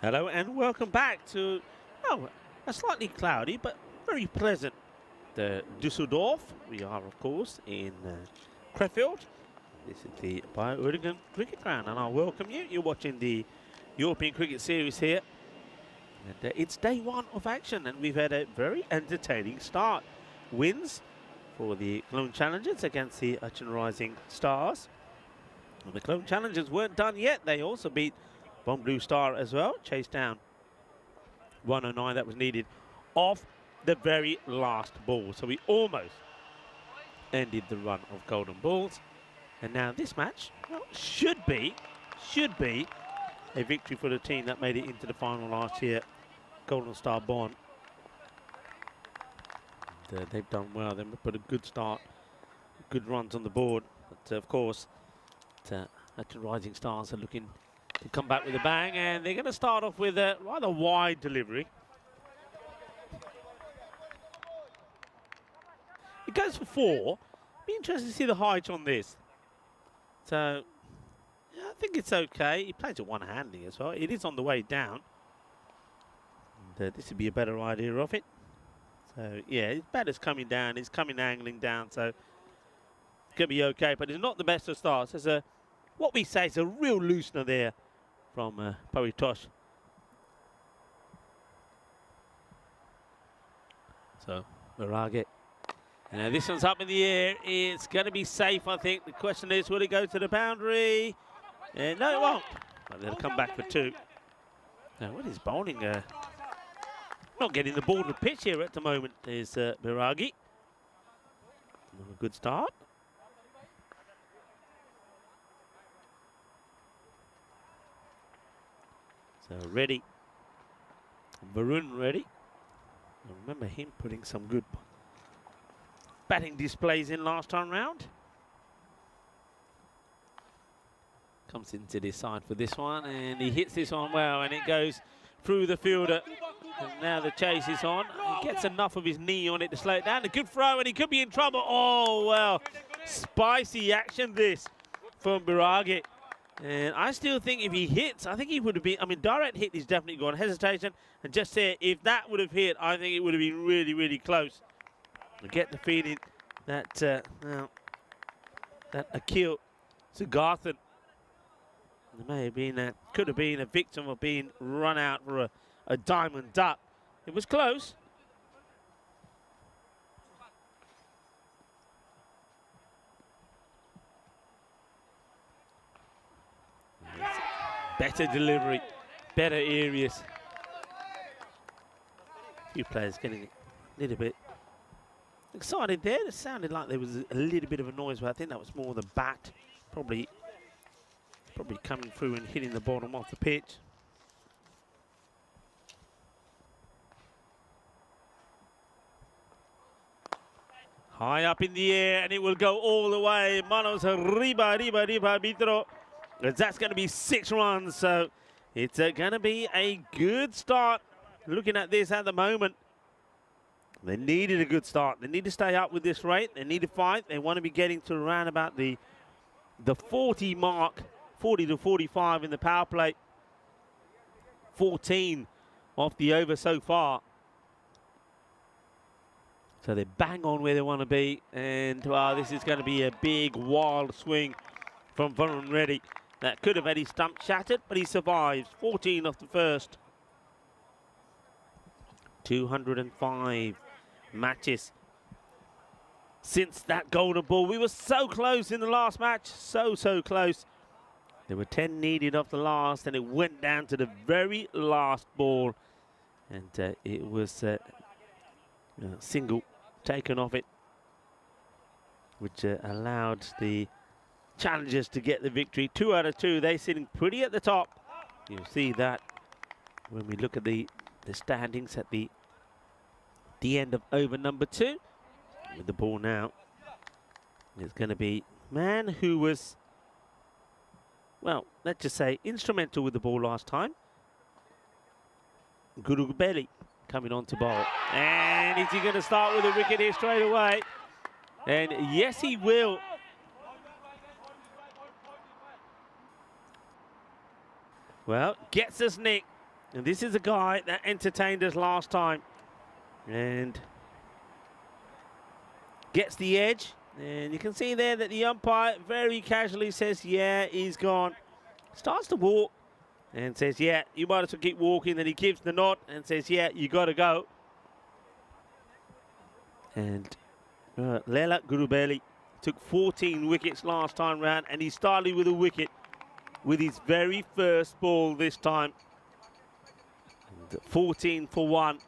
Hello and welcome back to, oh, a slightly cloudy but very pleasant Düsseldorf. We are, of course, in Krefeld. This is the Bio-Oregon Cricket Ground, and I welcome you. You're watching the European Cricket Series here. And it's day one of action, and we've had a very entertaining start. Wins for the Cologne Challengers against the Uchen Rising Stars. Well, the Cologne Challengers weren't done yet. They also beat Von Blue Star as well, chased down 109 that was needed off the very last ball. So we almost ended the run of golden balls. And now this match, well, should be a victory for the team that made it into the final last year, Golden Star Bonn. And, they've done well. They've put a good start, good runs on the board. But of course, the Rising Stars are looking to come back with a bang, and they're going to start off with a rather wide delivery. It goes for 4. Be interested to see the height on this. So, yeah, I think it's okay. He plays it one-handed as well. It is on the way down. And, this would be a better idea of it. So, yeah, his batter's coming down. He's coming angling down, so it's going to be okay. But it's not the best of starts. There's a, what we say is a real loosener there from Paritosh. So, Mirage. And this one's up in the air. It's going to be safe, I think. The question is, will it go to the boundary? No, it won't. But they'll come back for 2. Now, what is bowling? Not getting the ball to pitch here at the moment is Biragi. Not a good start. So ready. Varun ready. I remember him putting some good batting displays in last time round. Comes into this side for this one, and he hits this one well, and it goes through the fielder. And now the chase is on. He gets enough of his knee on it to slow it down. A good throw, and he could be in trouble. Oh, well, spicy action this from Biragi. And I still think if he hits, I think he would have been, I mean, direct hit is definitely gone. Hesitation, and just there, if that would have hit, I think it would have been really, really close. I get the feeling that, well, that Akil Sugarthan may have been, could have been a victim of being run out for a diamond duck. It was close. Better delivery, better areas. A few players getting a little bit excited there. It sounded like there was a little bit of a noise, but I think that was more the bat probably coming through and hitting the bottom of the pitch. High up in the air, and it will go all the way. Manos arriba, Vitro. That's going to be 6 runs, so it's going to be a good start. Looking at this at the moment, they needed a good start. They need to stay up with this rate. They need to fight. They want to be getting to around about the 40 mark, 40 to 45 in the power play. 14 off the over so far. So they're bang on where they want to be. And this is going to be a big, wild swing from Varun Reddy. That could have had his stump shattered, but he survives. 14 off the first. 205 matches since that golden ball. We were so close in the last match. So close. There were 10 needed off the last, and it went down to the very last ball. And it was a single taken off it, which allowed the challengers to get the victory. 2 out of 2. They're sitting pretty at the top. You'll see that when we look at the standings at the end of over number 2. With the ball now, it's going to be man who was, well, let's just say instrumental with the ball last time. Guru Belly coming on to bowl. And is he going to start with a wicket here straight away? And yes, he will. Well, gets us Nick. And this is a guy that entertained us last time and gets the edge. And you can see there that the umpire very casually says, yeah, he's gone. Starts to walk and says, yeah, you might as well keep walking. Then he gives the nod and says, yeah, you got to go. And Lela Gurubeli took 14 wickets last time round, and he started with a wicket with his very first ball this time. And 14 for 1.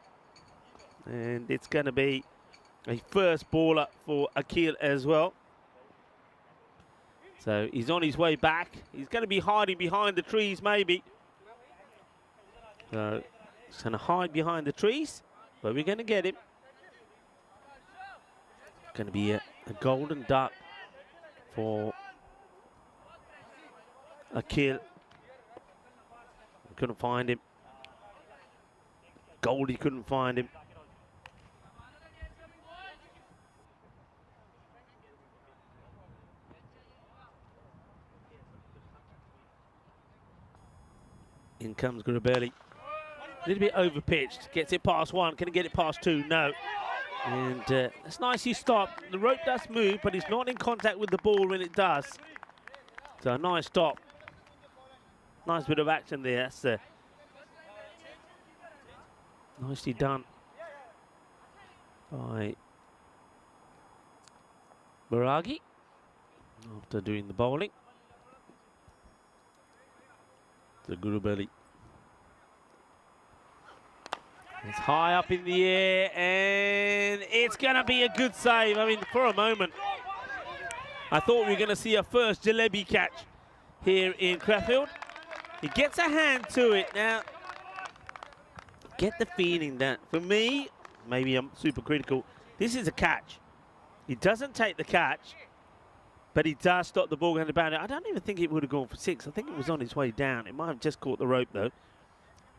And it's going to be a first baller for Akil as well. So he's on his way back. He's going to be hiding behind the trees maybe. So he's going to hide behind the trees, but we're going to get him. Going to be a golden duck for Akil. Couldn't find him. Goldie couldn't find him. In comes Gurubeli. A little bit over pitched. Gets it past 1. Can he get it past 2? No. And it's nice he stopped. The rope does move, but he's not in contact with the ball when it does. So a nice stop. Nice bit of action there. That's nicely done by Baragi after doing the bowling. The Gurubeli. It's high up in the air, and it's going to be a good save. I mean, for a moment, I thought we were going to see a first jalebi catch here in Crefeld. He gets a hand to it. Now, get the feeling that, for me, maybe I'm super critical, this is a catch. He doesn't take the catch, but he does stop the ball going to boundary. I don't even think it would have gone for 6. I think it was on its way down. It might have just caught the rope, though.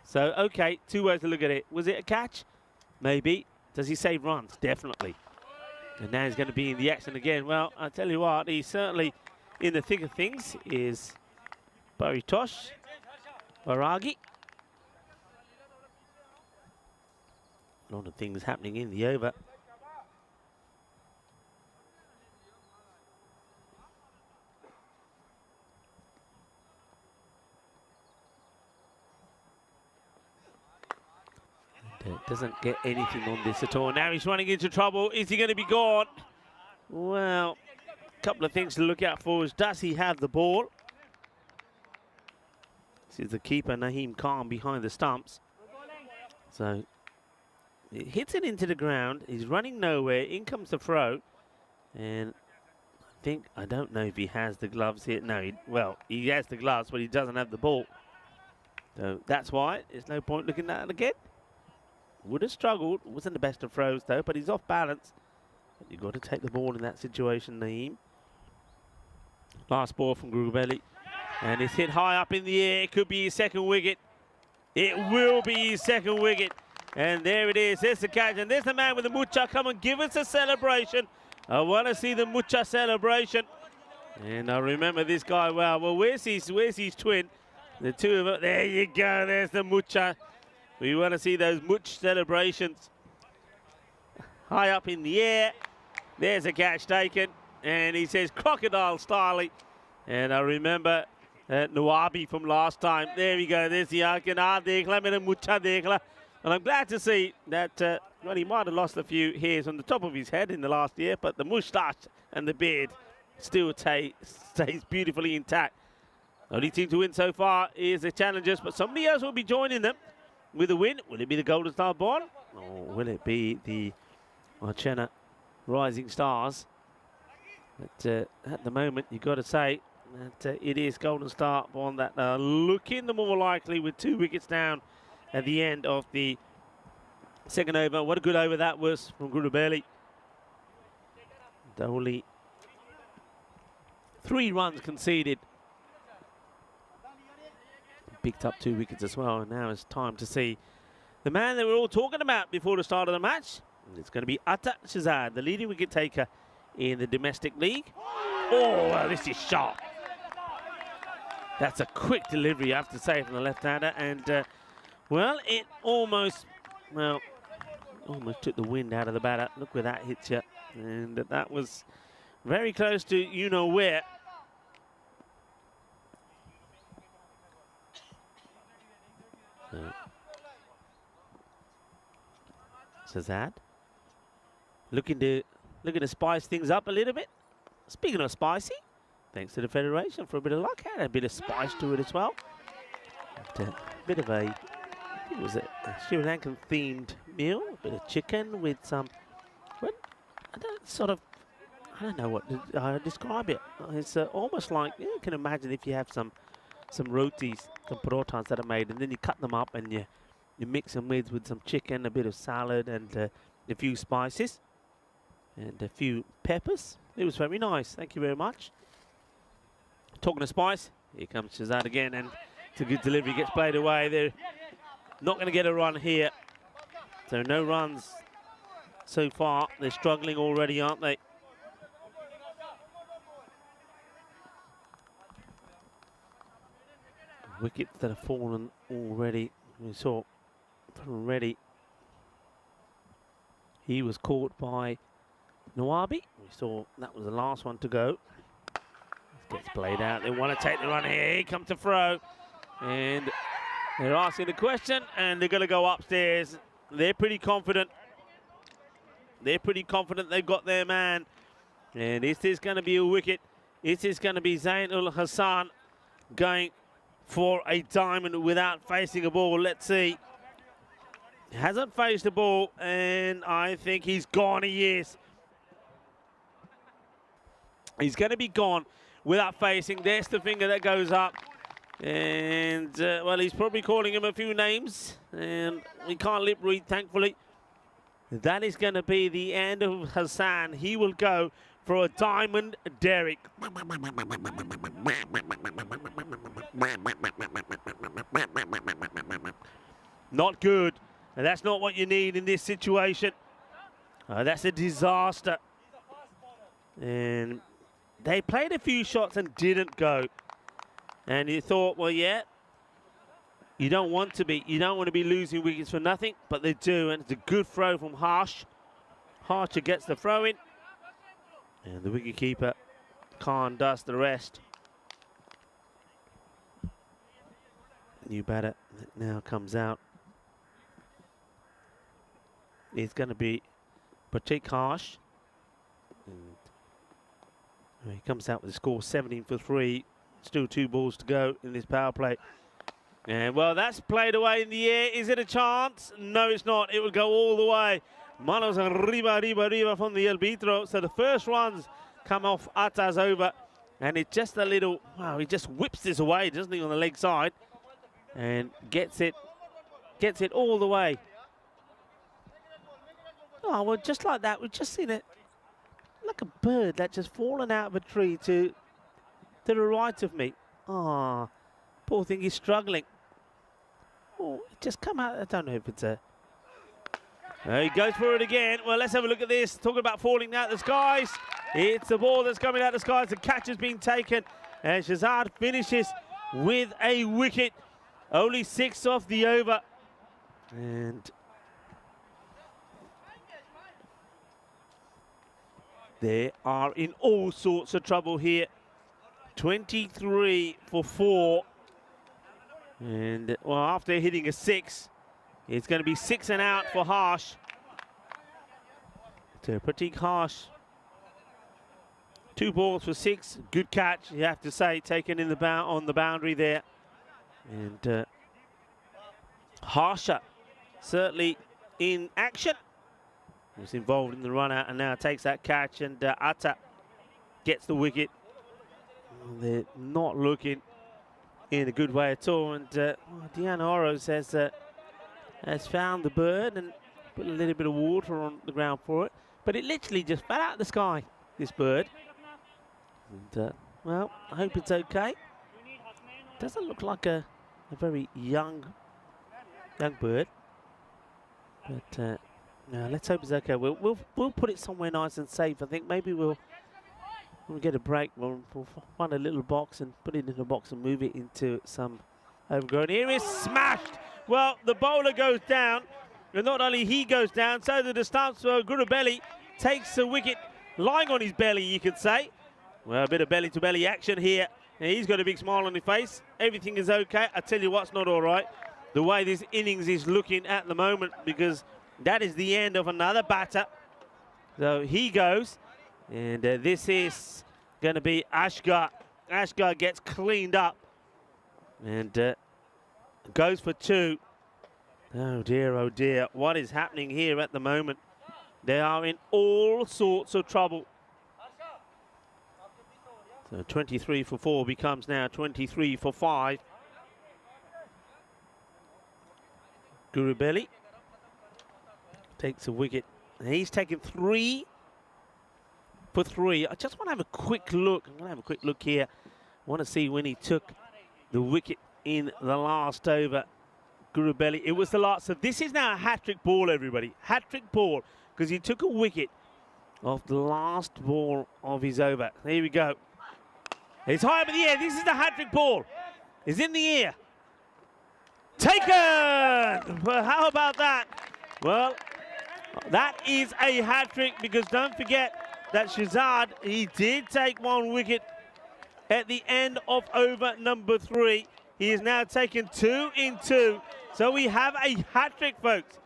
So, okay, 2 ways to look at it. Was it a catch? Maybe. Does he save runs? Definitely. And now he's going to be in the action again. Well, I tell you what, he's certainly in the thick of things is Paritosh Baragi. A lot of things happening in the over. Doesn't get anything on this at all. Now he's running into trouble. Is he going to be gone? Well, a couple of things to look out for is, does he have the ball? This is the keeper, Naheem Khan, behind the stumps. So it hits it into the ground. He's running nowhere. In comes the throw. And I don't know if he has the gloves here. No, he has the gloves, but he doesn't have the ball. So that's why there's no point looking at it again. Would have struggled. Wasn't the best of throws, though, but he's off balance. But you've got to take the ball in that situation, Naeem. Last ball from Gurubeli. And it's hit high up in the air. It could be his second wicket. It will be his second wicket. And there it is. There's the catch. And there's the man with the mucha. Come and give us a celebration. I want to see the mucha celebration. And I remember this guy well. Well, where's his twin? The two of them. There you go. There's the mucha. We want to see those much celebrations. High up in the air. There's a catch taken. And he says crocodile style. And I remember Nawabi from last time. There we go. There's the Arkana Dekla, Mera Mucha Dekla. And I'm glad to see that well, he might have lost a few hairs on the top of his head in the last year, but the moustache and the beard still stays beautifully intact. Only team to win so far is the Challengers, but somebody else will be joining them with a win. Will it be the Golden Star Bond, or will it be the Marchena Rising Stars? But at the moment, you've got to say that it is Golden Star Bond that are looking the more likely with 2 wickets down at the end of the second over. What a good over that was from Gurubeli. Only 3 runs conceded. Picked up 2 wickets as well, and now it's time to see the man that we're all talking about before the start of the match. And it's going to be Atta Shazad, the leading wicket taker in the domestic league. Oh, well, this is sharp. That's a quick delivery, I have to say, from the left-hander. And Well, it almost, well, almost took the wind out of the batter. Look where that hits you. And that was very close to you-know-where. Shazad looking to spice things up a little bit. Speaking of spicy, thanks to the Federation for a bit of luck. Had a bit of spice to it as well. And a bit of it was a Sri Lankan themed meal, a bit of chicken with some, well, I don't know what to describe it. It's almost like, you can imagine if you have some rotis, some parotas that are made, and then you cut them up and you mix them with some chicken, a bit of salad, and a few spices, and a few peppers. It was very nice. Thank you very much. Talking of spice, here comes Shazad again, and it's a good delivery. Gets played away. They're not going to get a run here. So no runs so far. They're struggling already, aren't they? Wickets that have fallen already. We saw from Reddy. He was caught by Nawabi. We saw that was the last one to go. This gets played out. They want to take the run here. Here comes the throw. And they're asking the question, and they're going to go upstairs. They're pretty confident. They're pretty confident they've got their man. And this is going to be a wicket. This is going to be Zain ul Hassan going for a diamond without facing a ball. Let's see. Hasn't faced the ball, and I think he's gone. He is. He's going to be gone without facing. There's the finger that goes up. And, well, he's probably calling him a few names. And we can't lip read, thankfully. That is going to be the end of Hassan. He will go for a diamond derrick. Not good. And that's not what you need in this situation. That's a disaster. And they played a few shots and didn't go. And you thought, well, yeah, you don't want to be losing wickets for nothing, but they do. And it's a good throw from Harsh. Harsher gets the throw in. And the wicketkeeper can't dust the rest. New batter that now comes out. It's going to be Pratik Harsh. And he comes out with a score 17 for 3. Still 2 balls to go in this power play. And, well, that's played away in the air. Is it a chance? No, it's not. It will go all the way. Manos arriba from the arbitro. So the first runs come off Atta's over. And it's just a little, wow, he just whips this away, doesn't he, on the leg side. And gets it all the way. Oh, well, just like that, we've just seen it. Like a bird that's just fallen out of a tree to the right of me. Ah, poor thing, he's struggling. Oh, it just come out. I don't know if it's a... He goes for it again. Well, let's have a look at this. Talking about falling out the skies. It's the ball that's coming out the skies. The catch has been taken. And Shazad finishes with a wicket. Only 6 off the over. And they are in all sorts of trouble here. 23 for 4. And, well, after hitting a 6, it's going to be 6 and out for Harsh. So Pratik Harsh. 2 balls for 6. Good catch, you have to say, taken in the on the boundary there. And Harsha certainly in action. Was involved in the run out and now takes that catch, and Atta gets the wicket. They're not looking in a good way at all, and Deanna Oro has found the bird and put a little bit of water on the ground for it, but it literally just fell out of the sky, this bird. And well, I hope it's okay. Doesn't look like a very young bird, but no, let's hope it's okay. We'll put it somewhere nice and safe. I think maybe we'll get a break. We'll find a little box and put it in a box and move it into some overgrown areas. Smashed well, the bowler goes down, and not only he goes down, so the distance for Gurubelli takes the wicket lying on his belly, you could say. Well, a bit of belly-to-belly action here. And he's got a big smile on his face. Everything is okay. I tell you what's not all right. The way this innings is looking at the moment, because that is the end of another batter. So he goes, and this is going to be Ashgar. Ashgar gets cleaned up and goes for 2. Oh dear, what is happening here at the moment? They are in all sorts of trouble. So 23 for 4 becomes now 23 for 5. Gurubelli takes a wicket. And he's taken 3 for 3. I just want to have a quick look. I'm going to have a quick look here. I want to see when he took the wicket in the last over. Gurubelli, it was the last. So this is now a hat-trick ball, everybody. Hat-trick ball, because he took a wicket off the last ball of his over. There we go. It's high up in the air. This is the hat-trick ball. It's in the air. Taken! Well, how about that? Well, that is a hat-trick, because don't forget that Shahzad, he did take 1 wicket at the end of over number 3. He is now taken 2 in 2. So we have a hat-trick, folks.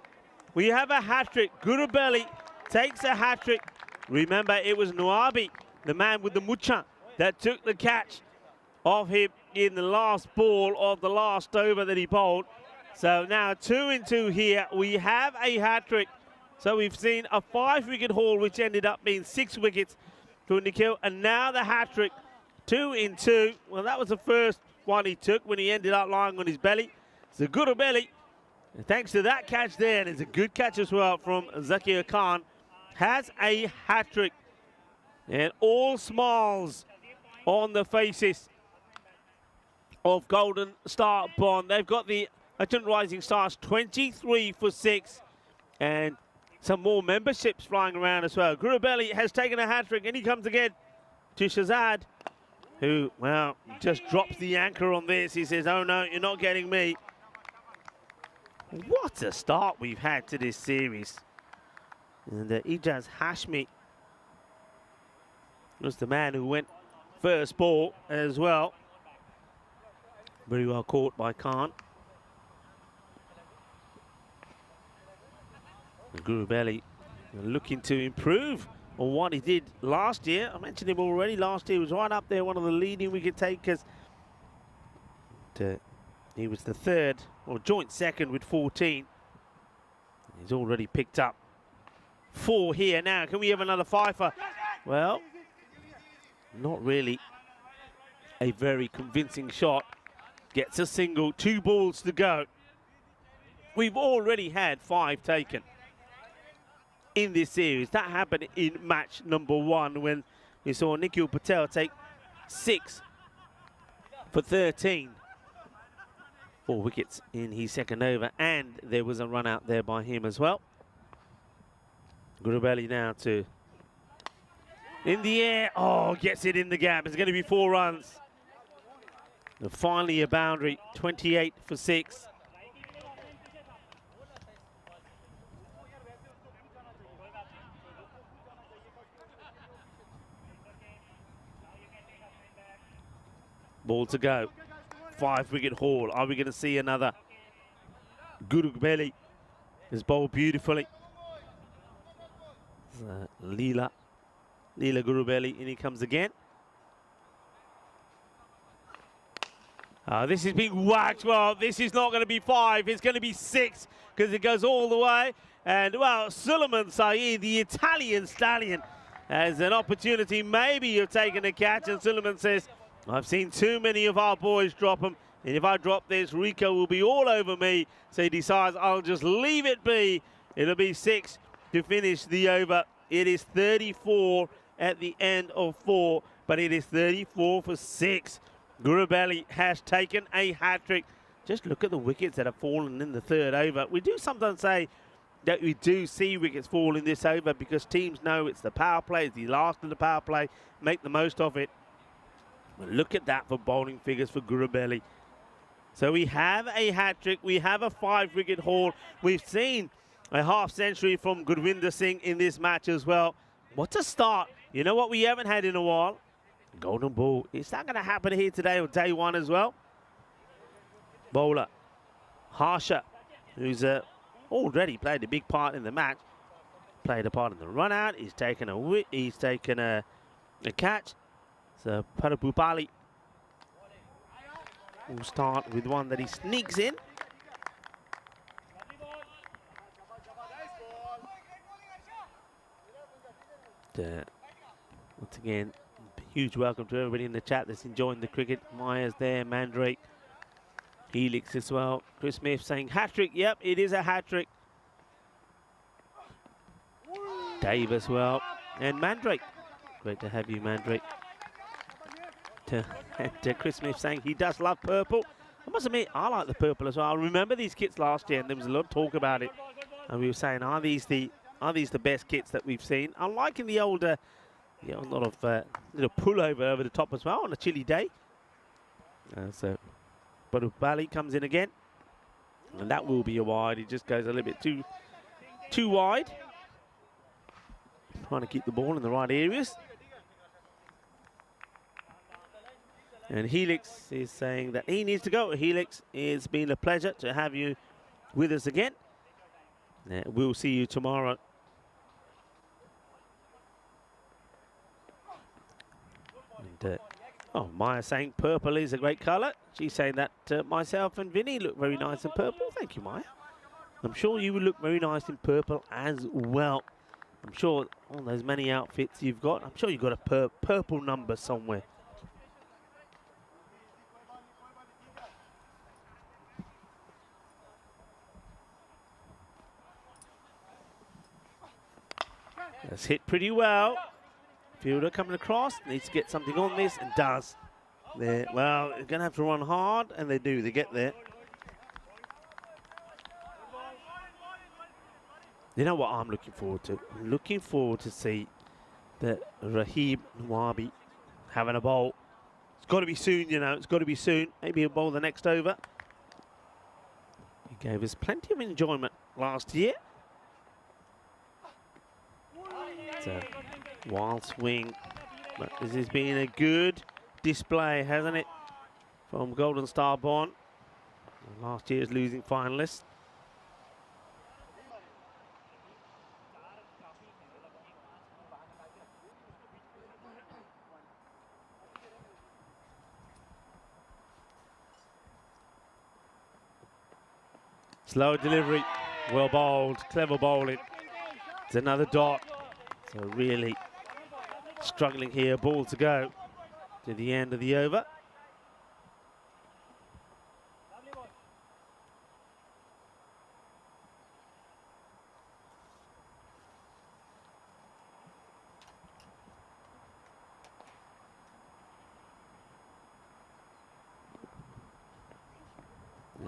We have a hat-trick. Gurubelli takes a hat-trick. Remember, it was Nuabi, the man with the mucha, that took the catch of him in the last ball of the last over that he bowled. So now 2 in 2 here. We have a hat-trick. So we've seen a 5-wicket haul, which ended up being 6 wickets for Nikhil. And now the hat-trick, 2 in 2. Well, that was the first one he took when he ended up lying on his belly. It's a Gurubelli. And thanks to that catch there, and it's a good catch as well from Zakir Khan, has a hat-trick. And all smiles on the faces of Golden Star Bond. They've got the Adjunct Rising Stars 23 for 6, and some more memberships flying around as well. Gurubelli has taken a hat-trick, and he comes again to Shahzad, who, well, just drops the anchor on this. He says, oh no, you're not getting me. What a start we've had to this series. And Ijaz Hashmi was the man who went first ball as well. Very well caught by Khan. Gurubelli looking to improve on what he did last year. I mentioned him already. Last year he was right up there, one of the leading wicket takers. He was the 3rd, or joint 2nd with 14. He's already picked up 4 here now. Can we have another 5-er? Well, not really a very convincing shot. Gets a single, 2 balls to go. We've already had 5 taken in this series. That happened in match number 1 when we saw Nikhil Patel take 6 for 13. 4 wickets in his 2nd over, and there was a run out there by him as well. Gurubelli now to in the air. Oh, gets it in the gap. It's going to be 4 runs. And finally a boundary, 28 for 6. Ball to go. 5-wicket haul. Are we going to see another? Gurubelli is bowled beautifully. Leela Gurubelli, and he comes again. This is being whacked. Well, this is not going to be 5. It's going to be 6 because it goes all the way. And, well, Suleiman Saeed, the Italian stallion, has an opportunity maybe of taking a catch. And Suleiman says, I've seen too many of our boys drop them. And if I drop this, Rico will be all over me. So he decides, I'll just leave it be. It'll be 6 to finish the over. It is 34 at the end of 4, but it is 34 for 6. Gurubelli has taken a hat-trick. Just look at the wickets that have fallen in the 3rd over. We do sometimes say that we do see wickets fall in this over because teams know it's the power play, it's the last of the power play, make the most of it. But look at that for bowling figures for Gurubelli. So we have a hat-trick. We have a 5-wicket haul. We've seen a half-century from Gurvinder Singh in this match as well. What a start. You know what we haven't had in a while? Golden ball. Is that going to happen here today or day one as well? Bowler Harsha, who's already played a big part in the match. Played a part in the run-out. He's taken a catch. So Parabhupali will start with one that he sneaks in. Once again, huge welcome to everybody in the chat that's enjoying the cricket. Maya's there, Mandrake, Helix as well. Chris Smith saying hat-trick. Yep, it is a hat-trick. Dave as well, and Mandrake. Great to have you, Mandrake. And Chris Smith saying he does love purple. I must admit, I like the purple as well. I remember these kits last year, and there was a lot of talk about it. And we were saying, are these the best kits that we've seen? I'm liking the older, a lot of little pullover over the top as well on a chilly day. So, Bali comes in again, and that will be a wide. He just goes a little bit too wide. Trying to keep the ball in the right areas. And Helix is saying that he needs to go. Helix, it's been a pleasure to have you with us again. We'll see you tomorrow. And, Maya saying purple is a great colour. She's saying that myself and Vinny look very nice in purple. Thank you, Maya. I'm sure you will look very nice in purple as well. I'm sure all those many outfits you've got, I'm sure you've got a purple number somewhere. That's hit pretty well. Fielder coming across, needs to get something on this, and does. There, well, they're going to have to run hard, and they do. They get there. You know what I'm looking forward to? I'm looking forward to see the Rahib Nwabi having a bowl. It's got to be soon, you know. It's got to be soon. Maybe he'll bowl the next over. He gave us plenty of enjoyment last year. It's a wild swing. But this has been a good display, hasn't it? From Golden Star Bond, last year's losing finalist. Slow delivery, well bowled, clever bowling. It's another dot. So really struggling here, ball to go to the end of the over.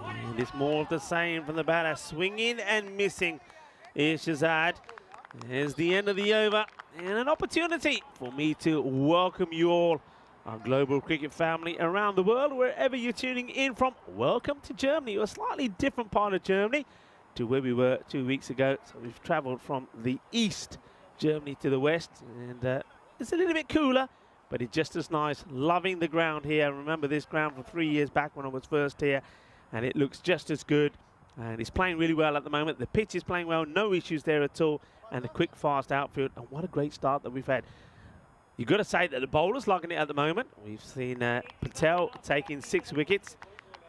And it's more of the same from the batter, swinging and missing is Shazad. Here's the end of the over, and an opportunity for me to welcome you all, our global cricket family around the world, wherever you're tuning in from. Welcome to Germany, a slightly different part of Germany to where we were 2 weeks ago. So we've traveled from the east Germany to the west, and it's a little bit cooler, but it's just as nice. Loving the ground here. I remember this ground from 3 years back when I was first here, and it looks just as good. And it's playing really well at the moment. The pitch is playing well, no issues there at all. And a quick, fast outfield. And what a great start that we've had. You've got to say that the bowler's logging it at the moment. We've seen Patel taking 6 wickets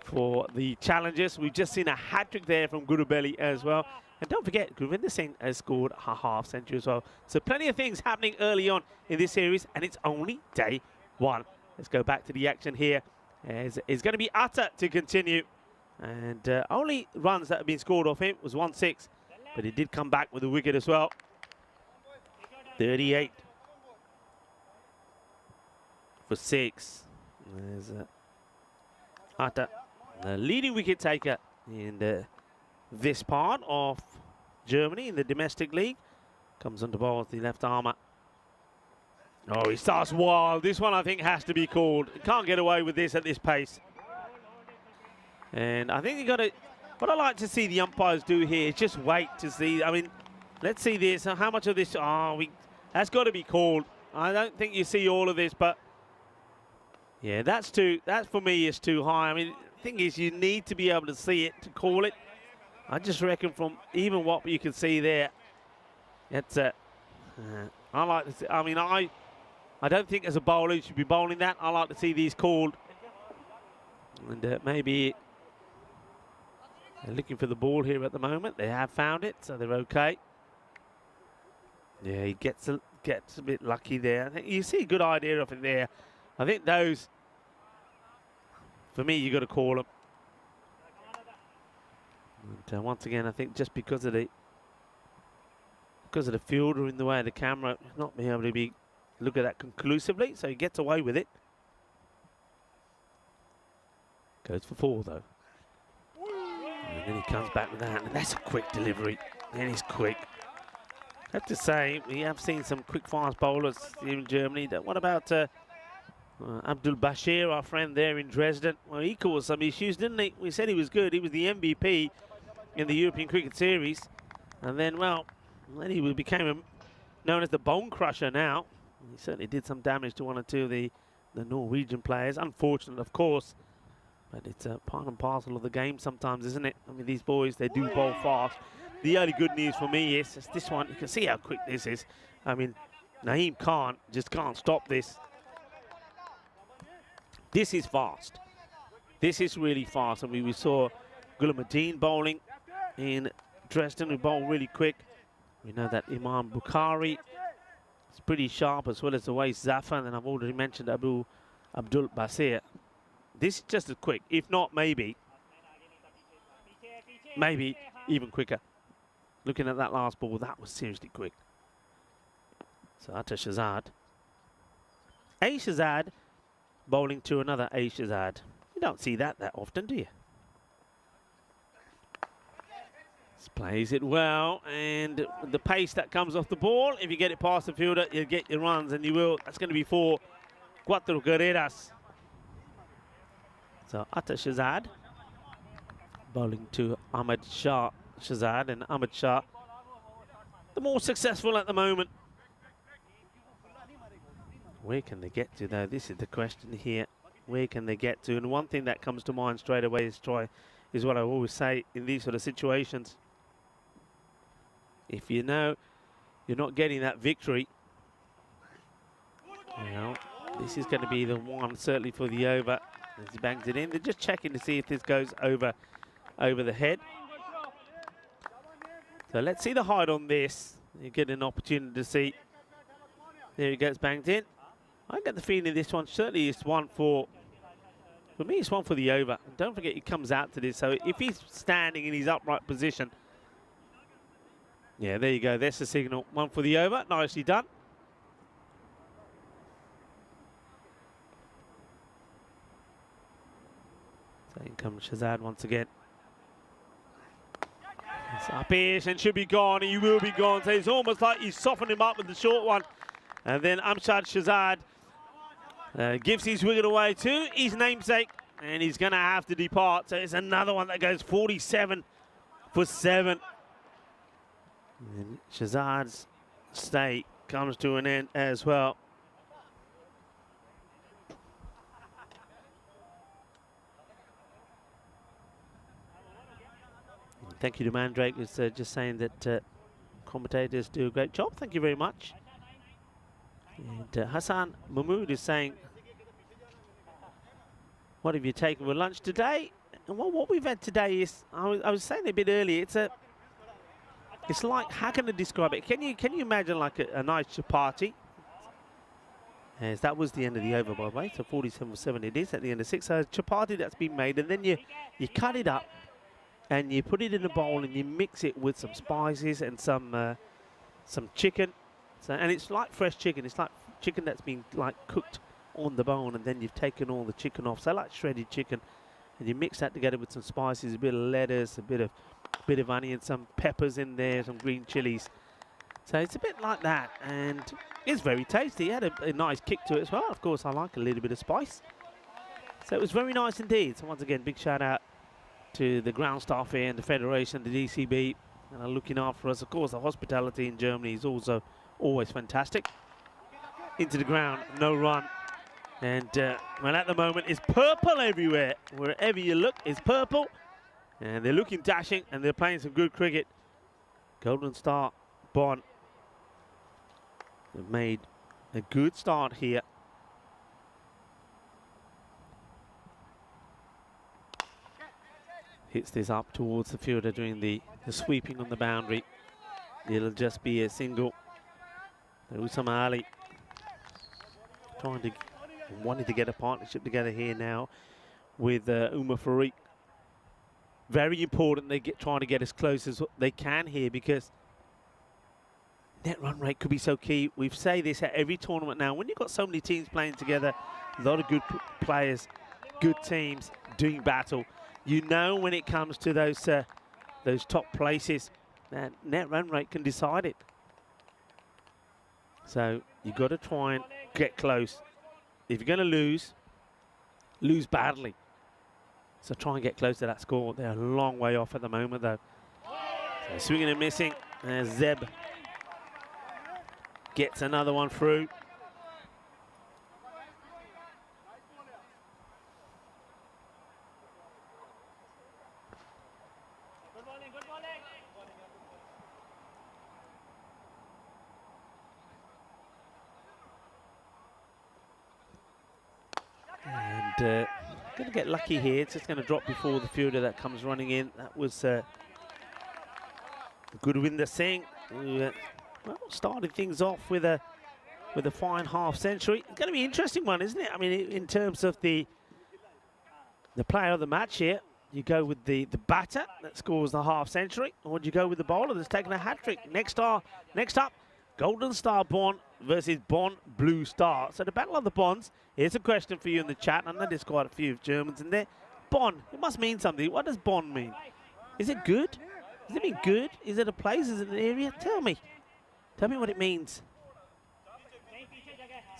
for the challengers. We've just seen a hat-trick there from Gurubeli as well. And don't forget, Gurvinder Singh has scored a half-century as well. So plenty of things happening early on in this series, and it's only day one. Let's go back to the action here. It's going to be Atta to continue. And only runs that have been scored off him was 1-6. But he did come back with a wicket as well. 38 for 6. There's Atta, the leading wicket taker in this part of Germany in the domestic league. Comes on to bowl with the left armour. Oh, he starts wild. This one I think has to be called. Can't get away with this at this pace. And I think you got to, what I like to see the umpires do here is just wait to see. I mean, let's see this. How much of this? That's got to be called. I don't think you see all of this, but yeah, that for me is too high. I mean, the thing is, you need to be able to see it to call it. I just reckon from even what you can see there, it's I like to see, I mean, I don't think as a bowler you should be bowling that. I like to see these called, and maybe they're looking for the ball here at the moment. They have found it, so they're okay. Yeah, he gets a bit lucky there. I think you see a good idea of it there. I think those, for me, you got to call them. And once again, I think just because of the fielder in the way of the camera, not being able to look at that conclusively, so he gets away with it. Goes for 4 though. And then he comes back with that, and that's a quick delivery. And he's quick. I have to say, we have seen some quick fast bowlers here in Germany. What about Abdul Bashir, our friend there in Dresden? Well, he caused some issues, didn't he? We said he was good. He was the MVP in the European Cricket Series. And then, well, then he became known as the bone crusher now. He certainly did some damage to 1 or 2 of the Norwegian players. Unfortunate, of course. But it's part and parcel of the game sometimes, isn't it? I mean, these boys, they do bowl fast. The only good news for me is this one. You can see how quick this is. I mean, Naeem just can't stop this. This is fast. This is really fast. I mean, we saw Gulamuddin bowling in Dresden, who bowled really quick. We know that Imam Bukhari is pretty sharp, as well as the way Zafar, and then I've already mentioned Abdul Basir. This is just as quick, if not maybe even quicker. Looking at that last ball, that was seriously quick. So Atta Shahzad. A Shahzad bowling to another A Shahzad. You don't see that often, do you? Just plays it well, and the pace that comes off the ball, if you get it past the fielder, you'll get your runs, and you will. That's going to be for Cuatro Guerreras. So Atta Shahzad bowling to Ahmed Shah Shahzad, and Ahmed Shah, the more successful at the moment. Where can they get to, though? This is the question here. Where can they get to? And one thing that comes to mind straight away is what I always say in these sort of situations. If you know you're not getting that victory, you know, this is going to be the one, certainly for the over. As he bangs it in, they're just checking to see if this goes over the head. So let's see the height on this. You get an opportunity to see. There he goes, banged in. I get the feeling this one certainly is one for me, it's one for the over. And don't forget, he comes out to this. So if he's standing in his upright position, yeah, there you go. There's the signal. One for the over. Nicely done. So in comes Shahzad once again. It's up-ish and should be gone. He will be gone. So it's almost like he's softened him up with the short one. And then Amshad Shahzad gives his wicket away to his namesake. And he's going to have to depart. So it's another one that goes 47 for 7. And Shahzad's stay comes to an end as well. Thank you to Mandrake, who's just saying that commentators do a great job. Thank you very much. And Hassan Mahmood is saying, what have you taken for lunch today? And what we've had today is, I was saying a bit earlier, it's like, how can I describe it? Can you imagine like a nice chapati? As that was the end of the over, by the way. So 47 for 7 it is at the end of 6. So chapati that's been made, and then you cut it up, and you put it in a bowl, and you mix it with some spices and some chicken. So, and it's like fresh chicken. It's like chicken that's been like cooked on the bone, and then you've taken all the chicken off. So like shredded chicken, and you mix that together with some spices, a bit of lettuce, a bit of onion, some peppers in there, some green chilies. So it's a bit like that, and it's very tasty. It had a nice kick to it as well. Of course, I like a little bit of spice. So it was very nice indeed. So once again, big shout out to the ground staff here and the Federation, the DCB, and are looking after us. Of course, the hospitality in Germany is also always fantastic. Into the ground, no run. And well, at the moment, it's purple everywhere. Wherever you look, it's purple. And they're looking dashing, and they're playing some good cricket. Golden Star, Bond, have made a good start here. Hits this up towards the fielder doing the sweeping on the boundary. It'll just be a single. Usama Ali wanting to get a partnership together here now with Umar Farouk. Very important they trying to get as close as they can here, because net run rate could be so key. We say this at every tournament now. When you've got so many teams playing together, a lot of good players, good teams doing battle, you know when it comes to those top places, that net run rate can decide it. So you've got to try and get close. If you're going to lose badly. So try and get close to that score. They're a long way off at the moment, though. So swinging and missing. Zeb gets another one through. And going to get lucky here. It's just going to drop before the fielder that comes running in. That was Gurwinder Singh, who well, started things off with a fine half century. It's going to be an interesting one, isn't it? I mean, in terms of the player of the match here, you go with the batter that scores the half century, or do you go with the bowler that's taken a hat trick? Next up, Golden Star Bond versus Bond Blue Star. So the Battle of the Bonds. Here's a question for you in the chat. I know there's quite a few Germans in there. Bond, it must mean something. What does Bond mean? Is it good? Does it mean good? Is it a place? Is it an area? Tell me. Tell me what it means.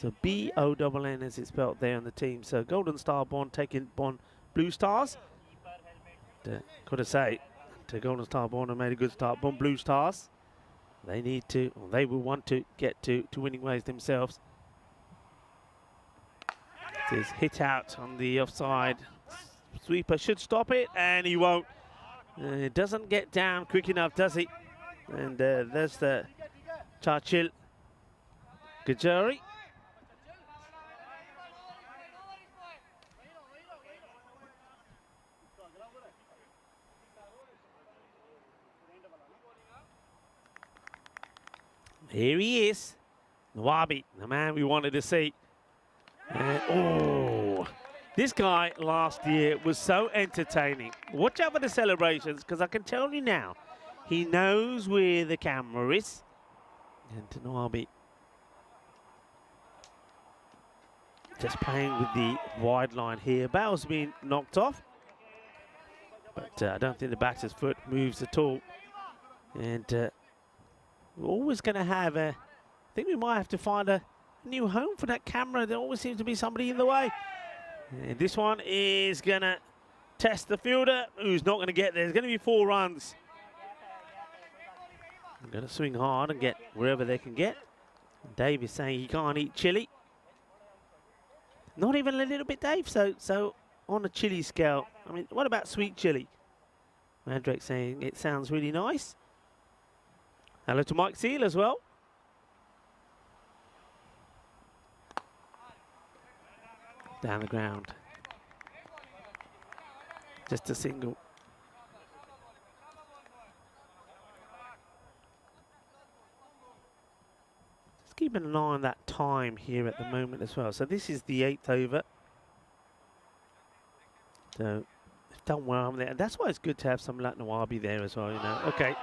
So B-O-N-N as it's spelled there on the team. So Golden Star Bond taking Bond Blue Stars. Got to say, to Golden Star Bond have made a good start. Bond Blue Stars, they need to, or they will want to get to winning ways themselves. This hit out on the offside. Sweeper should stop it, and he won't. It doesn't get down quick enough, does he? And there's the Churchill Gajari. Here he is, Nawabi, the man we wanted to see. And, oh, this guy last year was so entertaining. Watch out for the celebrations, because I can tell you now, he knows where the camera is. And Nawabi just playing with the wide line here. Bow's been knocked off, but I don't think the batter's foot moves at all. And we're always going to have I think we might have to find a new home for that camera. There always seems to be somebody in the way. And this one is going to test the fielder, who's not going to get there. There's going to be 4 runs. They're going to swing hard and get wherever they can get. Dave is saying he can't eat chili. Not even a little bit, Dave. So on a chili scale, I mean, what about sweet chili? Mandrake saying it sounds really nice. Hello to Mike Seal as well. Down the ground. Just a single. Just keeping an eye on that time here at the moment as well. So this is the 8th over. So they've done well there. And that's why it's good to have some like Nawabi there as well, you know. Okay.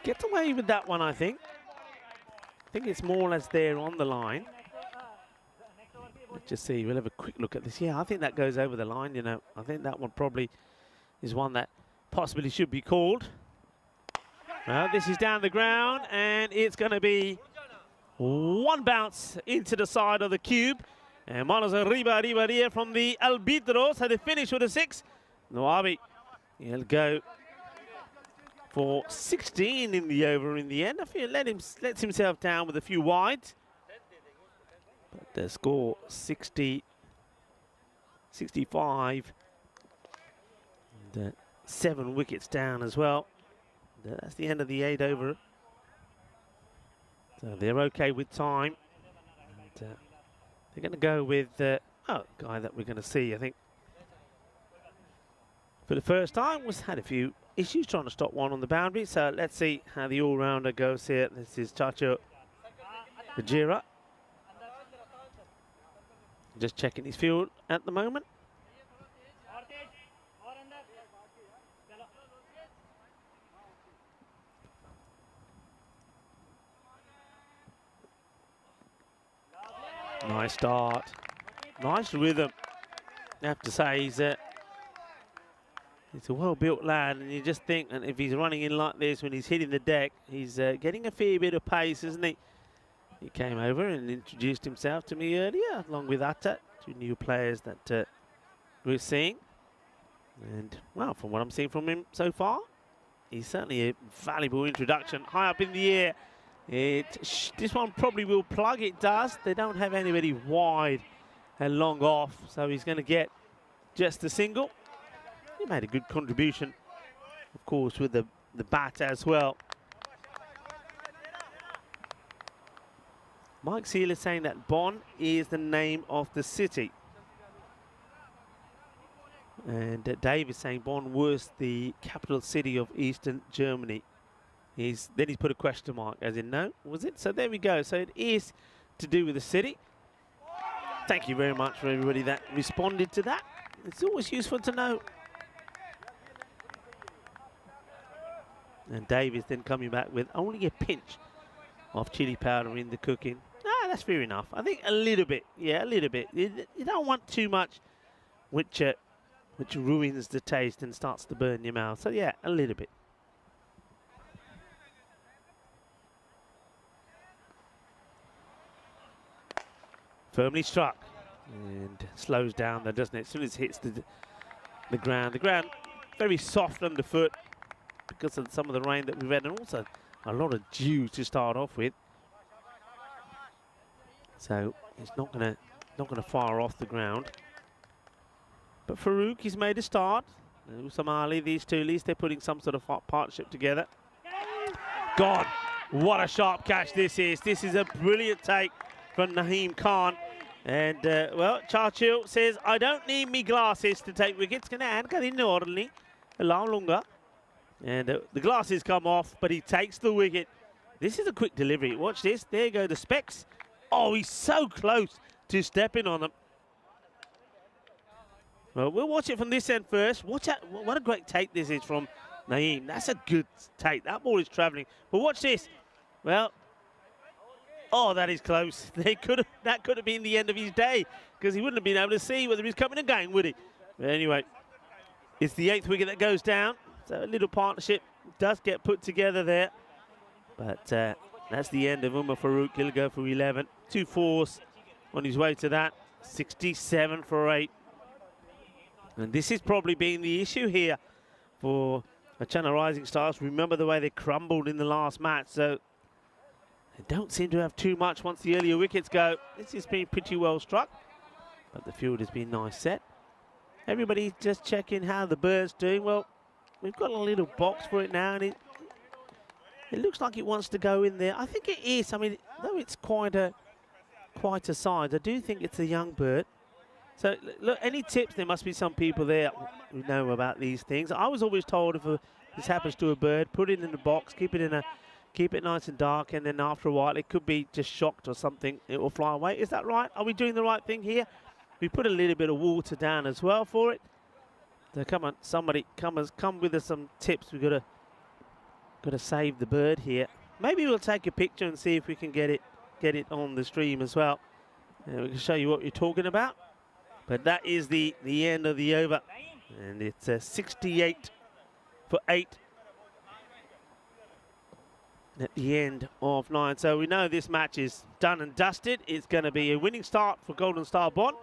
Gets away with that one, I think. I think it's more or less there on the line. Let's just see, we'll have a quick look at this. Yeah, I think that goes over the line, you know. I think that one probably is one that possibly should be called. Well, this is down the ground, and it's going to be one bounce into the side of the cube. And manos arriba, arriba, arriba from the arbitros. So they finish with a 6. Nawabi, he'll go for 16 in the over in the end. I feel lets himself down with a few wides. But the score 60, 65. And 7 wickets down as well. That's the end of the 8 over. So they're okay with time. And, they're going to go with guy that we're going to see, I think, for the first time. Had a few issues trying to stop one on the boundary. So let's see how the all-rounder goes here. This is Chacho Bajira. Just checking his field at the moment. Nice start. Nice rhythm. I have to say, he's a well-built lad, and you just think, and if he's running in like this when he's hitting the deck, he's getting a fair bit of pace, isn't he? He came over and introduced himself to me earlier, along with Atta, 2 new players that we're seeing. And, well, from what I'm seeing from him so far, he's certainly a valuable introduction. High up in the air. This one probably will plug, it does. They don't have anybody wide and long off, so he's going to get just a single. He made a good contribution, of course, with the bat as well. Mike Seal is saying that Bonn is the name of the city. And Dave is saying Bonn was the capital city of Eastern Germany. Then he's put a question mark, as in no, was it? So there we go. So it is to do with the city. Thank you very much for everybody that responded to that. It's always useful to know. And Dave is then coming back with only a pinch of chili powder in the cooking. Ah, that's fair enough. I think a little bit. Yeah, a little bit. You don't want too much, which ruins the taste and starts to burn your mouth. So yeah, a little bit. Firmly struck and slows down there, doesn't it? As soon as it hits the ground very soft underfoot because of some of the rain that we've had, and also a lot of dew to start off with. So it's not gonna fire off the ground. But Farouk, he's made a start. Usam Ali, these two, at least they're putting some sort of partnership together. God, what a sharp catch this is. This is a brilliant take from Naheem Khan. And, well, Churchill says, I don't need me glasses to take wickets. And the glasses come off, but he takes the wicket. This is a quick delivery. Watch this. There go the specs. Oh, he's so close to stepping on them. Well, we'll watch it from this end first. Watch out. What a great take this is from Naeem. That's a good take. That ball is travelling. But watch this. Well, oh, that is close. That could have been the end of his day because he wouldn't have been able to see whether he's coming and going, would he? But anyway, it's the 8th wicket that goes down. So a little partnership does get put together there. But that's the end of Umar Farouk. He'll go for 11. 2 fours on his way to that. 67 for 8. And this has probably been the issue here for China Rising Stars. Remember the way they crumbled in the last match. So they don't seem to have too much once the earlier wickets go. This has been pretty well struck, but the field has been nice set. Everybody just checking how the bird's doing. Well, we've got a little box for it now, and it looks like it wants to go in there. I think it is. I mean, though it's quite a size, I do think it's a young bird. So, look, any tips? There must be some people there who know about these things. I was always told if this happens to a bird, put it in the box, keep it nice and dark, and then after a while, it could be just shocked or something. It will fly away. Is that right? Are we doing the right thing here? We put a little bit of water down as well for it. So come on, somebody come with us some tips. We've got to save the bird here. Maybe we'll take a picture and see if we can get it on the stream as well. And we can show you what you're talking about. But that is the end of the over. And it's 68 for 8 at the end of 9. So we know this match is done and dusted. It's going to be a winning start for Golden Star Bonn.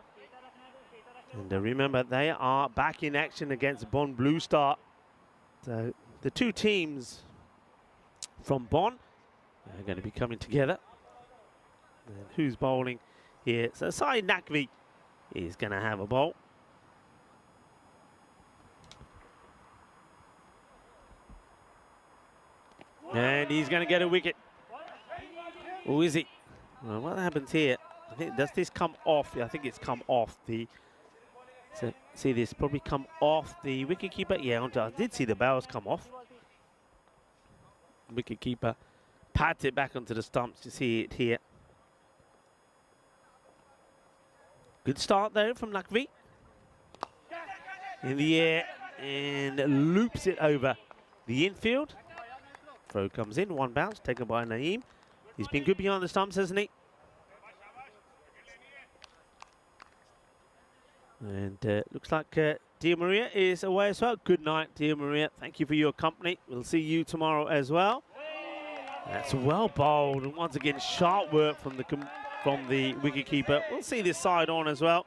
And remember, they are back in action against Bonn Blue Star. So the two teams from Bonn are going to be coming together. And who's bowling here? So Sai Nakvi is going to have a bowl. And he's going to get a wicket. Or is he? Well, what happens here? I think, does this come off? I think it's come off the... So, see this probably come off the wicketkeeper. Yeah, I did see the barrels come off. Wicketkeeper pats it back onto the stumps. You see it here. Good start there from Nakvi. In the air and loops it over the infield. Throw comes in, one bounce, taken by Naeem. He's been good behind the stumps, hasn't he? And looks like Dia Maria is away as well. Good night, Dia Maria. Thank you for your company. We'll see you tomorrow as well. That's well bowled, and once again, sharp work from the wicketkeeper. We'll see this side on as well.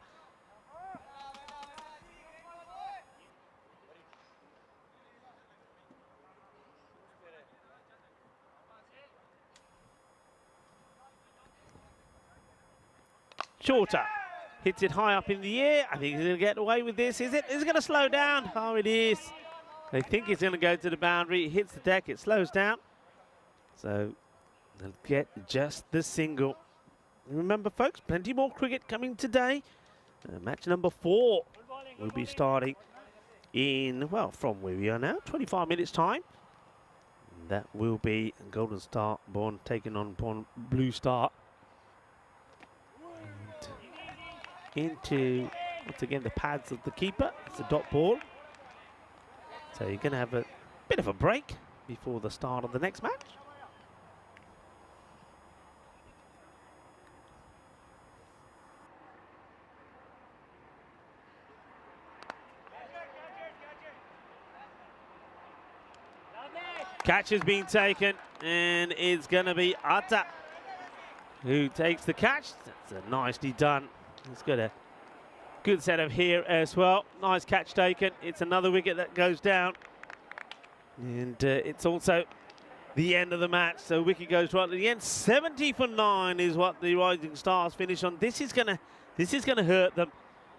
Shorter. Hits it high up in the air. I think he's going to get away with this. Is it? Is it going to slow down? Oh, it is. I think it's going to go to the boundary. It hits the deck. It slows down. So they'll get just the single. And remember, folks, plenty more cricket coming today. Match number 4 will be starting in, well, from where we are now, 25 minutes time. And that will be Golden Star Bonn taking on Bonn Blue Star. Into, once again, the pads of the keeper. It's a dot ball. So you're going to have a bit of a break before the start of the next match. Catch has been taken, and it's going to be Atta who takes the catch. That's nicely done. He's got a good setup here as well. Nice catch taken. It's another wicket that goes down. And it's also the end of the match. So wicket goes right at the end. 70 for 9 is what the Rising Stars finish on. This is gonna hurt them.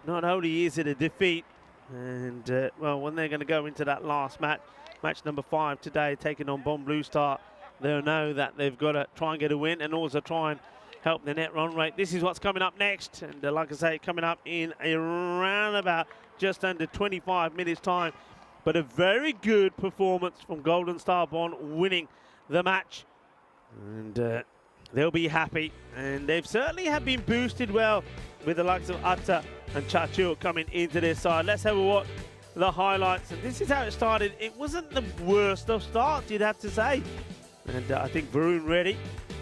Not only is it a defeat, and well, when they're going to go into that last match, match number 5 today, taking on Bonn Blue Star, they'll know that they've got to try and get a win and also try and help the net run rate. This is what's coming up next, and like I say, coming up in around about just under 25 minutes time. But a very good performance from Golden Star Bonn, winning the match, and they'll be happy. And they've certainly have been boosted well with the likes of Atta and Chachil coming into their side. Let's have a watch the highlights, and this is how it started. It wasn't the worst of starts, you'd have to say. And I think Varun Reddy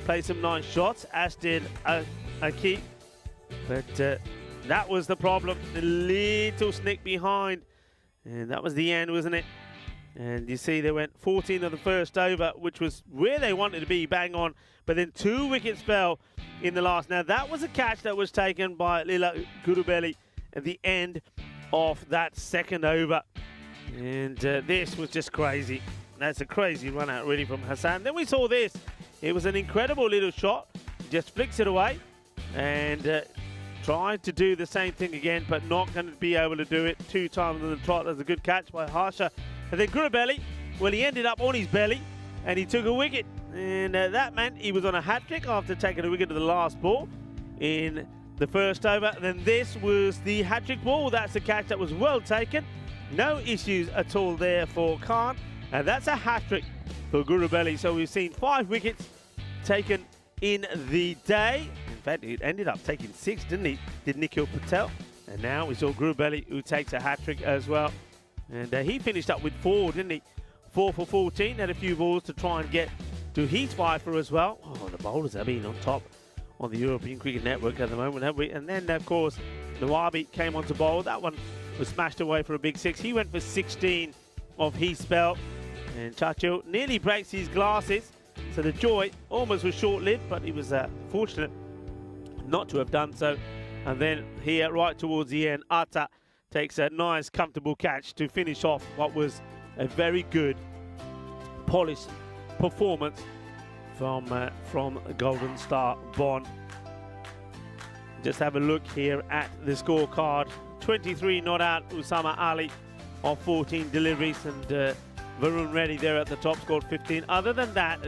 played some nice shots, as did Aki. But that was the problem, the little snick behind. And that was the end, wasn't it? And you see they went 14 of the first over, which was where they wanted to be, bang on. But then 2 wickets fell in the last. Now that was a catch that was taken by Lila Gurubelli at the end of that second over. And this was just crazy. That's a crazy run out really from Hassan. Then we saw this. It was an incredible little shot. Just flicks it away and tried to do the same thing again, but not going to be able to do it 2 times on the trot. That's a good catch by Harsha. And then Gurubelli, well, he ended up on his belly and he took a wicket. And that meant he was on a hat-trick after taking a wicket to the last ball in the first over. Then this was the hat-trick ball. That's a catch that was well taken. No issues at all there for Khan. And that's a hat-trick for Gurubelli. So we've seen 5 wickets taken in the day. In fact, it ended up taking 6, didn't he? Did Nikhil Patel. And now we saw Gurubelli, who takes a hat-trick as well. And he finished up with 4, didn't he? 4 for 14. Had a few balls to try and get to his fifer as well. Oh, the bowlers have been on top on the European Cricket Network at the moment, haven't we? And then, of course, Nawabi came on to bowl. That one was smashed away for a big 6. He went for 16 of his spell. And Chachil nearly breaks his glasses. So the joy almost was short-lived, but he was fortunate not to have done so. And then here, right towards the end, Atta takes a nice, comfortable catch to finish off what was a very good, polished performance from Golden Star Bond. Just have a look here at the scorecard. 23 not out, Usama Ali on 14 deliveries, and Varun Reddy there at the top scored 15. Other than that,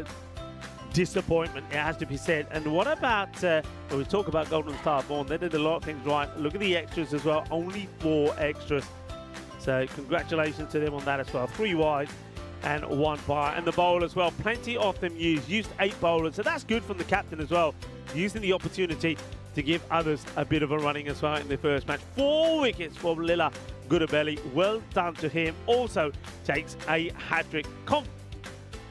disappointment, it has to be said. And what about, when we talk about Golden Star Bond, they did a lot of things right. Look at the extras as well, only 4 extras. So congratulations to them on that as well. 3 wide and 1 par. And the bowl as well, plenty of them used 8 bowlers. So that's good from the captain as well, using the opportunity to give others a bit of a running as well in the first match. 4 wickets for Lila Goodabelli. Well done to him. Also takes a hat-trick.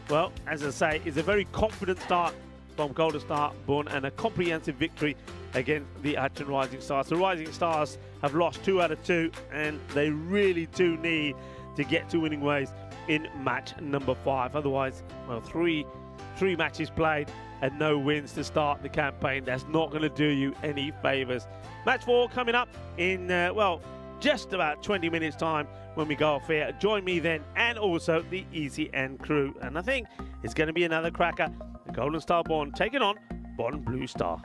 Well, as I say, it's a very confident start from Golden Star Bond and a comprehensive victory against the Achin Rising Stars. The Rising Stars have lost 2 out of 2, and they really do need to get to winning ways in match number 5. Otherwise, well, three matches played and no wins to start the campaign. That's not going to do you any favours. Match 4 coming up in, well, just about 20 minutes time when we go off here. Join me then, and also the ECN crew. And I think it's going to be another cracker. The Golden Star Bond taking on Bond Blue Star.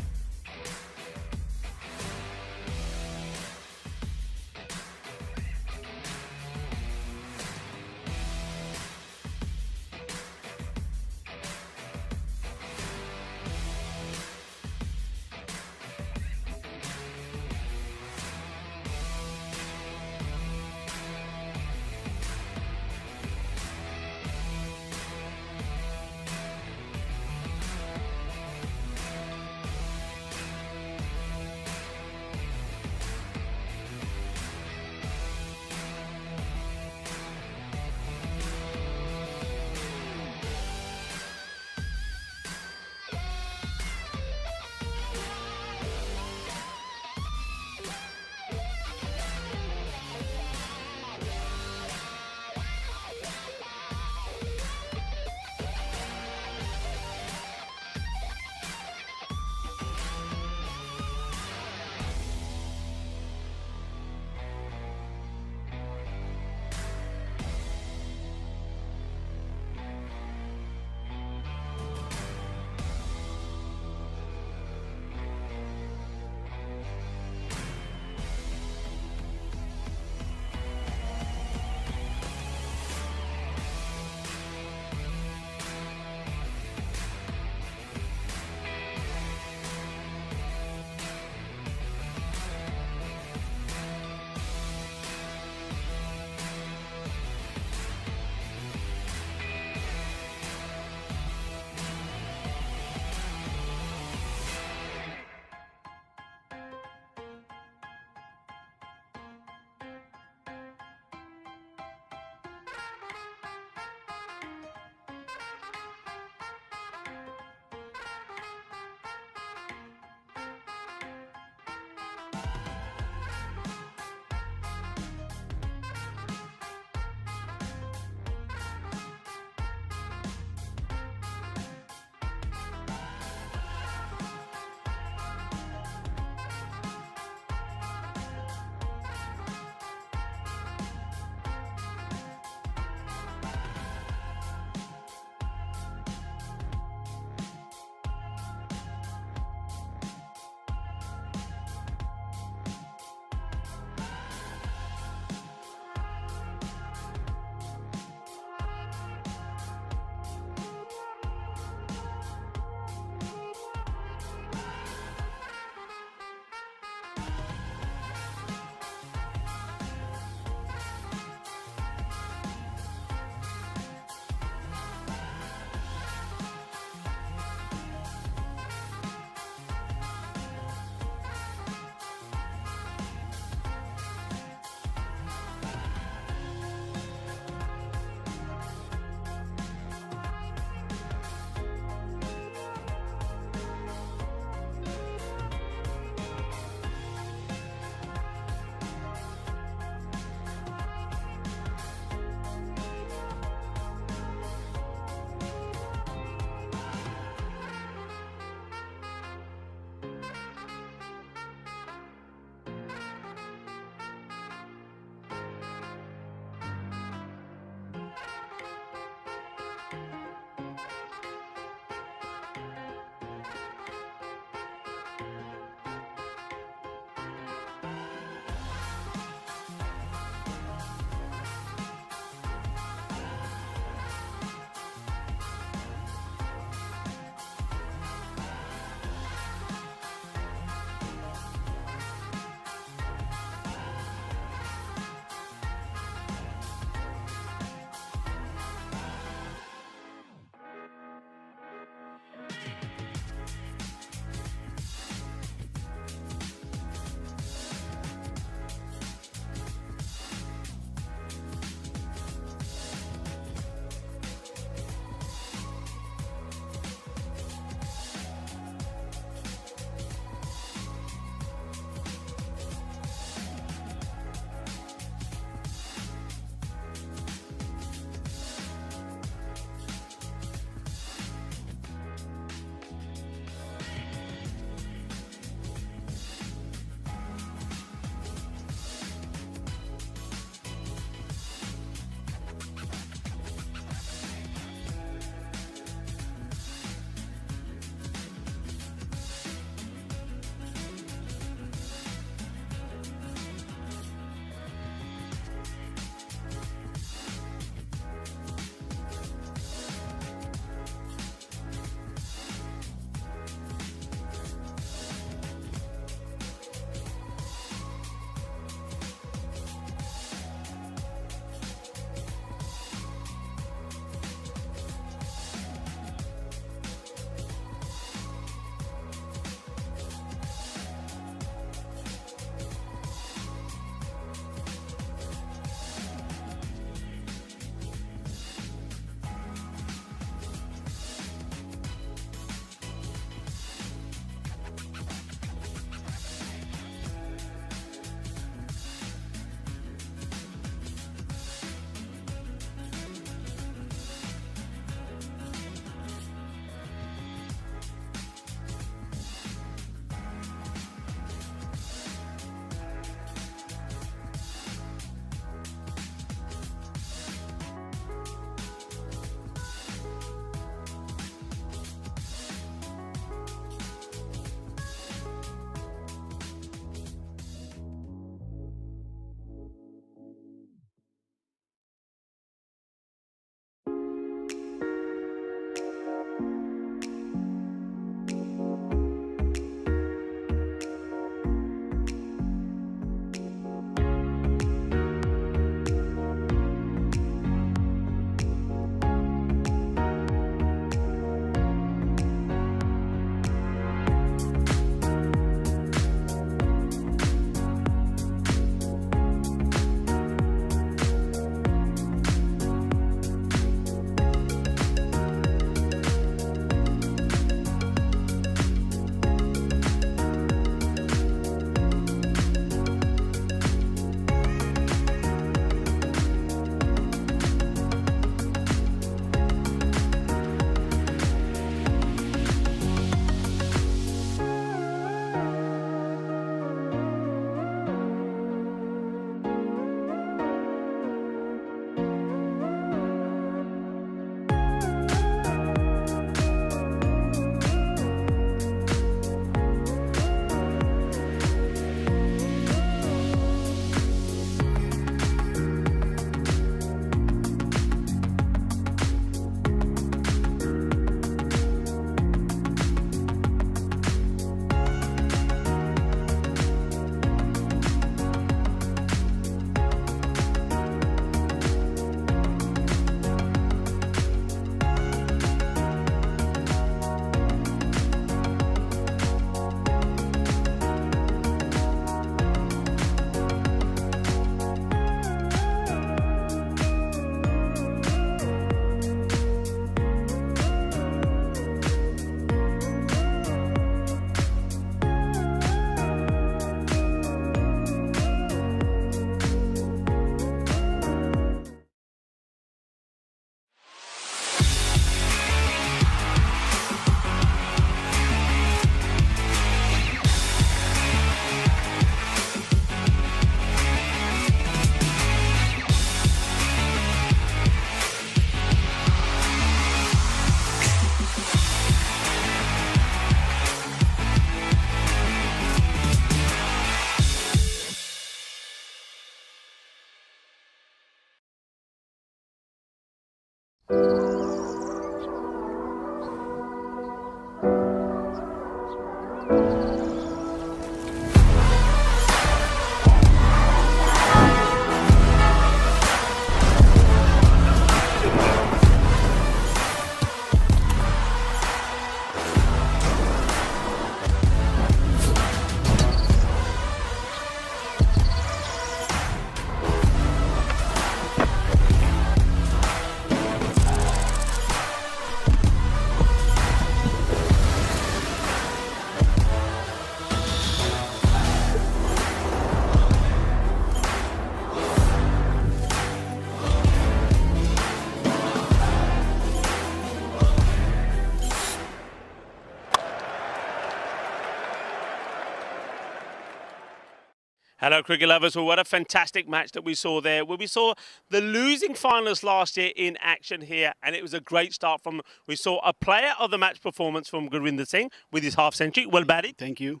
Hello, cricket lovers. Well, what a fantastic match that we saw there. Well, we saw the losing finalists last year in action here, and it was a great start from. We saw a player of the match performance from Gurvinder Singh with his half century. Well batted. Thank you.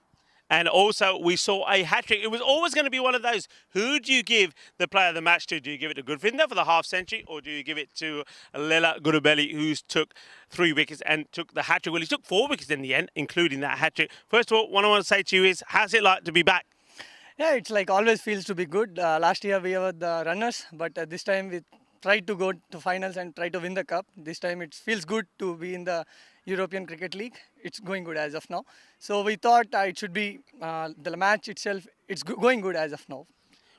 And also, we saw a hat-trick. It was always going to be one of those. Who do you give the player of the match to? Do you give it to Gurvinder for the half-century, or do you give it to Lela Gurubelli, who took 3 wickets and took the hat-trick? Well, he took 4 wickets in the end, including that hat-trick. First of all, what I want to say to you is, how's it like to be back? Yeah, it's like always feels to be good. Last year we were the runners, but this time we tried to go to finals and try to win the cup. This time it feels good to be in the European Cricket League. It's going good as of now. So we thought it should be the match itself. It's going good as of now.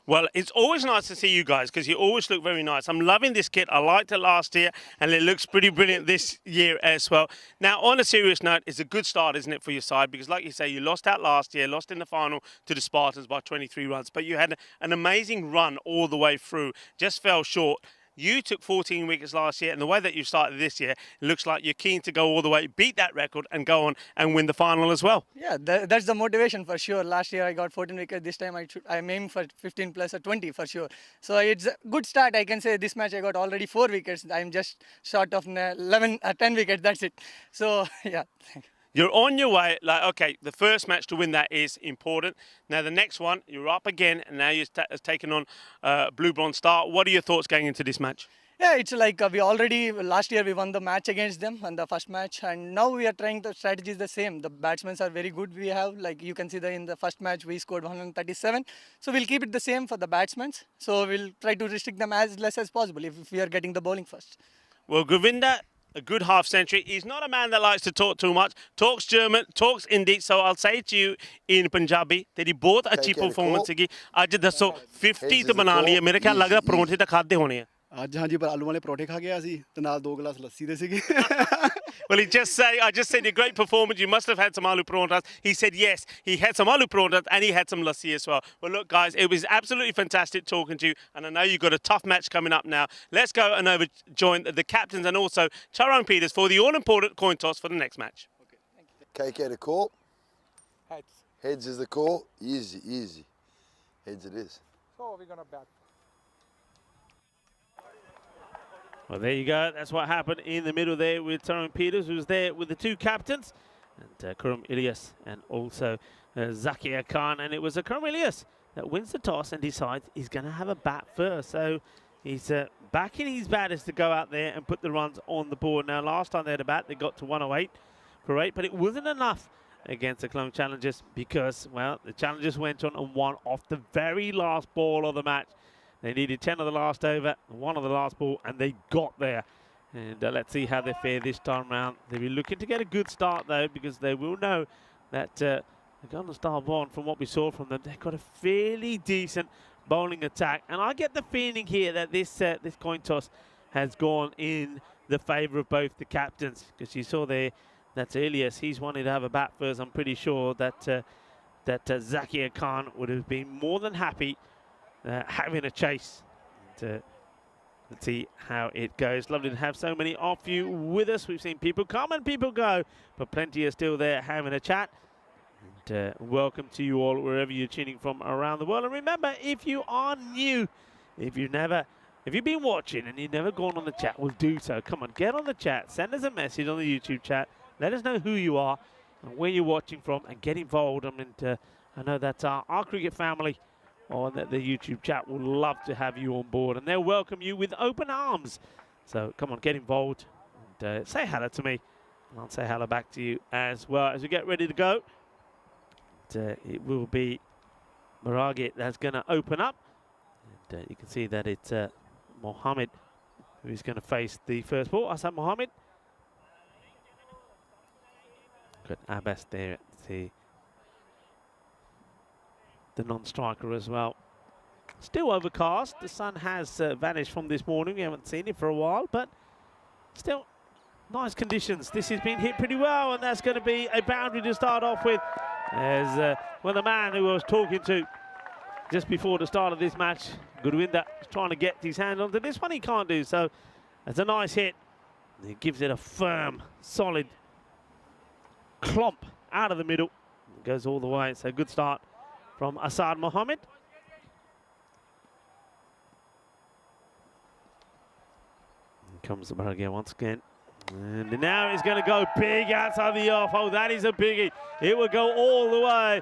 Well, it's always nice to see you guys because you always look very nice. I'm loving this kit. I liked it last year and it looks pretty brilliant this year as well. Now, on a serious note, it's a good start, isn't it, for your side? Because like you say, you lost out last year, lost in the final to the Spartans by 23 runs, but you had an amazing run all the way through, just fell short. You took 14 wickets last year, and the way that you started this year, it looks like you're keen to go all the way, beat that record, and go on and win the final as well. Yeah, that's the motivation for sure. Last year I got 14 wickets. This time I'm aiming for 15 plus or 20 for sure. So it's a good start. I can say this match I got already 4 wickets. I'm just short of 10 wickets. That's it. So yeah. You're on your way. Like, okay, the first match to win that is important. Now, the next one, you're up again, and now you're taking on Blue Bronze Star. What are your thoughts going into this match? Yeah, it's like last year we won the match against them on the first match, and now we are trying the strategy is the same. The batsmen are very good. We have, like you can see in the first match we scored 137. So we'll keep it the same for the batsmen. So we'll try to restrict them as less as possible if we are getting the bowling first. Well, Gurvinder, a good half century. He's not a man that likes to talk too much. Talks German, talks Hindi. So I'll say to you in Punjabi that he बहुत अच्छी performance की आज 50 तो बना लिया मेरे ख्याल लग रहा परोंठे तो खाते होने हैं ਅੱਜ ਹਾਂਜੀ ਪਰ ਆਲੂ ਵਾਲੇ ਪਰੌਂਠੇ ਖਾ ਗਿਆ ਸੀ ਤੇ ਨਾਲ 2 ਗਲਾਸ ਲੱਸੀ ਦੇ ਸੀਗੇ Well, I just said a great performance. You must have had some aloo paranthas. He said yes, he had some aloo paranthas and he had some lassi as well. Well, look, guys, it was absolutely fantastic talking to you, and I know you've got a tough match coming up now. Let's go and join the captains and also Tyrone Peters for the all-important coin toss for the next match. Okay, thank you. KK, the call. Heads. Heads is the call. Easy, easy. Heads it is. So we're gonna bat. Well, there you go. That's what happened in the middle there with Tyrone Peters, who's there with the 2 captains, and Kurum Ilyas and also Zakia Khan. And it was Kurum Ilyas that wins the toss and decides he's going to have a bat first. So he's backing his batters to go out there and put the runs on the board. Now, last time they had a bat, they got to 108 for 8, but it wasn't enough against the Cologne Challengers because, well, the Challengers went on and won off the very last ball of the match. They needed 10 of the last over, 1 of the last ball, and they got there. And let's see how they fare this time round. They'll be looking to get a good start, though, because they will know that the Golden Star Bond, from what we saw from them, they've got a fairly decent bowling attack. And I get the feeling here that this coin toss has gone in the favour of both the captains, because you saw there, that's Ilyas. He's wanted to have a bat first. I'm pretty sure that Zakia Khan would have been more than happy having a chase. Let's see how it goes. Lovely to have so many of you with us. We've seen people come and people go, but plenty are still there having a chat. And welcome to you all wherever you're tuning from around the world. And remember, if you are new, if you've been watching and you've never gone on the chat, well, do so. Come on, get on the chat. Send us a message on the YouTube chat. Let us know who you are and where you're watching from, and get involved. I mean, I know that our cricket family on the YouTube chat will love to have you on board, and they'll welcome you with open arms So come on, get involved and say hello to me. And I'll say hello back to you as well as we get ready to go. It will be Baragi that's going to open up. And you can see that it's Mohammed who's going to face the first ball. Hassan Mohammed. Got Abbas there at the non-striker as well. Still overcast. The sun has vanished from this morning. We haven't seen it for a while, but still nice conditions. This has been hit pretty well, and that's going to be a boundary to start off with. As well, the man who I was talking to just before the start of this match, Gurwinder, is trying to get his hand onto this one. He can't do so. It's a nice hit. He gives it a firm, solid clomp out of the middle. It goes all the way. It's a good start from Asad Mohammed. Here comes the Baragi once again. And now he's going to go big outside the off. Oh, that is a biggie. It will go all the way.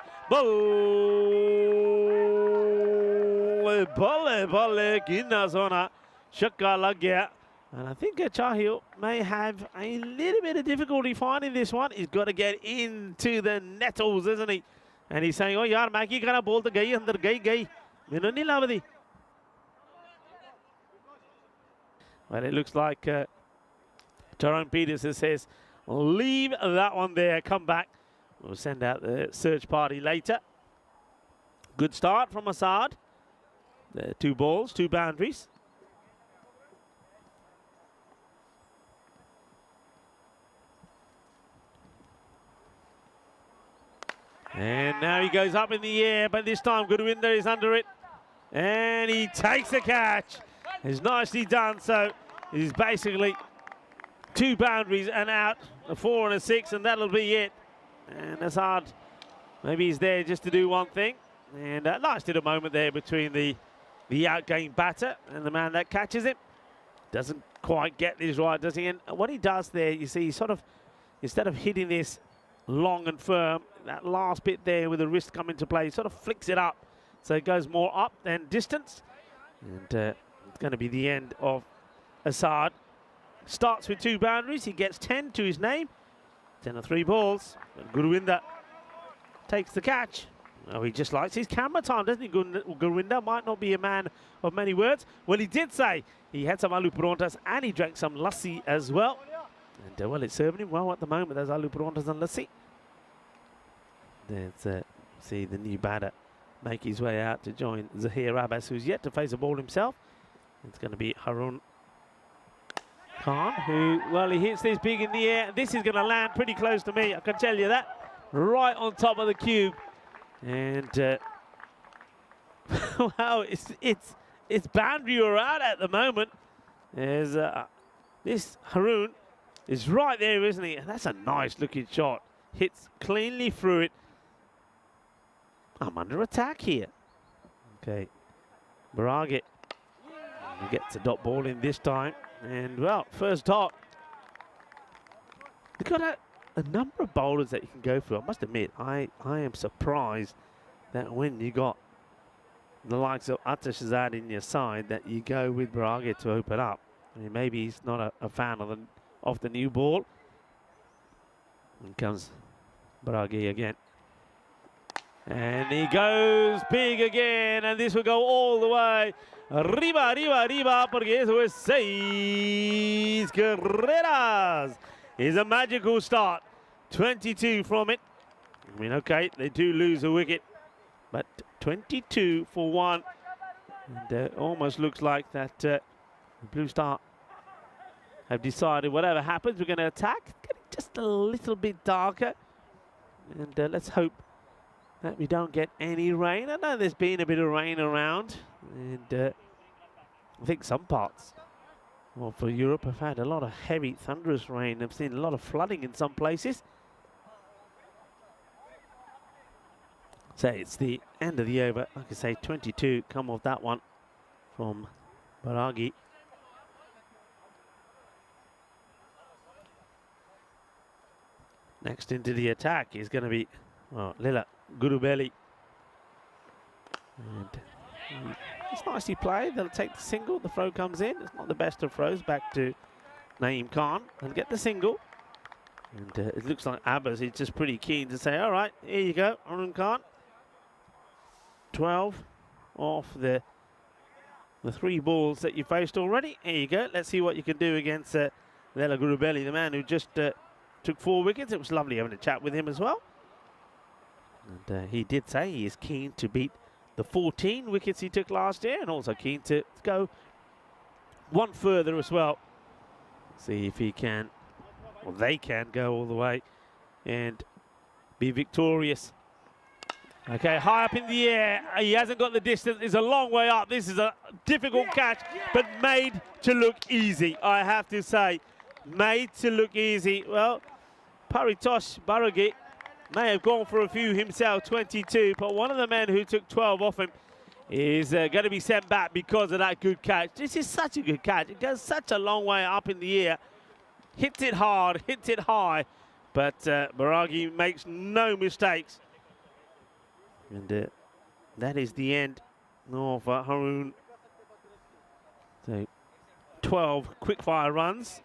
Balle, ginna zona. Shakka lag gaya. And I think Chahil may have a little bit of difficulty finding this one. He's got to get into the nettles, isn't he? And he's saying, oh, yaar, Maki kana ball to gayi, andar gayi. Minu nahi lavadi. Well, it looks like Tyrone Peterson says, leave that one there, come back. We'll send out the search party later. Good start from Asad. 2 balls, 2 boundaries. And now he goes up in the air, but this time Gurwinder is under it. And he takes the catch. It's nicely done. So he's basically 2 boundaries and out, a 4 and a 6, and that'll be it. And Asad, maybe he's there just to do one thing. And a nice little moment there between the outgoing batter and the man that catches him. Doesn't quite get this right, does he? And what he does there, you see, he sort of, instead of hitting this long and firm, that last bit there with the wrist come into play, he sort of flicks it up. So it goes more up than distance. And it's going to be the end of Asad. Starts with 2 boundaries. He gets 10 to his name. 10 of 3 balls. And Gurwinder takes the catch. Oh, he just likes his camera time, doesn't he? Gurwinder might not be a man of many words. Well, he did say he had some aloo parontas and he drank some lassi as well. And, well, it's serving him well at the moment. There's aloo parontas and lassi. There's, see the new batter make his way out to join Zahir Abbas, who's yet to face a ball himself. It's going to be Harun Khan, who, well, he hits this big in the air. This is going to land pretty close to me, I can tell you that. Right on top of the cube. And, wow, it's boundary or out at the moment. There's this Harun is right there, isn't he? And that's a nice looking shot. Hits cleanly through it. I'm under attack here. Okay, Baragi. He gets a dot ball in this time. And, well, first dot. They've got a number of bowlers that you can go through. I must admit, I am surprised that when you got the likes of Atash Azad in your side, that you go with Baragi to open up. I mean, maybe he's not a fan of the new ball. And comes Baragi again. And he goes big again, and this will go all the way. Arriba, arriba, arriba, porque eso es 6 carreras. It's a magical start. 22 from it. I mean, okay, they do lose a wicket, but 22 for 1. And almost looks like that Blue Star have decided whatever happens, we're going to attack. Getting just a little bit darker. And let's hope that we don't get any rain. I know there's been a bit of rain around, and I think some parts, well, for Europe have had a lot of heavy thunderous rain. I've seen a lot of flooding in some places. So it's the end of the over. Like I say, 22 come off that one from Baragi. Next into the attack is going to be, well, Lila Gurubeli. And It's nicely played. They'll take the single. The throw comes in. It's not the best of throws. Back to Naeem Khan and get the single. And it looks like Abbas is just pretty keen to say, all right, here you go, Harun Khan. 12 off the 3 balls that you faced already. Here you go. Let's see what you can do against Lela Gurubeli, the man who just took 4 wickets. It was lovely having a chat with him as well. And he did say he is keen to beat the 14 wickets he took last year, and also keen to go one further as well. See if he can, or they can, go all the way and be victorious. Okay, high up in the air. He hasn't got the distance. It's a long way up. This is a difficult catch, but made to look easy, I have to say. Made to look easy. Well, Paritosh Baragi may have gone for a few himself, 22, but one of the men who took 12 off him is going to be sent back because of that good catch. This is such a good catch. It goes such a long way up in the air. Hits it hard, hits it high, but Baragi makes no mistakes. And that is the end of Harun. So 12 quick-fire runs,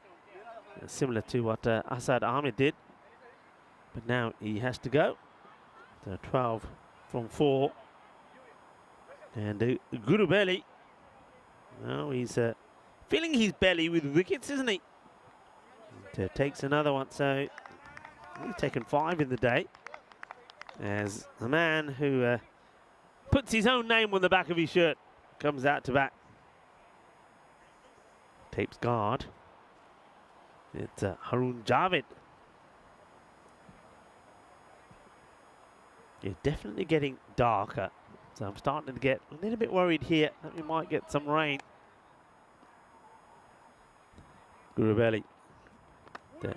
similar to what Asad Ahmed did. But now he has to go. So 12 from 4. And Gurubeli, well, he's filling his belly with wickets, isn't he? And, takes another one. So he's taken 5 in the day. As the man who puts his own name on the back of his shirt comes out to bat. Tapes guard. It's Harun Javed. It's definitely getting darker, so I'm starting to get a little bit worried here that we might get some rain. Gurubeli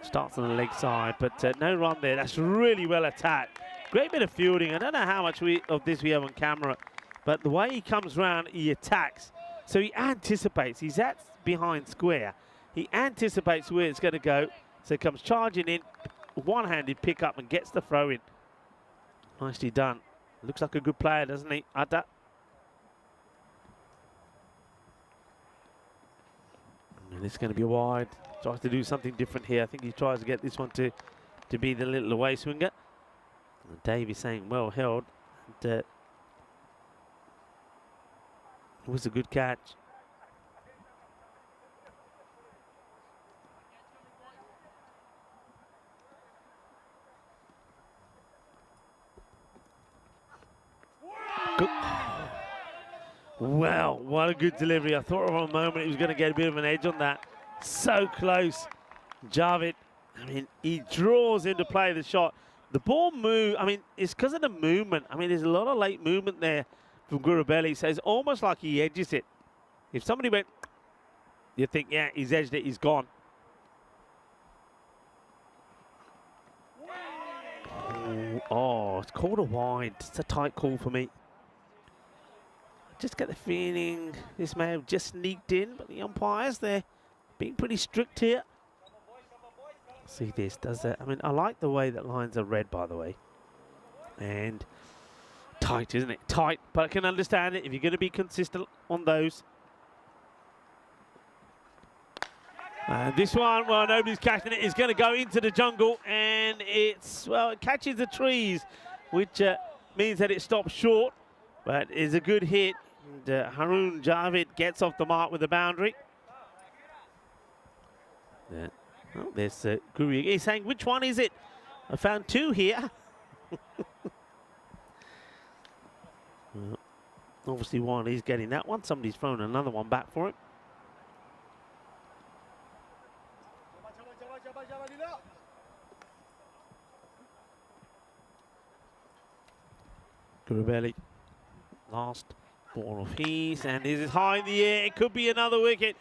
starts on the leg side, but no run there. That's really well attacked. Great bit of fielding. I don't know how much of this we have on camera, but the way he comes round, he attacks. So he anticipates. He's at behind square. He anticipates where it's going to go, so he comes charging in, one-handed pick up and gets the throw in. Nicely done. Looks like a good player, doesn't he, Atta? And it's going to be wide. Tries to do something different here. I think he tries to get this one to be the little away swinger. And Dave is saying well held. And, it was a good catch. Good. Well, what a good delivery. I thought for a moment he was going to get a bit of an edge on that. So close. Javed, I mean, he draws into play the shot. The ball move, I mean, it's because of the movement. I mean, there's a lot of late movement there from Gurubeli, so it's almost like he edges it. If somebody went, you think, yeah, he's edged it, he's gone. Oh, it's called a wide. It's a tight call for me. Just get the feeling this may have just sneaked in, but the umpires, they're being pretty strict here. See this, does that? I mean, I like the way that lines are read, by the way. And tight, isn't it? Tight, but I can understand it if you're going to be consistent on those. And this one, well, nobody's catching it. It's going to go into the jungle, and it's, well, it catches the trees, which means that it stops short, but it's a good hit. And Harun Javed gets off the mark with the boundary. Yeah. Oh, there's Guru. He's saying, which one is it? I found 2 here. Well, obviously one, he's getting that one. Somebody's thrown another one back for him. Gurubeli, last ball of his, and this is high in the air. It could be another wicket.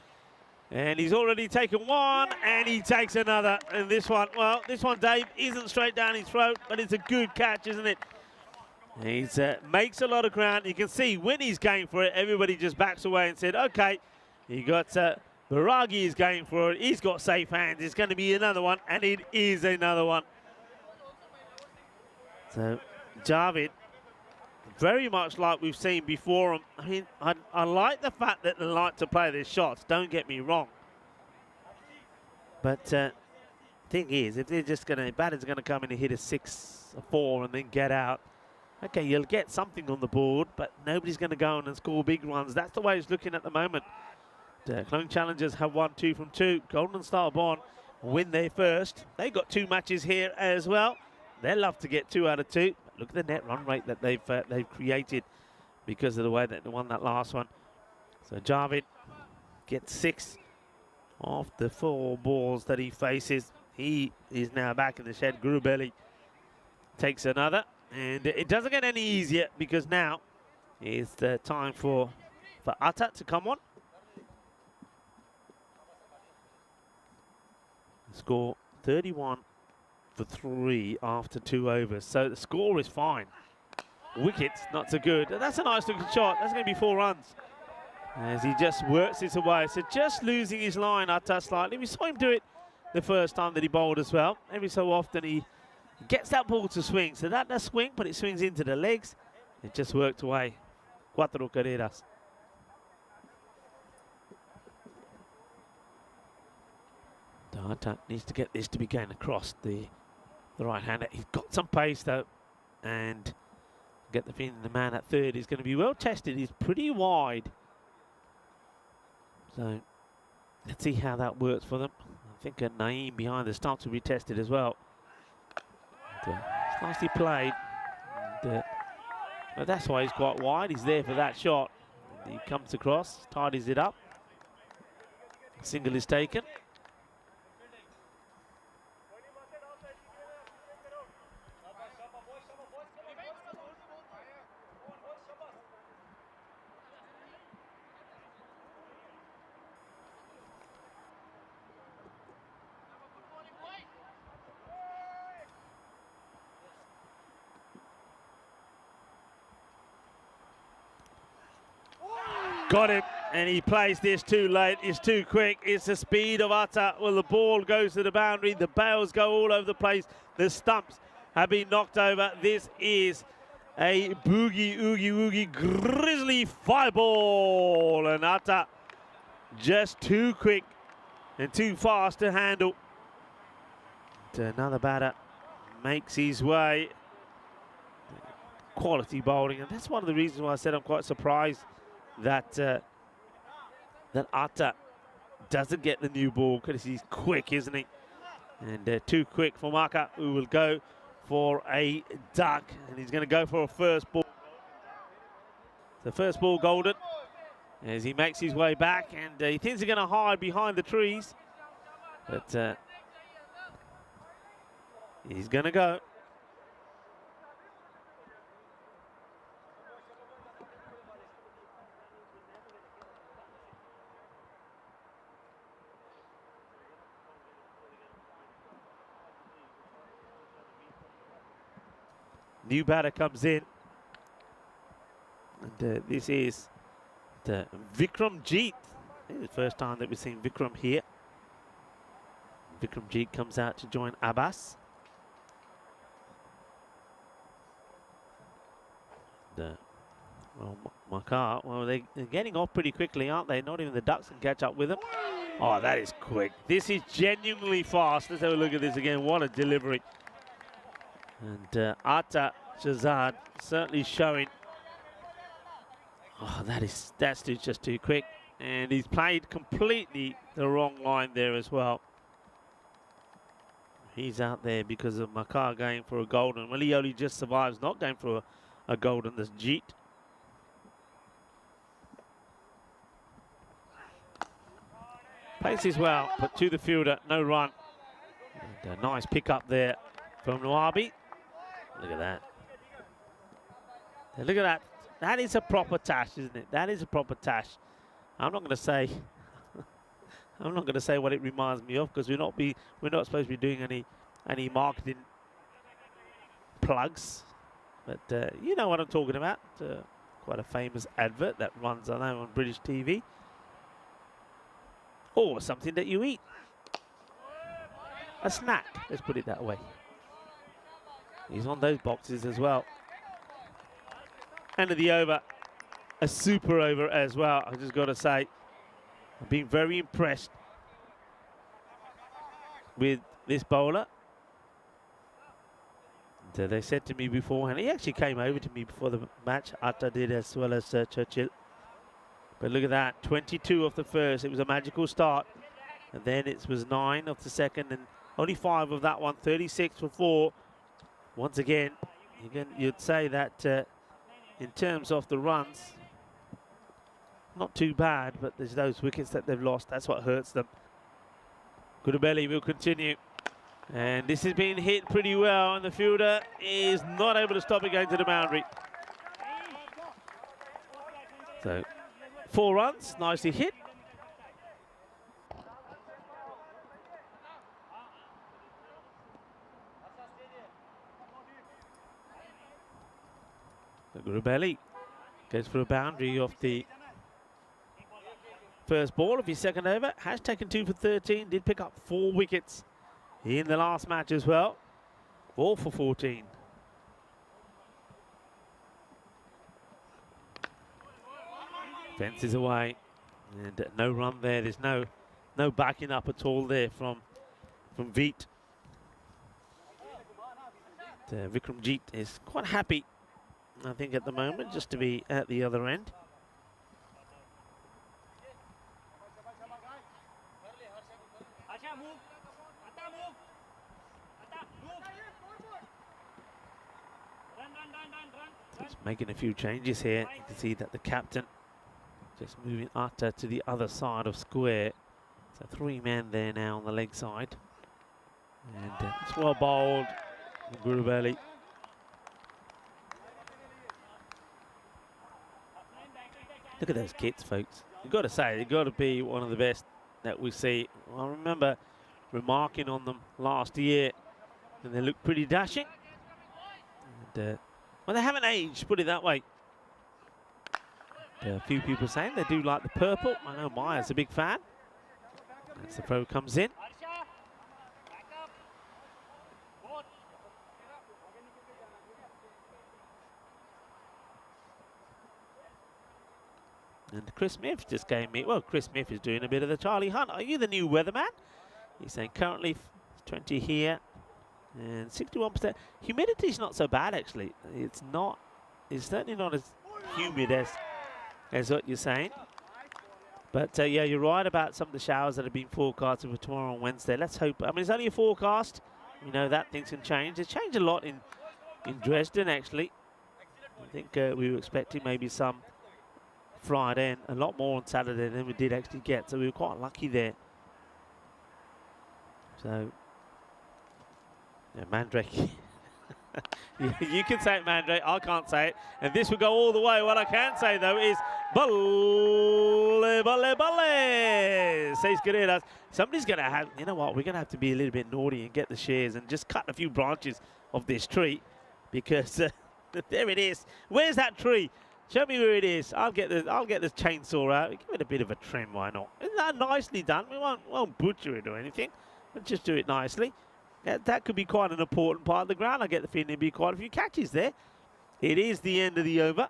And he's already taken one, and he takes another. And this one, well, this one, Dave, isn't straight down his throat, but it's a good catch, isn't it? He makes a lot of ground. You can see when he's going for it, everybody just backs away and said, okay, he got Baragi is going for it. He's got safe hands. It's going to be another one, and it is another one. So Javed very much like we've seen before. I mean, I like the fact that they like to play their shots, don't get me wrong. But thing is, if they're just going to, batter's going to come in and hit a 6, a 4 and then get out, okay, you'll get something on the board, but nobody's going to go on and score big runs. That's the way it's looking at the moment. Clone Challengers have won 2 from 2. Golden Star Bond win their first. They got 2 matches here as well. They love to get 2 out of 2. But look at the net run rate that they've created because of the way that they won that last one. So Javid gets 6 off the 4 balls that he faces. He is now back in the shed. Gurubelli takes another, and it doesn't get any easier because now is the time for Atta to come on. Score 31 for 3 after 2 overs. So the score is fine. Wickets, not so good. That's a nice looking shot. That's going to be 4 runs. As he just works this away. So just losing his line, Atta, slightly. We saw him do it the first time that he bowled as well. Every so often he gets that ball to swing. So that does swing, but it swings into the legs. It just worked away. 4 carreras. Atta needs to get this to be going across the right-hander. He's got some pace though, and get the feeling the man at third is going to be well tested. He's pretty wide, so let's see how that works for them. I think Naeem behind the stumps will be tested as well. It's nicely played, but that's why he's quite wide. He's there for that shot. He comes across, tidies it up. Single is taken. Got him, and he plays this too late. It's too quick. It's the speed of Atta. Well, the ball goes to the boundary. The bails go all over the place. The stumps have been knocked over. This is a boogie, oogie, woogie, grizzly fire ball. And Atta just too quick and too fast to handle. Another batter makes his way. Quality bowling, and that's one of the reasons why I said I'm quite surprised that that Atta doesn't get the new ball, because he's quick, isn't he? And too quick for Maka, who will go for a duck, and he's going to go for a first ball. The first ball golden as he makes his way back, and he thinks he's going to hide behind the trees, but he's going to go. New batter comes in, and this is the Vikram Jeet. The first time that we've seen Vikram here. Vikram Jeet comes out to join Abbas. Well, Makar, well, they're getting off pretty quickly, aren't they? Not even the Ducks can catch up with them. Oh, that is quick. This is genuinely fast. Let's have a look at this again. What a delivery. And Atta Shazad certainly showing. Oh, that's just too quick. And he's played completely the wrong line there as well. He's out there because of Makar going for a golden. Well, he only just survives not going for a golden, this Jeet. Places well, but to the fielder, no run. And a nice pick up there from Nawabi. Look at that. Look at that. That is a proper tash, isn't it? That is a proper tash. I'm not going to say. I'm not going to say what it reminds me of, because we're not supposed to be doing any marketing plugs. But you know what I'm talking about. Quite a famous advert that runs, I know, on British TV. Or something that you eat. A snack. Let's put it that way. He's on those boxes as well. end of the over, a super over as well. I just got to say, I've been very impressed with this bowler. And, they said to me beforehand, he actually came over to me before the match. Atta did as well as Churchill. But look at that, 22 off the first. It was a magical start. And then it was 9 off the second and only 5 of that one, 36 for 4. Once again, you'd say that in terms of the runs, not too bad, but there's those wickets that they've lost. That's what hurts them. Gurubelli will continue. And this has been hit pretty well, and the fielder is not able to stop it going to the boundary. So, 4 runs, nicely hit. Gurubelli goes for a boundary off the first ball of his second over. Has taken 2 for 13, did pick up 4 wickets in the last match as well. 4 for 14. Fences away, and no run there. There's no backing up at all there from Veet. Vikramjit is quite happy, I think, at the moment, just to be at the other end. Just making a few changes here. You can see that the captain just moving Atta to the other side of square. So 3 men there now on the leg side. And it's well bowled, Gurubelli. Look at those kits, folks. You've got to say, they've got to be one of the best that we see. I remember remarking on them last year, and they look pretty dashing. And, well, they haven't aged, put it that way. A few people saying they do like the purple. I know Maya's a big fan. As the throw comes in. And Chris Smith just gave me, well, Chris Smith is doing a bit of the Charlie Hunt. Are you the new weatherman? He's saying currently 20 here and 61%. Humidity is not so bad, actually. It's certainly not as humid as what you're saying. But yeah, you're right about some of the showers that have been forecasted for tomorrow and Wednesday. Let's hope. I mean, it's only a forecast. We know that things can change. It's changed a lot in Dresden, actually. I think we were expecting maybe some Friday and a lot more on Saturday than we did actually get. So we were quite lucky there. So, yeah, Mandrake. You can say it, Mandrake. I can't say it. And this will go all the way. What I can say, though, is balle, balle, balle. Says Guerreras. Somebody's going to have, you know what, we're going to have to be a little bit naughty and get the shears and just cut a few branches of this tree, because there it is. Where's that tree? Show me where it is. I'll get this chainsaw out. Give it a bit of a trim, why not? Isn't that nicely done? We won't butcher it or anything. We'll just do it nicely. That could be quite an important part of the ground. I get the feeling there'll be quite a few catches there. It is the end of the over.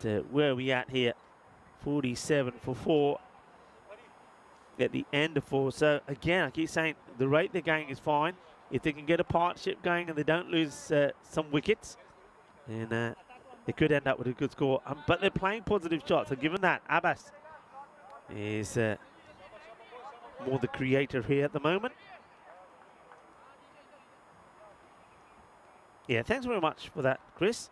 And, where are we at here? 47 for 4. At the end of 4. So, again, I keep saying the rate they're going is fine. If they can get a partnership going and they don't lose some wickets, then they could end up with a good score. But they're playing positive shots. So, given that, Abbas is more the creator here at the moment. Yeah, thanks very much for that, Chris.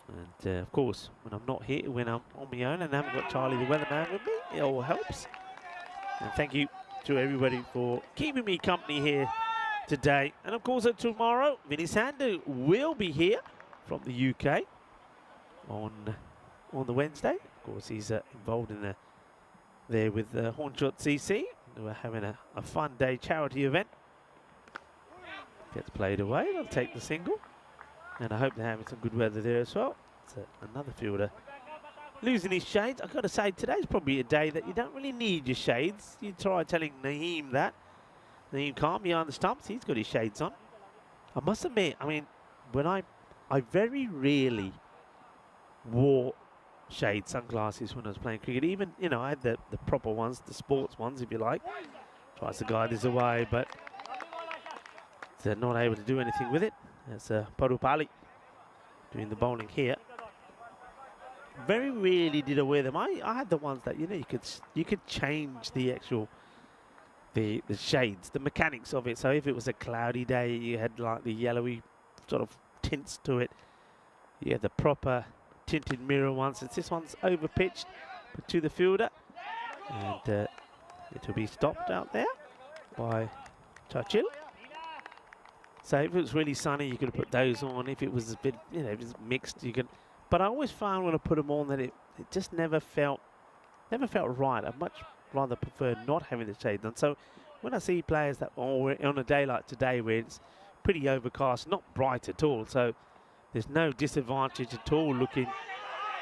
And of course, when I'm not here, when I'm on my own and I haven't got Charlie the weatherman with me, it all helps. And thank you to everybody for keeping me company here today. And of course, tomorrow, Vinny Sandhu will be here from the UK on the Wednesday. Of course, he's involved in there with Hornshot CC. We're having a fun day charity event. Gets played away. They'll take the single. And I hope they're having some good weather there as well. It's another fielder losing his shades. I've got to say, today's probably a day that you don't really need your shades. You try telling Naeem that. Naeem Khan behind the stumps, he's got his shades on. I must admit, I mean, when I very rarely wore shade sunglasses when I was playing cricket. Even, you know, I had the proper ones, the sports ones, if you like. Tries to guide this away, but they're not able to do anything with it. That's Parupali doing the bowling here. Very rarely did I wear them. I had the ones that, you know, you could change the actual the shades, the mechanics of it. So if it was a cloudy day, you had like the yellowy sort of tints to it. You had the proper tinted mirror ones. This one's over pitched to the fielder, and it will be stopped out there by Churchill. So if it was really sunny, you could have put those on. If it was a bit, you know, if it was mixed, you could. But I always found when I put them on that it just never felt right. I much rather prefer not having the shades on. So when I see players that are on a day like today where it's pretty overcast, not bright at all, so there's no disadvantage at all looking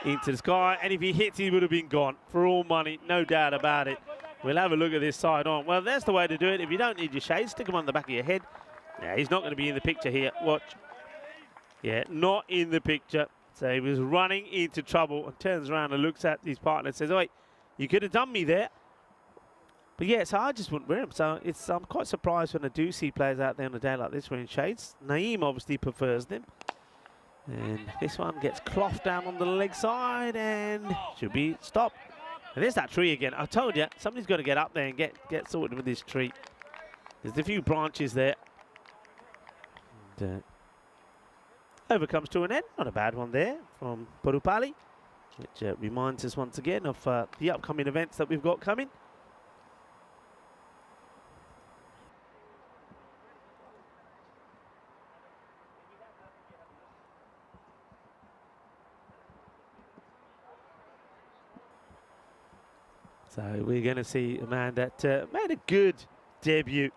into the sky. And if he hits, he would have been gone for all money, no doubt about it. We'll have a look at this side on. Well, that's the way to do it. If you don't need your shades, stick them on the back of your head. Yeah, he's not going to be in the picture here. Watch. Yeah, not in the picture. So he was running into trouble and turns around and looks at his partner and says, "Oh, wait, you could have done me there." But yeah, so I just wouldn't wear them. So I'm quite surprised when I do see players out there on a day like this wearing shades. Naeem obviously prefers them. And this one gets clothed down on the leg side and should be stopped. And there's that tree again. I told you, somebody's got to get up there and get sorted with this tree. There's a few branches there. And, over comes to an end. Not a bad one there from Parupali, which reminds us once again of the upcoming events that we've got coming. So we're going to see a man that made a good debut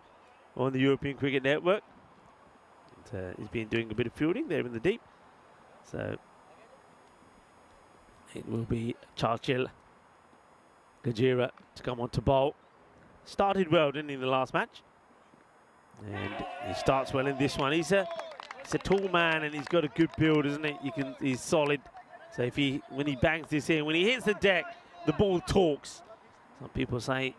on the European Cricket Network. He's been doing a bit of fielding there in the deep. So it will be Churchill Gajira to come on to bowl. Started well, didn't he, in the last match? And he starts well in this one. He's a tall man and he's got a good build, isn't he? He's solid. So when he bangs this in, when he hits the deck, the ball talks. Some people say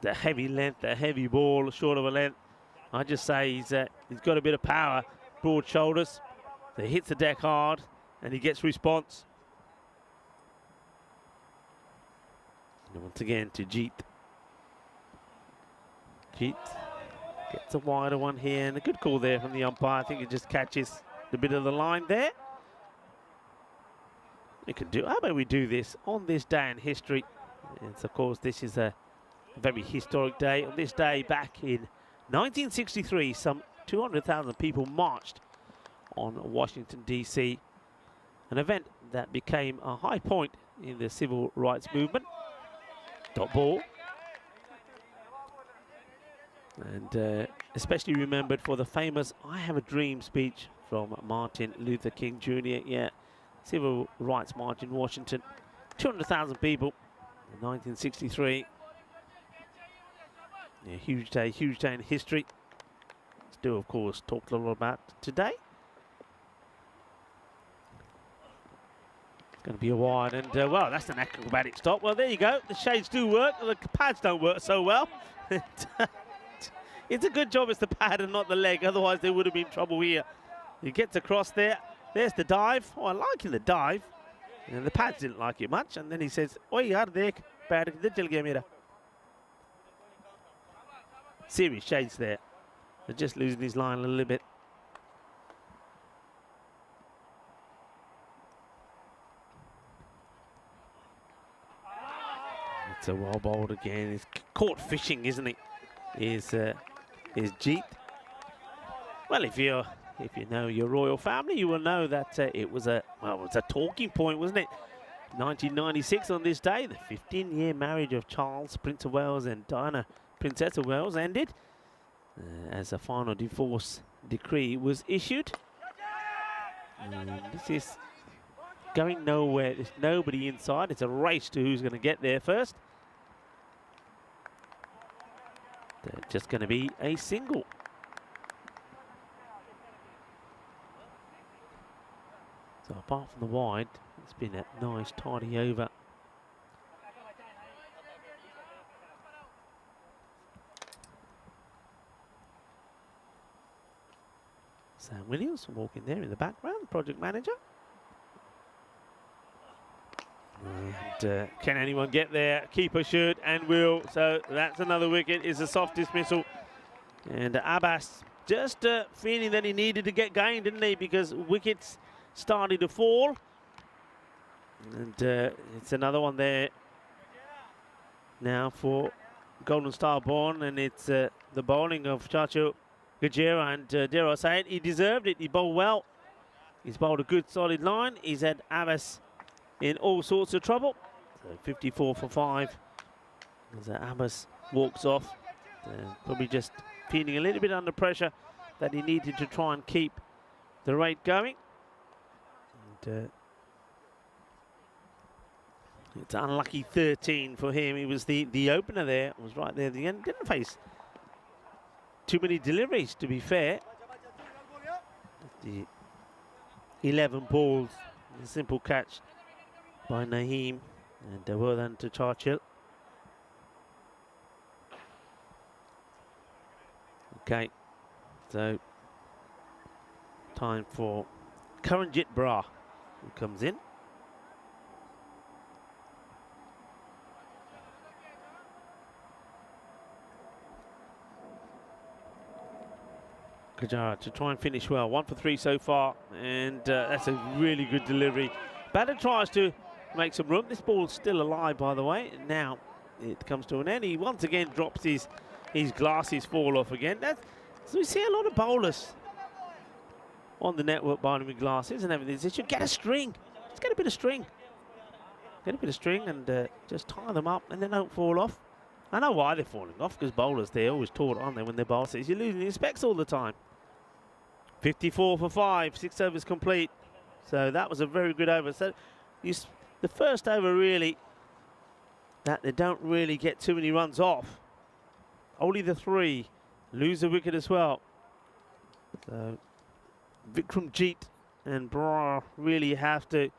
the heavy length, the heavy ball, short of a length. I just say he's got a bit of power, broad shoulders. So he hits the deck hard and he gets response. And once again to Jeet. Jeet gets a wider one here, and a good call there from the umpire. I think it just catches the bit of the line there. How about we do this on this day in history? And of course, this is a very historic day. On this day back in 1963, some 200,000 people marched on Washington, D.C., an event that became a high point in the civil rights movement. Dot ball. And especially remembered for the famous "I Have a Dream" speech from Martin Luther King Jr. Yeah, civil rights march in Washington. 200,000 people in 1963. Yeah, huge day in history. Still, of course, talked a lot about today. It's going to be a wide, and well, that's an acrobatic stop. Well, there you go. The shades do work. The pads don't work so well. It's a good job it's the pad and not the leg. Otherwise, there would have been trouble here. He gets across there. There's the dive. Oh, I like the dive. And the pads didn't like it much. And then he says, "Oi, yaar, dekh, pad kidhar chal gaya mera." Serious shades there. They're just losing his line a little bit. It's a well bowled again. He's caught fishing, isn't he? Is Jeet. Well, if you know your royal family, you will know that it was a talking point, wasn't it? 1996 on this day, the 15-year marriage of Charles, Prince of Wales, and Diana, Princess of Wales, ended as a final divorce decree was issued. And this is going nowhere. There's nobody inside. It's a race to who's going to get there first. They're just going to be a single. So apart from the wide, It's been a nice tidy over. Sam Williams walking there in the background, project manager. And can anyone get there? Keeper should and will. So that's another wicket. Is a soft dismissal. And Abbas just feeling that he needed to get going, didn't he? Because wickets started to fall. And it's another one there now for Golden Star Born. And it's the bowling of Chacho Gajera. And dare I say it, he deserved it. He bowled well. He's bowled a good solid line. He's had Abbas in all sorts of trouble. So 54 for 5 as Abbas walks off. Probably just feeling a little bit under pressure that he needed to try and keep the rate going. And, it's unlucky 13 for him. He was the opener there. Was right there at the end. Didn't face too many deliveries, to be fair. The 11 balls, a simple catch by Naheem, and well done to Churchill. Okay, so time for Karanjit Brar, who comes in. Kajara to try and finish well. 1 for 3 so far, and that's a really good delivery. Batter tries to make some room. This ball's still alive, by the way. Now it comes to an end. He once again drops his glasses, fall off again. So we see a lot of bowlers on the network bowling with glasses and everything. They should get a string. Just get a bit of string. Get a bit of string and just tie them up, and they don't fall off. I know why they're falling off, because bowlers, they're always taught, aren't they, when they're bowlers? You're losing your specs all the time. 54 for 5, 6 overs complete. So that was a very good over. So the first over really, that they don't really get too many runs off. Only the 3 lose a wicket as well. So Vikramjit and Brar really have to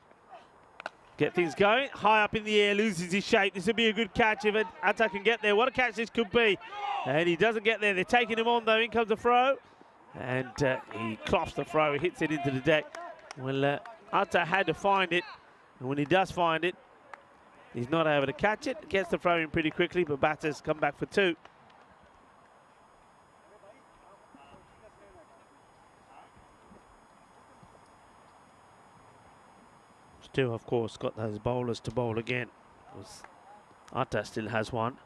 get things going. High up in the air, loses his shape. This would be a good catch if Atta can get there. What a catch this could be. And he doesn't get there. They're taking him on though. In comes the throw. And he clops the throw, he hits it into the deck. Well, Atta had to find it. And when he does find it, he's not able to catch it. Gets the throw in pretty quickly, but batters come back for 2. Still, of course, got those bowlers to bowl again. Atta still has one.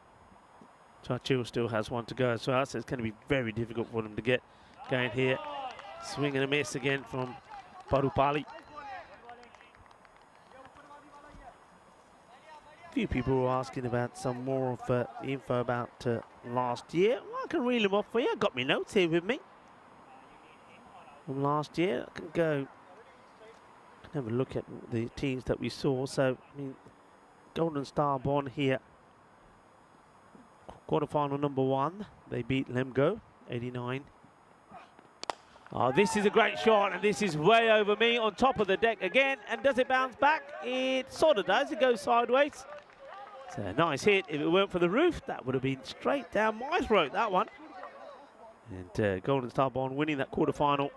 Chachil still has one to go as well, so it's going to be very difficult for them to get going here. Swing and a miss again from Parupali. A few people were asking about some more of info about last year. Well, I can reel them off for you. I've got my notes here with me from last year. I can have a look at the teams that we saw. So, I mean, Golden Star Born here. Quarterfinal number 1. They beat Lemgo, 89. Oh, this is a great shot, and this is way over me on top of the deck again. And does it bounce back? It sort of does. It goes sideways. It's a nice hit. If it weren't for the roof, that would have been straight down my throat, that one. And Golden Star Born winning that quarterfinal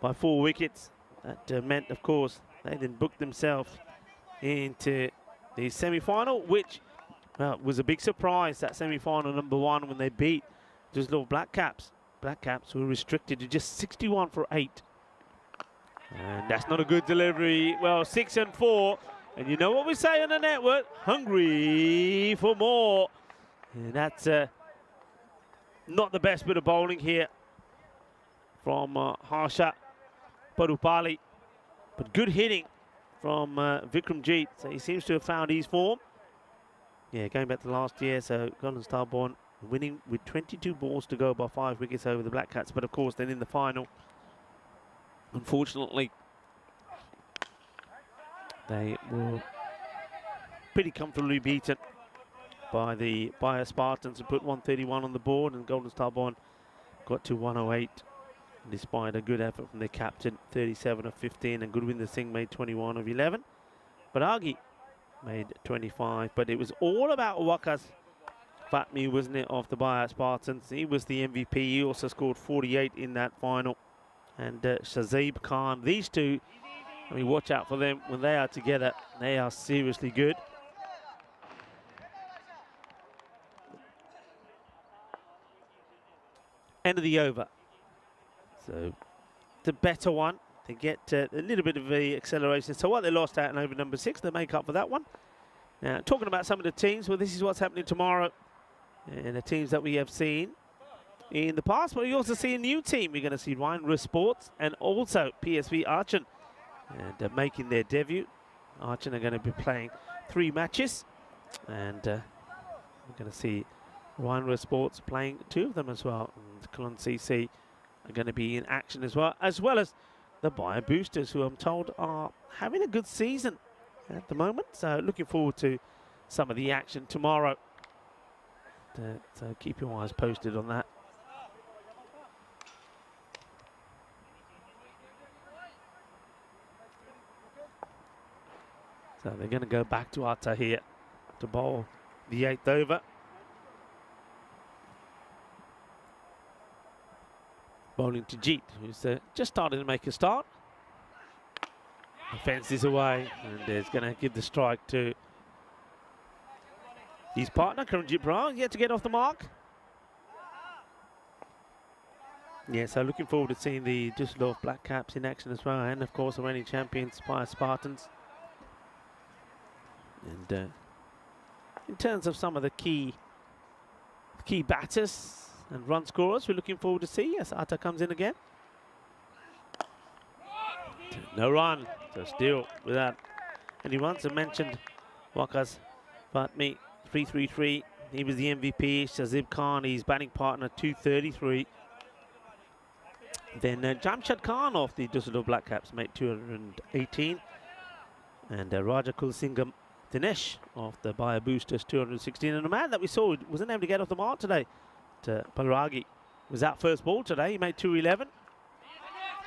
by 4 wickets. That meant, of course, they then booked themselves into the semi-final, which was a big surprise, that semi-final number 1, when they beat those little Black Caps. Black Caps were restricted to just 61 for 8. And that's not a good delivery. Well, 6 and 4. And you know what we say on the network? Hungry for more. And that's not the best bit of bowling here from Harsha Parupali. But good hitting from Vikramjit. So he seems to have found his form. Yeah, going back to last year, so Golden Star Born winning with 22 balls to go by 5 wickets over the Black Cats. But of course, then in the final, unfortunately, they were pretty comfortably beaten by the Spartans, who put 131 on the board, and Golden Star Born got to 108, despite a good effort from their captain, 37 of 15, and Gurvinder Singh made 21 of 11. Baragi made 25, but it was all about Waqas Fatmi, wasn't it, of the Bayer Spartans. He was the MVP. He also scored 48 in that final. And Shazib Khan, these two, I mean, watch out for them when they are together. They are seriously good. End of the over. So the better one. They get a little bit of the acceleration. So what they lost out in over number 6, they make up for that one. Now, talking about some of the teams, well, this is what's happening tomorrow. And the teams that we have seen in the past, but we also see a new team. We're going to see Rhine Sports and also PSV Aachen. And making their debut. Aachen are going to be playing 3 matches. And we're going to see Rhine Sports playing 2 of them as well. And Cologne CC are going to be in action as well as the Bayer Boosters, who I'm told are having a good season at the moment. So looking forward to some of the action tomorrow. So keep your eyes posted on that. So they're going to go back to Atta here to bowl the 8th over. Bowling to Jeet, who's just started to make a start. The fence is away, and is going to give the strike to his partner, Karanjit Brown, yet to get off the mark. Yeah, so looking forward to seeing the Düsseldorf Black Caps in action as well, and of course the reigning champions, Bayer Spartans. And in terms of some of the key batters and run scorers, we're looking forward to see as Atta comes in again. No run, so still without any runs. I mentioned Waqas Fatmi, 333. He was the MVP. Shazib Khan, his batting partner, 233. Then Jamshad Khan of the Düsseldorf Black Caps made 218. And Raja Kulsingham Dinesh of the Bayer Boosters, 216. And a man that we saw wasn't able to get off the mark today, Balragi, was out first ball today. He made 211.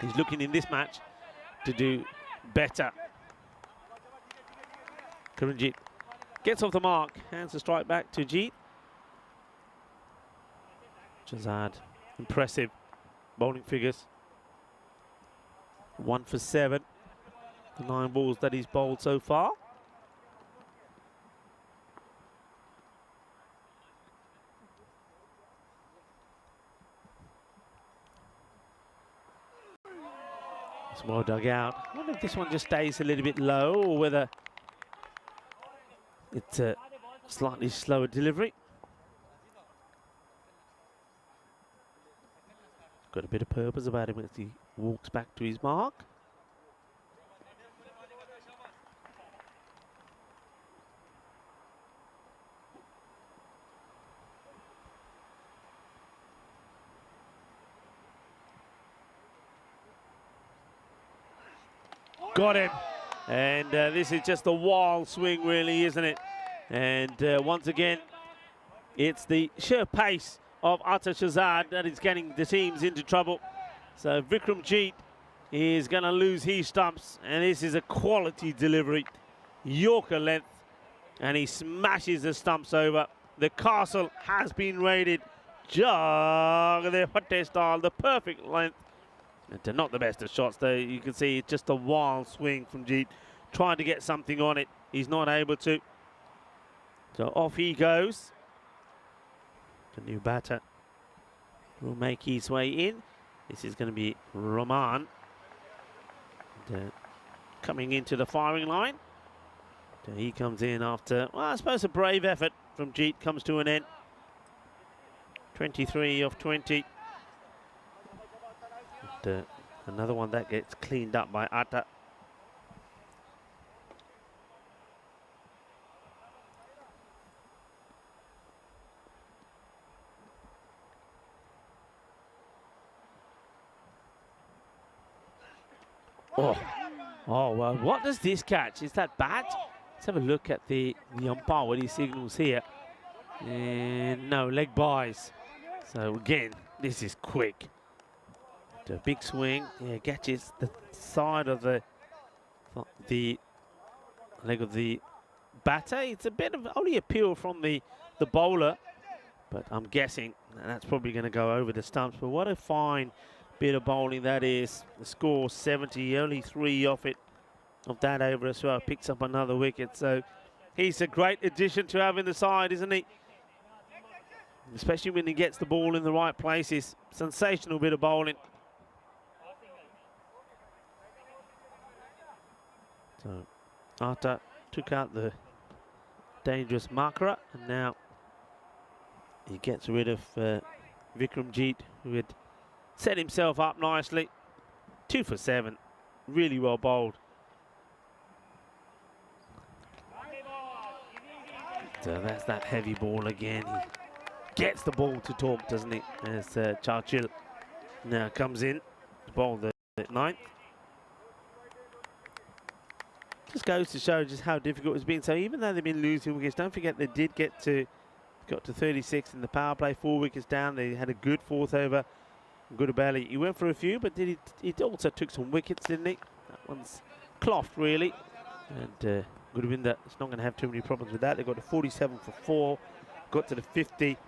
He's looking in this match to do better. Karanjit gets off the mark, hands the strike back to Jeet. Shazad, impressive bowling figures. 1 for 7. The 9 balls that he's bowled so far. Small dugout. I wonder if this one just stays a little bit low or whether it's a slightly slower delivery. Got a bit of purpose about him as he walks back to his mark. Got him. And this is just a wild swing, really, isn't it? And once again, it's the sheer pace of Atta Shazad that is getting the teams into trouble. So Vikram Jeet is going to lose his stumps, and this is a quality delivery. Yorker length, and he smashes the stumps over. The castle has been raided. Jog the Fatte style, the perfect length. And not the best of shots, though. You can see it's just a wild swing from Jeet, trying to get something on it. He's not able to. So off he goes. The new batter will make his way in. This is going to be Roman. And, coming into the firing line. So he comes in after, well, I suppose a brave effort from Jeet comes to an end. 23 of 20. And, another one that gets cleaned up by Atta. Oh, well, what does this catch? Is that bat? Let's have a look at the umpire, what he signals here. And no, leg buys. So again, this is quick. A big swing, yeah, catches the side of the leg of the batter. It's a bit of only appeal from the bowler, but I'm guessing that's probably going to go over the stumps. But what a fine bit of bowling that is. The score 70, only 3 off it, of that over as well. Picks up another wicket, so he's a great addition to have in the side, isn't he? Especially when he gets the ball in the right places. Sensational bit of bowling. So Arta took out the dangerous marker, and now he gets rid of Vikramjit, who had set himself up nicely. 2 for 7, really well bowled. So that's that heavy ball again. He gets the ball to talk, doesn't he? As Churchill now comes in to bowl the 9th. Just goes to show just how difficult it's been. So even though they've been losing wickets, don't forget they did got to 36 in the power play, 4 wickets down. They had a good 4th over. Goodabelli, he went for a few, but he also took some wickets, didn't he? That one's cloth, really. And Goodwinder is not going to have too many problems with that. They got to 47 for 4, got to the 50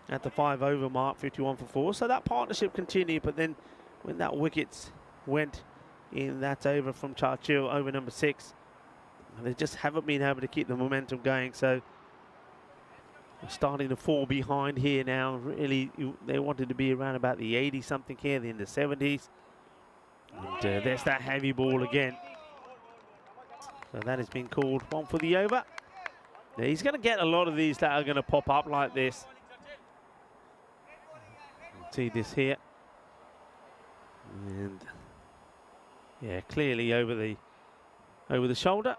at the 5 over mark, 51 for 4. So that partnership continued, but then when that wickets went in that over from Churchill, over number 6, they just haven't been able to keep the momentum going. So they're starting to fall behind here now. Really, they wanted to be around about the 80-something here, in the 70s. And there's that heavy ball again. So that has been called 1 for the over. Now he's going to get a lot of these that are going to pop up like this. See this here. And yeah, clearly over the shoulder.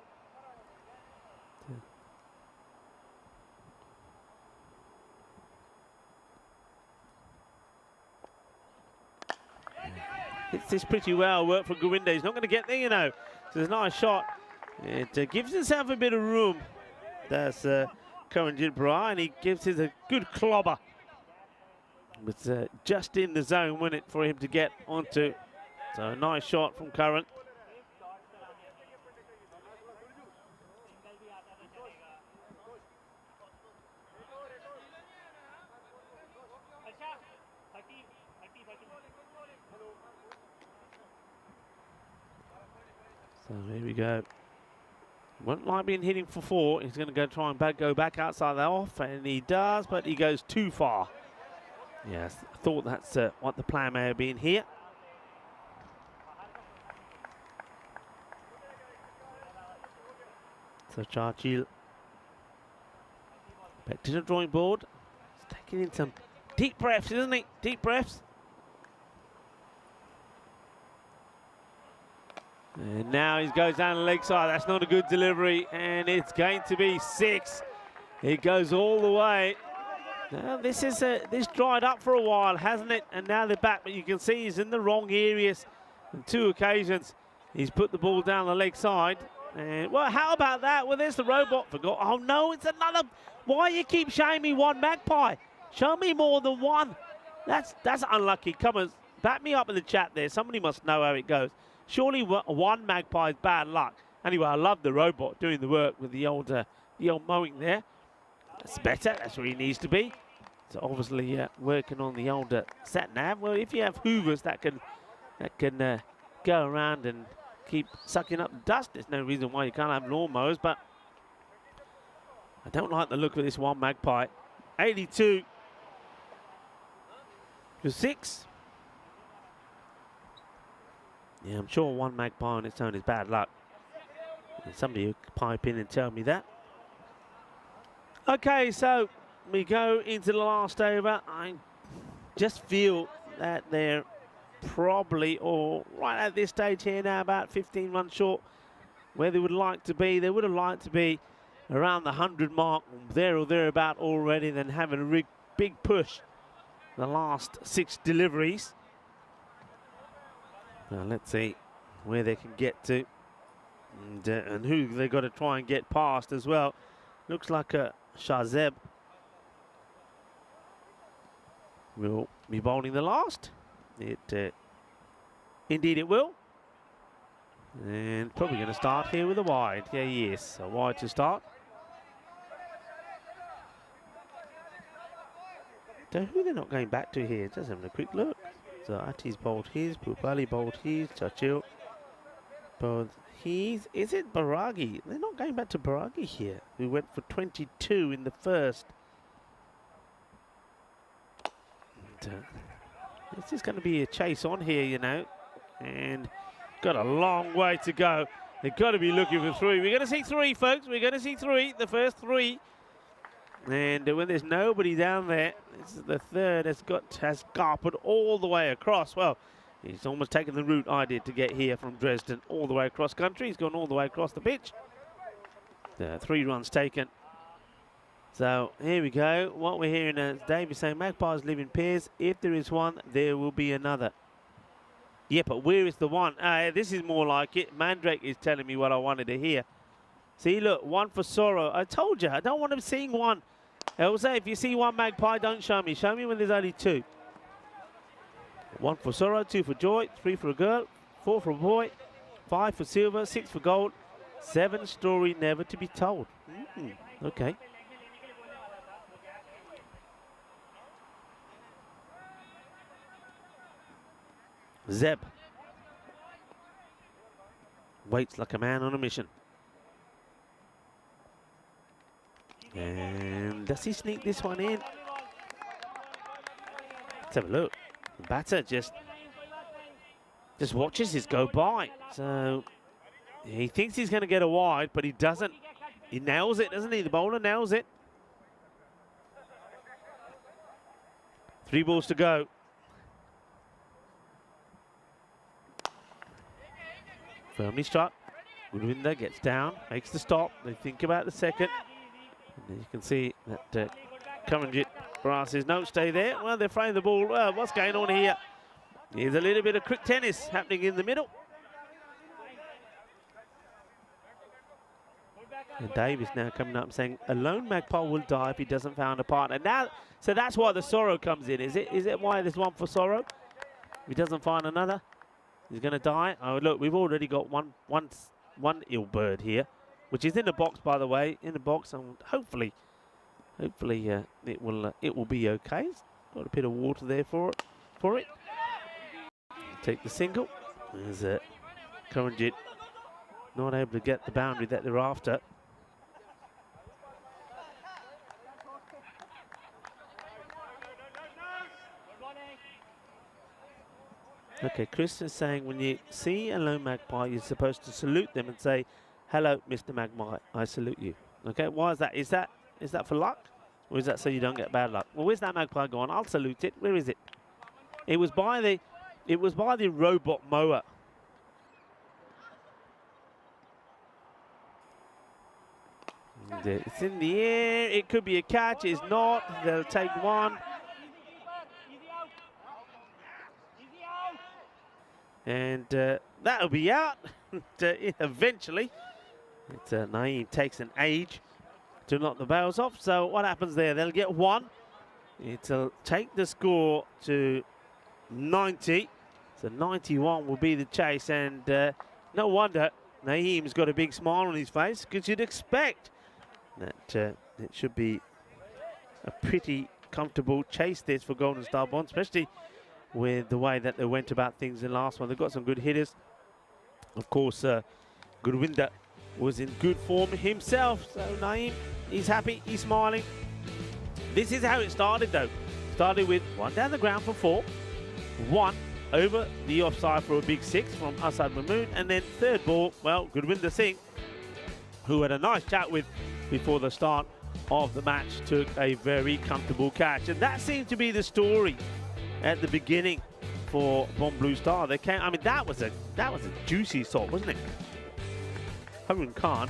Hits this pretty well. Work for Govinda. He's not going to get there, you know. So it's a nice shot. It gives himself a bit of room. That's Karanjit Brar, and he gives us a good clobber. But just in the zone, wasn't it, for him to get onto. So a nice shot from Karan. So here we go. Wouldn't like being hitting for 4. He's going to go try and go back outside that off, and he does, but he goes too far. Yes, I thought that's what the plan may have been here. So Churchill back to the drawing board. He's taking in some deep breaths, isn't he? Deep breaths. And now he goes down the leg side. That's not a good delivery, and it's going to be 6. It goes all the way. Now this dried up for a while, hasn't it? And now they're back, but you can see he's in the wrong areas on 2 occasions. He's put the ball down the leg side. And well, how about that? Well, there's the robot. Forgot. Oh no, it's another. Why you keep showing me one magpie? Show me more than one. That's unlucky. Come on, back me up in the chat there. Somebody must know how it goes. Surely one magpie is bad luck. Anyway, I love the robot doing the work with the old mowing there. That's better. That's where he needs to be. So obviously working on the old sat nav. Well, if you have hoovers that can go around and keep sucking up dust, there's no reason why you can't have lawnmowers. But I don't like the look of this one magpie. 82 to 6. Yeah, I'm sure one magpie on its own is bad luck. Somebody will pipe in and tell me that. Okay, so we go into the last over. I just feel that they're probably, or right at this stage here now, about 15 runs short where they would like to be. They would have liked to be around the 100 mark, there or thereabout already, then having a big push the last 6 deliveries. Now let's see where they can get to, and who they've got to try and get past as well. Looks like Shahzeb will be bowling the last. Indeed it will. And probably going to start here with a wide. Yeah, yes, a wide to start. So who they're not going back to here? Just having a quick look. So Ati's bowled his, Pupali bowled his, Chachil bowled his. Is it Baragi? They're not going back to Baragi here, who went for 22 in the first. And, this is going to be a chase on here, you know, and got a long way to go. They've got to be looking for three. We're going to see three, folks. We're going to see three, the first three. And when there's nobody down there, this is the third has carpeted all the way across. Well, he's almost taken the route I did to get here from Dresden all the way across country. He's gone all the way across the pitch. 3 runs taken. So here we go. What we're hearing is Dave is saying Magpies live in pairs. If there is one, there will be another. Yeah, but where is the one? This is more like it. Mandrake is telling me what I wanted to hear. See, look, one for Sorrow. I told you, I don't want him seeing one. Elsa, if you see one magpie, don't show me. Show me when there's only 2. 1 for Sorrow, 2 for Joy, 3 for a girl, 4 for a boy, 5 for silver, 6 for gold, 7 story never to be told. Okay. Zeb waits like a man on a mission. And does he sneak this one in? Let's have a look. The batter just watches this go by. So he thinks he's going to get a wide, but he doesn't. He nails it, doesn't he? The bowler nails it. 3 balls to go. Firmly struck. Gurvinder gets down, makes the stop. They think about the second. And you can see that Karanjit Brass says, no, stay there. Well, they're throwing the ball. What's going on here? There's a little bit of quick tennis happening in the middle. And Dave is now coming up and saying, a lone magpie will die if he doesn't find a partner. Now, so that's why the Sorrow comes in, is it? Is it why there's one for Sorrow? If he doesn't find another, he's going to die. Oh, look, we've already got one ill bird here, which is in the box, by the way, in the box, and hopefully it will be okay. It's got a bit of water there for it. Take the single. There's Karanjit not able to get the boundary that they're after. Okay, Chris is saying when you see a lone magpie, you're supposed to salute them and say, hello, Mr. Magpie, I salute you. Okay, why is that? Is that for luck? Or is that so you don't get bad luck? Well, where's that magpie gone? I'll salute it. Where is it? It was by the robot mower. And, it's in the air. It could be a catch. It's not. They'll take one. And that'll be out eventually. Naeem takes an age to knock the bails off. So what happens there? They'll get 1. It'll take the score to 90. So 91 will be the chase. And no wonder Naeem's got a big smile on his face, because you'd expect that it should be a pretty comfortable chase this for Golden Star Bond, especially with the way that they went about things in the last one. They've got some good hitters. Of course, Gurvinder was in good form himself. So Naeem, he's happy, he's smiling. This is how it started though. Started with 1 down the ground for 4. 1 over the offside for a big 6 from Asad Mahmood. And then third ball, well, Gurvinder Singh, who had a nice chat with before the start of the match, took a very comfortable catch. And that seemed to be the story at the beginning for Bond Blue Star. They came. I mean, that was a juicy sort, wasn't it? Harun Khan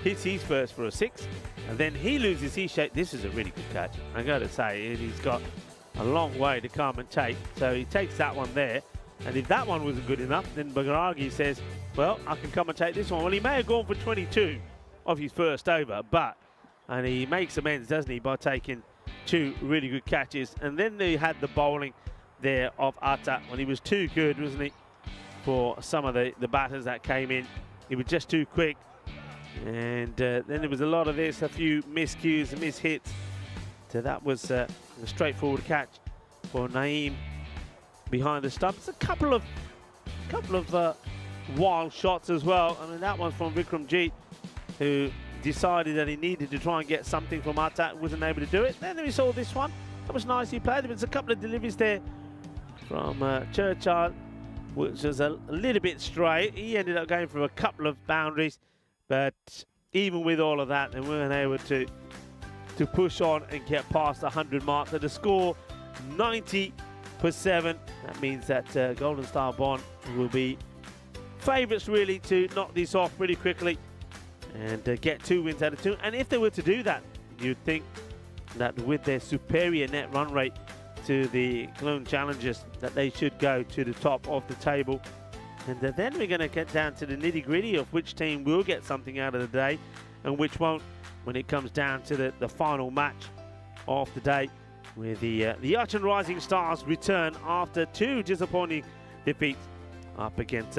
hits his first for a 6, and then he loses his shape. This is a really good catch. I got to say, he's got a long way to come and take. So he takes that one there, and if that one wasn't good enough, then Bagaragi says, well, I can come and take this one. Well, he may have gone for 22 of his first over, and he makes amends, doesn't he, by taking 2 really good catches. And then they had the bowling there of Atta when he was too good, wasn't he? for some of the batters that came in. He was just too quick. And then there was a lot of this, a few miscues and mishits. So that was a straightforward catch for Naeem behind the stumps. A couple of wild shots as well. I mean, that one from Vikramjit, who decided that he needed to try and get something from Atat, wasn't able to do it. Then we saw this one. That was nicely played. There was a couple of deliveries there from Churchard, which was a little bit straight. He ended up going for a couple of boundaries, but even with all of that, they weren't able to push on and get past the 100 mark. So the score, 90 for 7. That means that Golden Star Bond will be favourites really to knock this off pretty quickly and get 2 wins out of 2. And if they were to do that, you'd think that with their superior net run rate to the Cologne Challengers, that they should go to the top of the table. And then we're going to get down to the nitty-gritty of which team will get something out of the day and which won't, when it comes down to the final match of the day, where the Arch and Rising Stars return after 2 disappointing defeats up against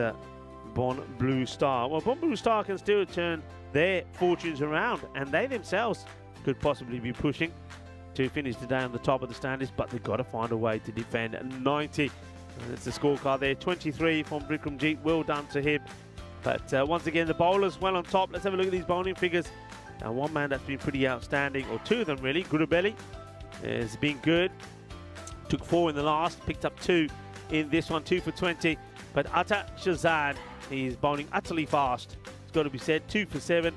Bon Blue Star. Well, Bon Blue Star can still turn their fortunes around, and they themselves could possibly be pushing to finish the day on the top of the standings, but they've got to find a way to defend 90. That's the scorecard there, 23 from Vikramjit. Well done to him. But once again, the bowlers well on top. Let's have a look at these bowling figures. Now, one man that's been pretty outstanding, or 2 of them really, Gurubelli, has been good. Took 4 in the last, picked up 2 in this one, 2 for 20. But Atat Shahzad, he's bowling utterly fast. It's got to be said, 2 for 7.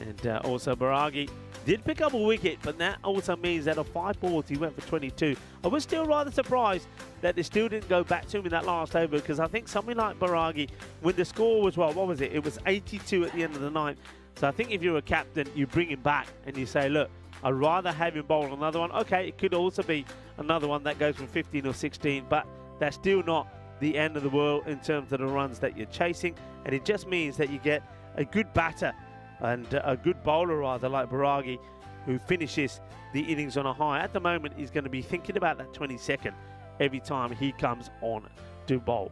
And also Baragi did pick up a wicket, but that also means that of 5 balls, he went for 22. I was still rather surprised that they still didn't go back to him in that last over, because I think something like Baragi, when the score was, well, what was it? It was 82 at the end of the ninth. So I think if you're a captain, you bring him back and you say, look, I'd rather have him bowl another one. Okay, it could also be another one that goes from 15 or 16, but that's still not the end of the world in terms of the runs that you're chasing. And it just means that you get a good batter and a good bowler, rather, like Baragi, who finishes the innings on a high. At the moment, he's going to be thinking about that 22nd every time he comes on to bowl.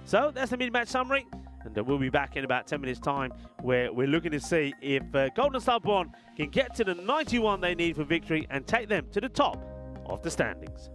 So that's the mid-match summary. And we'll be back in about 10 minutes' time, where we're looking to see if Golden Star Bond can get to the 91 they need for victory and take them to the top of the standings.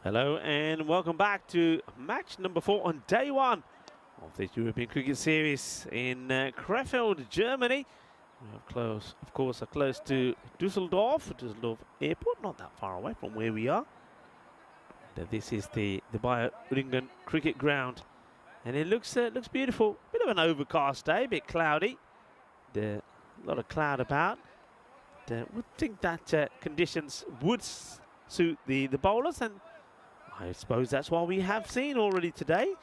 Hello and welcome back to match number 4 on day 1 of this European Cricket Series in Krefeld, Germany. We are close to Düsseldorf Airport, not that far away from where we are. And, this is the Bayer Ringen Cricket Ground, and it looks beautiful. Bit of an overcast day, a bit cloudy, a lot of cloud about. Would think that conditions would suit the bowlers, and I suppose that's what we have seen already today.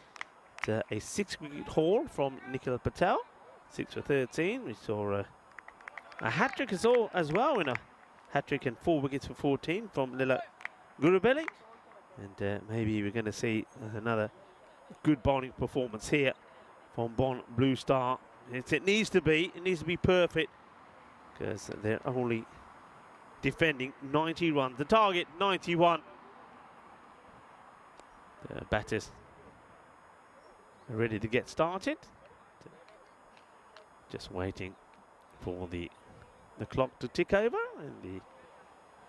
A 6-wicket haul from Nikhil Patel, 6 for 13. We saw a hat-trick as well, in a hat-trick and 4 wickets for 14 from Lila Gurubelli. And maybe we're going to see another good bowling performance here from Bon Blue Star. It needs to be perfect, because they're only defending 90 runs. The target 91. The batters are ready to get started. Just waiting for the clock to tick over and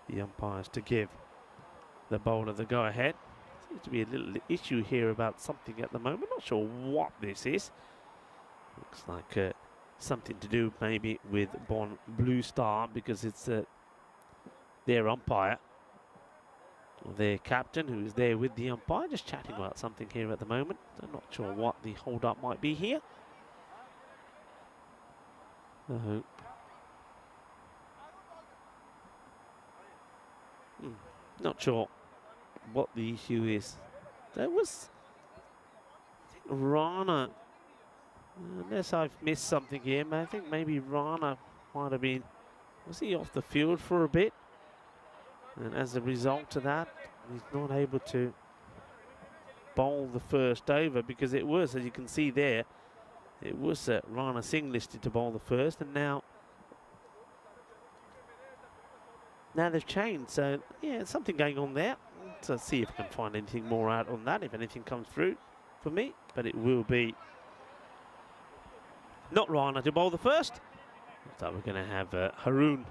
the umpires to give the bowler the go-ahead. Seems to be a little issue here about something at the moment. Not sure what this is. Looks like something to do maybe with Bon Blue Star, because it's their umpire, or their captain, who is there with the umpire, just chatting about something here at the moment. I'm not sure what the hold-up might be here. Not sure what the issue is. There was, I think, Rana, unless I've missed something here, I think maybe Rana might have been, was he off the field for a bit? And as a result of that, he's not able to bowl the first over, because it was, as you can see there, it was Rana Singh listed to bowl the first, and now they've changed. So yeah, something going on there. So see if I can find anything more out on that, if anything comes through for me. But it will be not Rana to bowl the first. So we're going to have Haroon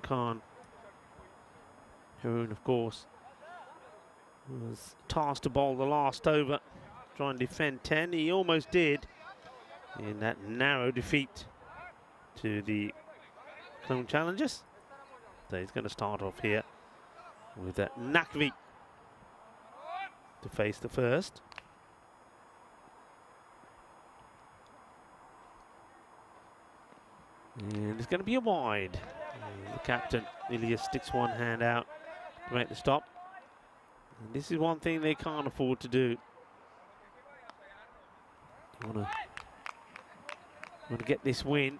Khan. Haroon, of course, was tasked to bowl the last over, try and defend 10. He almost did in that narrow defeat to the Clone Challengers. So he's going to start off here with Nakvi to face the first. And it's going to be a wide. And the captain, Ilias, sticks one hand out to make the stop. And this is one thing they can't afford to do. You want to get this win.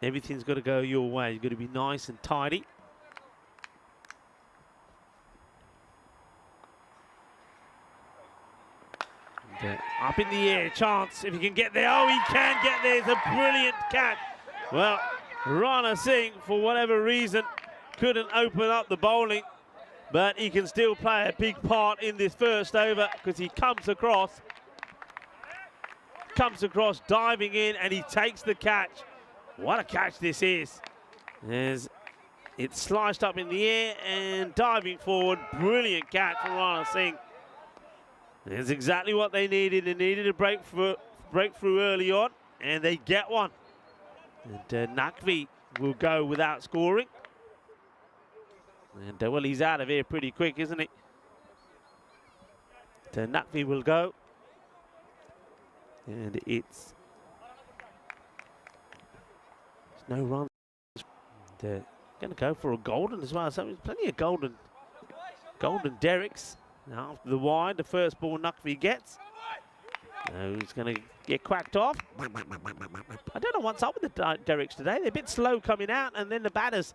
Everything's got to go your way. You've got to be nice and tidy. And, up in the air, chance if he can get there. Oh, he can get there. It's a brilliant catch. Well, Rana Singh, for whatever reason, couldn't open up the bowling, but he can still play a big part in this first over, because he comes across diving in, and he takes the catch. What a catch this is. As it's sliced up in the air and diving forward. Brilliant catch from Rana Singh. It's exactly what they needed. They needed a breakthrough early on, and they get one. And Nakvi will go without scoring. And well, he's out of here pretty quick, isn't he? Nakvi will go. And it's no runs. Going to go for a golden as well. So there's plenty of golden derricks. Now after the wide, the first ball Nakvi gets. He's going to get quacked off. I don't know what's up with the derricks today. They're a bit slow coming out, and then the batters,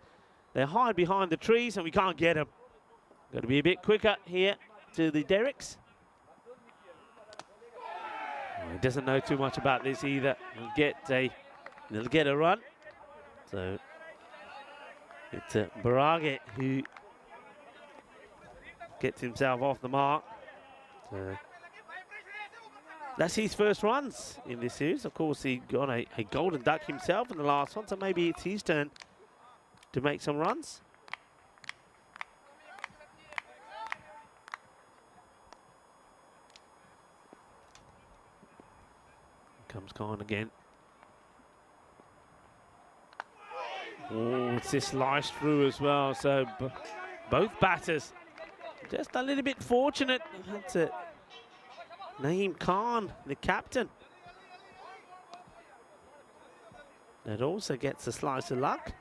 they hide behind the trees, and we can't get them. Got to be a bit quicker here to the derricks. He doesn't know too much about this either. He'll get a run. So it's Barage who gets himself off the mark. So that's his first runs in this series. Of course, he got a golden duck himself in the last one, so maybe it's his turn to make some runs. Comes Khan again. Oh, it's this sliced through as well. So both batters just a little bit fortunate. That's it. Naeem Khan, the captain, that also gets a slice of luck.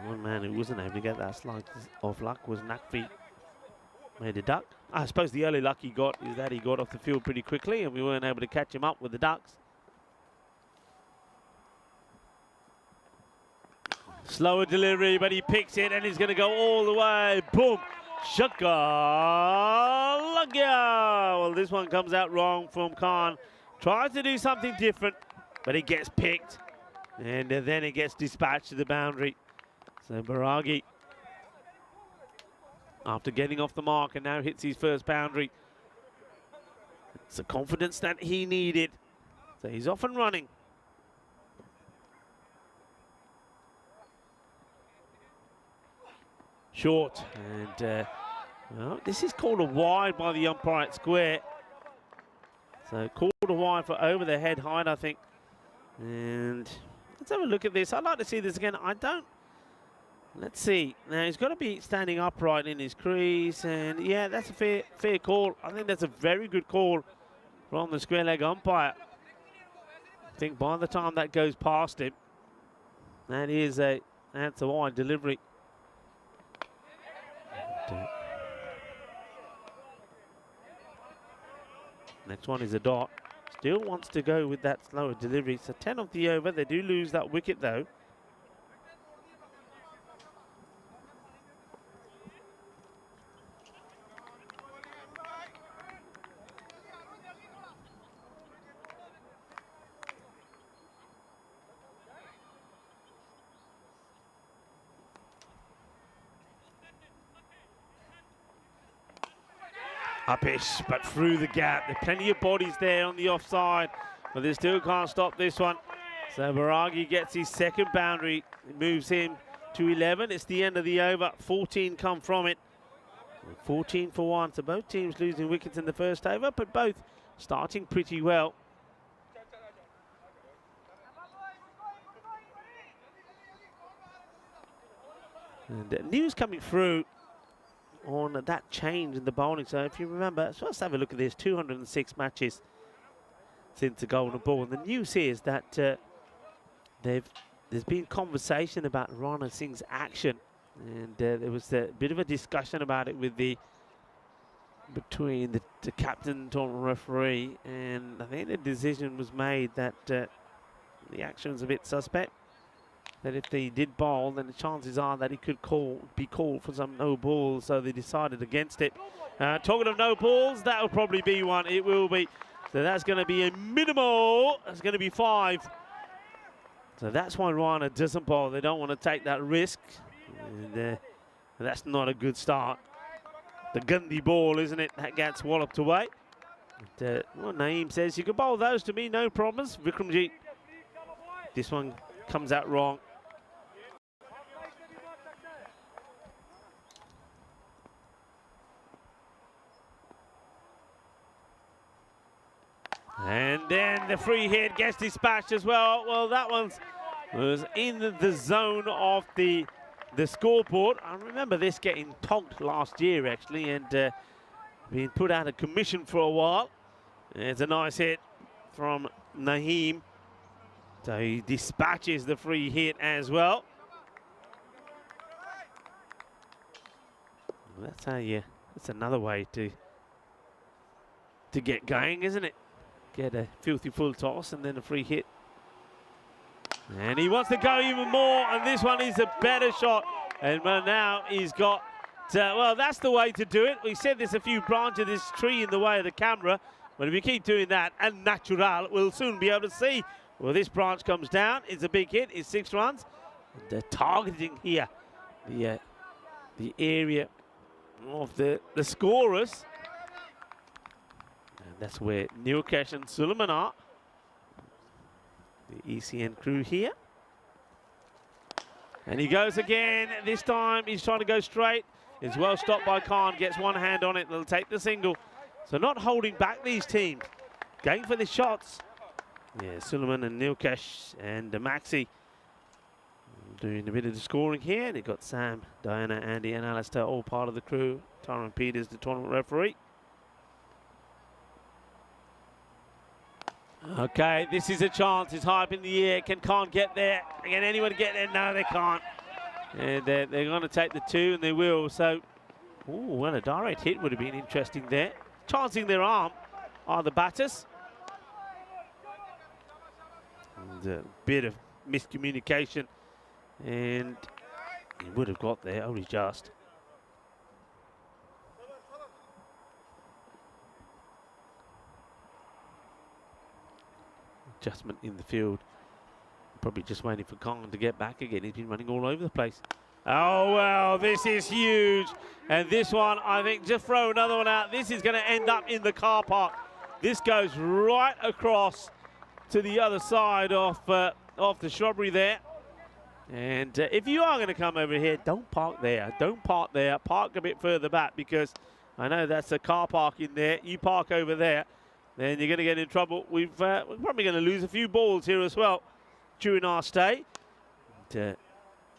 One man who wasn't able to get that slice of luck was Nakfi. Made a duck. I suppose the early luck he got is that he got off the field pretty quickly and we weren't able to catch him up with the ducks. Slower delivery, but he picks it and he's going to go all the way. Boom! Shakalaka! Well, this one comes out wrong from Khan. Tries to do something different, but it gets picked. And then it gets dispatched to the boundary. So Baragi, after getting off the mark, and now hits his first boundary. It's the confidence that he needed. So he's off and running. Short, and well, this is called a wide by the umpire at square. So called a wide for over the head height, I think. And let's have a look at this. I'd like to see this again. I don't. Let's see. Now he's got to be standing upright in his crease, and yeah, that's a fair call. I think that's a very good call from the square leg umpire. I think by the time that goes past him, that's a wide delivery. Next one is a dot. Still wants to go with that slower delivery. So 10 of the over. They do lose that wicket though. Upish, but through the gap. There are plenty of bodies there on the offside, but they still can't stop this one. So Baragi gets his second boundary. It moves him to 11. It's the end of the over. 14 come from it. 14 for 1. So both teams losing wickets in the first over, but both starting pretty well. And news coming through on that change in the bowling. So if you remember, so let's have a look at this. 206 matches since the golden ball. And the news is that there's been conversation about Rana Singh's action, and there was a bit of a discussion about it with between the captain, tournament referee, and I think the decision was made that the action was a bit suspect. That if they did bowl, then the chances are that he could be called for some no balls, so they decided against it. Talking of no balls, that will probably be one. It will be. So that's going to be a minimal. That's going to be 5. So that's why Rana doesn't bowl. They don't want to take that risk. And that's not a good start. The Gandhi ball, isn't it? That gets walloped away. But, well, Naeem says, you can bowl those to me, no problems. Vikramjit, this one comes out wrong. And then the free hit gets dispatched as well. Well, that one was in the zone of the scoreboard. I remember this getting togged last year, actually, and being put out of commission for a while. It's a nice hit from Naeem. So he dispatches the free hit as well. That's how that's another way to get going, isn't it? Get a filthy full toss and then a free hit. And he wants to go even more, and this one is a better shot. And now he's got, well, that's the way to do it. We said there's a few branches of this tree in the way of the camera, but if you keep doing that, and natural, we'll soon be able to see. Well, this branch comes down. It's a big hit. It's 6 runs. And they're targeting here the area of the scorers. And that's where Nilkesh and Suleiman are. The ECN crew here. And he goes again. This time he's trying to go straight. It's well stopped by Khan. Gets one hand on it. They'll take the single. So not holding back these teams, going for the shots. Yeah, Suleiman and Nilkesh and Maxi doing a bit of the scoring here. They've got Sam, Diana, Andy and Alistair, all part of the crew. Tyron Peters, the tournament referee. Okay, this is a chance. It's high up in the air. Can't get there. Can anyone get there? No, they can't. And they're going to take the 2, and they will. So, well, a direct hit would have been interesting there. Chancing their arm are the batters. And a bit of miscommunication, and he would have got there, only just. Adjustment in the field. Probably just waiting for Kong to get back again. He's been running all over the place. Oh, well, this is huge. And this one, I think, just throw another one out. This is going to end up in the car park. This goes right across to the other side of the shrubbery there. And if you are going to come over here, don't park there. Don't park there. Park a bit further back, because I know that's a car park in there. You park over there, then you're going to get in trouble. We're probably going to lose a few balls here as well during our stay. And,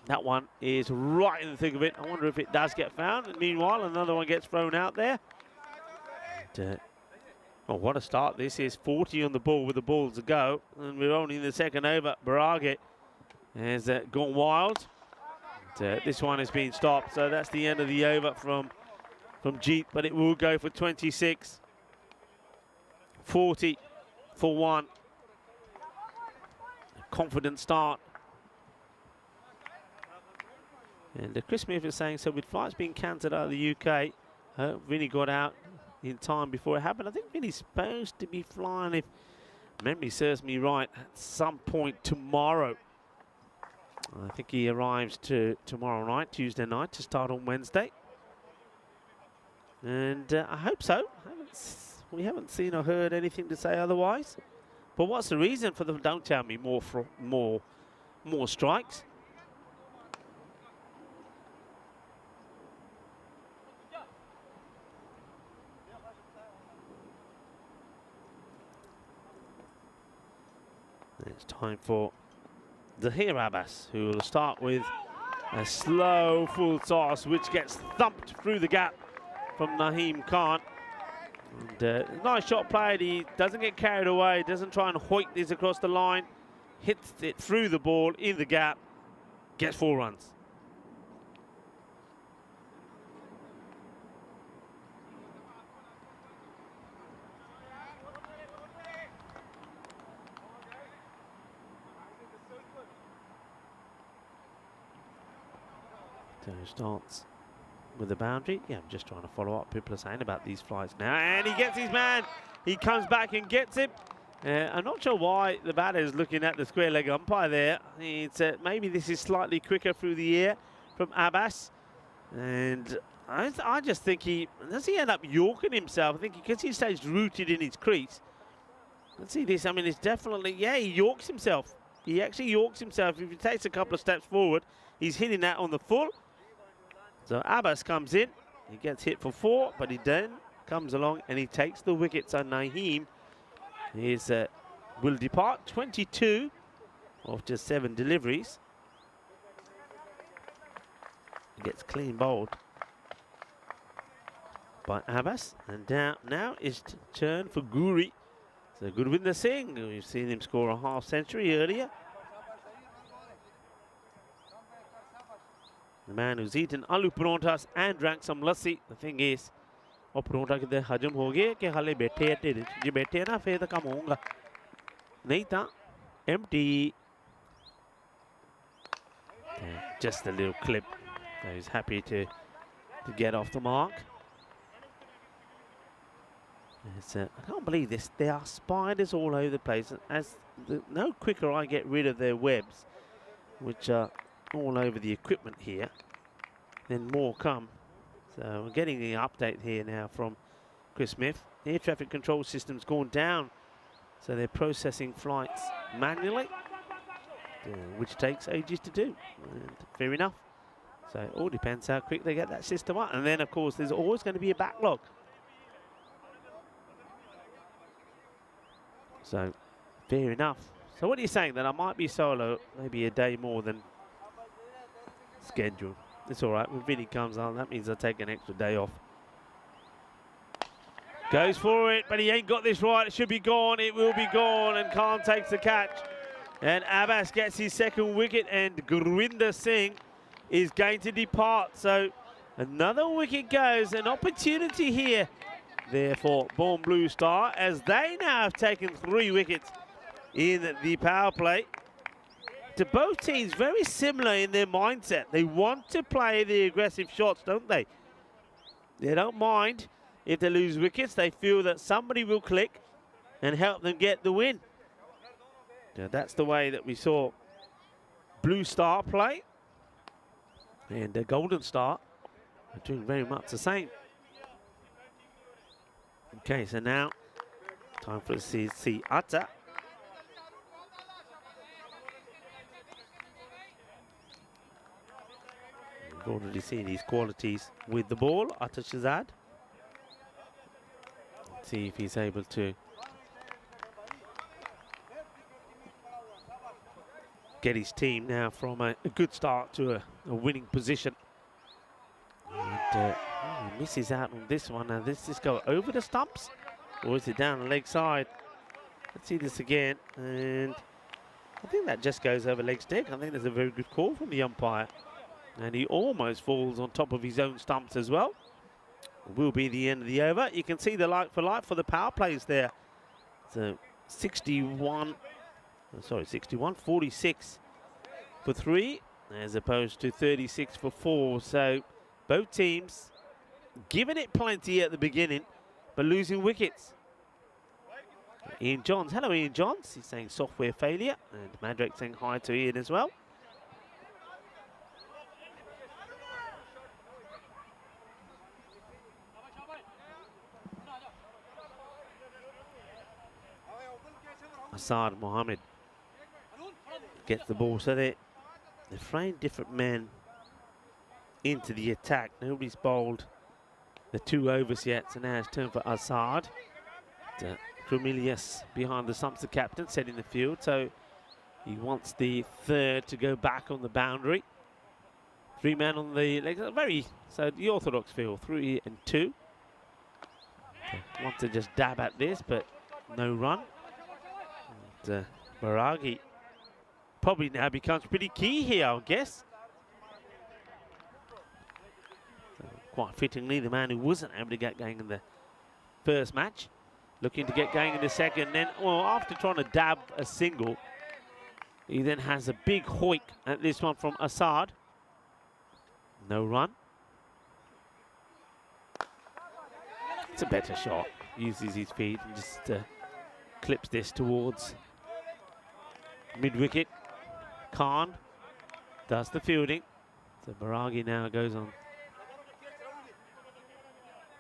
that one is right in the thick of it. I wonder if it does get found. And meanwhile, another one gets thrown out there. And, oh, what a start this is. 40 on the ball with the ball to go. And we're only in the second over. Barage has gone wild. And, this one has been stopped. So that's the end of the over from Jeet. But it will go for 26. 40 for 1. A confident start. And Chris Smith is saying, so with flights being cancelled out of the UK, Vinny got out in time before it happened. I think Vinny's supposed to be flying, if memory serves me right, at some point tomorrow. I think he arrives tomorrow night, Tuesday night, to start on Wednesday. And I hope so. We haven't seen or heard anything to say otherwise. But what's the reason for them? Don't tell me more strikes. It's time for Zahir Abbas, who will start with a slow full toss, which gets thumped through the gap from Naheem Khan. And, nice shot played. He doesn't get carried away, doesn't try and hoik this across the line, hits it through the ball in the gap, gets 4 runs. So he starts with the boundary. Yeah, I'm just trying to follow up. People are saying about these flights now. And he gets his man. He comes back and gets him. I'm not sure why the batter is looking at the square leg umpire there. It's maybe this is slightly quicker through the air from Abbas. And I just think does he end up yorking himself? I think because he stays rooted in his crease. Let's see this. I mean, it's definitely, yeah, he yorks himself. He actually yorks himself. If he takes a couple of steps forward, he's hitting that on the full. So Abbas comes in, he gets hit for 4, but he then comes along and he takes the wicket. So Naheem will depart 22 of just 7 deliveries. He gets clean bowled by Abbas, and now it's turn for Guri. So Gurvinder Singh, we've seen him score a half century earlier. The man who's eaten aloo paronthas and drank some lassi. The thing is, वो परोंठा किधर हजम हो गए कि हाले बैठे हैं तेरे जे बैठे हैं ना फिर तो कम होगा नहीं था empty. Just a little clip. So he's happy to get off the mark. I can't believe this. There are spiders all over the place. No quicker I get rid of their webs, which are all over the equipment here, then more come. So we're getting the update here now from Chris Smith. Air traffic control system's gone down, so they're processing flights manually, which takes ages to do. And fair enough. So it all depends how quick they get that system up. And then, of course, there's always going to be a backlog. So, fair enough. So what are you saying, that I might be solo maybe a day more than scheduled? It's all right. When Vinny comes on, that means I take an extra day off. Goes for it, but he ain't got this right. It should be gone. It will be gone, and Khan takes the catch. And Abbas gets his second wicket, and Gurinder Singh is going to depart. So another wicket goes. An opportunity here, therefore, Born Blue Star, as they now have taken 3 wickets in the power play. To both teams, very similar in their mindset. They want to play the aggressive shots, don't they? They don't mind if they lose wickets. They feel that somebody will click and help them get the win. Now, that's the way that we saw Blue Star play. And the Golden Star are doing very much the same. Okay, so now time for us to see Atta. We've already seen his qualities with the ball, Atta Shazad. Let's see if he's able to get his team now from a good start to a winning position. And he misses out on this one. Now, does this go over the stumps, or is it down the leg side? Let's see this again. And I think that just goes over leg stick. I think there's a very good call from the umpire. And he almost falls on top of his own stumps as well. It will be the end of the over. You can see the like for like for the power plays there. So 61, 46 for 3, as opposed to 36 for 4. So both teams giving it plenty at the beginning, but losing wickets. Ian Johns, hello Ian Johns. He's saying software failure, and Madrak saying hi to Ian as well. Asad Mohammed gets the ball, so they're flying different men into the attack. Nobody's bowled the 2 overs yet, so now it's turn for Asad. Cromilius behind the stumps, the captain, setting the field, so he wants the 3rd to go back on the boundary. 3 men on the legs, so the orthodox field, 3 and 2. Want to just dab at this, but no run. And Baragi probably now becomes pretty key here, I guess. So quite fittingly, the man who wasn't able to get going in the first match, looking to get going in the second. Then, well, after trying to dab a single, he then has a big hoik at this one from Asad. No run. It's a better shot. Uses his feet and just clips this towards mid-wicket. Khan does the fielding. So Baragi now goes on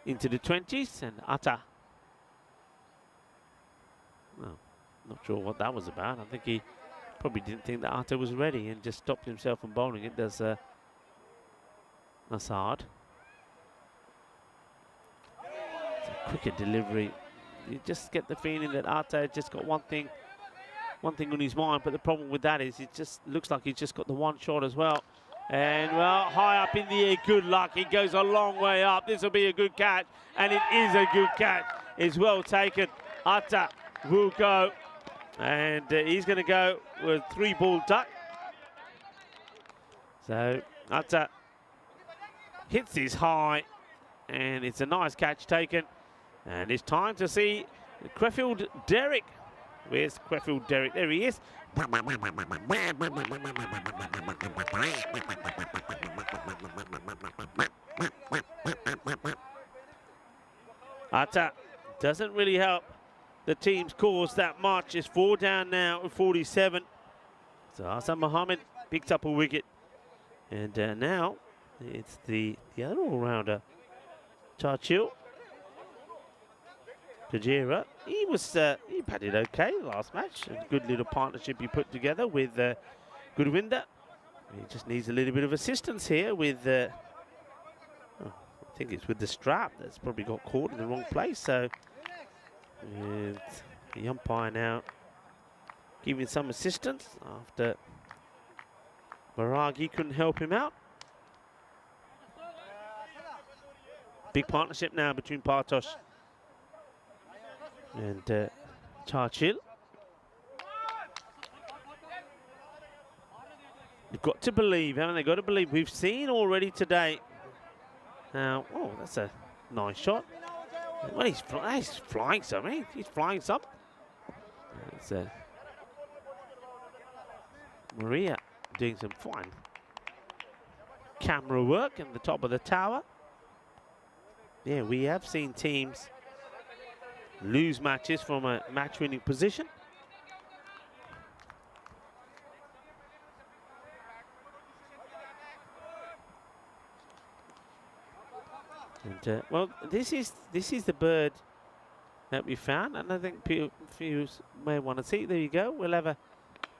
into the 20s, and Atta. Well, not sure what that was about. I think he probably didn't think that Atta was ready and just stopped himself from bowling it. Does Asad. It's a quicker delivery. You just get the feeling that Atta just got one thing on his mind, but the problem with that is it just looks like he's just got the one shot as well. And well, high up in the air, good luck. He goes a long way up. This will be a good catch, and it is a good catch. It's well taken. Atta will go, and he's going to go with 3-ball duck. So Atta hits his high, and it's a nice catch taken. And it's time to see Crefeld Derrick. Where's Crefeld Derrick? There he is. Atta doesn't really help the team's cause that much. It's 4 down now with 47. So Hassan Mohammed picks up a wicket. And now it's the other all-rounder, Churchill. Kajira, he batted okay last match. A good little partnership he put together with Gurwinder. He just needs a little bit of assistance here with, I think it's with the strap that's probably got caught in the wrong place. So, and The umpire now giving some assistance after Baragi couldn't help him out. Big partnership now between Partosh and Churchill. You've got to believe, haven't they? Got to believe. We've seen already today. Now, oh, that's a nice shot. Well, he's flying some, eh? He's flying some. It's Maria doing some fine camera work in the top of the tower. Yeah, we have seen teams lose matches from a match-winning position. And well, this is the bird that we found, and I think few may want to see. There you go. We'll have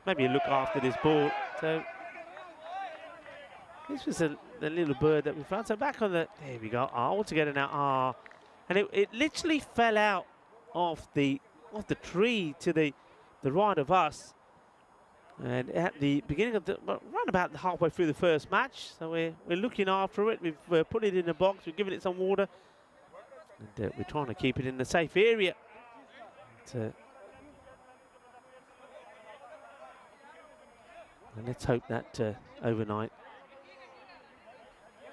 maybe a look after this ball. So this was the little bird that we found. So back on the, there we go. All together now. And it literally fell out off the tree to the right of us. And at the beginning of around about halfway through the first match, so we're looking after it. We've put it in a box. We've given it some water, and we're trying to keep it in a safe area. And let's hope that overnight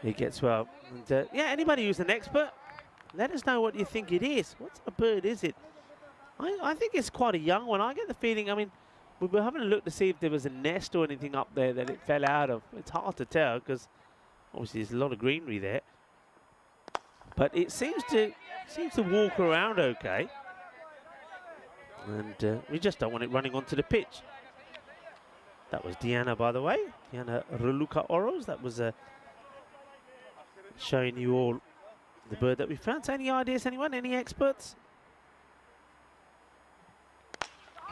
it gets well. And yeah, anybody who's an expert, let us know what you think it is. What sort of bird is it? I think it's quite a young one. I get the feeling. I mean, we were having a look to see if there was a nest or anything up there that it fell out of. It's hard to tell because obviously there's a lot of greenery there. But it seems to walk around okay. And we just don't want it running onto the pitch. That was Diana, by the way. Diana Reluca Oros. That was showing you all the bird that we found. So any ideas, anyone? Any experts?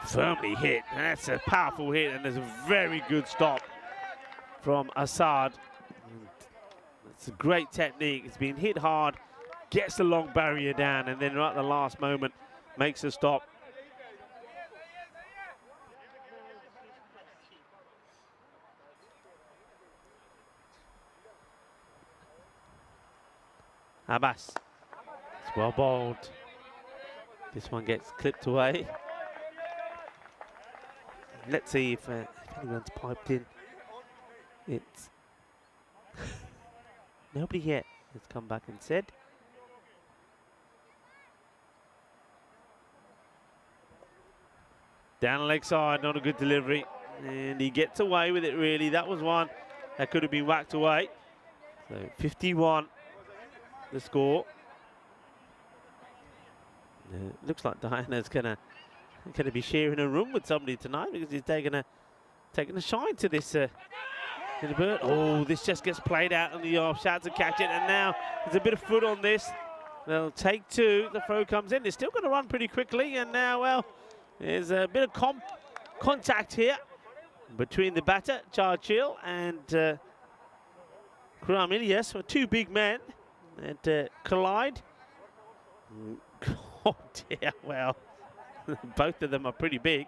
Firmly hit, and that's a powerful hit, and there's a very good stop from Assad. It's a great technique. It's been hit hard, gets the long barrier down, and then right at the last moment makes a stop. Abbas, it's well bowled. This one gets clipped away. Let's see if anyone's piped in. It's nobody yet has come back and said. Down the leg side, not a good delivery. And he gets away with it, really. That was one that could have been whacked away. So 51, the score. Looks like Diana's going to be sharing a room with somebody tonight because he's taking a shine to this little bird. Oh, this just gets played out on the off. Shouts to catch it, and now there's a bit of foot on this. They'll take two. The throw comes in. They're still going to run pretty quickly, and now, well, there's a bit of contact here between the batter, Churchill, and Kuramilias, so two big men that collide. Oh dear, well. Both of them are pretty big.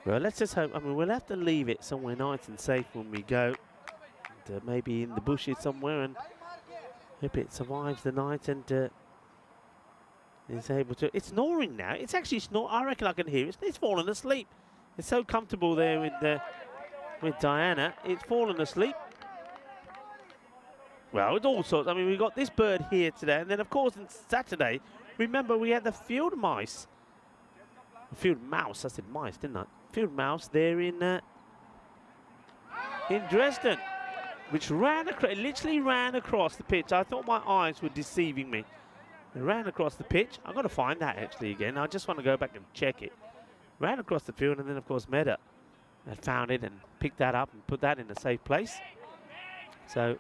Well, let's just hope. I mean, we'll have to leave it somewhere nice and safe when we go. And, maybe in the bushes somewhere, and hope it survives the night and is able to. It's snoring now. It's actually snoring. I reckon I can hear it. It's fallen asleep. It's so comfortable there with Diana. It's fallen asleep. Well, it's all sorts. I mean, we've got this bird here today, and then, of course, on Saturday, remember, we had the field mice. Field mouse, I said mice, didn't I? Field mouse there in Dresden, which literally ran across the pitch. I thought my eyes were deceiving me. It ran across the pitch. I've got to find that, actually, again. I just want to go back and check it. Ran across the field, and then, of course, Meda had found it and picked that up and put that in a safe place. So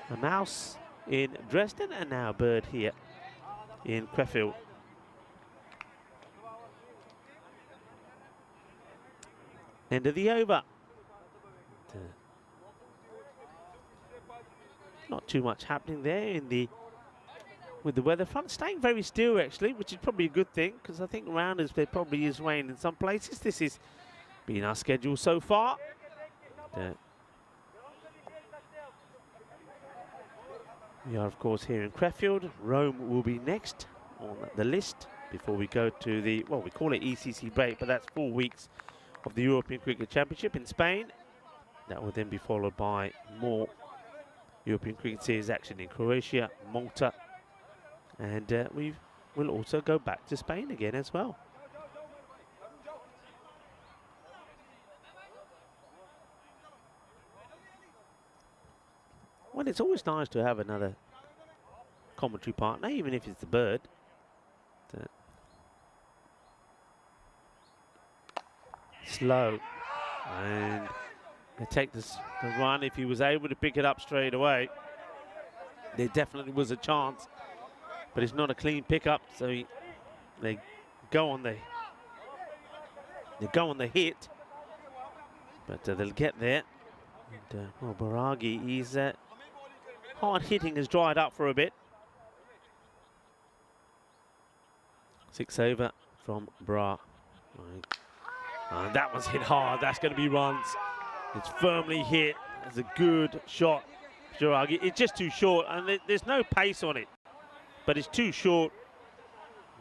a mouse in Dresden, and now a bird here in Crefeld. End of the over. Not too much happening there in the with the weather front staying very still actually, which is probably a good thing because I think around us there probably is rain in some places. This has been our schedule so far. We are of course here in Crefeld. Rome will be next on the list before we go to the, well, we call it ECC break, but that's 4 weeks of the European Cricket Championship in Spain. That will then be followed by more European Cricket Series action in Croatia, Malta, and we will also go back to Spain again as well. Well, it's always nice to have another commentary partner, even if it's the bird. Slow, and they take the run. If he was able to pick it up straight away, there definitely was a chance, but it's not a clean pickup, so they go on the hit, but they'll get there. And well, Baragi, he's hard hitting has dried up for a bit. 6 over from Bra. And that was hit hard. That's going to be runs. It's firmly hit. It's a good shot, Baragi. It's just too short, and there's no pace on it, but it's too short.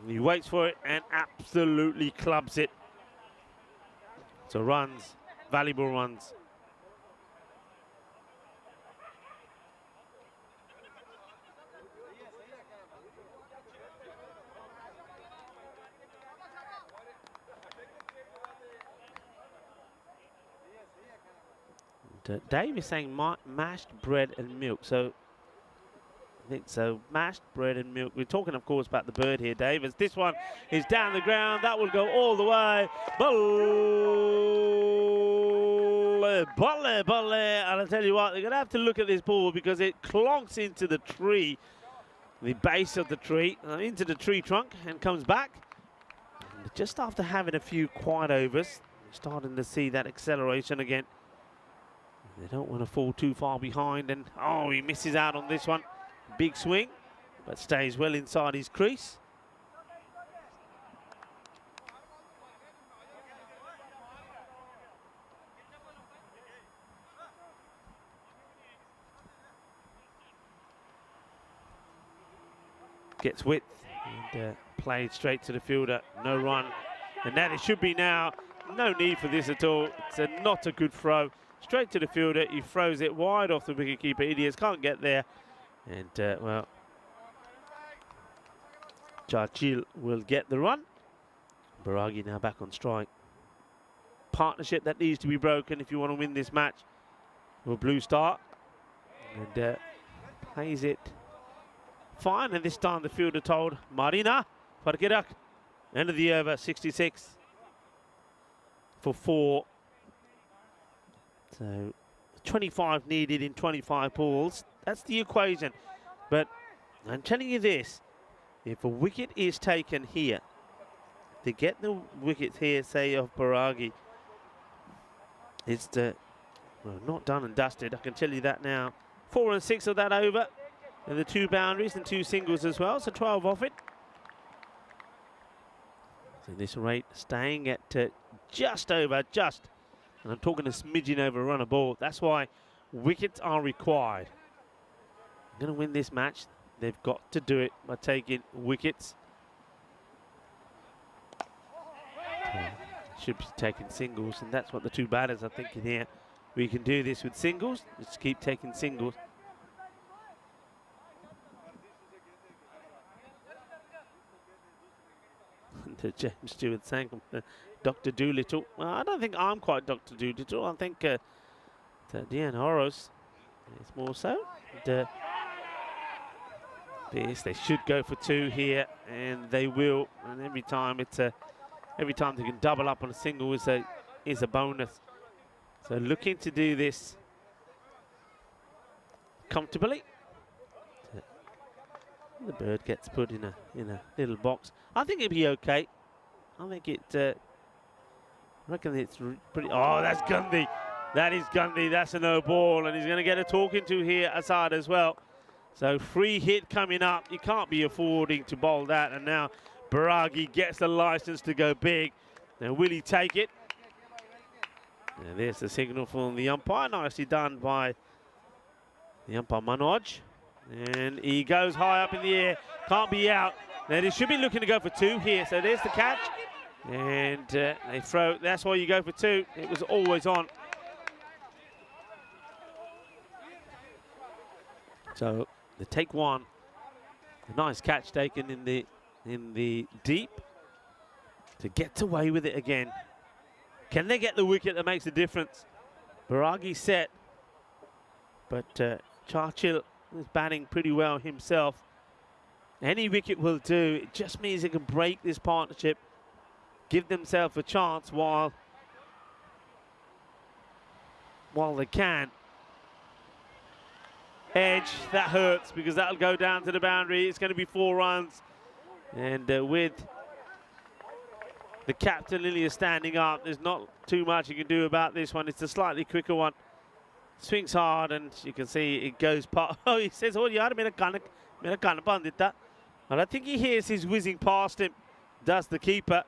He waits for it and absolutely clubs it. So runs, valuable runs. Dave is saying mashed bread and milk, so I think so. Mashed bread and milk. We're talking, of course, about the bird here, Dave. As this one is down the ground, that will go all the way. Bolle. And I tell you what, they're going to have to look at this ball because it clonks into the tree, the base of the tree, into the tree trunk, and comes back. And just after having a few quiet overs, starting to see that acceleration again. They don't want to fall too far behind, and oh, he misses out on this one. Big swing, but stays well inside his crease. Gets width and played straight to the fielder. No run, and that it should be now. No need for this at all. It's not a good throw. Straight to the fielder, he throws it wide off the wicketkeeper. Idiots can't get there. And, well, Churchill will get the run. Baragi now back on strike. Partnership that needs to be broken if you want to win this match. With Blue Star. And plays it fine. And this time the fielder told Marina Farkirak. End of the over, 66 for 4. So 25 needed in 25 balls. That's the equation. But I'm telling you this, if a wicket is taken here, to get the wickets here, say, of Baragi, it's well, not done and dusted, I can tell you that now. 4 and 6 of that over, and the 2 boundaries and 2 singles as well, so 12 off it. So this rate staying at just over, and I'm talking a smidgen over a run of ball. That's why wickets are required. I'm going to win this match. They've got to do it by taking wickets. Should be taking singles, and that's what the 2 batters are thinking here. We can do this with singles. Let's keep taking singles. James Stewart saying, Dr. Doolittle. Well, I don't think I'm quite Dr. Doolittle. I think Dean Horos is more so. And, this, they should go for 2 here, and they will. And every time every time they can double up on a single is a bonus. So looking to do this comfortably. The bird gets put in a little box. I think it'd be okay. I think it. I reckon it's pretty. Oh, that's Gandhi. That is Gandhi. That's a no ball, and he's going to get a talking to here, Assad, as well. So free hit coming up. You can't be affording to bowl that. And now Baragi gets the license to go big. Now will he take it? And there's the signal from the umpire. Nicely done by the umpire Manoj. And he goes high up in the air. Can't be out. Now they should be looking to go for 2 here. So there's the catch. And they throw. That's why you go for 2. It was always on. So the take 1. A nice catch taken in the deep to get away with it again. Can they get the wicket that makes the difference? Baragi set, but Churchill is batting pretty well himself. Any wicket will do. It just means they can break this partnership, give themselves a chance while they can. Edge, that hurts because that'll go down to the boundary. It's going to be 4 runs. And with the captain Lilia standing up, there's not too much you can do about this one. It's a slightly quicker one. Swings hard, and you can see it goes past. Oh, he says, oh, yaar, mera kan bandita. And I think he hears he's whizzing past him. Does the keeper.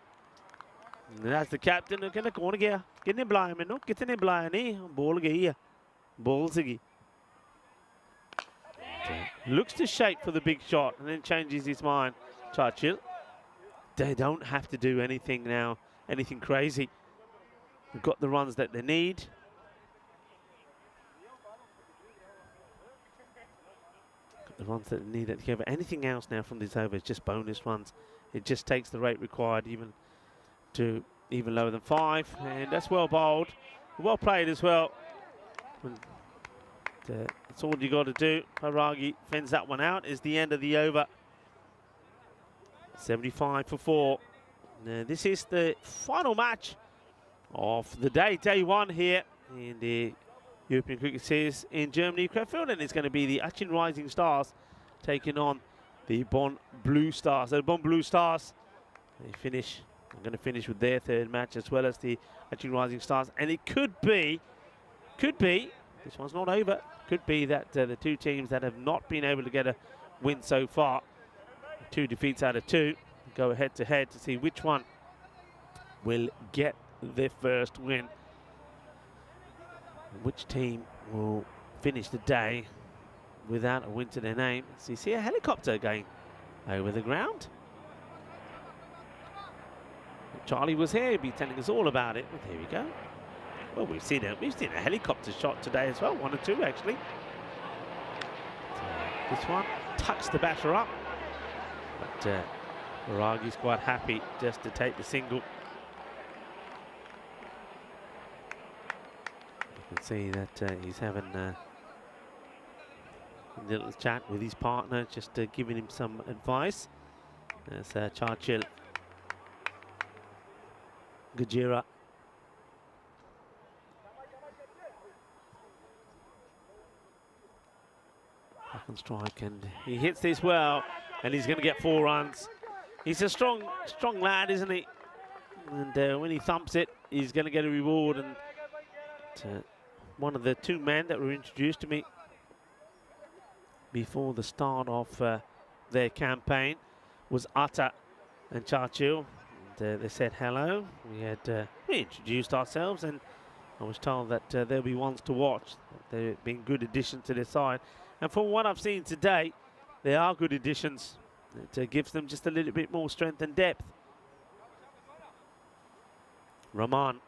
And that's the captain. कहना कौन गया? कितने बुलाया मैंने? कितने बुलाया नहीं? Ball गई है. Ball सीगी. Looks to shape for the big shot and then changes his mind. Churchill. They don't have to do anything now, anything crazy. They've got the runs that they need. Got the runs that they need at the over. Anything else now from this over is just bonus runs. It just takes the rate required even lower than 5, and that's well bowled, well played as well. That's all you got to do. Baragi fends that one out. Is the end of the over. 75 for 4. Now, this is the final match of the day 1 here in the European Cricket Series in Germany, Crefeld, and it's going to be the Achin Rising Stars taking on the Bonn Blue Stars. So the Bonn Blue Stars, they finish. I'm going to finish with their 3rd match as well as the Achin Rising Stars, and it could be. This one's not over. Could be that the 2 teams that have not been able to get a win so far, 2 defeats out of 2, go head to head to see which one will get their first win. Which team will finish the day without a win to their name. So you see a helicopter going over the ground. Charlie was here, he'd be telling us all about it. But here we go. Well, we've seen a helicopter shot today as well, 1 or 2 actually. This one tucks the batter up, but Baragi's quite happy just to take the single. You can see that he's having a little chat with his partner, just giving him some advice. That's Churchill, Gajira. On strike, and he hits this well, and he's going to get 4 runs. He's a strong lad, isn't he? And when he thumps it, he's going to get a reward. And one of the 2 men that were introduced to me before the start of their campaign was Atta and Churchill. And they said hello. We introduced ourselves, and I was told that there'll be ones to watch. They've been good additions to their side. And from what I've seen today, they are good additions. It gives them just a little bit more strength and depth. Rahman.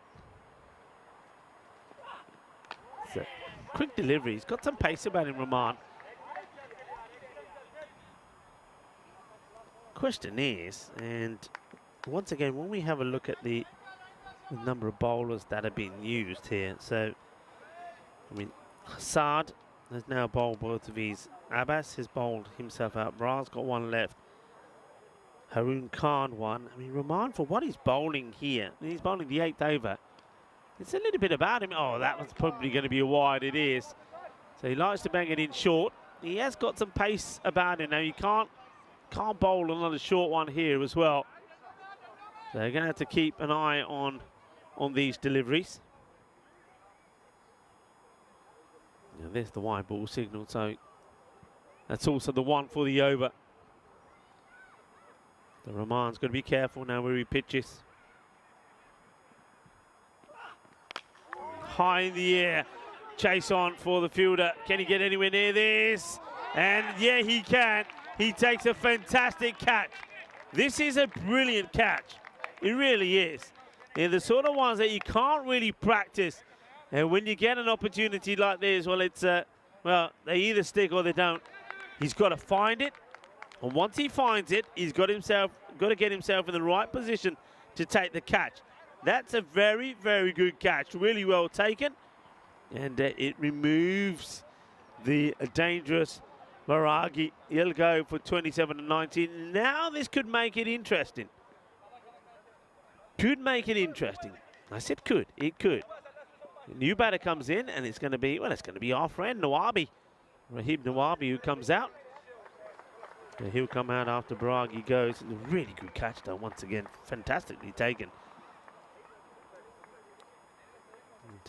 So, quick delivery. He's got some pace about him, Rahman. Question is, and once again, when we have a look at the number of bowlers that are being used here, so, I mean, Hassad has now bowled both of his. Abbas has bowled himself out. Bra's got 1 left. Haroon Khan 1. I mean, Rahman, for what he's bowling here, he's bowling the 8th over. It's a little bit about him. Oh, that was probably going to be a wide. It is. So he likes to bang it in short. He has got some pace about him. Now, you can't bowl another short one here as well. So they're going to have to keep an eye on these deliveries. Now, there's the wide ball signal, so That's also the one for the over. So Rahman's got to be careful now where he pitches. High in the air. Chase on for the fielder. Can he get anywhere near this? And yeah, he can. He takes a fantastic catch. This is a brilliant catch. It really is. They're the sort of ones that you can't really practice. And when you get an opportunity like this, well, it's well, they either stick or they don't. He's got to find it. And once he finds it, he's got to get himself in the right position to take the catch. That's a very, very good catch. Really well taken. And it removes the dangerous Maragi. He'll go for 27-19. Now this could make it interesting. Could make it interesting. I said could. It could. A new batter comes in, and it's going to be, well, it's going to be our friend Nawabi. Rahib Nawabi, who comes out. And he'll come out after Baragi goes. It's a really good catch, though, once again. Fantastically taken.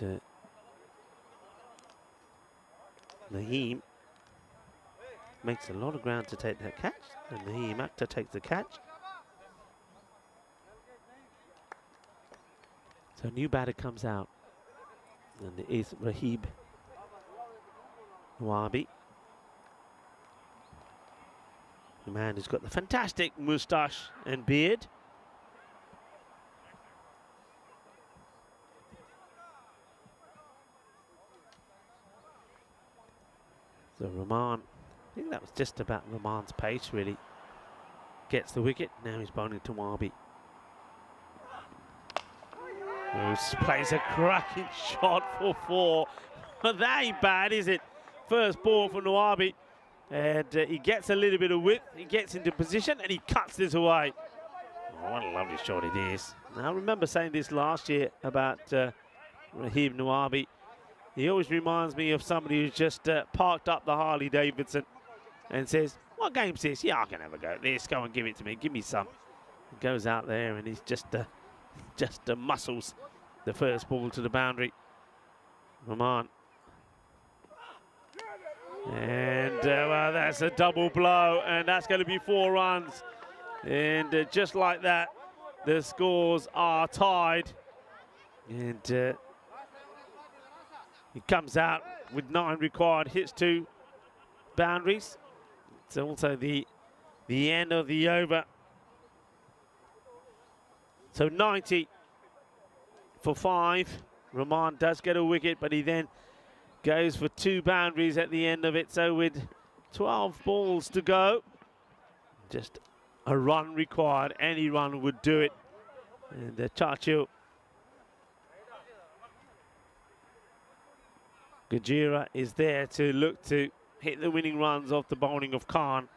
And, Naheem makes a lot of ground to take that catch. And Naheem Akhtar takes the catch. So a new batter comes out. And it is Rahib Nawabi. The man who's got the fantastic moustache and beard. So Rahman, I think that was just about Rahman's pace, really. Gets the wicket. Now he's bowling to Nawabi. Plays a cracking shot for 4. But that ain't bad, is it? First ball for Nawabi. And he gets a little bit of width. He gets into position and he cuts this away. Oh, what a lovely shot it is. Now, I remember saying this last year about Rahib Nawabi. He always reminds me of somebody who's just parked up the Harley Davidson and says, what game's this? Yeah, I can have a go at this. Go and give it to me. Give me some. He goes out there and he's just muscles the first ball to the boundary. Rahman. And well, that's a double blow, and that's going to be 4 runs. And just like that, the scores are tied. And he comes out with 9 required, hits 2 boundaries. It's also the end of the over. So 90 for 5. Rahman does get a wicket, but he then goes for 2 boundaries at the end of it. So with 12 balls to go, just a run required. Any run would do it. And Churchill, Gajira is there to look to hit the winning runs off the bowling of Khan.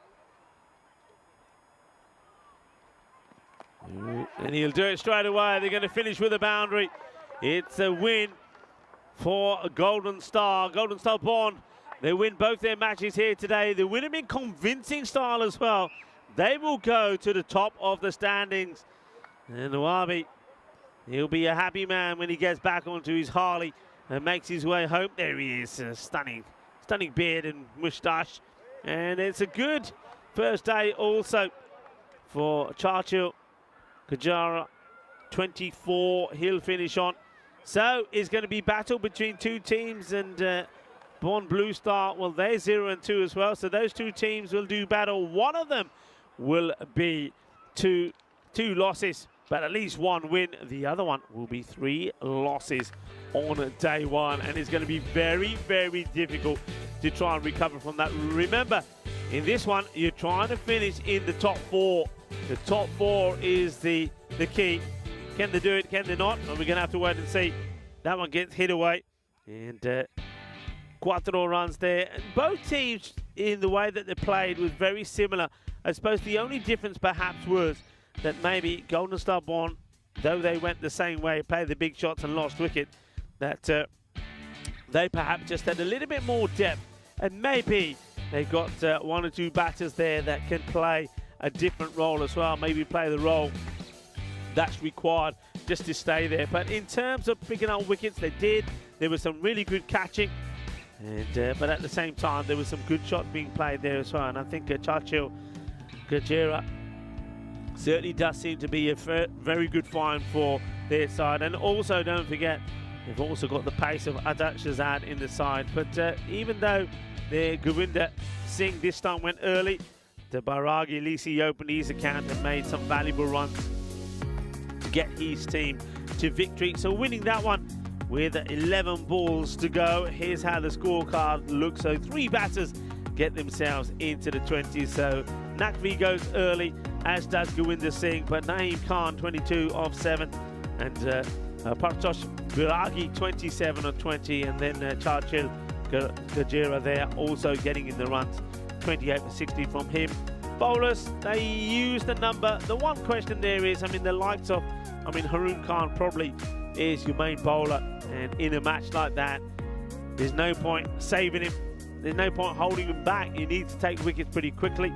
And he'll do it straight away. They're going to finish with a boundary. It's a win for Golden Star. Golden Star Bond, they win both their matches here today. They win them in convincing style as well. They will go to the top of the standings. And Nawabi, he'll be a happy man when he gets back onto his Harley and makes his way home. There he is, stunning beard and moustache. And it's a good first day also for Churchill. Kajara, 24, he'll finish on. So it's going to be battle between 2 teams, and Bond Blue Star, well, they're 0-2 as well. So those 2 teams will do battle. One of them will be two losses, but at least 1 win. The other one will be 3 losses on day 1, and it's going to be very, very difficult to try and recover from that. Remember, in this one, you're trying to finish in the top 4. The top 4 is the key. Can they do it? Can they not? And we're going to have to wait and see. That one gets hit away. And Quattro runs there. And both teams, in the way that they played, was very similar. I suppose the only difference perhaps was that maybe Golden Star Bond, though they went the same way, played the big shots and lost wicket, that they perhaps just had a little bit more depth. And maybe they got 1 or 2 batters there that can play a different role as well. Maybe play the role that's required just to stay there. But in terms of picking up wickets, they did. There was some really good catching. And but at the same time, there was some good shots being played there as well. And I think Churchill Gajera certainly does seem to be a very good find for their side. And also, don't forget, they've also got the pace of Adat Shahzad in the side. But even though their Govinda Singh this time went early, the Bairagi Lisi opened his account and made some valuable runs to get his team to victory. So winning that one with 11 balls to go. Here's how the scorecard looks. So 3 batters get themselves into the 20s. So Naqvi goes early, as does Govinda Singh, but Naeem Khan 22 of 7, and Partosh Bairagi 27 of 20, and then Churchill Gajera there also getting in the runs, 28 for 60 from him. Bowlers, they use the number. The one question there is, I mean, the likes of, Haroon Khan probably is your main bowler, and in a match like that, there's no point saving him. There's no point holding him back. You need to take wickets pretty quickly,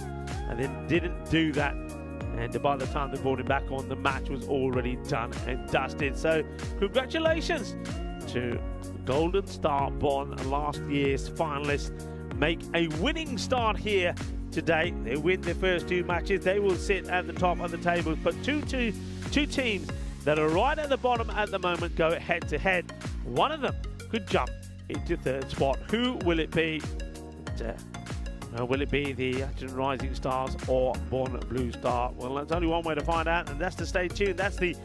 and they didn't do that. And by the time they brought him back on, the match was already done and dusted. So congratulations to Golden Star Bond, last year's finalists, make a winning start here today. They win their first 2 matches. They will sit at the top of the table, but two teams that are right at the bottom at the moment go head to head. One of them could jump into 3rd spot. Who will it be? Will it be the Acton Rising Stars or Born Blue Star? Well, there's only one way to find out, and that's to stay tuned. That's the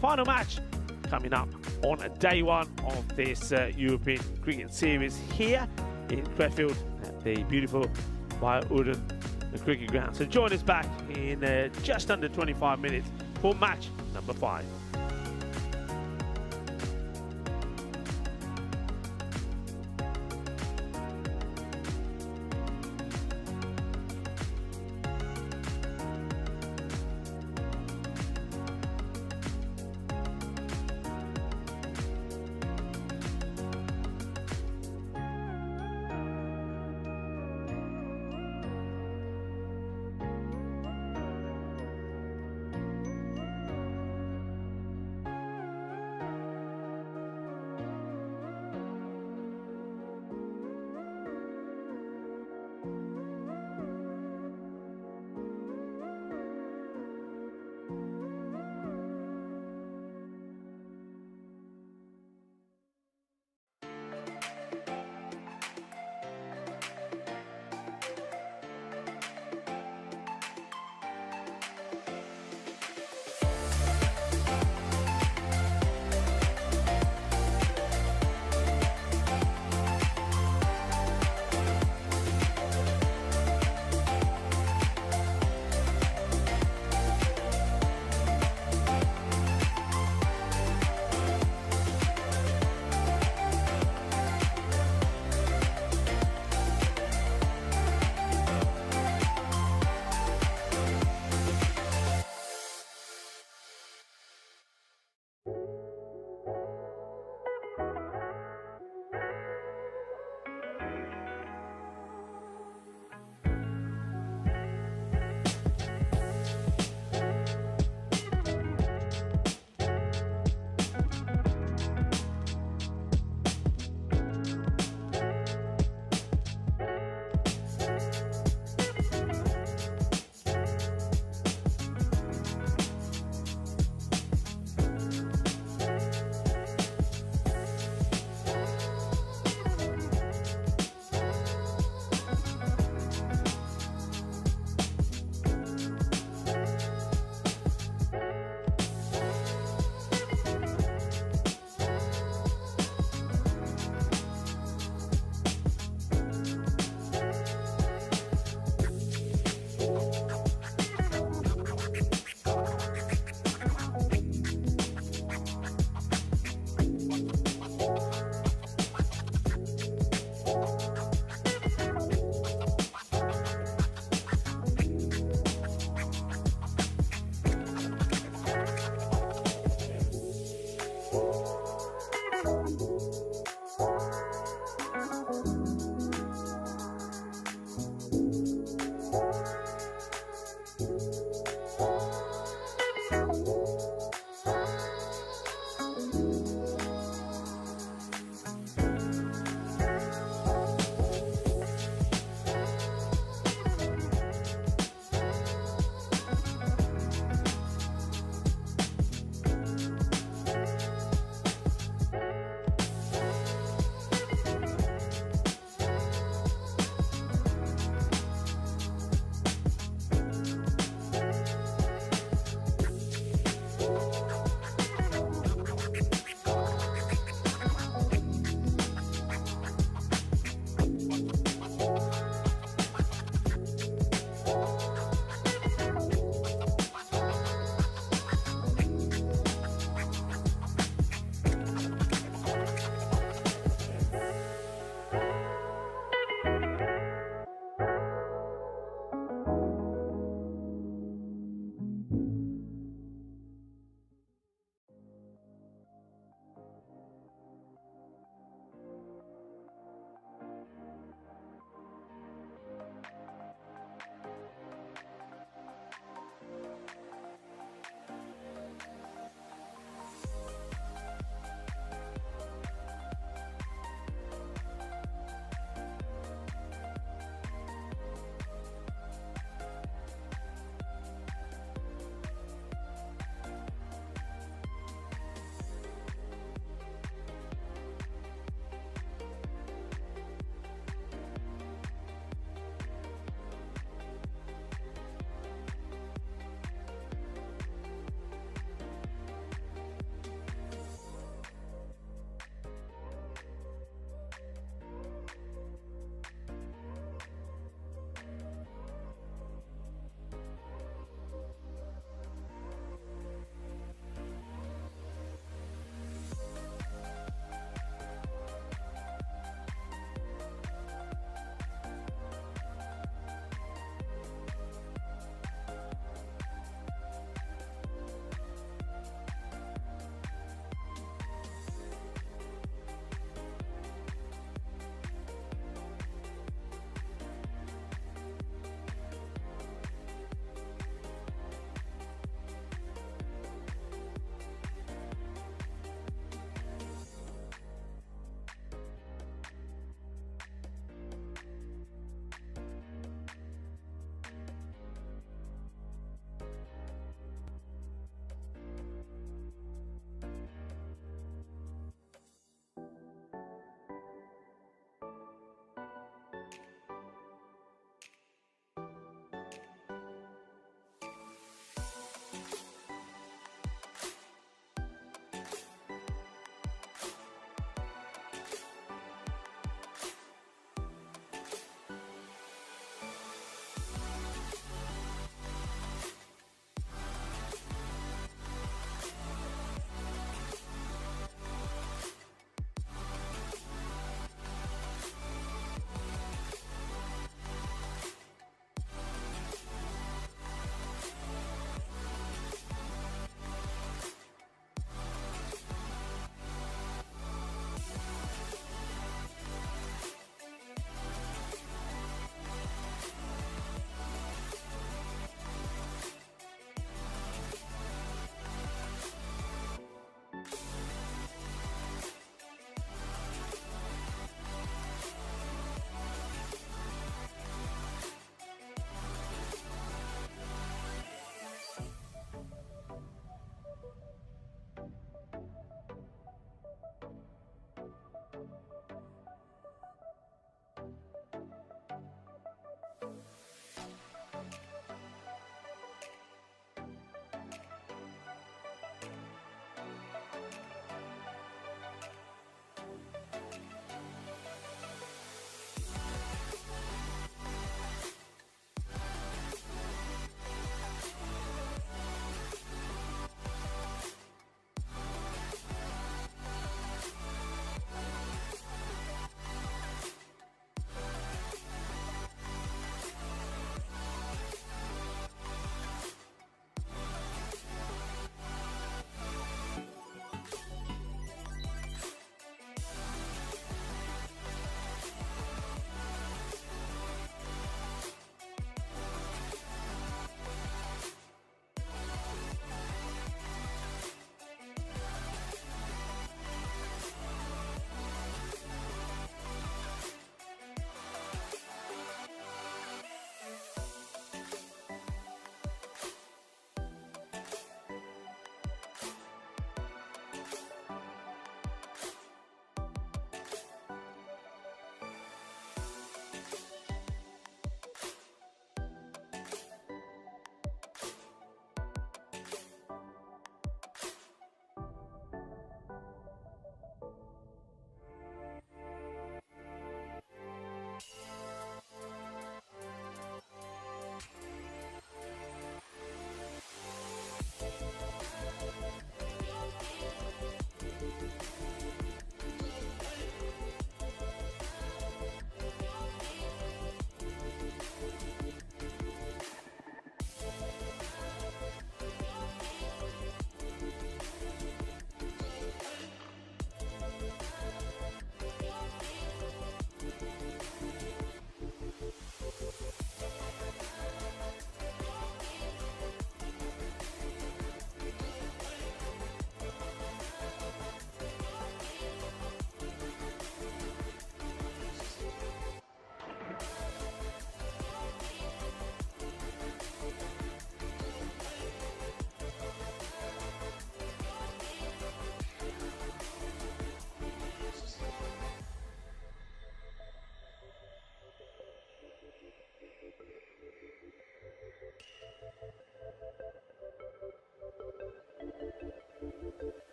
final match coming up on day 1 of this European Cricket Series here in Crefeld at the beautiful Uden cricket ground. So join us back in just under 25 minutes for match number 5.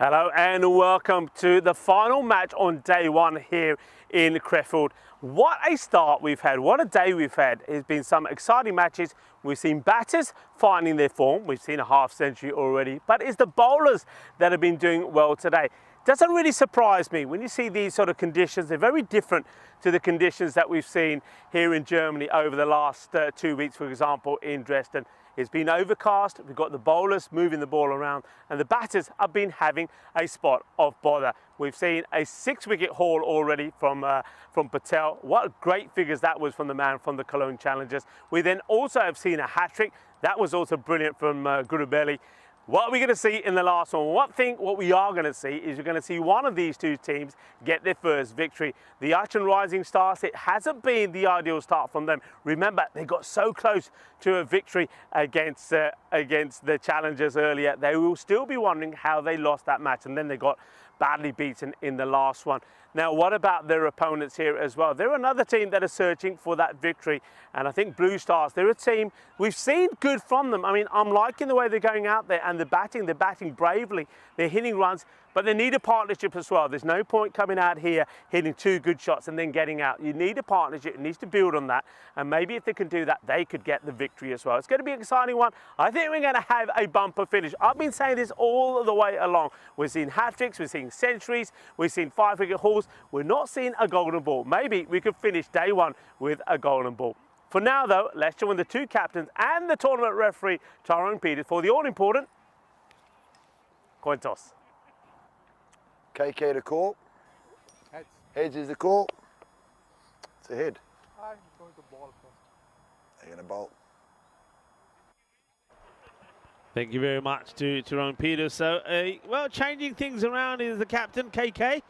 Hello and welcome to the final match on day one here in Crefeld. What a start we've had, what a day we've had. It's been some exciting matches. We've seen batters finding their form, we've seen a half century already, but it's the bowlers that have been doing well today. Doesn't really surprise me when you see these sort of conditions. They're very different to the conditions that we've seen here in Germany over the last 2 weeks, for example, in Dresden. It's been overcast, we've got the bowlers moving the ball around, and the batters have been having a spot of bother. We've seen a 6-wicket haul already from Patel. What great figures that was from the man from the Cologne Challengers. We then also have seen a hat-trick. That was also brilliant from Gurubeli. What are we going to see in the last one? What we are going to see is you're going to see one of these two teams get their first victory. The Aachen Rising Stars, it hasn't been the ideal start from them. Remember, they got so close to a victory against the Challengers earlier. They will still be wondering how they lost that match, and then they got badly beaten in the last one. Now, what about their opponents here as well? They're another team that is searching for that victory. And I think Blue Stars, they're a team, we've seen good from them. I mean, I'm liking the way they're going out there and they're batting bravely. They're hitting runs, but they need a partnership as well. There's no point coming out here, hitting 2 good shots and then getting out. You need a partnership, it needs to build on that. And maybe if they can do that, they could get the victory as well. It's going to be an exciting one. I think we're going to have a bumper finish. I've been saying this all the way along. We've seen hat-tricks, we've seen centuries, we've seen 5-wicket hauls. We're not seeing a golden ball. Maybe we could finish day one with a golden ball. For now though, let's join the 2 captains and the tournament referee, Tyrone Peters, for the all-important coin toss. KK the call. Heads. Heads is the call. It's a head. I'm going to ball first. They're going to bowl. Thank you very much to Tyrone Peters. So, well, changing things around is the captain, KK.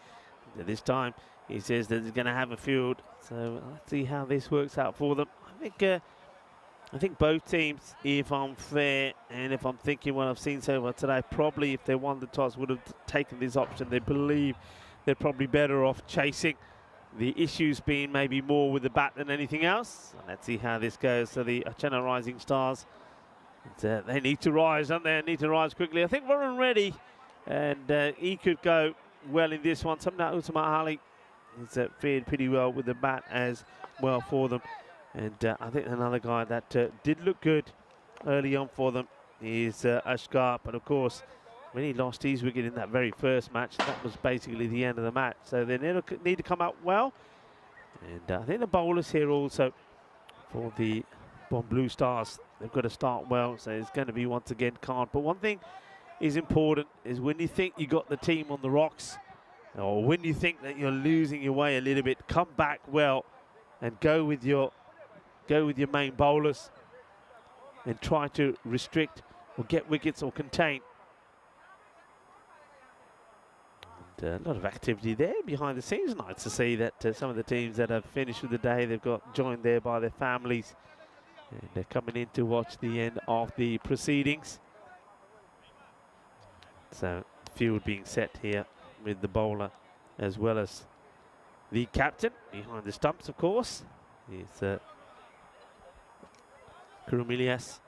This time, he says that he's going to have a field. So, let's see how this works out for them. I think both teams, if I'm fair and if I'm thinking what I've seen so far today, probably if they won the toss would have taken this option. They believe they're probably better off chasing. The issues being maybe more with the bat than anything else. So let's see how this goes. So the Aachen Rising Stars, they need to rise, don't they? They need to rise quickly. I think Warren Reddy, and he could go well in this one. Samna Utama Ali has fared pretty well with the bat as well for them. And I think another guy that did look good early on for them is Ashgar. But of course, when he lost his wicket in that very first match, that was basically the end of the match. So they need to come out well. And I think the bowlers here also for the Blue Stars, they've got to start well. So it's going to be once again calm. But one thing is important is when you think you got the team on the rocks, or when you think that you're losing your way a little bit, come back well and go with your main bowlers and try to restrict or get wickets or contain. And a lot of activity there behind the scenes. Nice to see that some of the teams that have finished with the day, they've got joined there by their families, and they're coming in to watch the end of the proceedings. So field being set here with the bowler as well as the captain behind the stumps, of course. Is Kurumilias.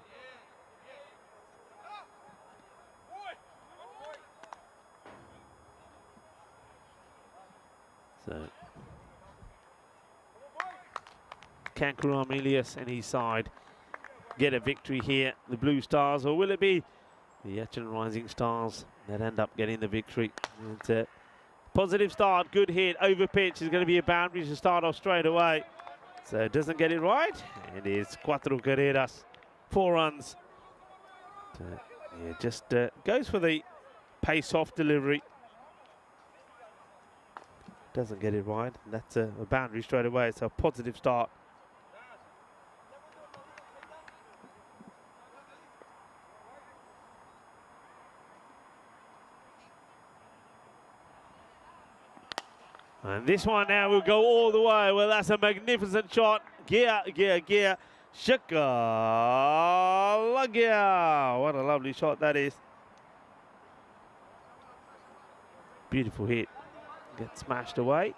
So can Kurumilias and his side get a victory here, the Blue Stars, or will it be the Aachen Rising Stars that end up getting the victory? And, positive start, good hit, over pitch is going to be a boundary to start off straight away. So doesn't get it right. It is cuatro carreras, 4 runs. Yeah, just goes for the pace-off delivery. Doesn't get it right. That's a boundary straight away. It's a positive start. And this one now will go all the way. Well, that's a magnificent shot. Gear. Shaka. What a lovely shot that is. Beautiful hit. Gets smashed away.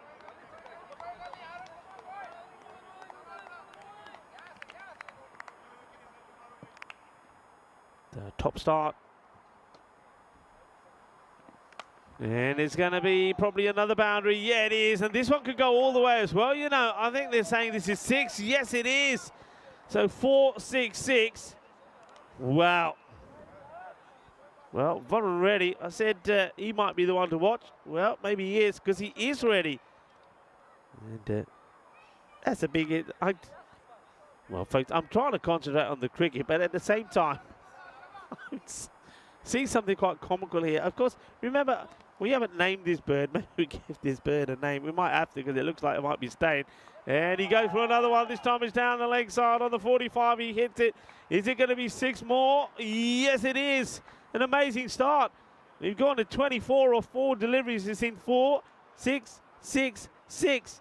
The top start. And it's going to be probably another boundary. Yeah, it is. And this one could go all the way as well. You know, I think they're saying this is 6. Yes, it is. So 4-6-6. Wow. Well, Varun ready. I said he might be the one to watch. Well, maybe he is, because he is ready. And that's a big hit. Well, folks, I'm trying to concentrate on the cricket, but at the same time, I'm seeing something quite comical here. Of course, remember, we haven't named this bird. Maybe we give this bird a name. We might have to, because it looks like it might be staying. And he goes for another one. This time it's down the leg side on the 45. He hits it. Is it going to be 6 more? Yes, it is. An amazing start. We've gone to 24 or 4 deliveries. It's in 4, 6, 6, 6.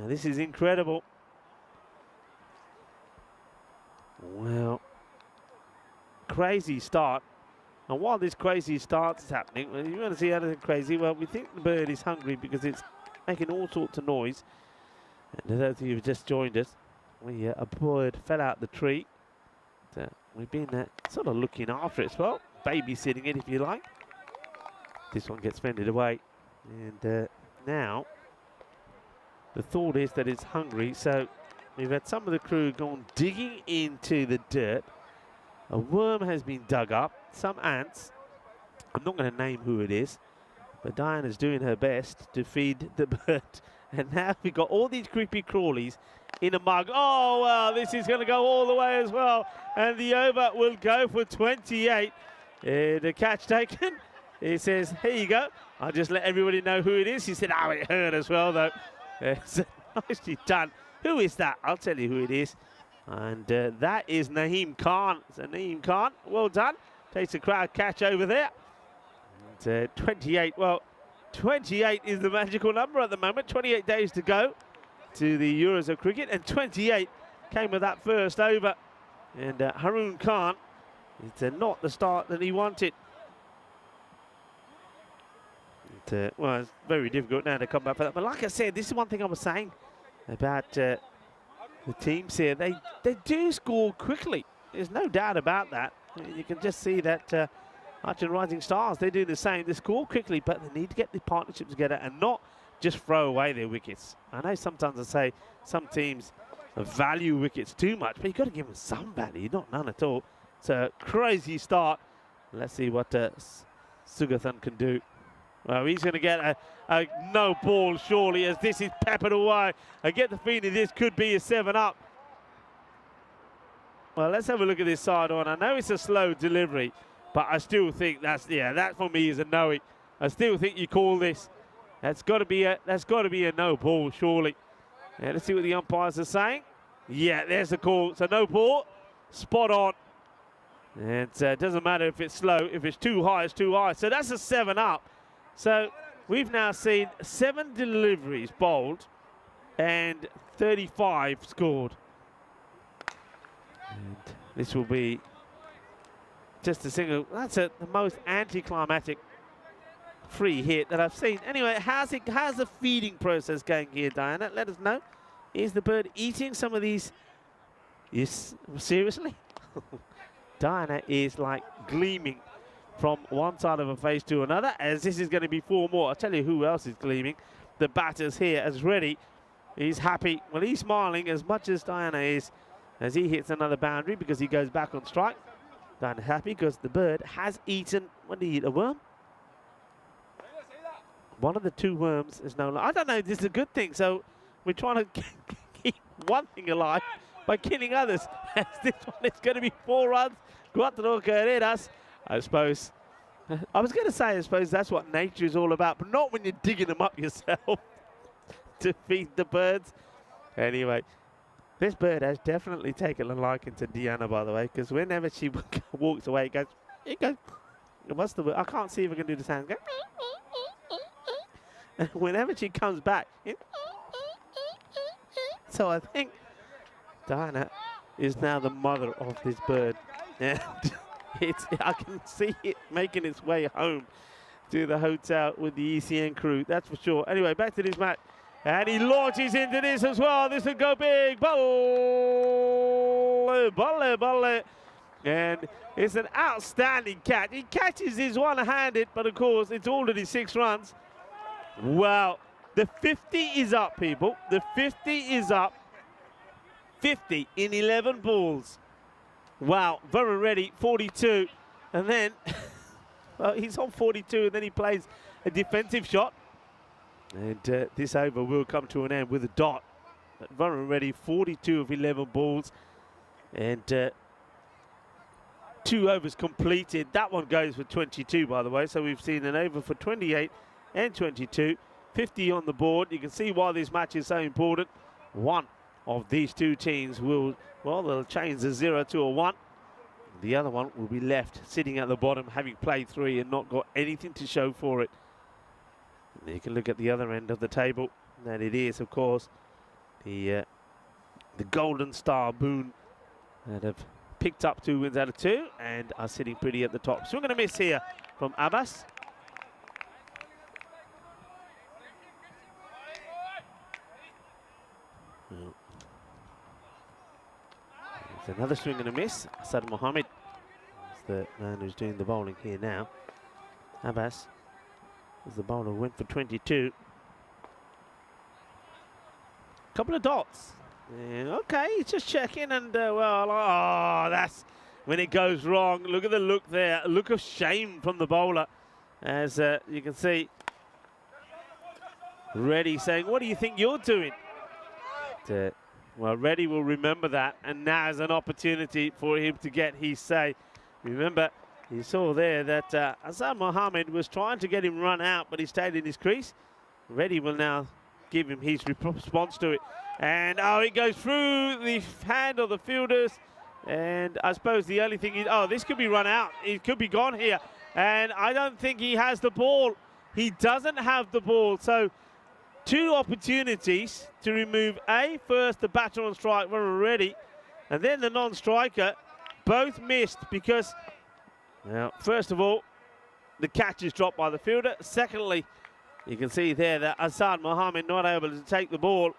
This is incredible. Well, crazy start. And while this crazy start is happening, if you want to see anything crazy, well, we think the bird is hungry because it's making all sorts of noise. And those of you who just joined us, a bird fell out the tree. We've been sort of looking after it as well, babysitting it if you like. This one gets fended away. And now, the thought is that it's hungry, so we've had some of the crew gone digging into the dirt. A worm has been dug up, some ants. I'm not going to name who it is, but Diana's doing her best to feed the bird. And now we've got all these creepy crawlies in a mug. Oh, well, this is going to go all the way as well. And the over will go for 28. The catch taken. He says, here you go. I'll just let everybody know who it is. He said, oh, it hurt as well, though. Nicely done. Who is that? I'll tell you who it is. And that is Naeem Khan. So Naeem Khan, well done. Takes a crowd catch over there. And 28, well, 28 is the magical number at the moment. 28 days to go to the Euros of cricket. And 28 came with that first over. And Haroon Khan, it's not the start that he wanted. Well, it's very difficult now to come back for that. But like I said, this is one thing I was saying about the teams here. They do score quickly. There's no doubt about that. I mean, you can just see that Archer and Rising Stars, they do the same. They score quickly, but they need to get the partnership together and not just throw away their wickets. I know sometimes I say some teams value wickets too much, but you've got to give them some value, not none at all. It's a crazy start. Let's see what Sugathan can do. Well, he's going to get a no ball, surely, as this is peppered away. I get the feeling this could be a 7-up. Well, let's have a look at this side on. I know it's a slow delivery, but I still think that for me is a no. I still think you call this. That's got to be a no ball, surely. Yeah, let's see what the umpires are saying. Yeah, there's the call. So no ball, spot on. And it doesn't matter if it's slow. If it's too high, it's too high. So that's a 7-up. So we've now seen 7 deliveries bowled and 35 scored. And this will be just a single. That's the most anticlimactic free hit that I've seen. Anyway, how's the feeding process going here, Diana? Let us know. Is the bird eating some of these? Yes, seriously? Diana is like gleaming from one side of her face to another, as this is going to be 4 more. I'll tell you who else is gleaming. The batter's here as ready. He's happy. Well, he's smiling as much as Diana is as he hits another boundary because he goes back on strike. Diana's happy because the bird has eaten, what did he eat, a worm? One of the 2 worms is no longer. I don't know, this is a good thing. So we're trying to keep one thing alive by killing others. As this one is going to be 4 runs. Cuatro carreras. I suppose. I was going to say, I suppose that's what nature is all about, but not when you're digging them up yourself to feed the birds. Anyway, this bird has definitely taken a liking to Diana, by the way, because whenever she walks away, it goes. What's the word? I can't see if I can do the sound. And whenever she comes back, so I think Diana is now the mother of this bird, and I can see it making its way home to the hotel with the ECN crew. That's for sure. Anyway, back to this match. And he launches into this as well. This will go big. Balle. And it's an outstanding catch. He catches his one-handed, but of course, it's already 6 runs. Wow. The 50 is up, people. The 50 is up. 50 in 11 balls. Wow. Very ready. 42. And then, well, he's on 42, and then he plays a defensive shot. And this over will come to an end with a dot. But Varun ready, 42 of 11 balls. And 2 overs completed. That one goes for 22, by the way. So we've seen an over for 28 and 22. 50 on the board. You can see why this match is so important. One of these 2 teams will, well, they'll change the 0 to a 1. The other one will be left sitting at the bottom, having played 3 and not got anything to show for it. And you can look at the other end of the table, and it is, of course, the Golden Star Boone that have picked up 2 wins out of 2 and are sitting pretty at the top. So we're going to miss here from Abbas. There's another swing and a miss. Asad Mohammed is the man who's doing the bowling here now. Abbas is the bowler who went for 22. Couple of dots. Yeah, okay, he's just checking, and well, oh, that's when it goes wrong. Look at the look there, a look of shame from the bowler, as you can see. Reddy saying, "What do you think you're doing?" Well, Reddy will remember that, and now is an opportunity for him to get his say. Remember, you saw there that Azhar Mohammed was trying to get him run out, but he stayed in his crease. Reddy will now give him his response to it. And, oh, it goes through the hand of the fielders. And I suppose the only thing is, oh, this could be run out. It could be gone here. And I don't think he has the ball. He doesn't have the ball. So 2 opportunities to remove first the batter on strike when we're ready, and then the non-striker. Both missed because, well, first of all, the catch is dropped by the fielder. Secondly, you can see there that Asad Mohammed not able to take the ball.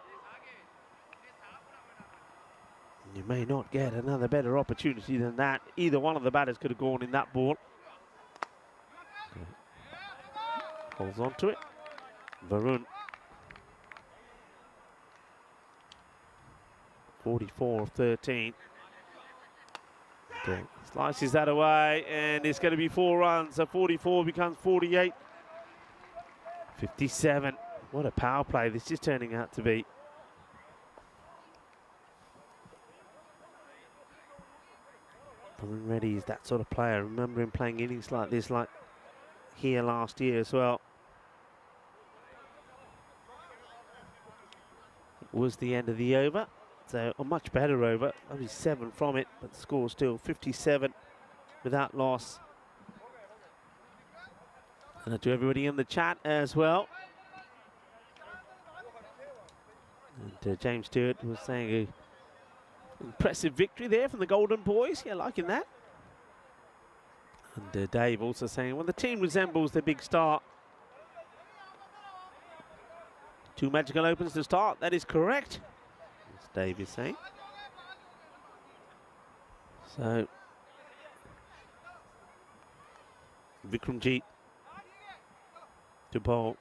You may not get another better opportunity than that. Either one of the batters could have gone in that ball. Holds on to it. Varun. 44 of 13. Okay. Slices that away, and it's going to be 4 runs. So 44 becomes 48. 57. What a power play this is turning out to be. Reddy is that sort of player. I remember him playing innings like this, like here last year as well. It was the end of the over. So a much better over, only 7 from it, but the score still 57 without loss. And to everybody in the chat as well. And James Stewart was saying an impressive victory there from the Golden Boys. Yeah, liking that. And Dave also saying, well, the team resembles the big star. 2 magical opens to start, that is correct. Dave is saying. So Vikramjit to bowl.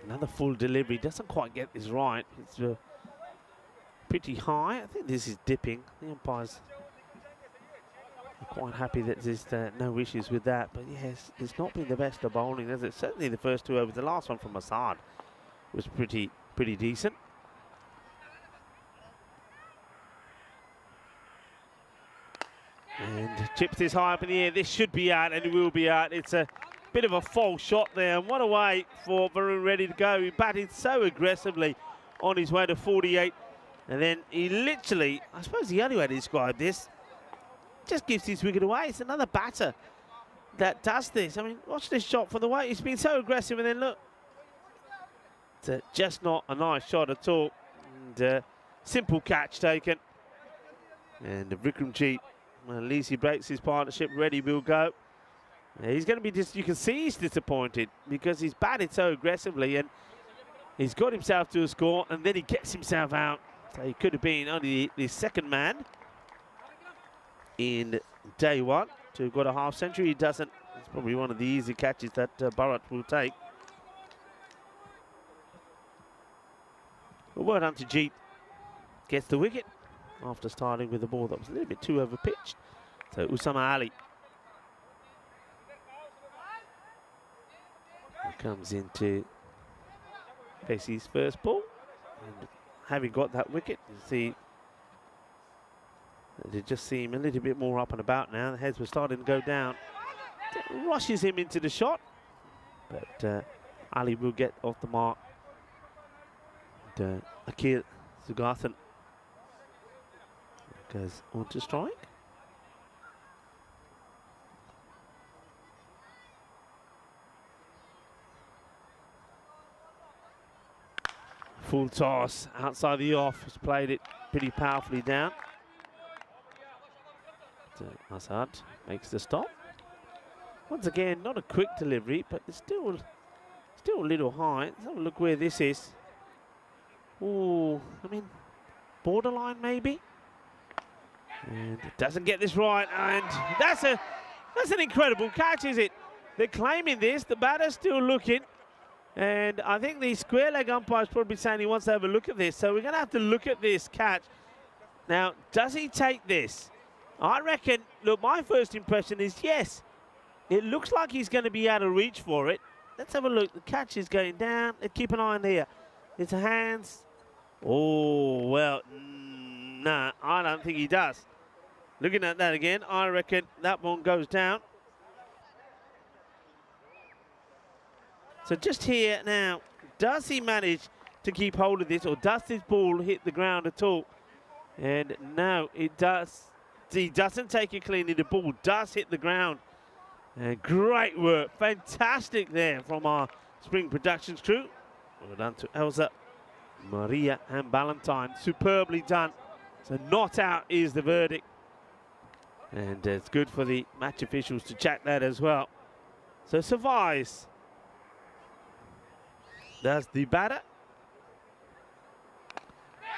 Another full delivery. Doesn't quite get this right. It's pretty high. I think this is dipping. The umpires quite happy that there's no issues with that. But yes, it's not been the best of bowling, has it? Certainly the first 2 overs. The last one from Assad was pretty decent. And chips this high up in the air. This should be out, and it will be out. It's a bit of a false shot there, and what a way for Varun Reddy to go. He batted so aggressively on his way to 48, and then he literally, I suppose the only way to describe this, just gives his wicket away. It's another batter that does this. I mean, watch this shot for the way he's been so aggressive, and then look, it's just not a nice shot at all. And simple catch taken, and Vikramjit, well, at least he breaks his partnership. Reddy will go. He's going to be just, you can see he's disappointed because he's batted so aggressively and he's got himself to a score, and then he gets himself out. So he could have been only the second man in day one to have got a half century. He doesn't. It's probably one of the easy catches that Bharat will take. But well done to Jeet. Gets the wicket after starting with a ball that was a little bit too over pitched. So Usama Ali comes in to face his first ball. And having got that wicket, you see, they just seem a little bit more up and about now. The heads were starting to go down. Rushes him into the shot, but Ali will get off the mark. And, Akil Sugathan goes on to strike. Full toss outside the off, has played it pretty powerfully down. Assad makes the stop. Once again, not a quick delivery, but it's still a little high. Let's have a look where this is. Oh, I mean, borderline maybe. And it doesn't get this right, and that's an incredible catch, is it? They're claiming this. The batter's still looking. And I think the square leg umpire is probably saying he wants to have a look at this. So we're going to have to look at this catch. Now, does he take this? I reckon, look, my first impression is yes. It looks like he's going to be out of reach for it. Let's have a look. The catch is going down. Let's keep an eye on here. It's hands. Oh, well, nah, I don't think he does. Looking at that again, I reckon that one goes down. So just here now, does he manage to keep hold of this, or does this ball hit the ground at all? And no, it does. He doesn't take it cleanly. The ball does hit the ground. And great work. Fantastic there from our Spring Productions crew. Well done to Elsa, Maria and Ballantyne. Superbly done. So not out is the verdict. And it's good for the match officials to check that as well. So survives. Does the batter.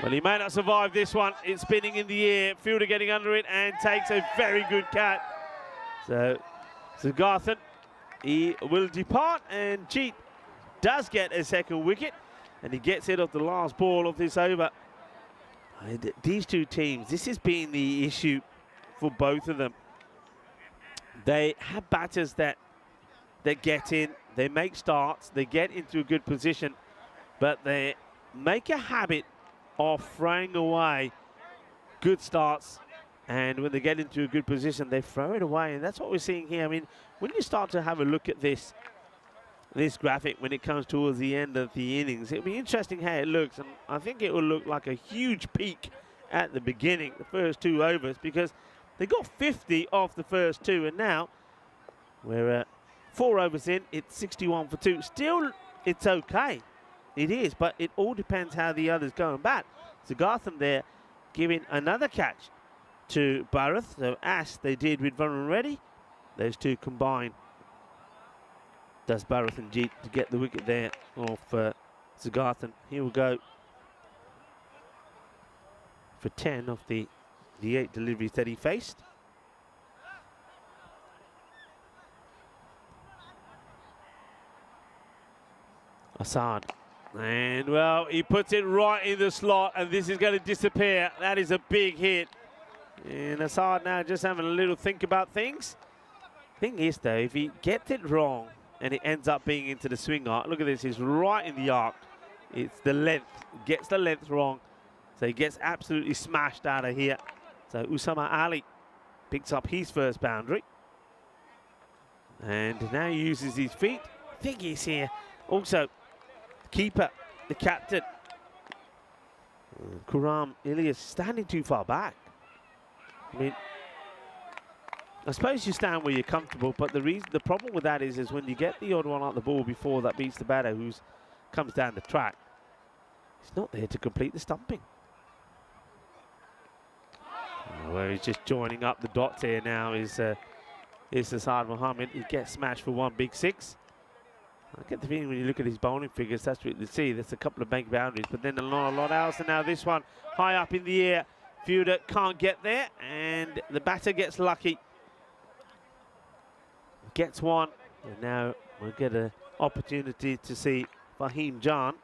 Well, he may not survive this one. It's spinning in the air. Fielder getting under it and takes a very good catch. So Sugathan, he will depart, and Jeet does get a second wicket, and he gets it off the last ball of this over. And these two teams, this has been the issue for both of them. They have batters that get in, they make starts, they get into a good position, but they make a habit of throwing away good starts, and when they get into a good position, they throw it away, and that's what we're seeing here. I mean, when you start to have a look at this graphic when it comes towards the end of the innings, it'll be interesting how it looks, and I think it will look like a huge peak at the beginning, the first 2 overs, because they got 50 off the first 2, and now we're 4 overs in, it's 61 for 2. Still, it's okay. It is, but it all depends how the others go and bat. Sugathan there giving another catch to Bharat, so as they did with Varun Reddy. Those two combine. Does Bharat and Jeet to get the wicket there off Sugathan. He will go for 10 of the 8 deliveries that he faced. Assad. And, well, he puts it right in the slot, and this is going to disappear. That is a big hit. And Assad now just having a little think about things. Thing is though, if he gets it wrong and it ends up being into the swing arc, look at this, he's right in the arc. It's the length, gets the length wrong. So he gets absolutely smashed out of here. So Usama Ali picks up his first boundary. And now he uses his feet. I think he's here. Also, the keeper, the captain, Kuram Ilyas, standing too far back. I mean, I suppose you stand where you're comfortable, but the problem with that is when you get the odd one out the ball before that beats the batter who comes down the track, he's not there to complete the stumping. Where he's just joining up the dots here now is Assad Mohammed. He gets smashed for one big six. I get the feeling when you look at his bowling figures, that's what you see. There's a couple of bank boundaries, but then not a lot else. And now this one high up in the air. Fielder can't get there, and the batter gets lucky. Gets one, and now we'll get an opportunity to see Fahim Jan.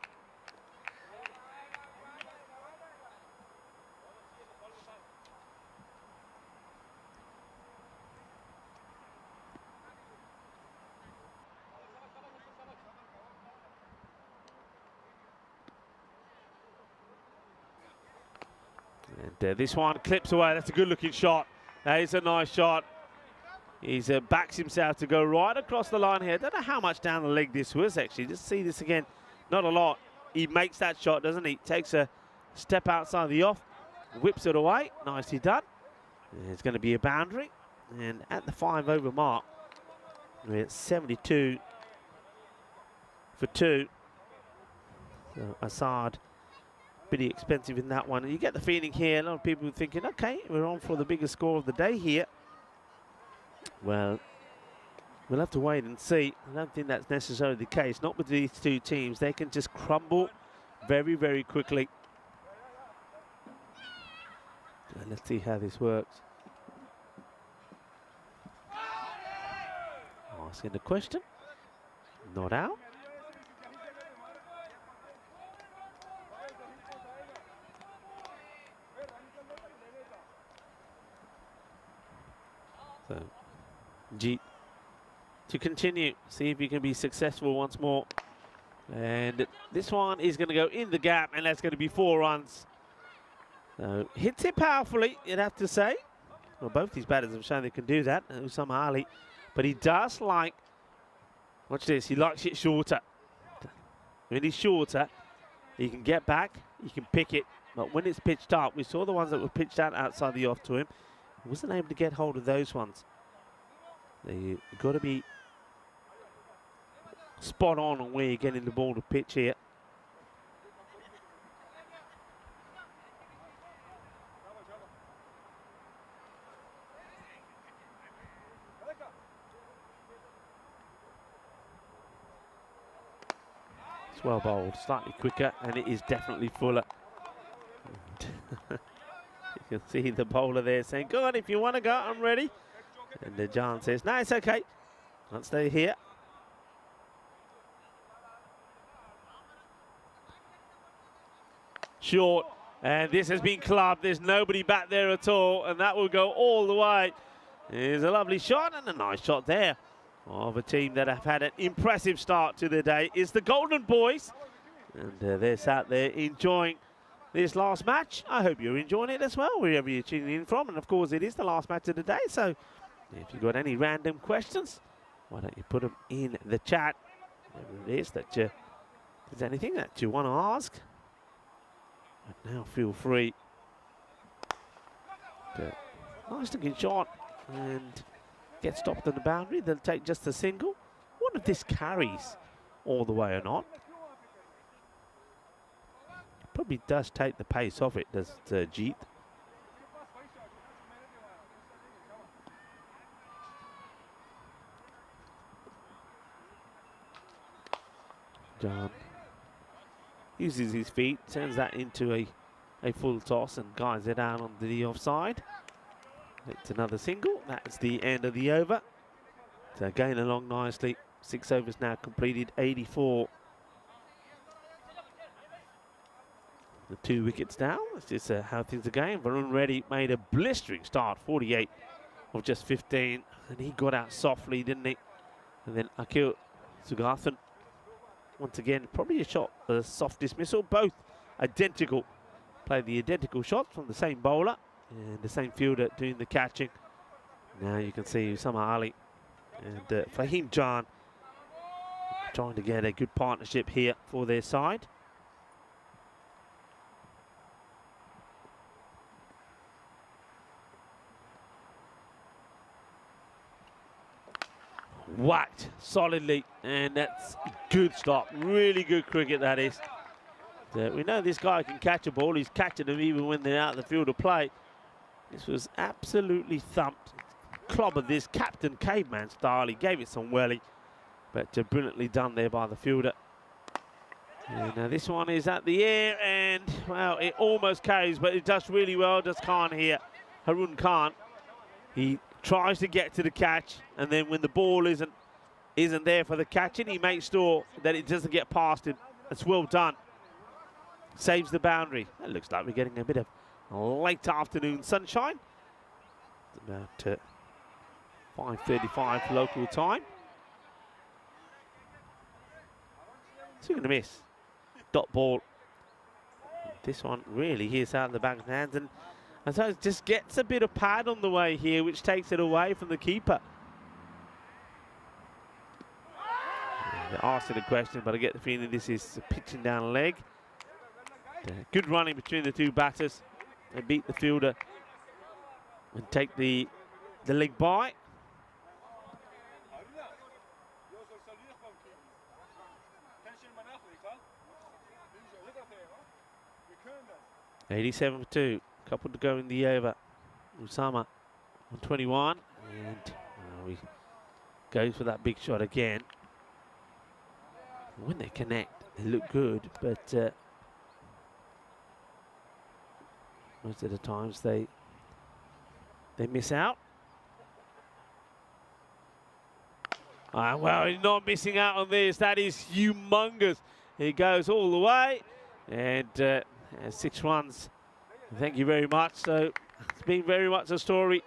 And this one clips away. That's a good looking shot. That is a nice shot. He's backs himself to go right across the line here. Don't know how much down the leg this was actually. Just see this again. Not a lot. He makes that shot, doesn't he? Takes a step outside the off, whips it away. Nicely done. It's going to be a boundary. And at the 5-over mark, we're at 72 for 2. So Assad, pretty expensive in that one. And you get the feeling here, a lot of people are thinking, okay, we're on for the biggest score of the day here. Well, we'll have to wait and see. I don't think that's necessarily the case. Not with these two teams. They can just crumble very, very quickly. Let's see how this works. Asking the question. Not out. So, Jeet to continue, see if he can be successful once more. And this one is going to go in the gap, and that's going to be 4 runs. So, hits it powerfully, you'd have to say. Well, both these batters have shown they can do that, Usama Ali. But he does like, watch this, he likes it shorter. When he's shorter, he can get back, he can pick it. But when it's pitched up, we saw the ones that were pitched out outside the off to him. He wasn't able to get hold of those ones. You've got to be spot on where you're getting the ball to pitch here. It's well bowled, slightly quicker, and it is definitely fuller. You can see the bowler there saying, go on, if you want to go, I'm ready. And Jan says, no, it's okay. I'll stay here. Short, and this has been clubbed. There's nobody back there at all, and that will go all the way. Here's a lovely shot, and a nice shot there of a team that have had an impressive start to the day. Is the Golden Boys, and they're sat there enjoying this last match. I hope you're enjoying it as well, wherever you're tuning in from. And of course, it is the last match of the day. So if you've got any random questions, why don't you put them in the chat? Whatever it is that if there's anything that you want to ask, but now feel free. Nice looking shot, and get stopped on the boundary. They'll take just a single. What if this carries all the way or not? Probably does take the pace off it, does Jeet. John uses his feet, turns that into a full toss and guides it out onto the offside. It's another single. That's the end of the over. So going along nicely. 6 overs now completed, 84. The 2 wickets down. That's just how things are going. Varun Reddy made a blistering start, 48 of just 15. And he got out softly, didn't he? And then Akhil Sugathan, once again, probably a soft dismissal. Both identical. Played the identical shots from the same bowler and the same fielder doing the catching. Now you can see Usama Ali and Fahim Jan trying to get a good partnership here for their side. Whacked solidly, and that's a good stop. Really good cricket, that is. We know this guy can catch a ball. He's catching them even when they're out of the field of play. This was absolutely thumped. Clobbered this Captain Caveman style. He gave it some welly, but brilliantly done there by the fielder. And this one is at the air, and well, it almost carries, but it does really well. Does Khan here, Harun Khan. He tries to get to the catch, and then when the ball isn't there for the catching, he makes sure that it doesn't get past him. It's well done. Saves the boundary. It looks like we're getting a bit of late afternoon sunshine. It's about 5:35 local time. Swing and a miss. Dot ball. This one really hits out of the back of the hands, and so it just gets a bit of pad on the way here, which takes it away from the keeper. They're asking the question, but I get the feeling this is pitching down a leg. Good running between the two batters. They beat the fielder and take the leg by. .87 for 2. Couple to go in the over. Usama on 21, and he goes for that big shot again. When they connect, they look good, but most of the times they miss out. Well, he's not missing out on this. That is humongous. He goes all the way, and 6 runs. Thank you very much. So it's been very much a story.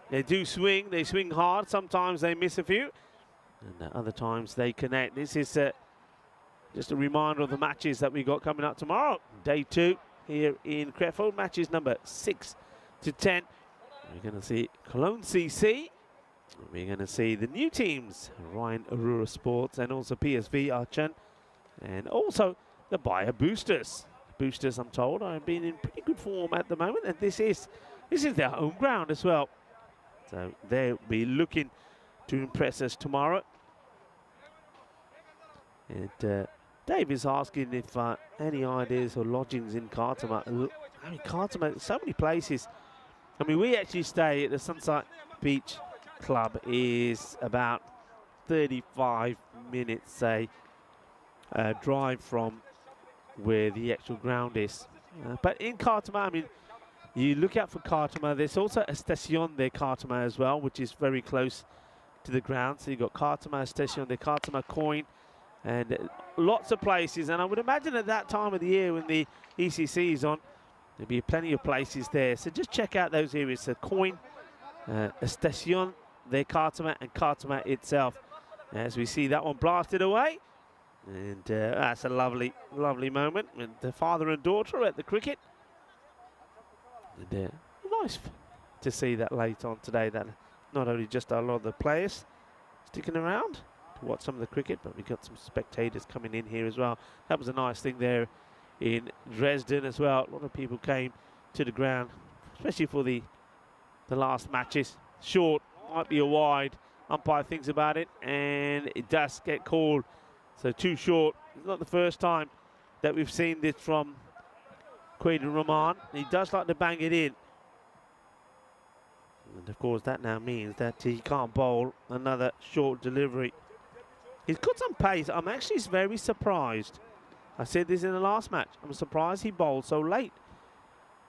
They do swing. They swing hard. Sometimes they miss a few, and other times they connect. This is just a reminder of the matches that we got coming up tomorrow. Day 2 here in Crefeld. Matches number 6 to 10. We're going to see Cologne CC. We're going to see the new teams, Ryan Aurora Sports and also PSV Aachen, and also the Bayer Boosters. Boosters, I'm told, are being in pretty good form at the moment, and this is their home ground as well. So they'll be looking to impress us tomorrow. And Dave is asking if any ideas or lodgings in Khartoum. I mean, Khartoum, so many places. I mean, we actually stay at the Sunset Beach Club, is about 35 minutes, say, drive from where the actual ground is. But in Khartoum, I mean, you look out for Khartoum. There's also a station de Khartoum as well, which is very close to the ground. So you've got Khartoum, Station de Khartoum, Coin, and lots of places. And I would imagine at that time of the year when the ECC is on, there'll be plenty of places there. So just check out those areas. So Coin, Station de Khartoum, and Khartoum itself. As we see that one blasted away. And that's a lovely, lovely moment. And the father and daughter at the cricket. And nice to see that late on today, that not only just a lot of the players sticking around to watch some of the cricket, but we got some spectators coming in here as well. That was a nice thing there in Dresden as well. A lot of people came to the ground, especially for the last matches. Short, might be a wide. Umpire thinks about it, and it does get called. So too short. It's not the first time that we've seen this from Quaden Rahman. He does like to bang it in. And of course that now means that he can't bowl another short delivery. He's got some pace. I'm actually very surprised. I said this in the last match. I'm surprised he bowled so late.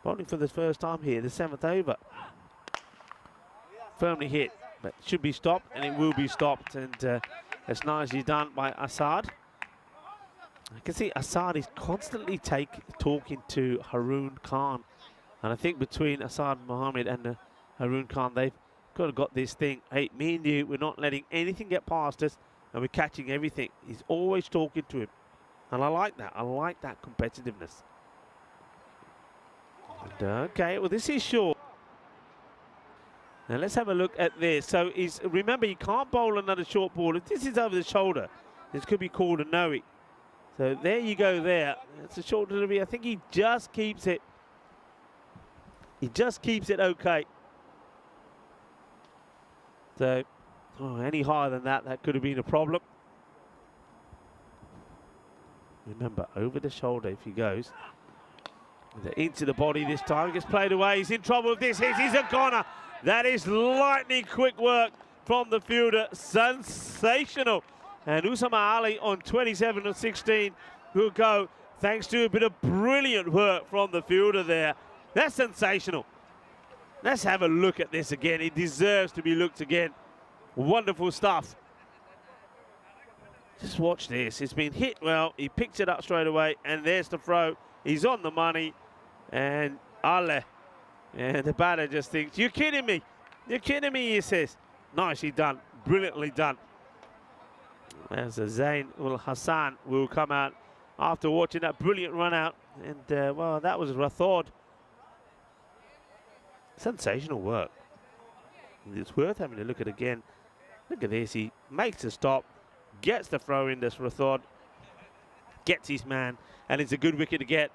Bowling for the first time here, the 7th over. Firmly hit, but should be stopped, and it will be stopped. And it's nicely done by Assad. I can see Assad is constantly talking to Haroon Khan. And I think between Assad Mohammed and Haroon Khan, they've got this thing. Hey, me and you, we're not letting anything get past us, and we're catching everything. He's always talking to him. And I like that. I like that competitiveness. And, okay, well, this is short. Now, let's have a look at this. So, remember, you can't bowl another short ball. If this is over the shoulder, this could be called a no-it. So, there you go there. It's a short delivery. I think he just keeps it. He just keeps it okay. So, any higher than that, that could have been a problem. Remember, over the shoulder if he goes. Into the body this time. Gets played away. He's in trouble with this. He's a goner. That is lightning quick work from the fielder. Sensational. And Usama Ali on 27 of 16 will go thanks to a bit of brilliant work from the fielder there. That's sensational. Let's have a look at this again. It deserves to be looked again. Wonderful stuff. Just watch this. It's been hit well. He picks it up straight away, and there's the throw. He's on the money, and Ale. And the batter just thinks, you're kidding me. You're kidding me, he says. Nicely done. Brilliantly done. As Zain ul Hassan will come out after watching that brilliant run out. And, well, that was Rathod. Sensational work. It's worth having a look at again. Look at this. He makes a stop, gets the throw in. This Rathod gets his man, and it's a good wicket to get.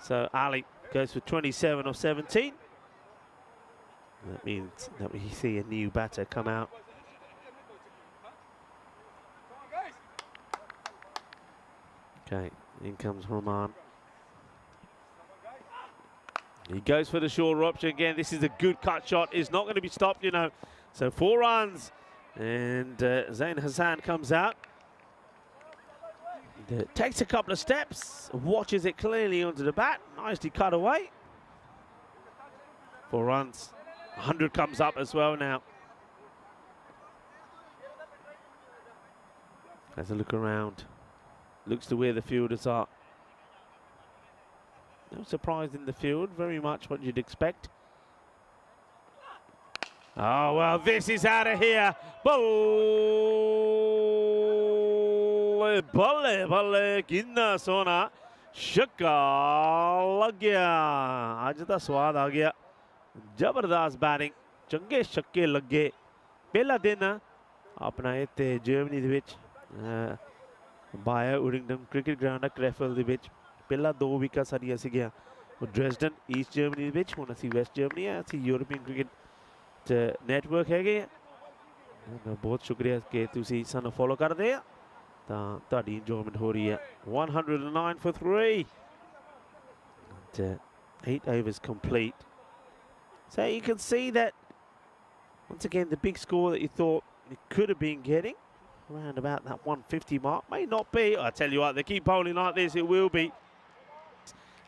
So Ali goes for 27 of 17. That means that we see a new batter come out. Okay, in comes Rahman. He goes for the shorter option again. This is a good cut shot. It's not going to be stopped, you know. So 4 runs. And Zain Hassan comes out. Takes a couple of steps. Watches it clearly onto the bat. Nicely cut away. 4 runs. 100 comes up as well now. Has a look around. Looks to where the fielders are. No surprise in the field, very much what you'd expect. Oh, well, this is out of here. Balle, balle, balle, kinna sona. Shakka lag gaya. Aaj da swad aa gaya. Jabardast batting. Change shakke lagge. Pehla din apna itte Germany de vich. Bayer Uringdam cricket ground at Krefeld de vich. ਪਹਿਲਾ 2 wicket ਸਾਡੀਆਂ ਸੀਗੀਆਂ ਉਹ ਡ੍ਰੈਸਡਨ East Germany ਦੇ ਵਿੱਚ ਹੁਣ ਅਸੀਂ West Germany ਆ ਅਸੀਂ ਯੂਰਪੀਅਨ ਕ੍ਰਿਕਟ ਨੈਟਵਰਕ ਹੈਗੇ ਆ ਬਹੁਤ ਸ਼ੁਕਰੀਆ ਕਿ ਤੁਸੀਂ ਸਾਨੂੰ ਫੋਲੋ ਕਰਦੇ ਆ ਤਾਂ ਤੁਹਾਡੀ ਇੰਜੋਇਮੈਂਟ ਹੋ ਰਹੀ ਹੈ 109 for 3 and 8 overs complete so you can see that once again the big score that you thought it could have been getting around about that 150 mark may not be. I tell you what, they keep bowling like this, it will be.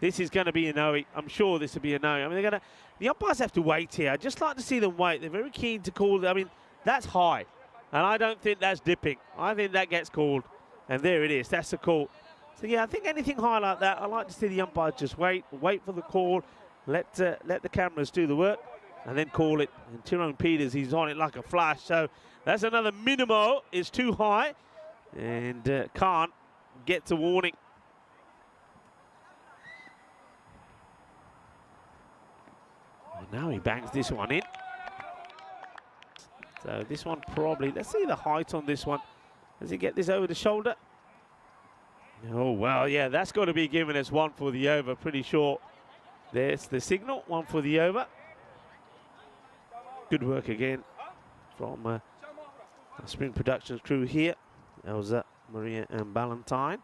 This is going to be a no. I'm sure this will be a no. I mean, the umpires have to wait here. I'd just like to see them wait. They're very keen to call. I mean, that's high. And I don't think that's dipping. I think that gets called. And there it is. That's the call. So, yeah, I think anything high like that, I like to see the umpires just wait for the call, let the cameras do the work, and then call it. And Tyrone Peters, he's on it like a flash. So that's another minimo. It's too high. And Khan gets a warning. Now he bangs this one in. So this one probably, let's see the height on this one. Does he get this over the shoulder? Oh, well, yeah, that's got to be given as 1 for the over, pretty sure. There's the signal, 1 for the over. Good work again from our Spring Productions crew here. Elsa, Maria and Ballantyne.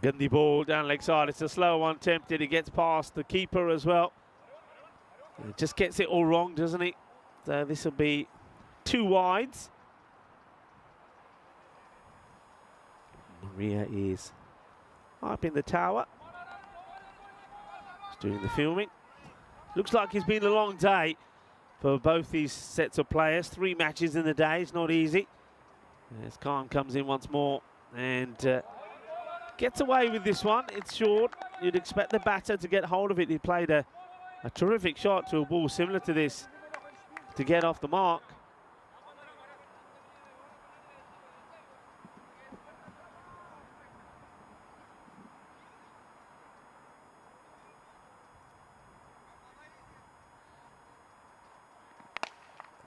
Gandhi ball down leg side. It's a slow one tempted. He gets past the keeper as well. He just gets it all wrong, doesn't he? So this will be 2 wides. Maria is up in the tower. He's doing the filming. Looks like it's been a long day for both these sets of players. 3 matches in the day. It's not easy. As Khan comes in once more and gets away with this one. It's short. You'd expect the batter to get hold of it. He played a terrific shot to a ball similar to this to get off the mark.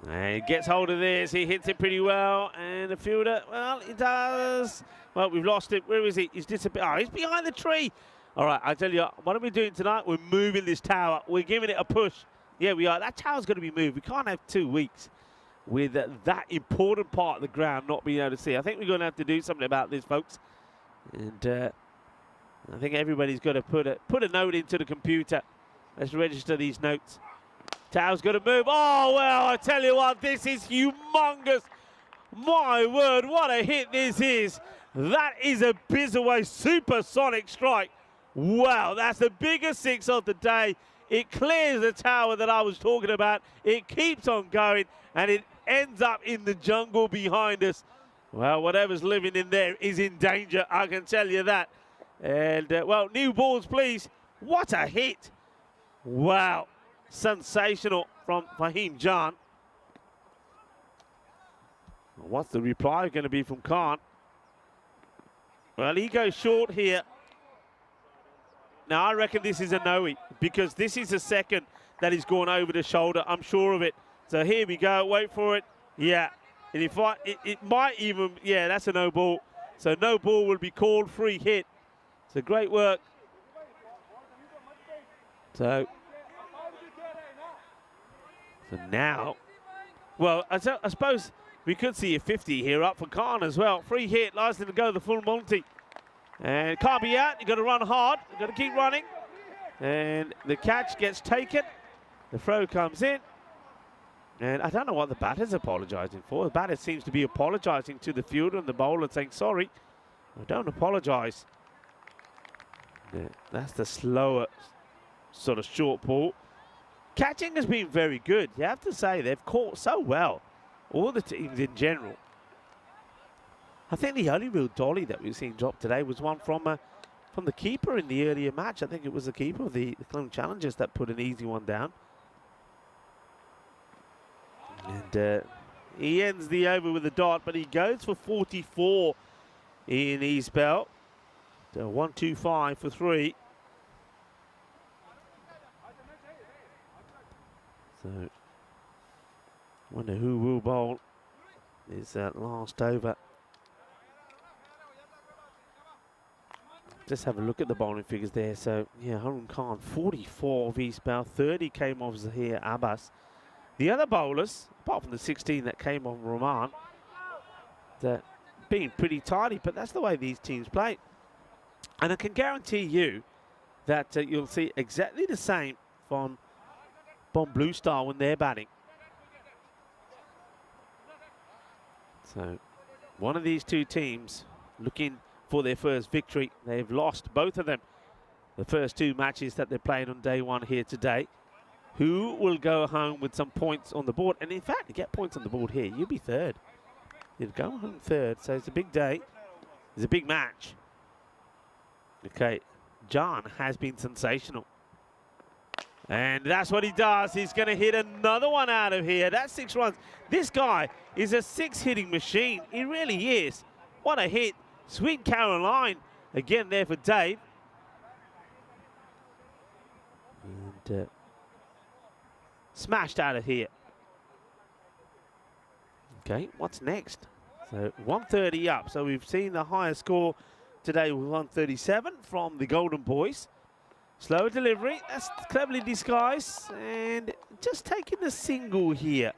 And he gets hold of this, he hits it pretty well, and the fielder, well, he does. Well, we've lost it. Where is he? He's disappeared. Oh, he's behind the tree. All right, I tell you, what are we doing tonight? We're moving this tower. We're giving it a push. Yeah, we are. That tower's going to be moved. We can't have 2 weeks with that important part of the ground not being able to see. I think we're going to have to do something about this, folks. And I think everybody's got to put a note into the computer. Let's register these notes. Tower's got to move. Oh, well, I tell you what, this is humongous. My word, what a hit this is. That is a Bizaway supersonic strike. Wow, that's the biggest 6 of the day. It clears the tower that I was talking about. It keeps on going, and it ends up in the jungle behind us. Well, whatever's living in there is in danger, I can tell you that. And, well, new balls, please. What a hit. Wow. Sensational from Fahim Jan. What's the reply going to be from Khan? Well, he goes short here. Now, I reckon this is a no-hit because this is the second that he's gone over the shoulder. I'm sure of it. So here we go. Wait for it. Yeah. And if it might even, yeah, that's a no ball. So no ball will be called, free hit. So great work. So now, well, I suppose we could see a 50 here up for Khan as well. Free hit, allows him to go the full Monty. And can't be out, you've got to run hard, you've got to keep running. And the catch gets taken. The throw comes in. And I don't know what the batter's apologising for. The batter seems to be apologising to the fielder and the bowler saying, sorry, I don't apologise. Yeah, that's the slower sort of short ball. Catching has been very good. You have to say they've caught so well, all the teams in general. I think the only real dolly that we've seen drop today was one from the keeper in the earlier match. I think it was the keeper of the Clone Challengers that put an easy one down. And he ends the over with a dot, but he goes for 44 in his spell. So 1-2-5 for 3. So, wonder who will bowl is that last over. Just have a look at the bowling figures there. So, yeah, Harun Khan, 44 of his spell, 30 came off Zahir Abbas. The other bowlers, apart from the 16 that came off Rahman, that being pretty tidy, but that's the way these teams play. And I can guarantee you that you'll see exactly the same from Blue Star when they're batting. So one of these two teams looking for their first victory. They've lost both of them the first 2 matches that they're playing on day 1 here today. Who will go home with some points on the board? And in fact, to get points on the board here, you'll be third. You'll go home third. So it's a big day. It's a big match. Okay, John has been sensational. And that's what he does. He's going to hit another one out of here. That's 6 runs. This guy is a 6-hitting machine. He really is. What a hit. Sweet Caroline again there for Dave. And smashed out of here. Okay, what's next? So 130 up. So we've seen the highest score today with 137 from the Golden Boys. Slower delivery, that's cleverly disguised, and just taking the single here.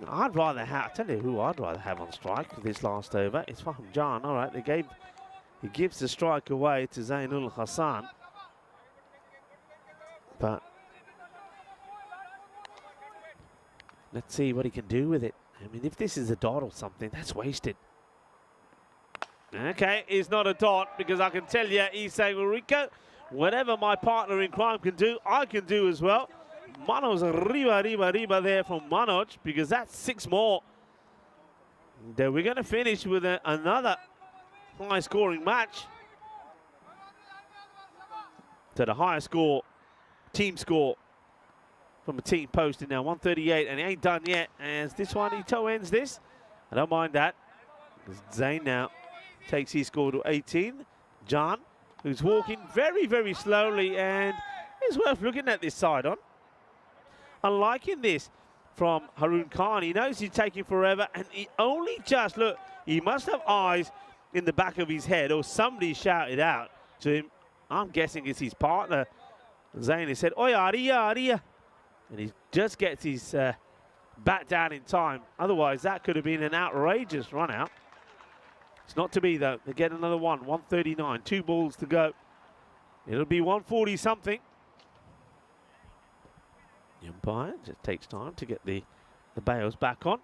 I'd rather have, I tell you who I'd rather have on strike for this last over. It's Fahim Jan. All right, he gives the strike away to Zainul Hassan. But let's see what he can do with it. I mean, if this is a dot or something, that's wasted. Okay, it's not a dot because I can tell you, he's saying, well, Rico, whatever my partner in crime can do, I can do as well. Manoj riba there from Manoj because that's 6 more. And we're going to finish with another high-scoring match. So the highest score, team score, from a team posted now, 138, and he ain't done yet. As this one, he toe ends this. I don't mind that. Zayn now takes his score to 18. John, who's walking very, very slowly, and it's worth looking at this side on. I'm liking this from Haroon Khan. He knows he's taking forever, and he only just, look, he must have eyes in the back of his head, or somebody shouted out to him. I'm guessing it's his partner. Zayn said, "Oi, Aria, Aria." And he just gets his bat down in time. Otherwise, that could have been an outrageous run out. It's not to be, though. They get another one, 139, 2 balls to go. It'll be 140 something. The umpire just takes time to get the bails back on.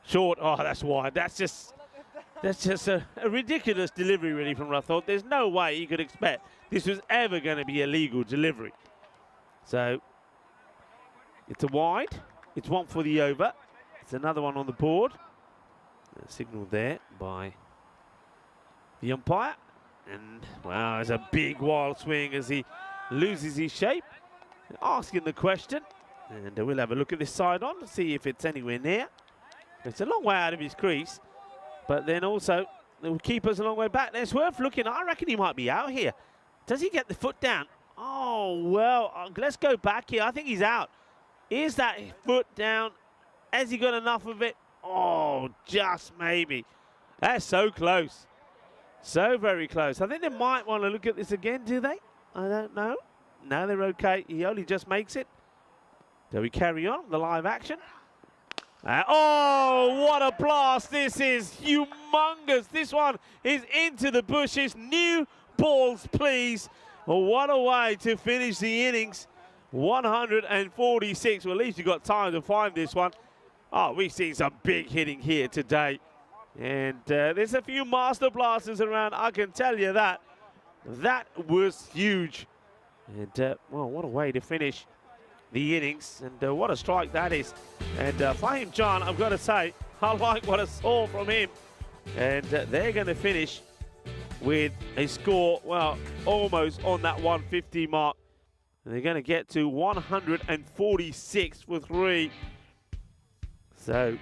Short, oh, that's wide. That's just a ridiculous delivery, really, from Rathod. There's no way you could expect this was ever going to be a legal delivery. So, it's a wide. It's one for the over. It's another one on the board. A signal there by the umpire. And, wow, it's a big wild swing as he loses his shape. Asking the question. And we'll have a look at this side on to see if it's anywhere near. It's a long way out of his crease, but then also the keeper's a long way back. It's worth looking. I reckon he might be out here. Does he get the foot down? Oh, well, let's go back here. I think he's out. Is that foot down? Has he got enough of it? Oh, just maybe. That's so close. So very close. I think they might want to look at this again, do they? I don't know. No, they're okay. He only just makes it. Do we carry on the live action? Oh, what a blast. This is humongous. This one is into the bushes. New balls, please. Well, what a way to finish the innings. 146. Well, at least you got time to find this one. Oh, we've seen some big hitting here today. And there's a few master blasters around, I can tell you that. That was huge. And, well, what a way to finish the innings, and what a strike that is. And Fahim Jan, I've got to say, I like what I saw from him. And they're going to finish with a score, well, almost on that 150 mark. And they're going to get to 146 for 3. So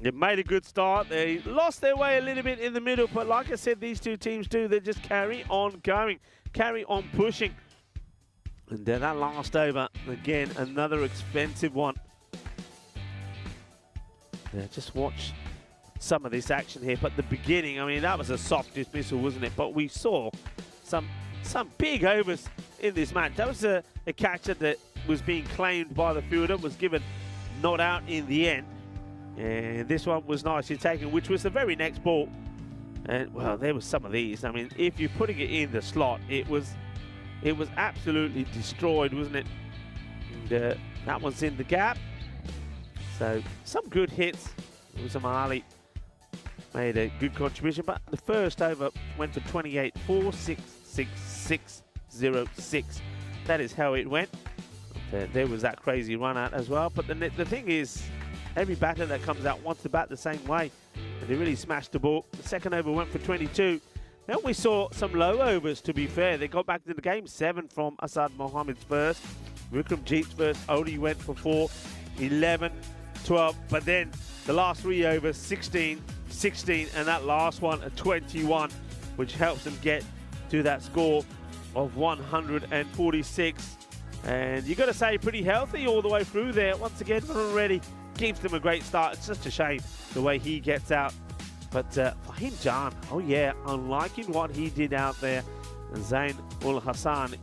they made a good start. They lost their way a little bit in the middle, but like I said, these two teams do. They just carry on going, carry on pushing. And then that last over, again, another expensive one. Yeah, just watch some of this action here. But the beginning, I mean, that was a soft dismissal, wasn't it? But we saw some big overs in this match. That was a catcher that was being claimed by the fielder, was given not out in the end. And this one was nicely taken, which was the very next ball. And, well, there was some of these. I mean, if you're putting it in the slot, it was absolutely destroyed, wasn't it? And that one's in the gap. So some good hits. Usama Ali made a good contribution, but the first over went for 28, 4, 6, 6, 6, 0, 6. That is how it went. There was that crazy run out as well. But the thing is, every batter that comes out wants to bat the same way. And they really smashed the ball. The second over went for 22. Then we saw some low overs, to be fair. They got back to the game. 7 from Asad Mohammed's first. Vikram Jeet's first only went for 4, 11, 12. But then the last 3 overs, 16, 16, and that last one, a 21, which helps them get to that score of 146. And you got to say, pretty healthy all the way through there. Once again, already gives them a great start. It's just a shame the way he gets out. But Fahim Jan, oh yeah, I'm liking what he did out there. And Zain ul Hassan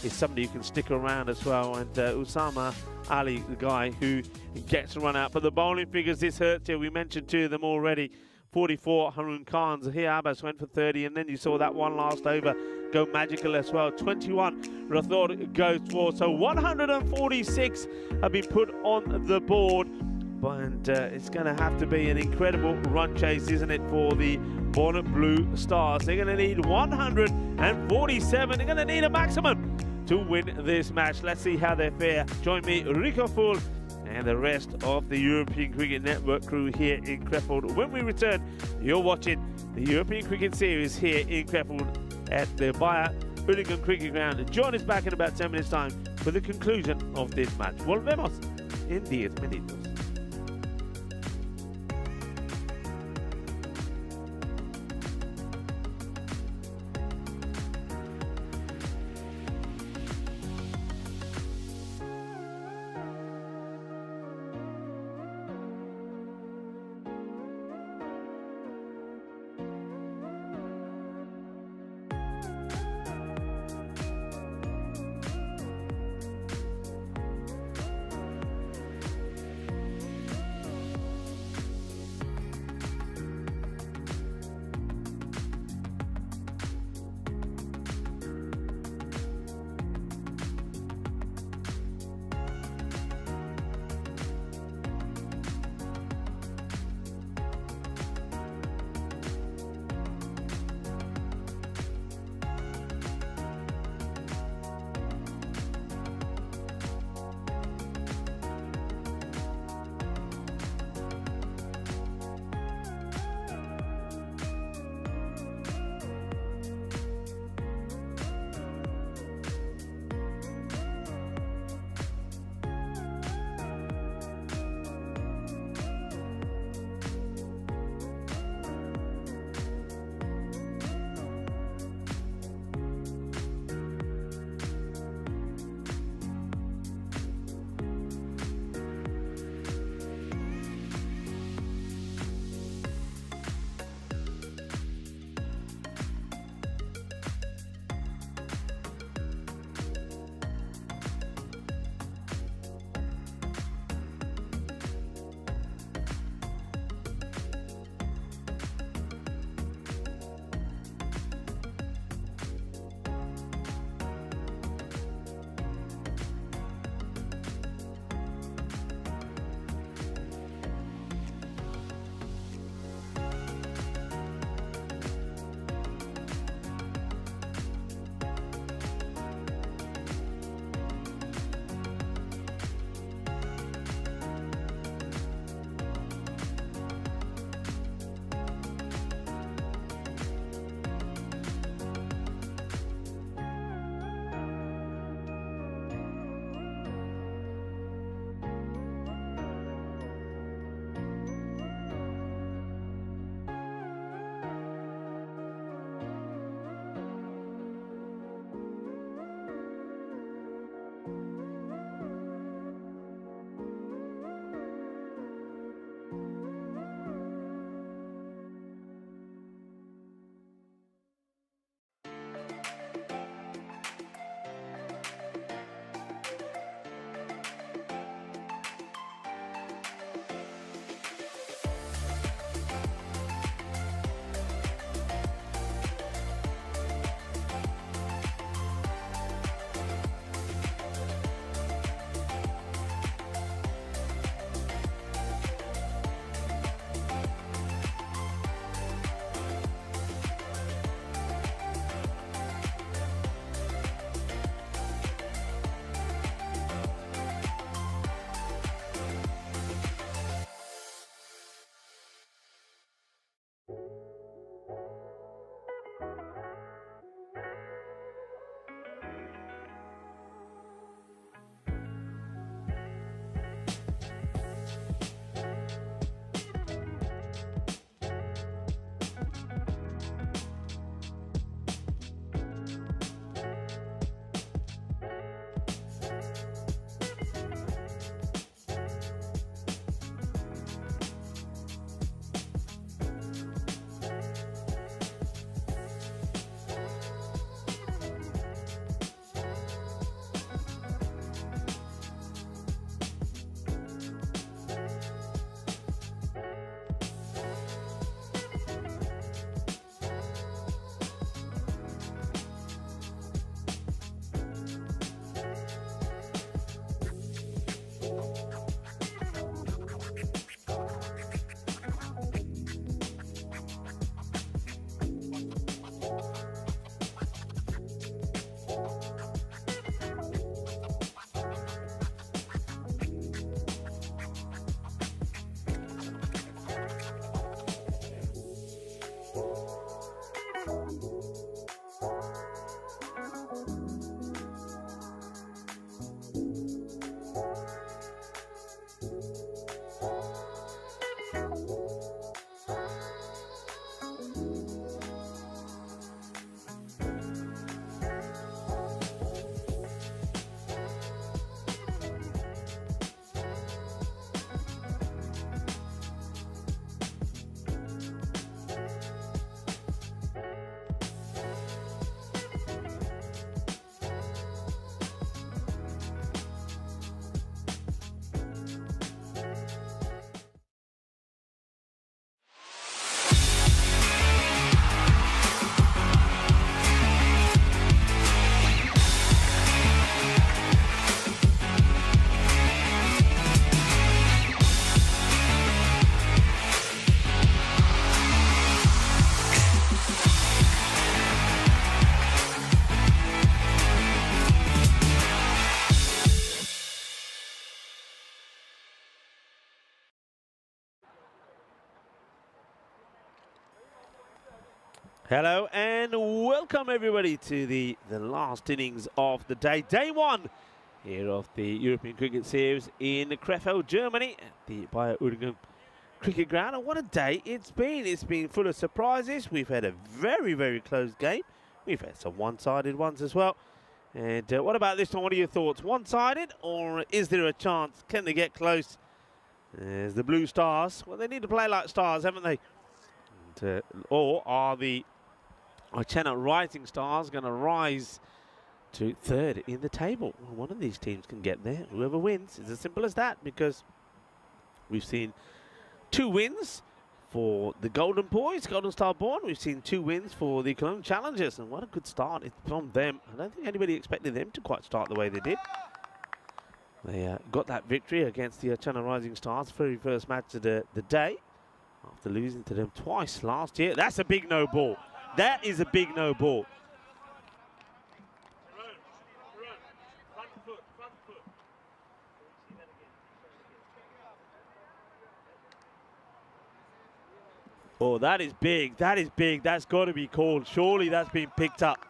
is somebody who can stick around as well. And Usama Ali, the guy who gets a run out. But the bowling figures, this hurts here. We mentioned 2 of them already. 44, Haroon Khan's. Here Abbas went for 30. And then you saw that one last over go magical as well. 21, Rathod goes for. So 146 have been put on the board. And it's going to have to be an incredible run chase, isn't it, for the Bonnet Blue Stars. They're going to need 147. They're going to need a maximum to win this match. Let's see how they fare. Join me, Rico Full, and the rest of the European Cricket Network crew here in Crefeld. When we return, you're watching the European Cricket Series here in Crefeld at the Bayer Hooligan Cricket Ground. Join us back in about 10 minutes' time for the conclusion of this match. Volvemos en 10 minutos. Hello and welcome everybody to the last innings of the day. Day one here of the European Cricket Series in Krefeld, Germany at the Bayer Uerdingen Cricket Ground. And what a day it's been. It's been full of surprises. We've had a very, very close game. We've had some one-sided ones as well. And what about this one? What are your thoughts? One-sided, or is there a chance? Can they get close? There's the Blue Stars. Well, they need to play like stars, haven't they? And, or are the Chennai Rising Stars going to rise to third in the table? Well, one of these teams can get there. Whoever wins is as simple as that, because we've seen 2 wins for the Golden Boys, Golden Star Born. We've seen 2 wins for the Cologne Challengers, and what a good start it's from them. I don't think anybody expected them to quite start the way they did. They got that victory against the Chennai Rising Stars, very first match of the day, after losing to them twice last year. That's a big no ball. That is a big no ball. Oh, that is big. That is big. That's got to be called. Surely that's been picked up.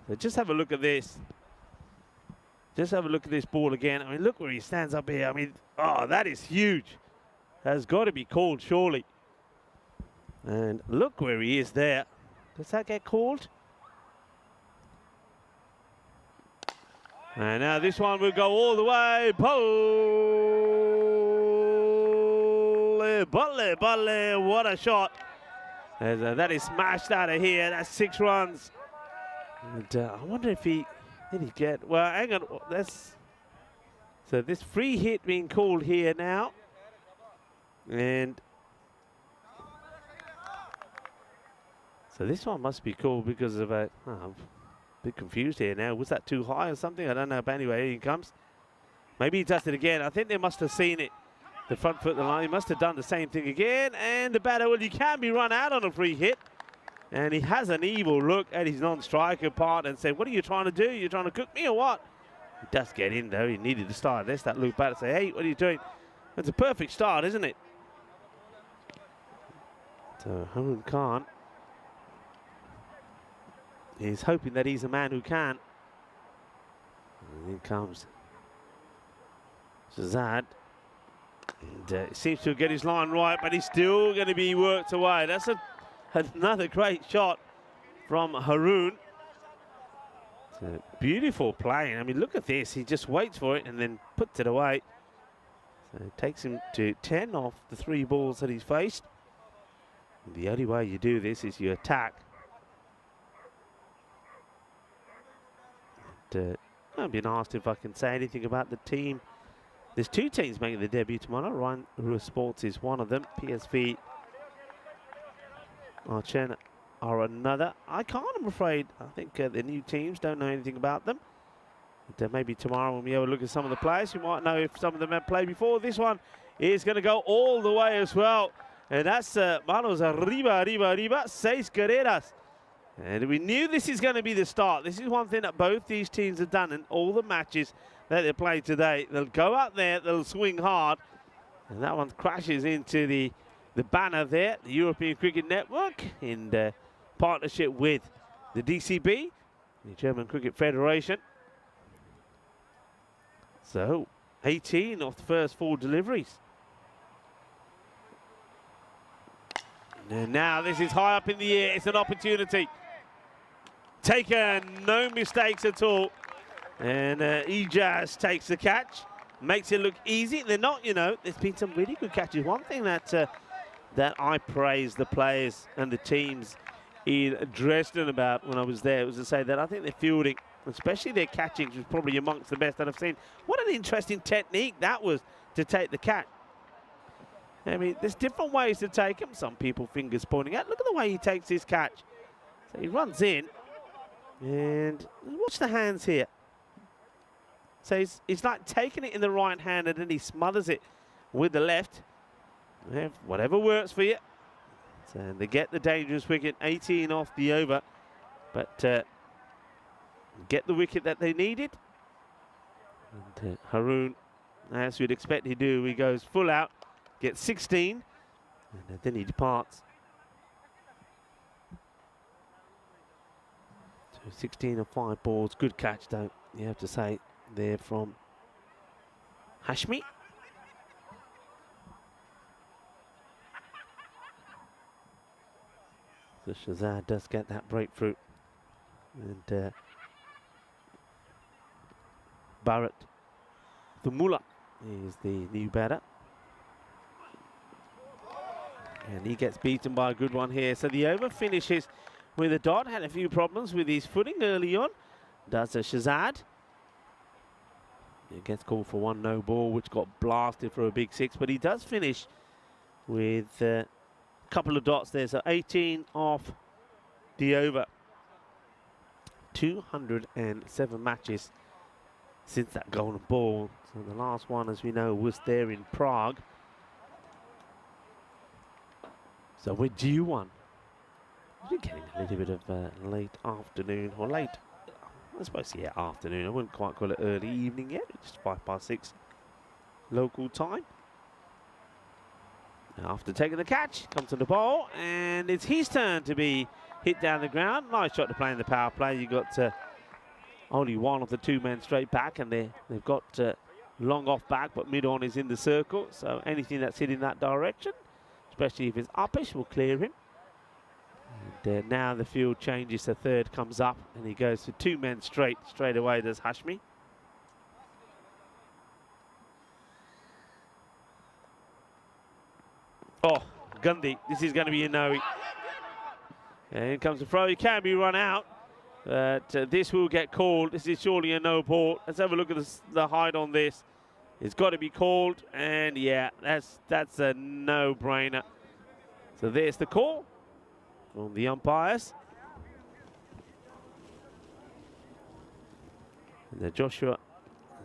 So just have a look at this. Just have a look at this ball again. I mean, look where he stands up here. I mean, oh, that is huge. That's got to be called, surely. And look where he is there. Does that get called? And now this one will go all the way. Butler, what a shot. That is smashed out of here. That's 6 runs. And I wonder if did he get, well, hang on. So this free hit being called here now. And so this one must be called because of I'm a bit confused here now. Was that too high or something? I don't know. But anyway, here he comes. Maybe he does it again. I think they must have seen it. The front foot of the line. He must have done the same thing again. And the batter, well, you can be run out on a free hit. And he has an evil look at his non-striker part and said, what are you trying to do? You're trying to cook me or what? He does get in, though. He needed to start. There's that loop batter say, hey, what are you doing? It's a perfect start, isn't it? So Harun Khan is hoping that he's a man who can. And in comes Shazad. And he seems to get his line right, but he's still going to be worked away. That's another great shot from Harun. It's a beautiful play. I mean, look at this. He just waits for it and then puts it away. So it takes him to 10 off the 3 balls that he's faced. And the only way you do this is you attack. And, I've been asked if I can say anything about the team. There's 2 teams making their debut tomorrow. Ryan Rua Sports is one of them. PSV Archen are another. I can't, I'm afraid. I think the new teams, don't know anything about them. But, maybe tomorrow when we have a look at some of the players, you might know if some of them have played before. This one is going to go all the way as well. And that's Manos arriba, 6 carreras. And we knew this is going to be the start. This is one thing that both these teams have done in all the matches that they played today. They'll go out there, they'll swing hard. And that one crashes into the banner there, the European Cricket Network, in partnership with the DCB, the German Cricket Federation. So, 18 of the first 4 deliveries. And now this is high up in the air. It's an opportunity. Taken, no mistakes at all. And Ijaz takes the catch, makes it look easy. They're not, you know, there's been some really good catches. One thing that I praised the players and the teams in Dresden about when I was there was to say that I think their fielding, especially their catching, was probably amongst the best that I've seen. What an interesting technique that was to take the catch. I mean, there's different ways to take him. Some people fingers pointing out. Look at the way he takes his catch. So he runs in, and watch the hands here. So he's like taking it in the right hand, and then he smothers it with the left. Yeah, whatever works for you. So they get the dangerous wicket, 18 off the over, but get the wicket that they needed. And Harun, as you'd expect he do, he goes full out, gets 16, and then he departs. So 16 of 5 balls. Good catch, though, you have to say, there from Hashmi. So Shazad does get that breakthrough. And Barrett Thumula is the new batter. And he gets beaten by a good one here. So the over finishes with a dot. Had a few problems with his footing early on. Does a Shazad. It gets called for 1 no ball, which got blasted for a big 6. But he does finish with a couple of dots there. So 18 off the over. 207 matches since that golden ball. So the last one, as we know, was there in Prague. So we're due one. We're getting a little bit of late afternoon, or late, I suppose, yeah, afternoon. I wouldn't quite call it early evening yet. It's 6:05 local time. After taking the catch, comes to the ball, and it's his turn to be hit down the ground. Nice shot to play in the power play. You got only one of the 2 men straight back, and they've got long off back, but mid on is in the circle. So anything that's hit in that direction, especially if it's uppish, will clear him. And now the field changes. The third comes up, and he goes to 2 men straight away. Does Hashmi. Oh, Gandhi, this is going to be a no. And here comes the throw. He can be run out, but this will get called. This is surely a no ball. Let's have a look at the height on this. It's got to be called, and yeah, that's a no-brainer. So there's the call from the umpires. And Joshua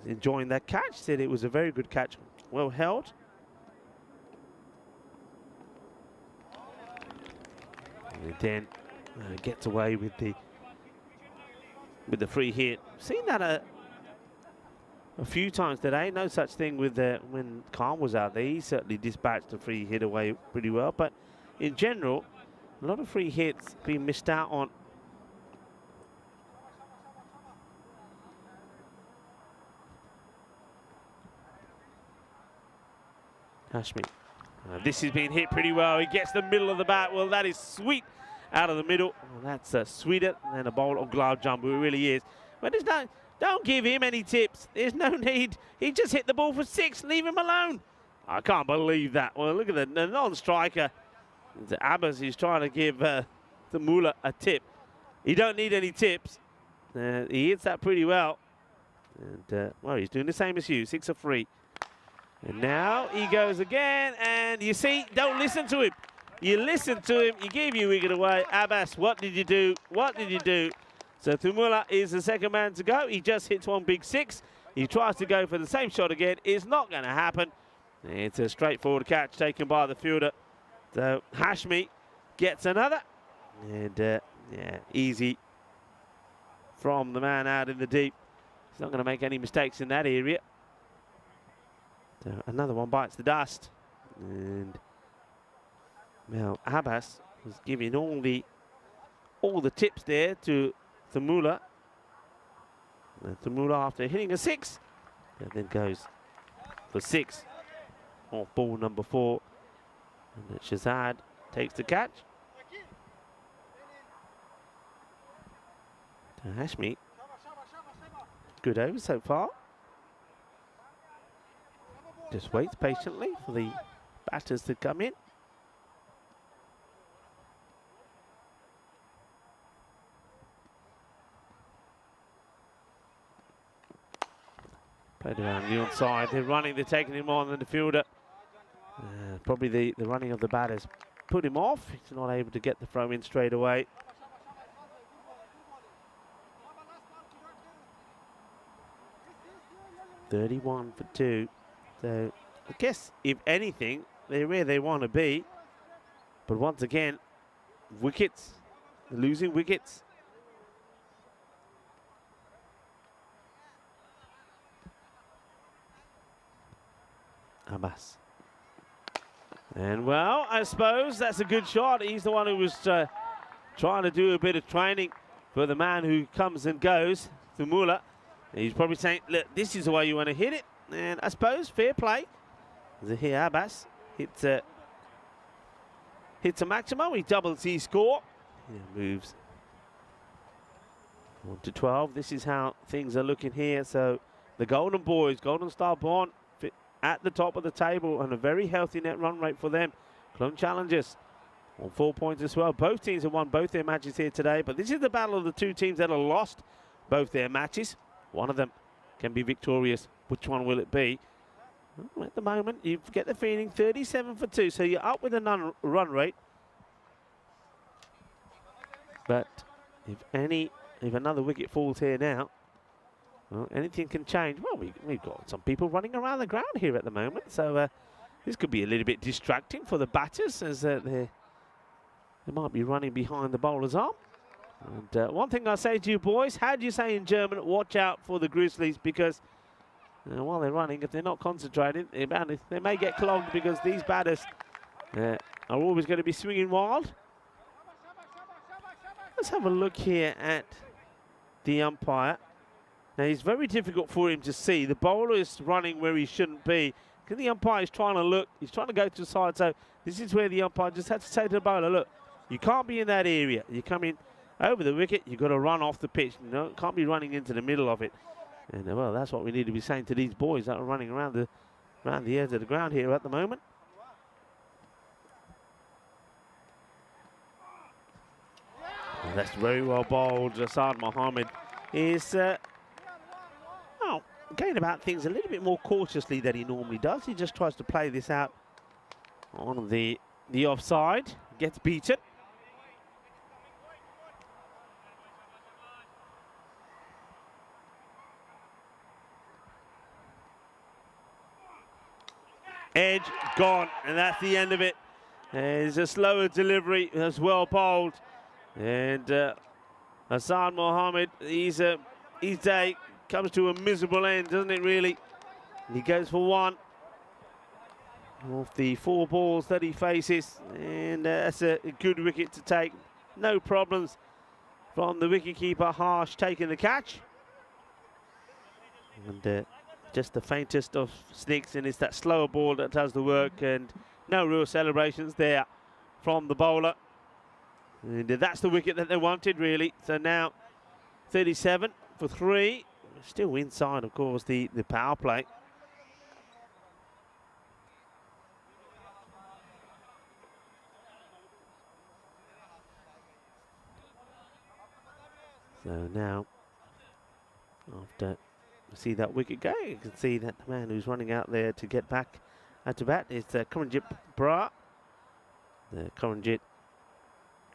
is enjoying that catch. Said it was a very good catch, well held. And then gets away with the free hit. Seen that a few times today. No such thing with when Khan was out there. He certainly dispatched the free hit away pretty well. But in general, a lot of free hits being missed out on. Hashmi. This has been hit pretty well. He gets the middle of the bat. Well, that is sweet out of the middle. Well, that's sweeter than a bowl of glove jumbo. It really is. But there's no, don't give him any tips. There's no need. He just hit the ball for 6. Leave him alone. I can't believe that. Well, look at the non-striker. Abbas is trying to give Thumula a tip. He don't need any tips. He hits that pretty well. And, well, he's doing the same as you. 6 of 3. And now he goes again, and you see, don't listen to him. You listen to him, he gave you a wicket away. Abbas, what did you do? What did you do? So Thumula is the second man to go. He just hits one big 6. He tries to go for the same shot again. It's not going to happen. It's a straightforward catch taken by the fielder. So Hashmi gets another. And, yeah, easy from the man out in the deep. He's not going to make any mistakes in that area. So another one bites the dust, and now Abbas was giving all the tips there to Thumula. And Thumula, after hitting a 6, and then goes for 6 off ball number 4, and Shazad takes the catch. So Hashmi, good over so far. Just waits patiently for the batters to come in. Played around the onside. They're running, they're taking him on, and the fielder. Probably the running of the batters put him off. He's not able to get the throw in straight away. .31 for 2. So I guess, if anything, they're where they want to be. But once again, wickets, losing wickets. Abbas. And, well, I suppose that's a good shot. He's the one who was trying to do a bit of training for the man who comes and goes, Thumula. He's probably saying, look, this is the way you want to hit it. And I suppose fair play. Zahir Abbas hits a maximum. He doubles his score. He moves on to 12. This is how things are looking here. So the Golden Boys, Golden Star Born, at the top of the table and a very healthy net run rate for them. Clone Challengers on 4 points as well. Both teams have won both their matches here today, but this is the battle of the two teams that have lost both their matches. One of them can be victorious. Which one will it be? Well, at the moment, you get the feeling 37 for 2, so you're up with a run rate. But if another wicket falls here now, well, anything can change. Well, we've got some people running around the ground here at the moment, so this could be a little bit distracting for the batters as they might be running behind the bowler's arm. And one thing I say to you boys, how do you say in German, watch out for the Grizzlies, because while they're running, if they're not concentrating, they may get clogged, because these batters are always going to be swinging wild. Let's have a look here at the umpire. Now, it's very difficult for him to see. The bowler is running where he shouldn't be, because the umpire is trying to look. He's trying to go to the side. So this is where the umpire just had to say to the bowler, look, you can't be in that area. You come in over the wicket, you've got to run off the pitch. You know, can't be running into the middle of it. And, well, that's what we need to be saying to these boys that are running around the edge of the ground here at the moment. Oh, that's very well bowled. Asad Mohammed is going about things a little bit more cautiously than he normally does. He just tries to play this out on the offside. Gets beaten. Edge gone, and that's the end of it. It's a slower delivery, as well bowled. And Hassan Mohammed, his day comes to a miserable end, doesn't it, really? And he goes for one off the 4 balls that he faces. And that's a good wicket to take. No problems from the wicketkeeper, Harsh, taking the catch. And just the faintest of snicks, and it's that slower ball that does the work, and no real celebrations there from the bowler. And that's the wicket that they wanted, really. So now 37 for 3. Still inside, of course, the power play. So now, after you see that wicket go, you can see that the man who's running out there to get back to bat is Karanjit Brar. Karanjit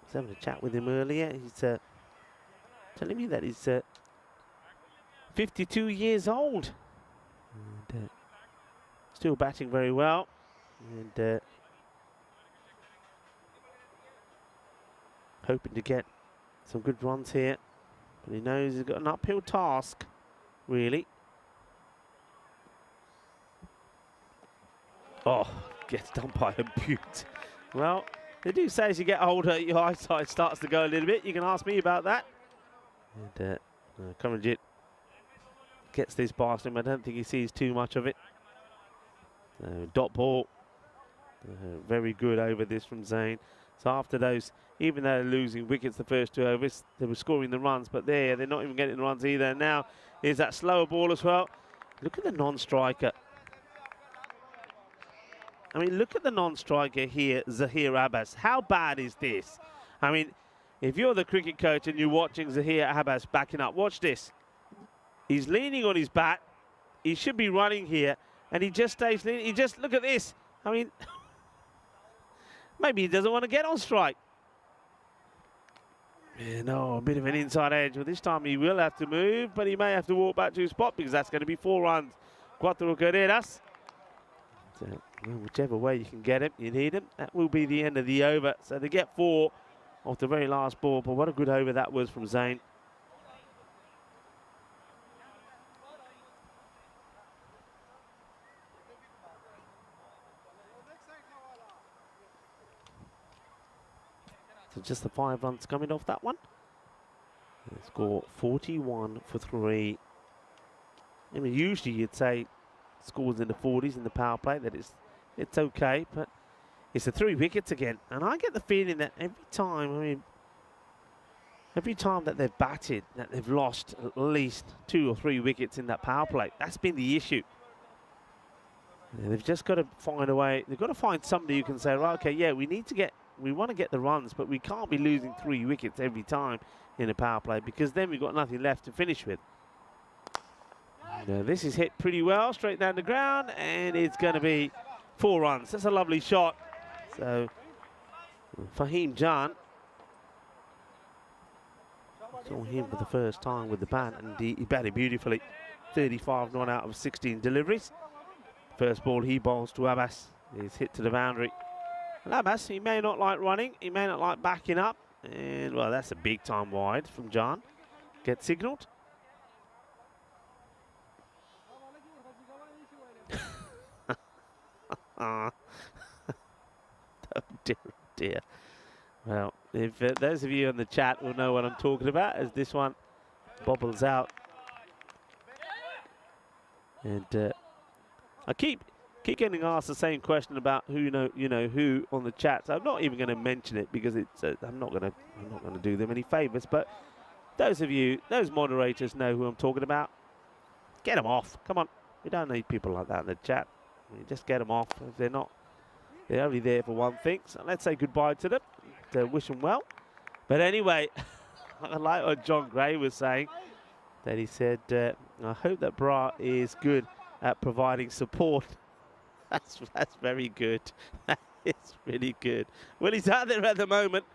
was having a chat with him earlier. He's telling me that he's 52 years old. And, still batting very well. And hoping to get some good runs here. But he knows he's got an uphill task, really. Oh, gets done by a beaut. Well, they do say as you get older, your eyesight starts to go a little bit. You can ask me about that. And Karanjit gets this past him. I don't think he sees too much of it. Dot ball. Very good over this from Zain. So after those, even though they're losing wickets the first 2 overs, they were scoring the runs, but they're not even getting the runs either. And now is that slower ball as well. Look at the non-striker. I mean, look at the non-striker here, Zahir Abbas. How bad is this? I mean, if you're the cricket coach and you're watching Zahir Abbas backing up, watch this. He's leaning on his bat. He should be running here, and he just stays leaning. He just, look at this. I mean, maybe he doesn't want to get on strike. Yeah, no, a bit of an inside edge. Well, this time he will have to move, but he may have to walk back to his spot, because that's going to be 4 runs. Cuatro carreras. So, well, whichever way you can get him, you need him. That will be the end of the over. So they get 4 off the very last ball, but what a good over that was from Zain. So just the 5 runs coming off that one. They score 41 for 3. I mean, usually you'd say scores in the 40s in the power play, that it's okay, but it's the 3 wickets again. And I get the feeling that every time that they've batted, that they've lost at least 2 or 3 wickets in that power play. That's been the issue. And they've just got to find a way. They've got to find somebody who can say, right, okay, yeah, we want to get the runs, but we can't be losing 3 wickets every time in a power play, because then we've got nothing left to finish with. This is hit pretty well, straight down the ground, and it's going to be 4 runs. That's a lovely shot. So, Fahim Jan, saw him for the first time with the bat, and he batted beautifully. 35 not out of 16 deliveries. First ball he bowls to Abbas is hit to the boundary. And Abbas, he may not like running, he may not like backing up, and well, that's a big time wide from Jan. Gets signalled. Oh dear, dear. Well, if those of you in the chat will know what I'm talking about, as this one bobbles out. And I keep getting asked the same question about who who on the chat. So I'm not even going to mention it, because it's I'm not going to do them any favors. But those of you, those moderators, know who I'm talking about. Get them off. Come on, we don't need people like that in the chat. Just get them off. If they're only there for one thing. So let's say goodbye to them. Wish them well. But anyway, I like what John Gray was saying. That he said, I hope that Bra is good at providing support. That's very good. That is really good. Well, he's out there at the moment,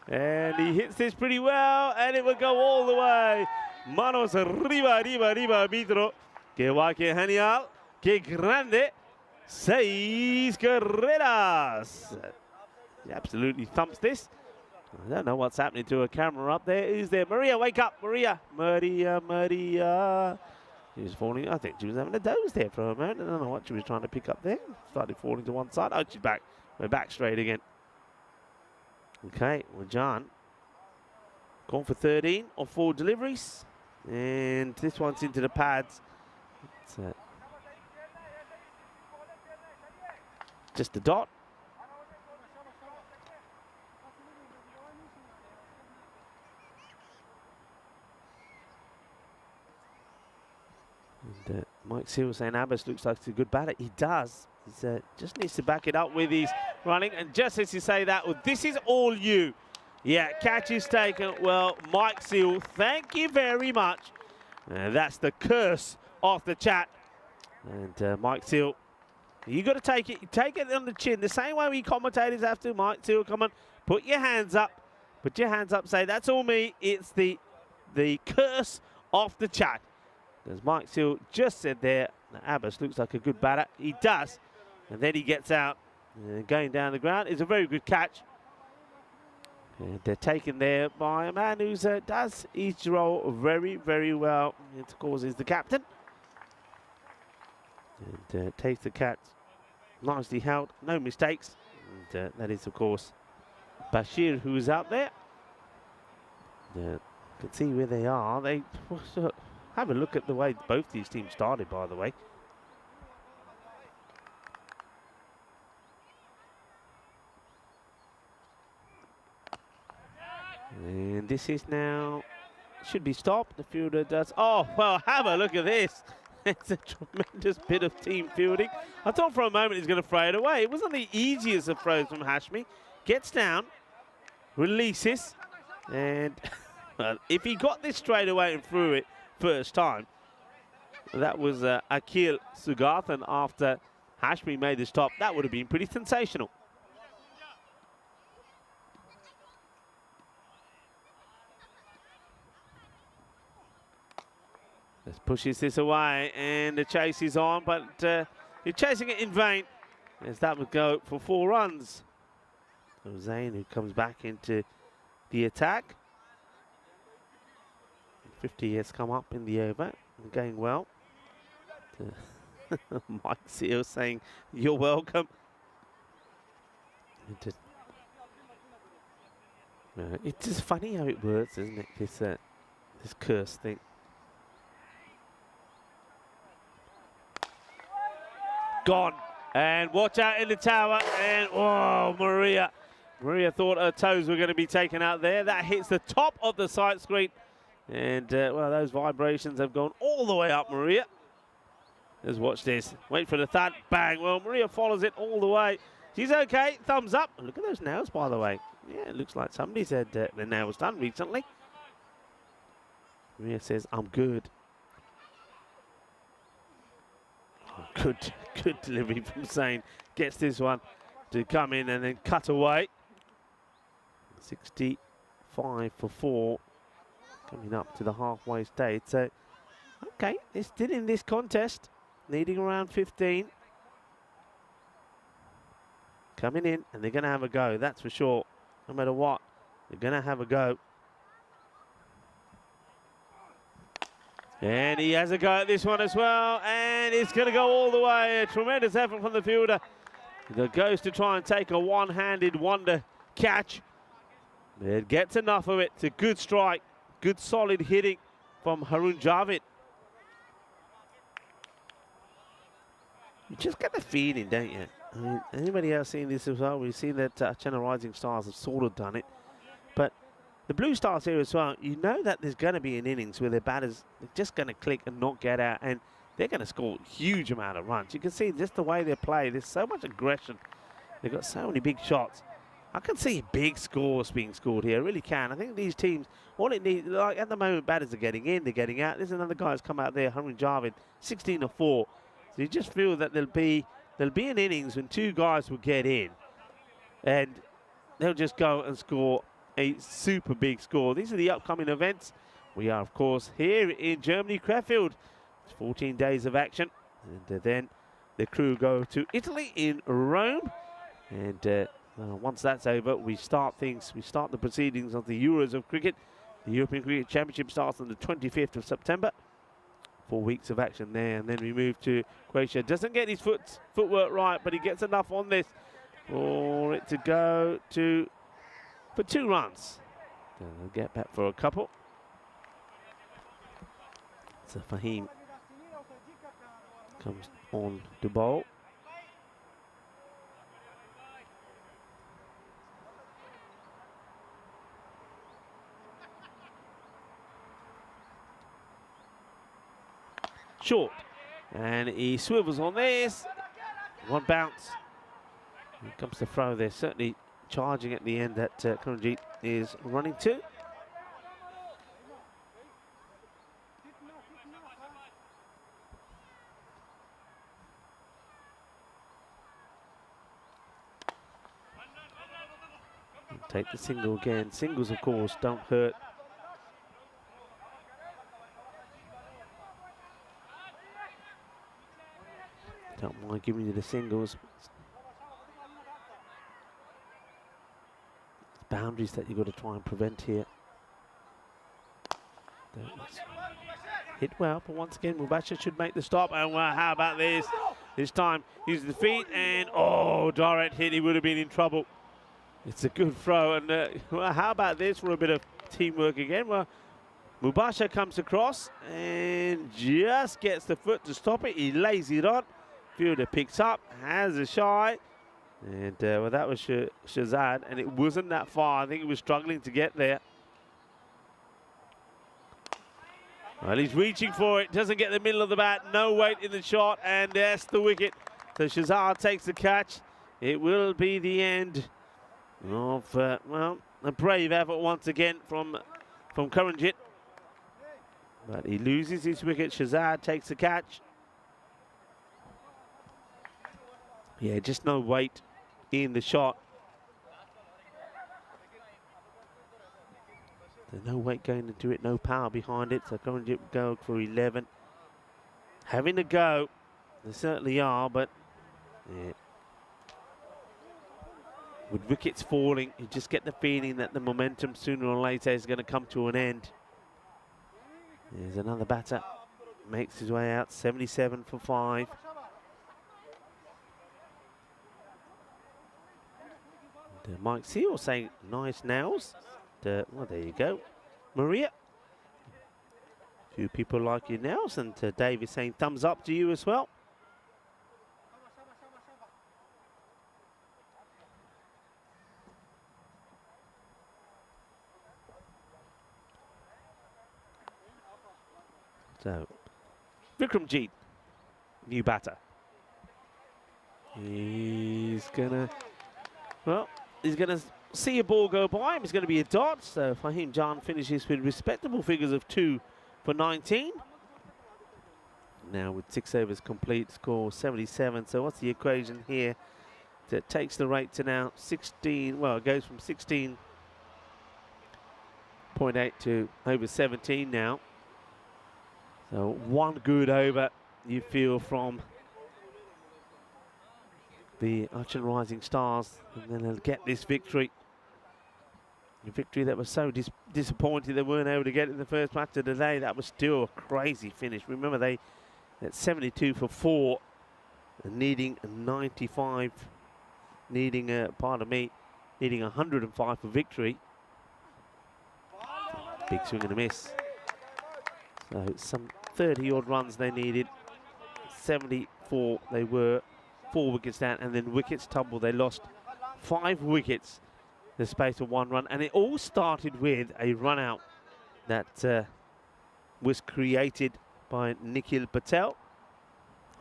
and he hits this pretty well, and it will go all the way. Manos arriba, arbitro. Que va, que genial, que grande. 6 carreras. He absolutely thumps this. I don't know what's happening to a camera up there. Who's there? Maria, wake up, Maria. Maria. She was falling. I think she was having a doze there for a moment. I don't know what she was trying to pick up there. Started falling to one side. Oh, she's back. We're back straight again. Okay, well, John gone for 13 or 4 deliveries. And this one's into the pads. It's just a dot. And Mike Seal saying Abbas looks like he's a good batter. He does. He just needs to back it up with his running. And just as you say that, well, this is all you. Yeah, catch is taken. Well, Mike Seal, thank you very much. That's the curse of the chat. And Mike Seal, you got to take it. You take it on the chin. The same way we commentators have to. Mike Seal, come on, put your hands up. Put your hands up. Say, that's all me. It's the curse of the chat. As Mike Seal just said there, Abbas looks like a good batter. He does. And then he gets out. Going down the ground is a very good catch. And they're taken there by a man who does his role very, very well. It, of course, is the captain. And takes the catch. Nicely held. No mistakes. And that is, of course, Bashir, who is out there. You can see where they are. They have a look at the way both these teams started, by the way. And this is now, should be stopped. The fielder does. Oh, well, have a look at this. It's a tremendous bit of team fielding. I thought for a moment he's going to throw it away. It wasn't the easiest of throws from Hashmi. Gets down, releases, and if he got this straight away and threw it first time, that was Akil Sugathan after Hashmi made the stop. That would have been pretty sensational. Just pushes this away, and the chase is on, but you're chasing it in vain, as that would go for 4 runs. So Zain, who comes back into the attack. 50 has come up in the over, going well. Mike Seal saying, you're welcome. It's just funny how it works, isn't it? This This curse thing. Gone. And watch out in the tower. And, oh, Maria. Maria thought her toes were going to be taken out there. That hits the top of the sight screen. And, well, those vibrations have gone all the way up, Maria. Let's watch this. Wait for the thud. Bang. Well, Maria follows it all the way. She's okay. Thumbs up. Look at those nails, by the way. Yeah, it looks like somebody's had their nails done recently. Maria says, I'm good. Oh, good delivery from Sane. Gets this one to come in and then cut away. 65 for 4. Coming up to the halfway stage. So, okay, they're still in this contest. Needing around 15. Coming in, and they're going to have a go, that's for sure. No matter what, they're going to have a go. And he has a go at this one as well, and it's going to go all the way. A tremendous effort from the fielder that goes to try and take a one-handed wonder catch. It gets enough of it. It's a good strike, good solid hitting from Harun Javid. You just get the feeling, don't you? I mean, anybody else seen this as well? We've seen that Chennai Rising Stars have sort of done it. But the Blue Stars here as well, you know that there's going to be an innings where their batters are just going to click and not get out. And they're going to score a huge amount of runs. You can see just the way they play. There's so much aggression. They've got so many big shots. I can see big scores being scored here. I really can. I think these teams, all it needs, like at the moment, batters are getting in, they're getting out. There's another guy who's come out there, Harun Javid, 16 or 4. So you just feel that there'll be an innings when two guys will get in and they'll just go and score a super big score. These are the upcoming events. We are, of course, here in Germany, Krefeld. It's 14 days of action. And then the crew go to Italy in Rome. And once that's over, we start the proceedings of the Euros of cricket. The European Cricket Championship starts on the 25th of September. 4 weeks of action there, and then we move to Croatia. Doesn't get his footwork right, but he gets enough on this for it to go for 2 runs. They'll get back for a couple. So Fahim comes on to bowl. Short, and he swivels on this. One bounce. Here comes the throw there. Certainly charging at the end that Karanjit is running to. Take the single again. Singles, of course, don't hurt. Don't mind giving you the singles. It's boundaries that you've got to try and prevent here. Hit well, but once again, Mubashir should make the stop. And wow, how about this? This time, uses the feet, and oh, direct hit, he would have been in trouble. It's a good throw, and well, how about this for a bit of teamwork again? Well, Mubashir comes across and just gets the foot to stop it. He lays it on. Fielder picks up, has a shy, and well, that was Shazad, and it wasn't that far. I think he was struggling to get there. Well, he's reaching for it, doesn't get the middle of the bat, no weight in the shot, and that's the wicket. So Shazad takes the catch. It will be the end of, well, a brave effort once again from Karanjit. But he loses his wicket. Shazad takes the catch. Yeah, just no weight in the shot. There's no weight going into it, no power behind it. So Karanjit go for 11. Having a go, they certainly are, but yeah. With wickets falling, you just get the feeling that the momentum sooner or later is going to come to an end. There's another batter, makes his way out, 77 for 5. Mike Seal saying nice nails. Well, there you go. Maria A few people like you, Nelson. Dave is saying thumbs up to you as well. So, Vikramjit, new batter. He's gonna see a ball go by him. It's gonna be a dot. So Fahim Jan finishes with respectable figures of 2 for 19. Now with 6 overs complete, score 77. So what's the equation here? That takes the rate to now 16. Well, it goes from 16.8 to over 17 now. So one good over, you feel, from the Achin Rising Stars, and then they'll get this victory. A victory that was so disappointing they weren't able to get it in the first match of the day. That was still a crazy finish. Remember, they at 72 for 4, and needing 95, needing 105 for victory. Big swing and a miss. So some 30 odd runs they needed. 74 they were, 4 wickets down, and then wickets tumble. They lost 5 wickets in the space of 1 run, and it all started with a run out that was created by Nikhil Patel.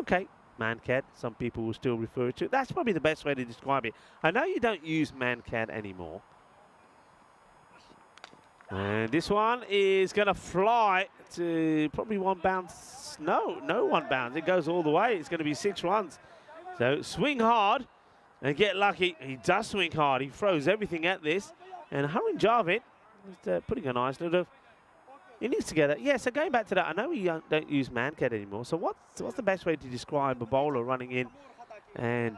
Okay, man-cad, some people will still refer to it. That's probably the best way to describe it. I know you don't use man-cad anymore. And this one is going to fly to probably 1 bounce. No 1 bounce. It goes all the way. It's going to be 6 runs. So swing hard and get lucky. He does swing hard. He throws everything at this. And Harun Javed is putting a nice little innings together. Yeah, so going back to that, I know we don't use man-cad anymore. So what's the best way to describe a bowler running in and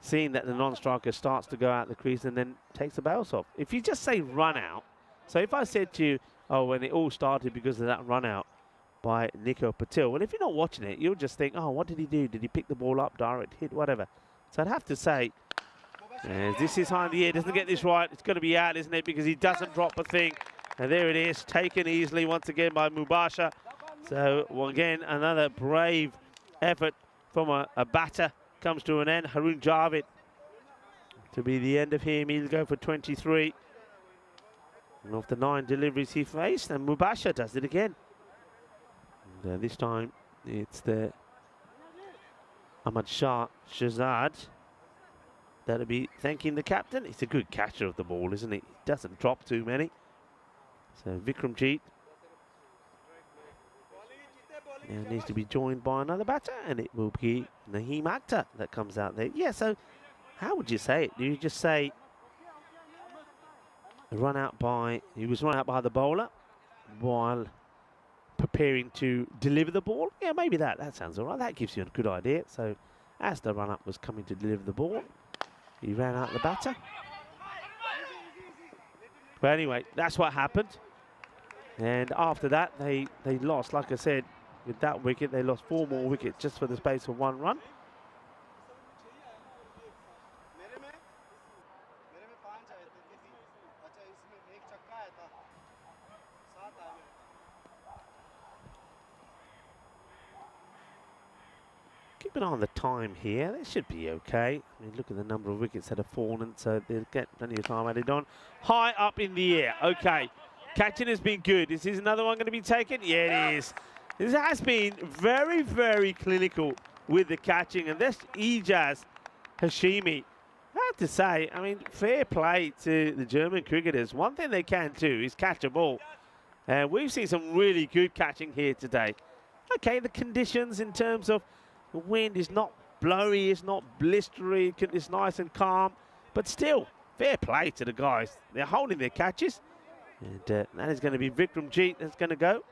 seeing that the non-striker starts to go out the crease and then takes the bails off? If you just say run out, so if I said to you, oh, when it all started because of that run out by Nikhil Patel, well, if you're not watching it, you'll just think, oh, what did he do? Did he pick the ball up, direct hit, whatever? So I'd have to say, as this is high in the air, doesn't get this right, it's going to be out, isn't it? Because he doesn't drop a thing. And there it is, taken easily once again by Mubasher. So, again, another brave effort from a batter comes to an end. Harun Javed to be the end of him. He'll go for 23. And of the 9 deliveries he faced, and Mubasher does it again. And this time it's the Ahmad Shah Shahzad that'll be thanking the captain. He's a good catcher of the ball, isn't he? He doesn't drop too many. So Vikramjit now needs to be joined by another batter, and it will be Naheem Akhtar that comes out there. Yeah, so how would you say it? Do you just say he was run out by the bowler while preparing to deliver the ball? Yeah, maybe that sounds all right. That gives you a good idea. So as the run-up was coming to deliver the ball, he ran out the batter. But anyway, that's what happened. And after that, they lost, like I said, with that wicket, they lost 4 more wickets just for the space of 1 run. Keep an eye on the time here. They should be okay. I mean, look at the number of wickets that have fallen, so they'll get plenty of time added on. High up in the air. Okay. Catching has been good. Is this another one going to be taken? Yeah, it is. This has been very, very clinical with the catching. And this Ijaz Hashimi, I have to say, I mean, fair play to the German cricketers. One thing they can do is catch a ball. And we've seen some really good catching here today. Okay, the conditions in terms of the wind is not blowy, it's not blistery, it's nice and calm. But still, fair play to the guys. They're holding their catches. And that is going to be Vikramjit that's going to go.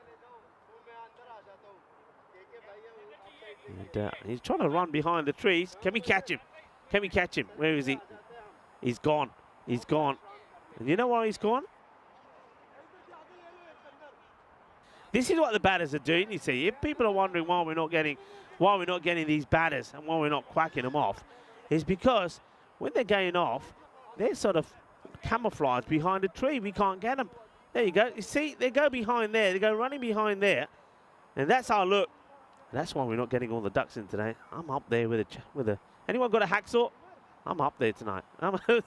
And he's trying to run behind the trees. Can we catch him? Can we catch him? Where is he? He's gone. He's gone. And you know why he's gone? This is what the batters are doing, you see. If people are wondering why we're not getting these batters and why we're not quacking them off, is because when they're going off, they're sort of camouflaged behind a tree. We can't get them. There you go. You see, they go behind there. They go running behind there. And that's our look. That's why we're not getting all the ducks in today. I'm up there with a. Anyone got a hacksaw? I'm up there tonight. There's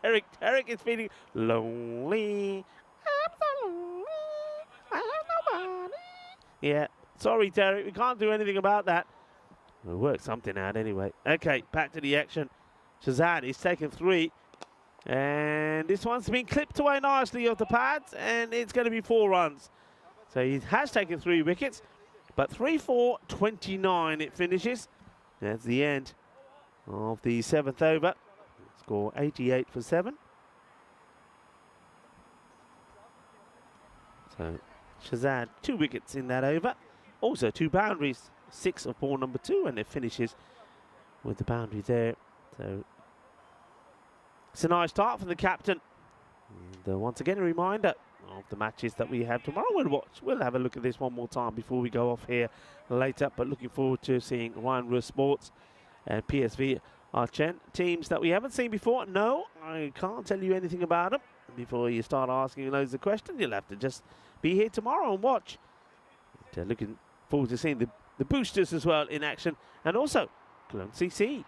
Derek. Derek is feeling lonely. I'm so lonely. I have nobody. Yeah. Sorry, Derek. We can't do anything about that. We'll work something out anyway. Okay, back to the action. Shazad is taking 3. And this one's been clipped away nicely off the pads. And it's going to be 4 runs. So he has taken 3 wickets. But 3-4, 29 it finishes. That's the end of the 7th over. Score 88 for 7. So Shazad 2 wickets in that over. Also 2 boundaries. 6 of ball number 2, and it finishes with the boundary there. So it's a nice start from the captain. And once again, a reminder of the matches that we have tomorrow. We'll have a look at this one more time before we go off here later. But looking forward to seeing Ryan Russ Sports and PSV Archen, teams that we haven't seen before. No, I can't tell you anything about them. Before you start asking loads of questions, you'll have to just be here tomorrow and watch. Looking forward to seeing the boosters as well in action, and also Cologne CC.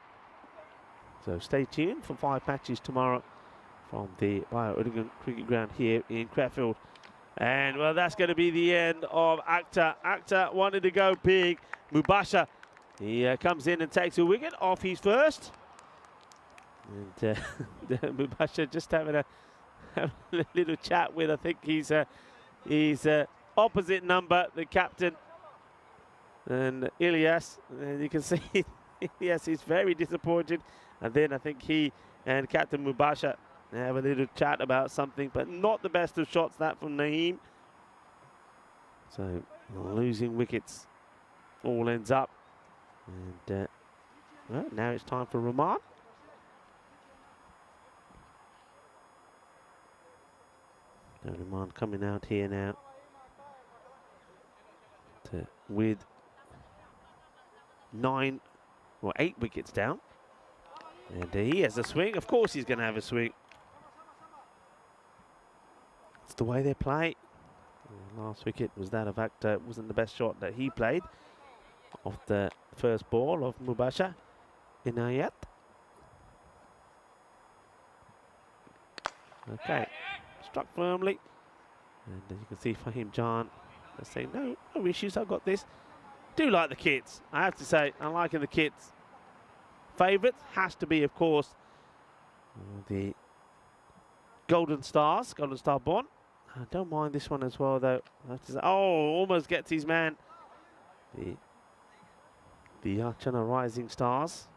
So stay tuned for 5 matches tomorrow from the Bio-Udingan Cricket Ground here in Crefeld. And well, that's going to be the end of Akhtar. Akhtar wanted to go big. Mubasher, he comes in and takes a wicket off his first. And Mubasher just having a little chat with, I think he's opposite number, the captain. And Ilyas, and you can see Ilyas is very disappointed. And then I think he and Captain Mubasher have a little chat about something, but not the best of shots, that from Naeem. So losing wickets all ends up. And well, now it's time for Rahman. Rahman coming out here now with 8 wickets down. And he has a swing. Of course he's going to have a swing. It's the way they play. Last wicket was that of Akhtar. It wasn't the best shot that he played off the first ball of Mubasher Inayat. Okay, struck firmly. And as you can see, Fahim Jan, they say, no issues, I've got this. Do like the kids, I have to say. I'm liking the kids. Favourites has to be, of course, the Golden Stars, Golden Star Bond. I don't mind this one as well, though. I have to say, almost gets his man. The Archana Rising Stars.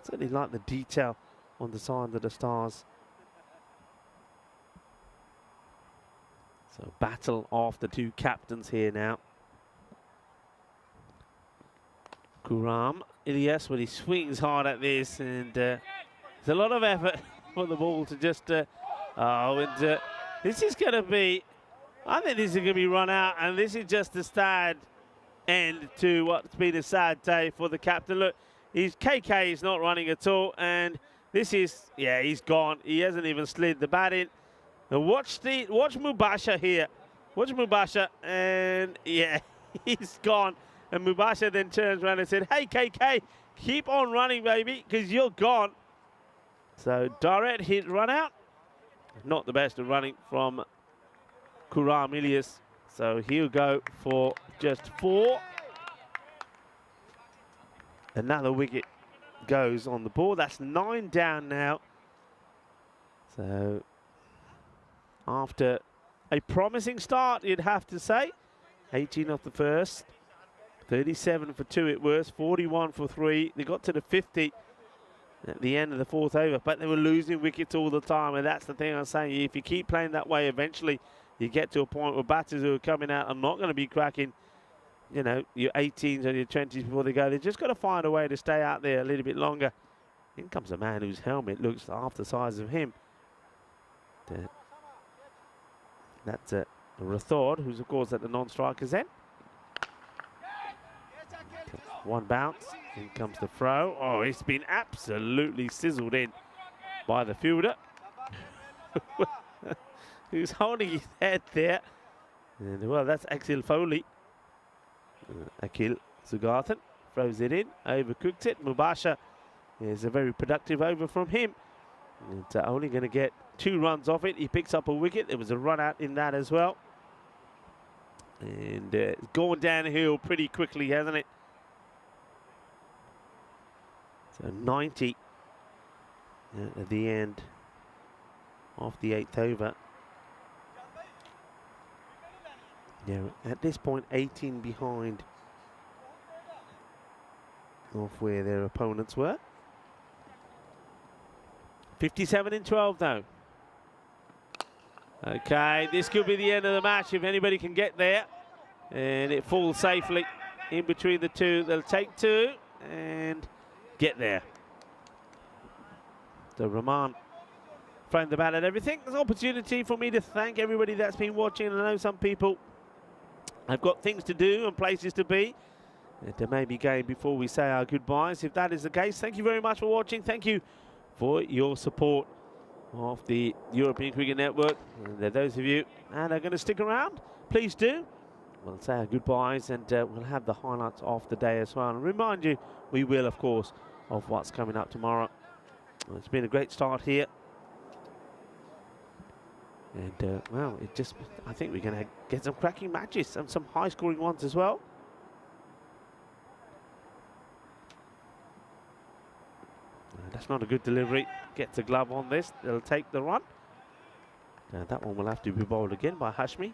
Certainly like the detail on the side of the stars. So battle of the 2 captains here now. Kuram, Ilyas, when he swings hard at this, and there's a lot of effort for the ball to just, this is going to be, I think this is going to be run out, and this is just the sad end to what's been a sad day for the captain. Look, KK is not running at all, and this is, yeah, he's gone. He hasn't even slid the bat in. And watch Mubasher here. Watch Mubasher, and yeah, he's gone. And Mubasher then turns around and said, hey, KK, keep on running, baby, because you're gone. So direct hit run out. Not the best of running from Kuram Ilyas. So he'll go for just 4. Another wicket goes on the board. That's 9 down now. So after a promising start, you'd have to say. 18 off the first. 37 for 2 it was, 41 for 3. They got to the 50 at the end of the 4th over, but they were losing wickets all the time, and that's the thing I'm saying. If you keep playing that way, eventually you get to a point where batters who are coming out are not going to be cracking, you know, your 18s or your 20s before they go. They've just got to find a way to stay out there a little bit longer. In comes a man whose helmet looks half the size of him. That's Rathod, who's of course at the non-striker's end. One bounce, in comes the throw. Oh, it's been absolutely sizzled in by the fielder. Who's holding his head there. And well, that's Axel Foley. Akil Sugathan throws it in, overcooked it. Mubasha is a very productive over from him. It's only going to get 2 runs off it. He picks up a wicket. There was a run out in that as well. And it's gone downhill pretty quickly, hasn't it? So 90 at the end of the 8th over. Yeah, at this point 18 behind of where their opponents were. 57 in 12 though. Okay, this could be the end of the match if anybody can get there. And it falls safely in between the two. They'll take 2 and get there. So Rahman framed the bat and everything. There's an opportunity for me to thank everybody that's been watching. I know some people have got things to do and places to be. There may be game before we say our goodbyes. If that is the case, thank you very much for watching. Thank you for your support of the European Cricket Network. And those of you that are going to stick around, please do. We'll say our goodbyes and we'll have the highlights of the day as well. And remind you, we will, of course, of what's coming up tomorrow. Well, it's been a great start here. And, well, I think we're going to get some cracking matches and some high-scoring ones as well. That's not a good delivery. Gets a glove on this. They'll take the run. That one will have to be bowled again by Hashmi.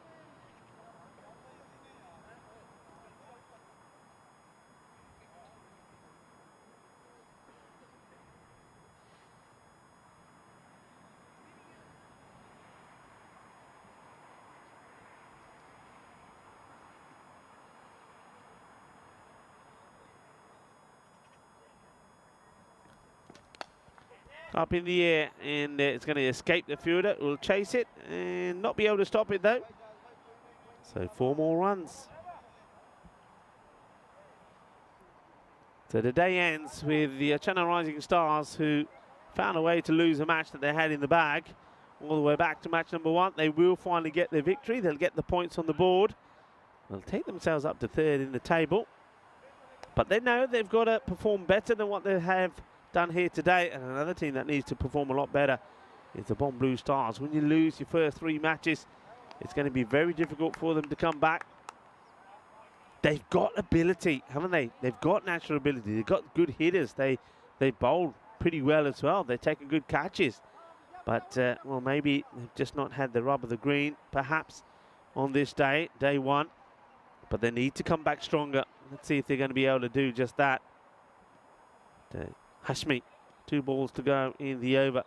Up in the air, and it's going to escape the fielder. Will chase it and not be able to stop it though. So 4 more runs. So the day ends with the Chennai Rising Stars, who found a way to lose a match that they had in the bag, all the way back to match number 1. They will finally get their victory. They'll get the points on the board. They'll take themselves up to 3rd in the table. But they know they've got to perform better than what they have done here today. And another team that needs to perform a lot better is the Bonn Blue Stars. When you lose your first 3 matches, it's going to be very difficult for them to come back. They've got ability, haven't they? They've got natural ability. They've got good hitters. They bowl pretty well as well. They're taking good catches. But, well, maybe they've just not had the rub of the green, perhaps, on this day, day 1. But they need to come back stronger. Let's see if they're going to be able to do just that. Hashmi, 2 balls to go in the over.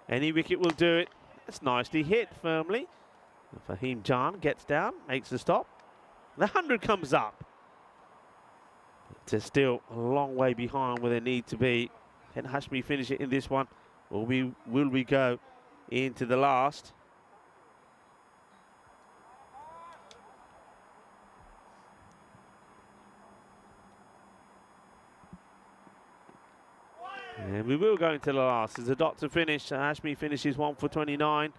Any wicket will do it. That's nicely hit firmly. Fahim Jan gets down, makes the stop. The 100 comes up. It's still a long way behind where they need to be. Can Hashmi finish it in this one? Or will we go into the last? And we will go into the last. There's a dot to finish. Hashmi finishes 1 for 29.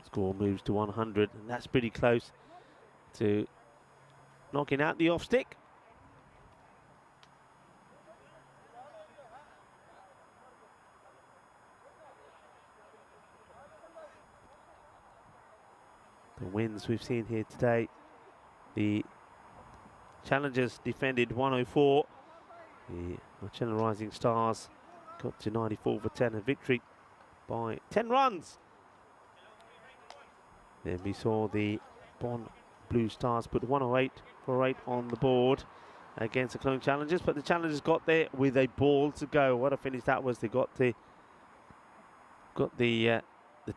Score moves to 100, and that's pretty close to knocking out the off stick. The wins we've seen here today. The challengers defended 104. The Chennai Rising Stars got to 94 for 10, a victory by 10 runs. Then we saw the Bonn Blue Stars put 108 for 8 on the board against the Clone Challengers, but the Challengers got there with a ball to go. What a finish that was. They got the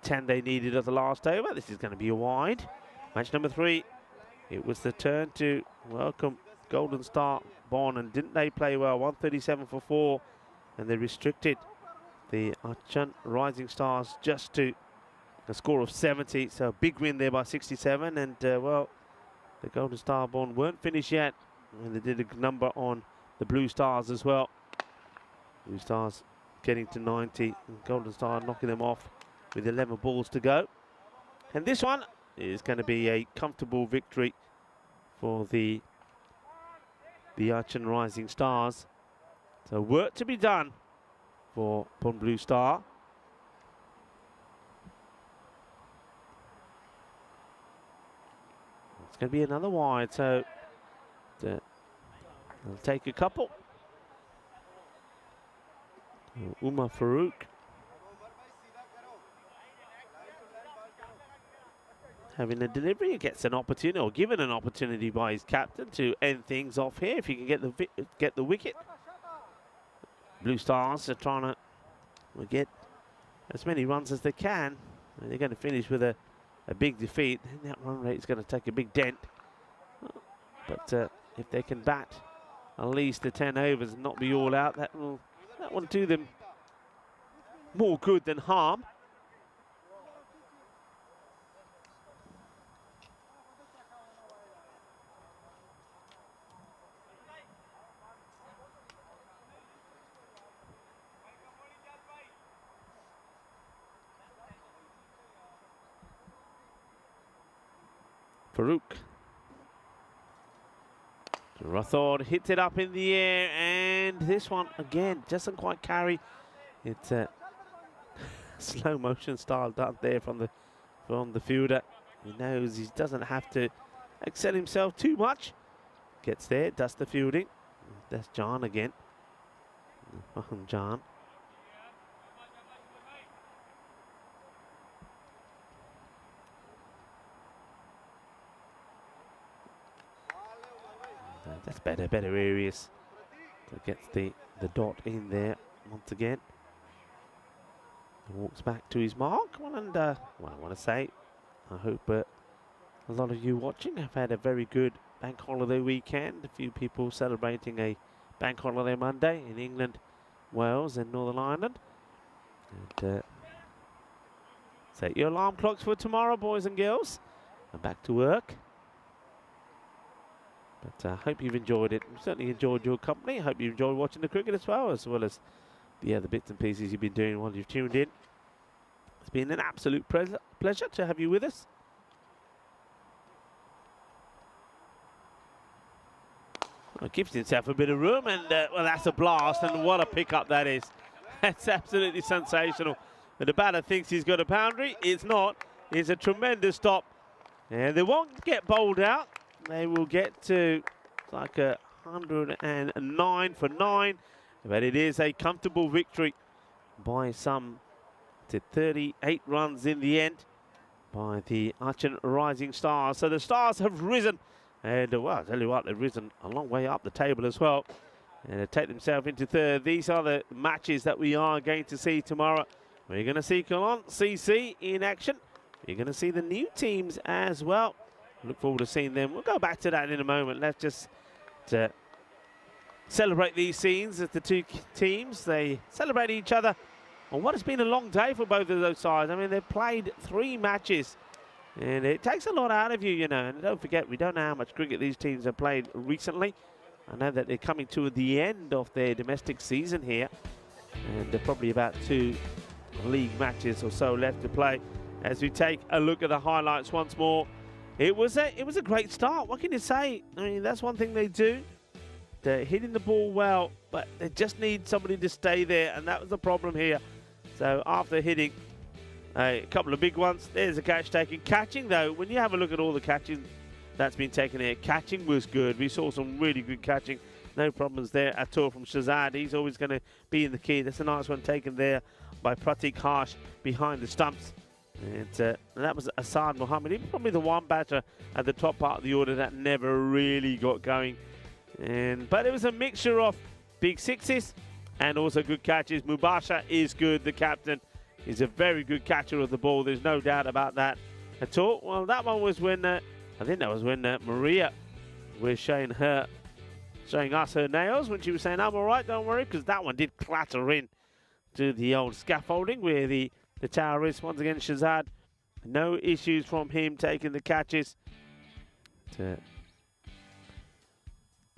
10 they needed at the last over. This is going to be a wide. Match number 3. It was the turn to welcome Golden Star Bonn, and didn't they play well? 137 for 4, and they restricted the Chennai Rising Stars just to a score of 70. So a big win there by 67, and well, the Golden Star Bonn weren't finished yet, and they did a number on the Blue Stars as well. Blue Stars getting to 90, and Golden Star knocking them off with 11 balls to go. And this one, is going to be a comfortable victory for the Archon Rising Stars. So work to be done for Pon Blue Star. It's going to be another wide, so they'll take a couple. Umar Farouk. Having a delivery, he gets an opportunity, or given an opportunity by his captain to end things off here. If he can get the wicket, Blue Stars are trying to get as many runs as they can. And they're going to finish with a big defeat. And that run rate is going to take a big dent. But if they can bat at least the 10 overs and not be all out, that will do them more good than harm. Farouk. Rathod hits it up in the air, and this one again doesn't quite carry. It's a slow motion style done there from the fielder. He knows he doesn't have to excel himself too much. Gets there, does the fielding. That's John again. John. That's better areas. So gets the dot in there once again. Walks back to his mark. And well, I want to say, I hope a lot of you watching have had a very good bank holiday weekend. A few people celebrating a bank holiday Monday in England, Wales and Northern Ireland. And set your alarm clocks for tomorrow, boys and girls. And back to work. But I hope you've enjoyed it. We've certainly enjoyed your company. I hope you enjoyed watching the cricket as well as the other bits and pieces you've been doing while you've tuned in. It's been an absolute pleasure to have you with us. Well, gives himself a bit of room, and well, that's a blast, and what a pickup that is. That's absolutely sensational. But the batter thinks he's got a boundary. It's not. It's a tremendous stop. And they won't get bowled out. They will get to like 109 for 9. But it is a comfortable victory by some to 38 runs in the end by the Archon Rising Stars. So the Stars have risen. And well, I'll tell you what, they've risen a long way up the table as well. And they take themselves into third. These are the matches that we are going to see tomorrow. We're going to see Colon CC in action. You're going to see the new teams as well. Look forward to seeing them. We'll go back to that in a moment. Let's just celebrate these scenes as the two teams. They celebrate each other on what has been a long day for both of those sides. I mean, they've played 3 matches. And it takes a lot out of you, you know. And don't forget, we don't know how much cricket these teams have played recently. I know that they're coming to the end of their domestic season here. And they're probably about 2 league matches or so left to play. As we take a look at the highlights once more. It was a great start. What can you say? I mean, that's one thing they do. They're hitting the ball well, but they just need somebody to stay there. And that was the problem here. So after hitting a couple of big ones, there's a catch taken. Catching, though, when you have a look at all the catching that's been taken here, catching was good. We saw some really good catching. No problems there at all from Shazad. He's always going to be in the key. That's a nice one taken there by Pratik Harsh behind the stumps. And that was Asad Mohammed. He was probably the one batter at the top part of the order that never really got going. But it was a mixture of big sixes and also good catches. Mubasha is good, the captain. He's a very good catcher of the ball. There's no doubt about that at all. Well, that one was when, I think that was when Maria was showing us her nails when she was saying, I'm all right, don't worry, because that one did clatter in to the old scaffolding where the tower is. Once again, Shazad, no issues from him taking the catches.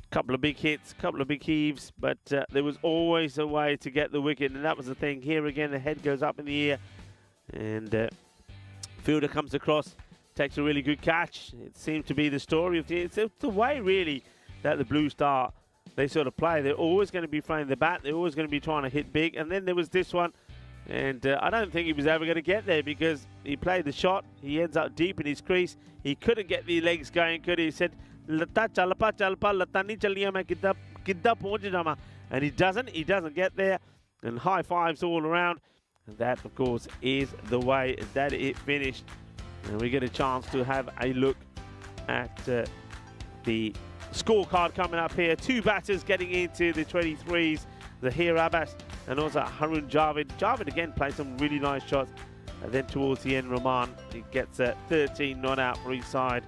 Couple of big hits, couple of big heaves, but there was always a way to get the wicket, and that was the thing. Here again, the head goes up in the air, and fielder comes across, takes a really good catch. It seemed to be the story of it's the way really that the Blue Star, they sort of play. They're always going to be throwing the bat. They're always going to be trying to hit big. And then there was this one. And I don't think he was ever going to get there because he played the shot. He ends up deep in his crease. He couldn't get the legs going, could he? He said, "Lata chalpa chalpa, lata nahi chaliya main kidda pahunch jama." And he doesn't get there. And high fives all around. And that, of course, is the way that it finished. And we get a chance to have a look at the scorecard coming up here. Two batters getting into the 23s. Zahir Abbas and also Harun Javed. Javed again played some really nice shots. And then towards the end, Rahman, he gets 13 not out for each side.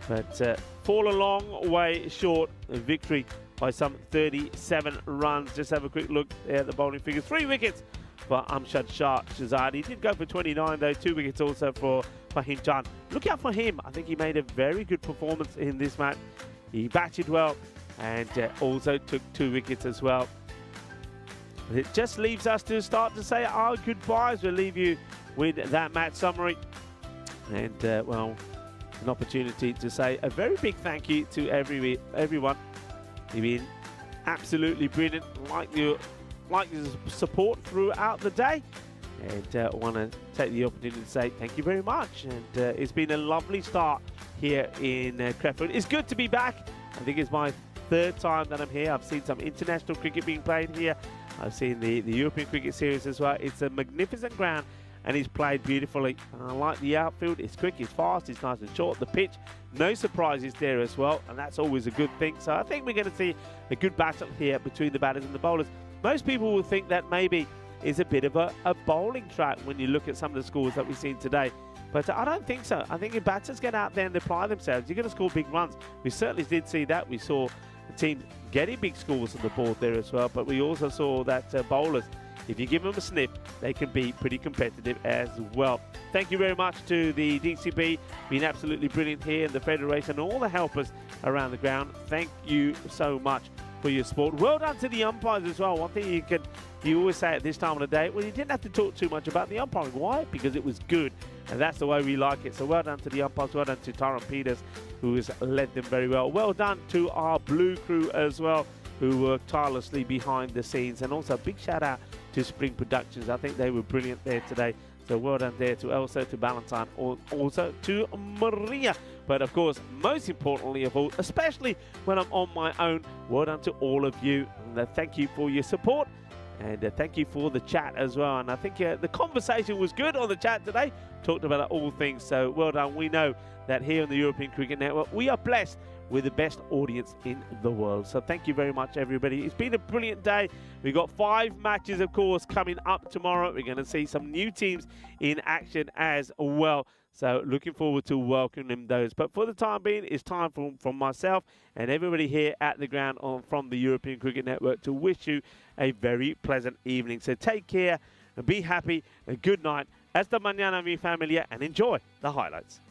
But fall a long way short of victory by some 37 runs. Just have a quick look there at the bowling figures. 3 wickets for Amshad Shah Shahzad. He did go for 29 though. 2 wickets also for Fahim Chand. Look out for him. I think he made a very good performance in this match. He batted well and also took 2 wickets as well. It just leaves us to start to say our goodbyes. We'll leave you with that match summary. And, well, an opportunity to say a very big thank you to everyone. You've been absolutely brilliant. Like your support throughout the day. And I want to take the opportunity to say thank you very much. And it's been a lovely start here in Crefeld. It's good to be back. I think it's my 3rd time that I'm here. I've seen some international cricket being played here. I've seen the European Cricket Series as well. It's a magnificent ground and it's played beautifully. I like the outfield. It's quick, it's fast, it's nice and short. The pitch, no surprises there as well, and that's always a good thing. So I think we're going to see a good battle here between the batters and the bowlers. Most people will think that maybe it's a bit of a bowling track when you look at some of the scores that we've seen today. But I don't think so. I think if batters get out there and apply themselves, you're going to score big runs. We certainly did see that. We saw the team getting big scores on the board there as well. But we also saw that bowlers, if you give them a sniff, they can be pretty competitive as well. Thank you very much to the DCB. Been absolutely brilliant here in the Federation and all the helpers around the ground. Thank you so much for your support. Well done to the umpires as well. One thing you always say at this time of the day, well, you didn't have to talk too much about the umpiring. Why? Because it was good. And that's the way we like it. So well done to the umpires. Well done to Tyrone Peters, who has led them very well. Well done to our blue crew as well, who worked tirelessly behind the scenes. And also a big shout out to Spring Productions. I think they were brilliant there today. So well done there to Elsa, to Valentine, also to Maria. But of course, most importantly of all, especially when I'm on my own, well done to all of you. And thank you for your support. And thank you for the chat as well. And I think the conversation was good on the chat today. Talked about all things. So well done. We know that here on the European Cricket Network, we are blessed with the best audience in the world. So thank you very much, everybody. It's been a brilliant day. We've got 5 matches, of course, coming up tomorrow. We're going to see some new teams in action as well. So looking forward to welcoming those. But for the time being, it's time from myself and everybody here at the ground from the European Cricket Network to wish you a very pleasant evening. So take care and be happy and good night. Hasta mañana, mi familia, and enjoy the highlights.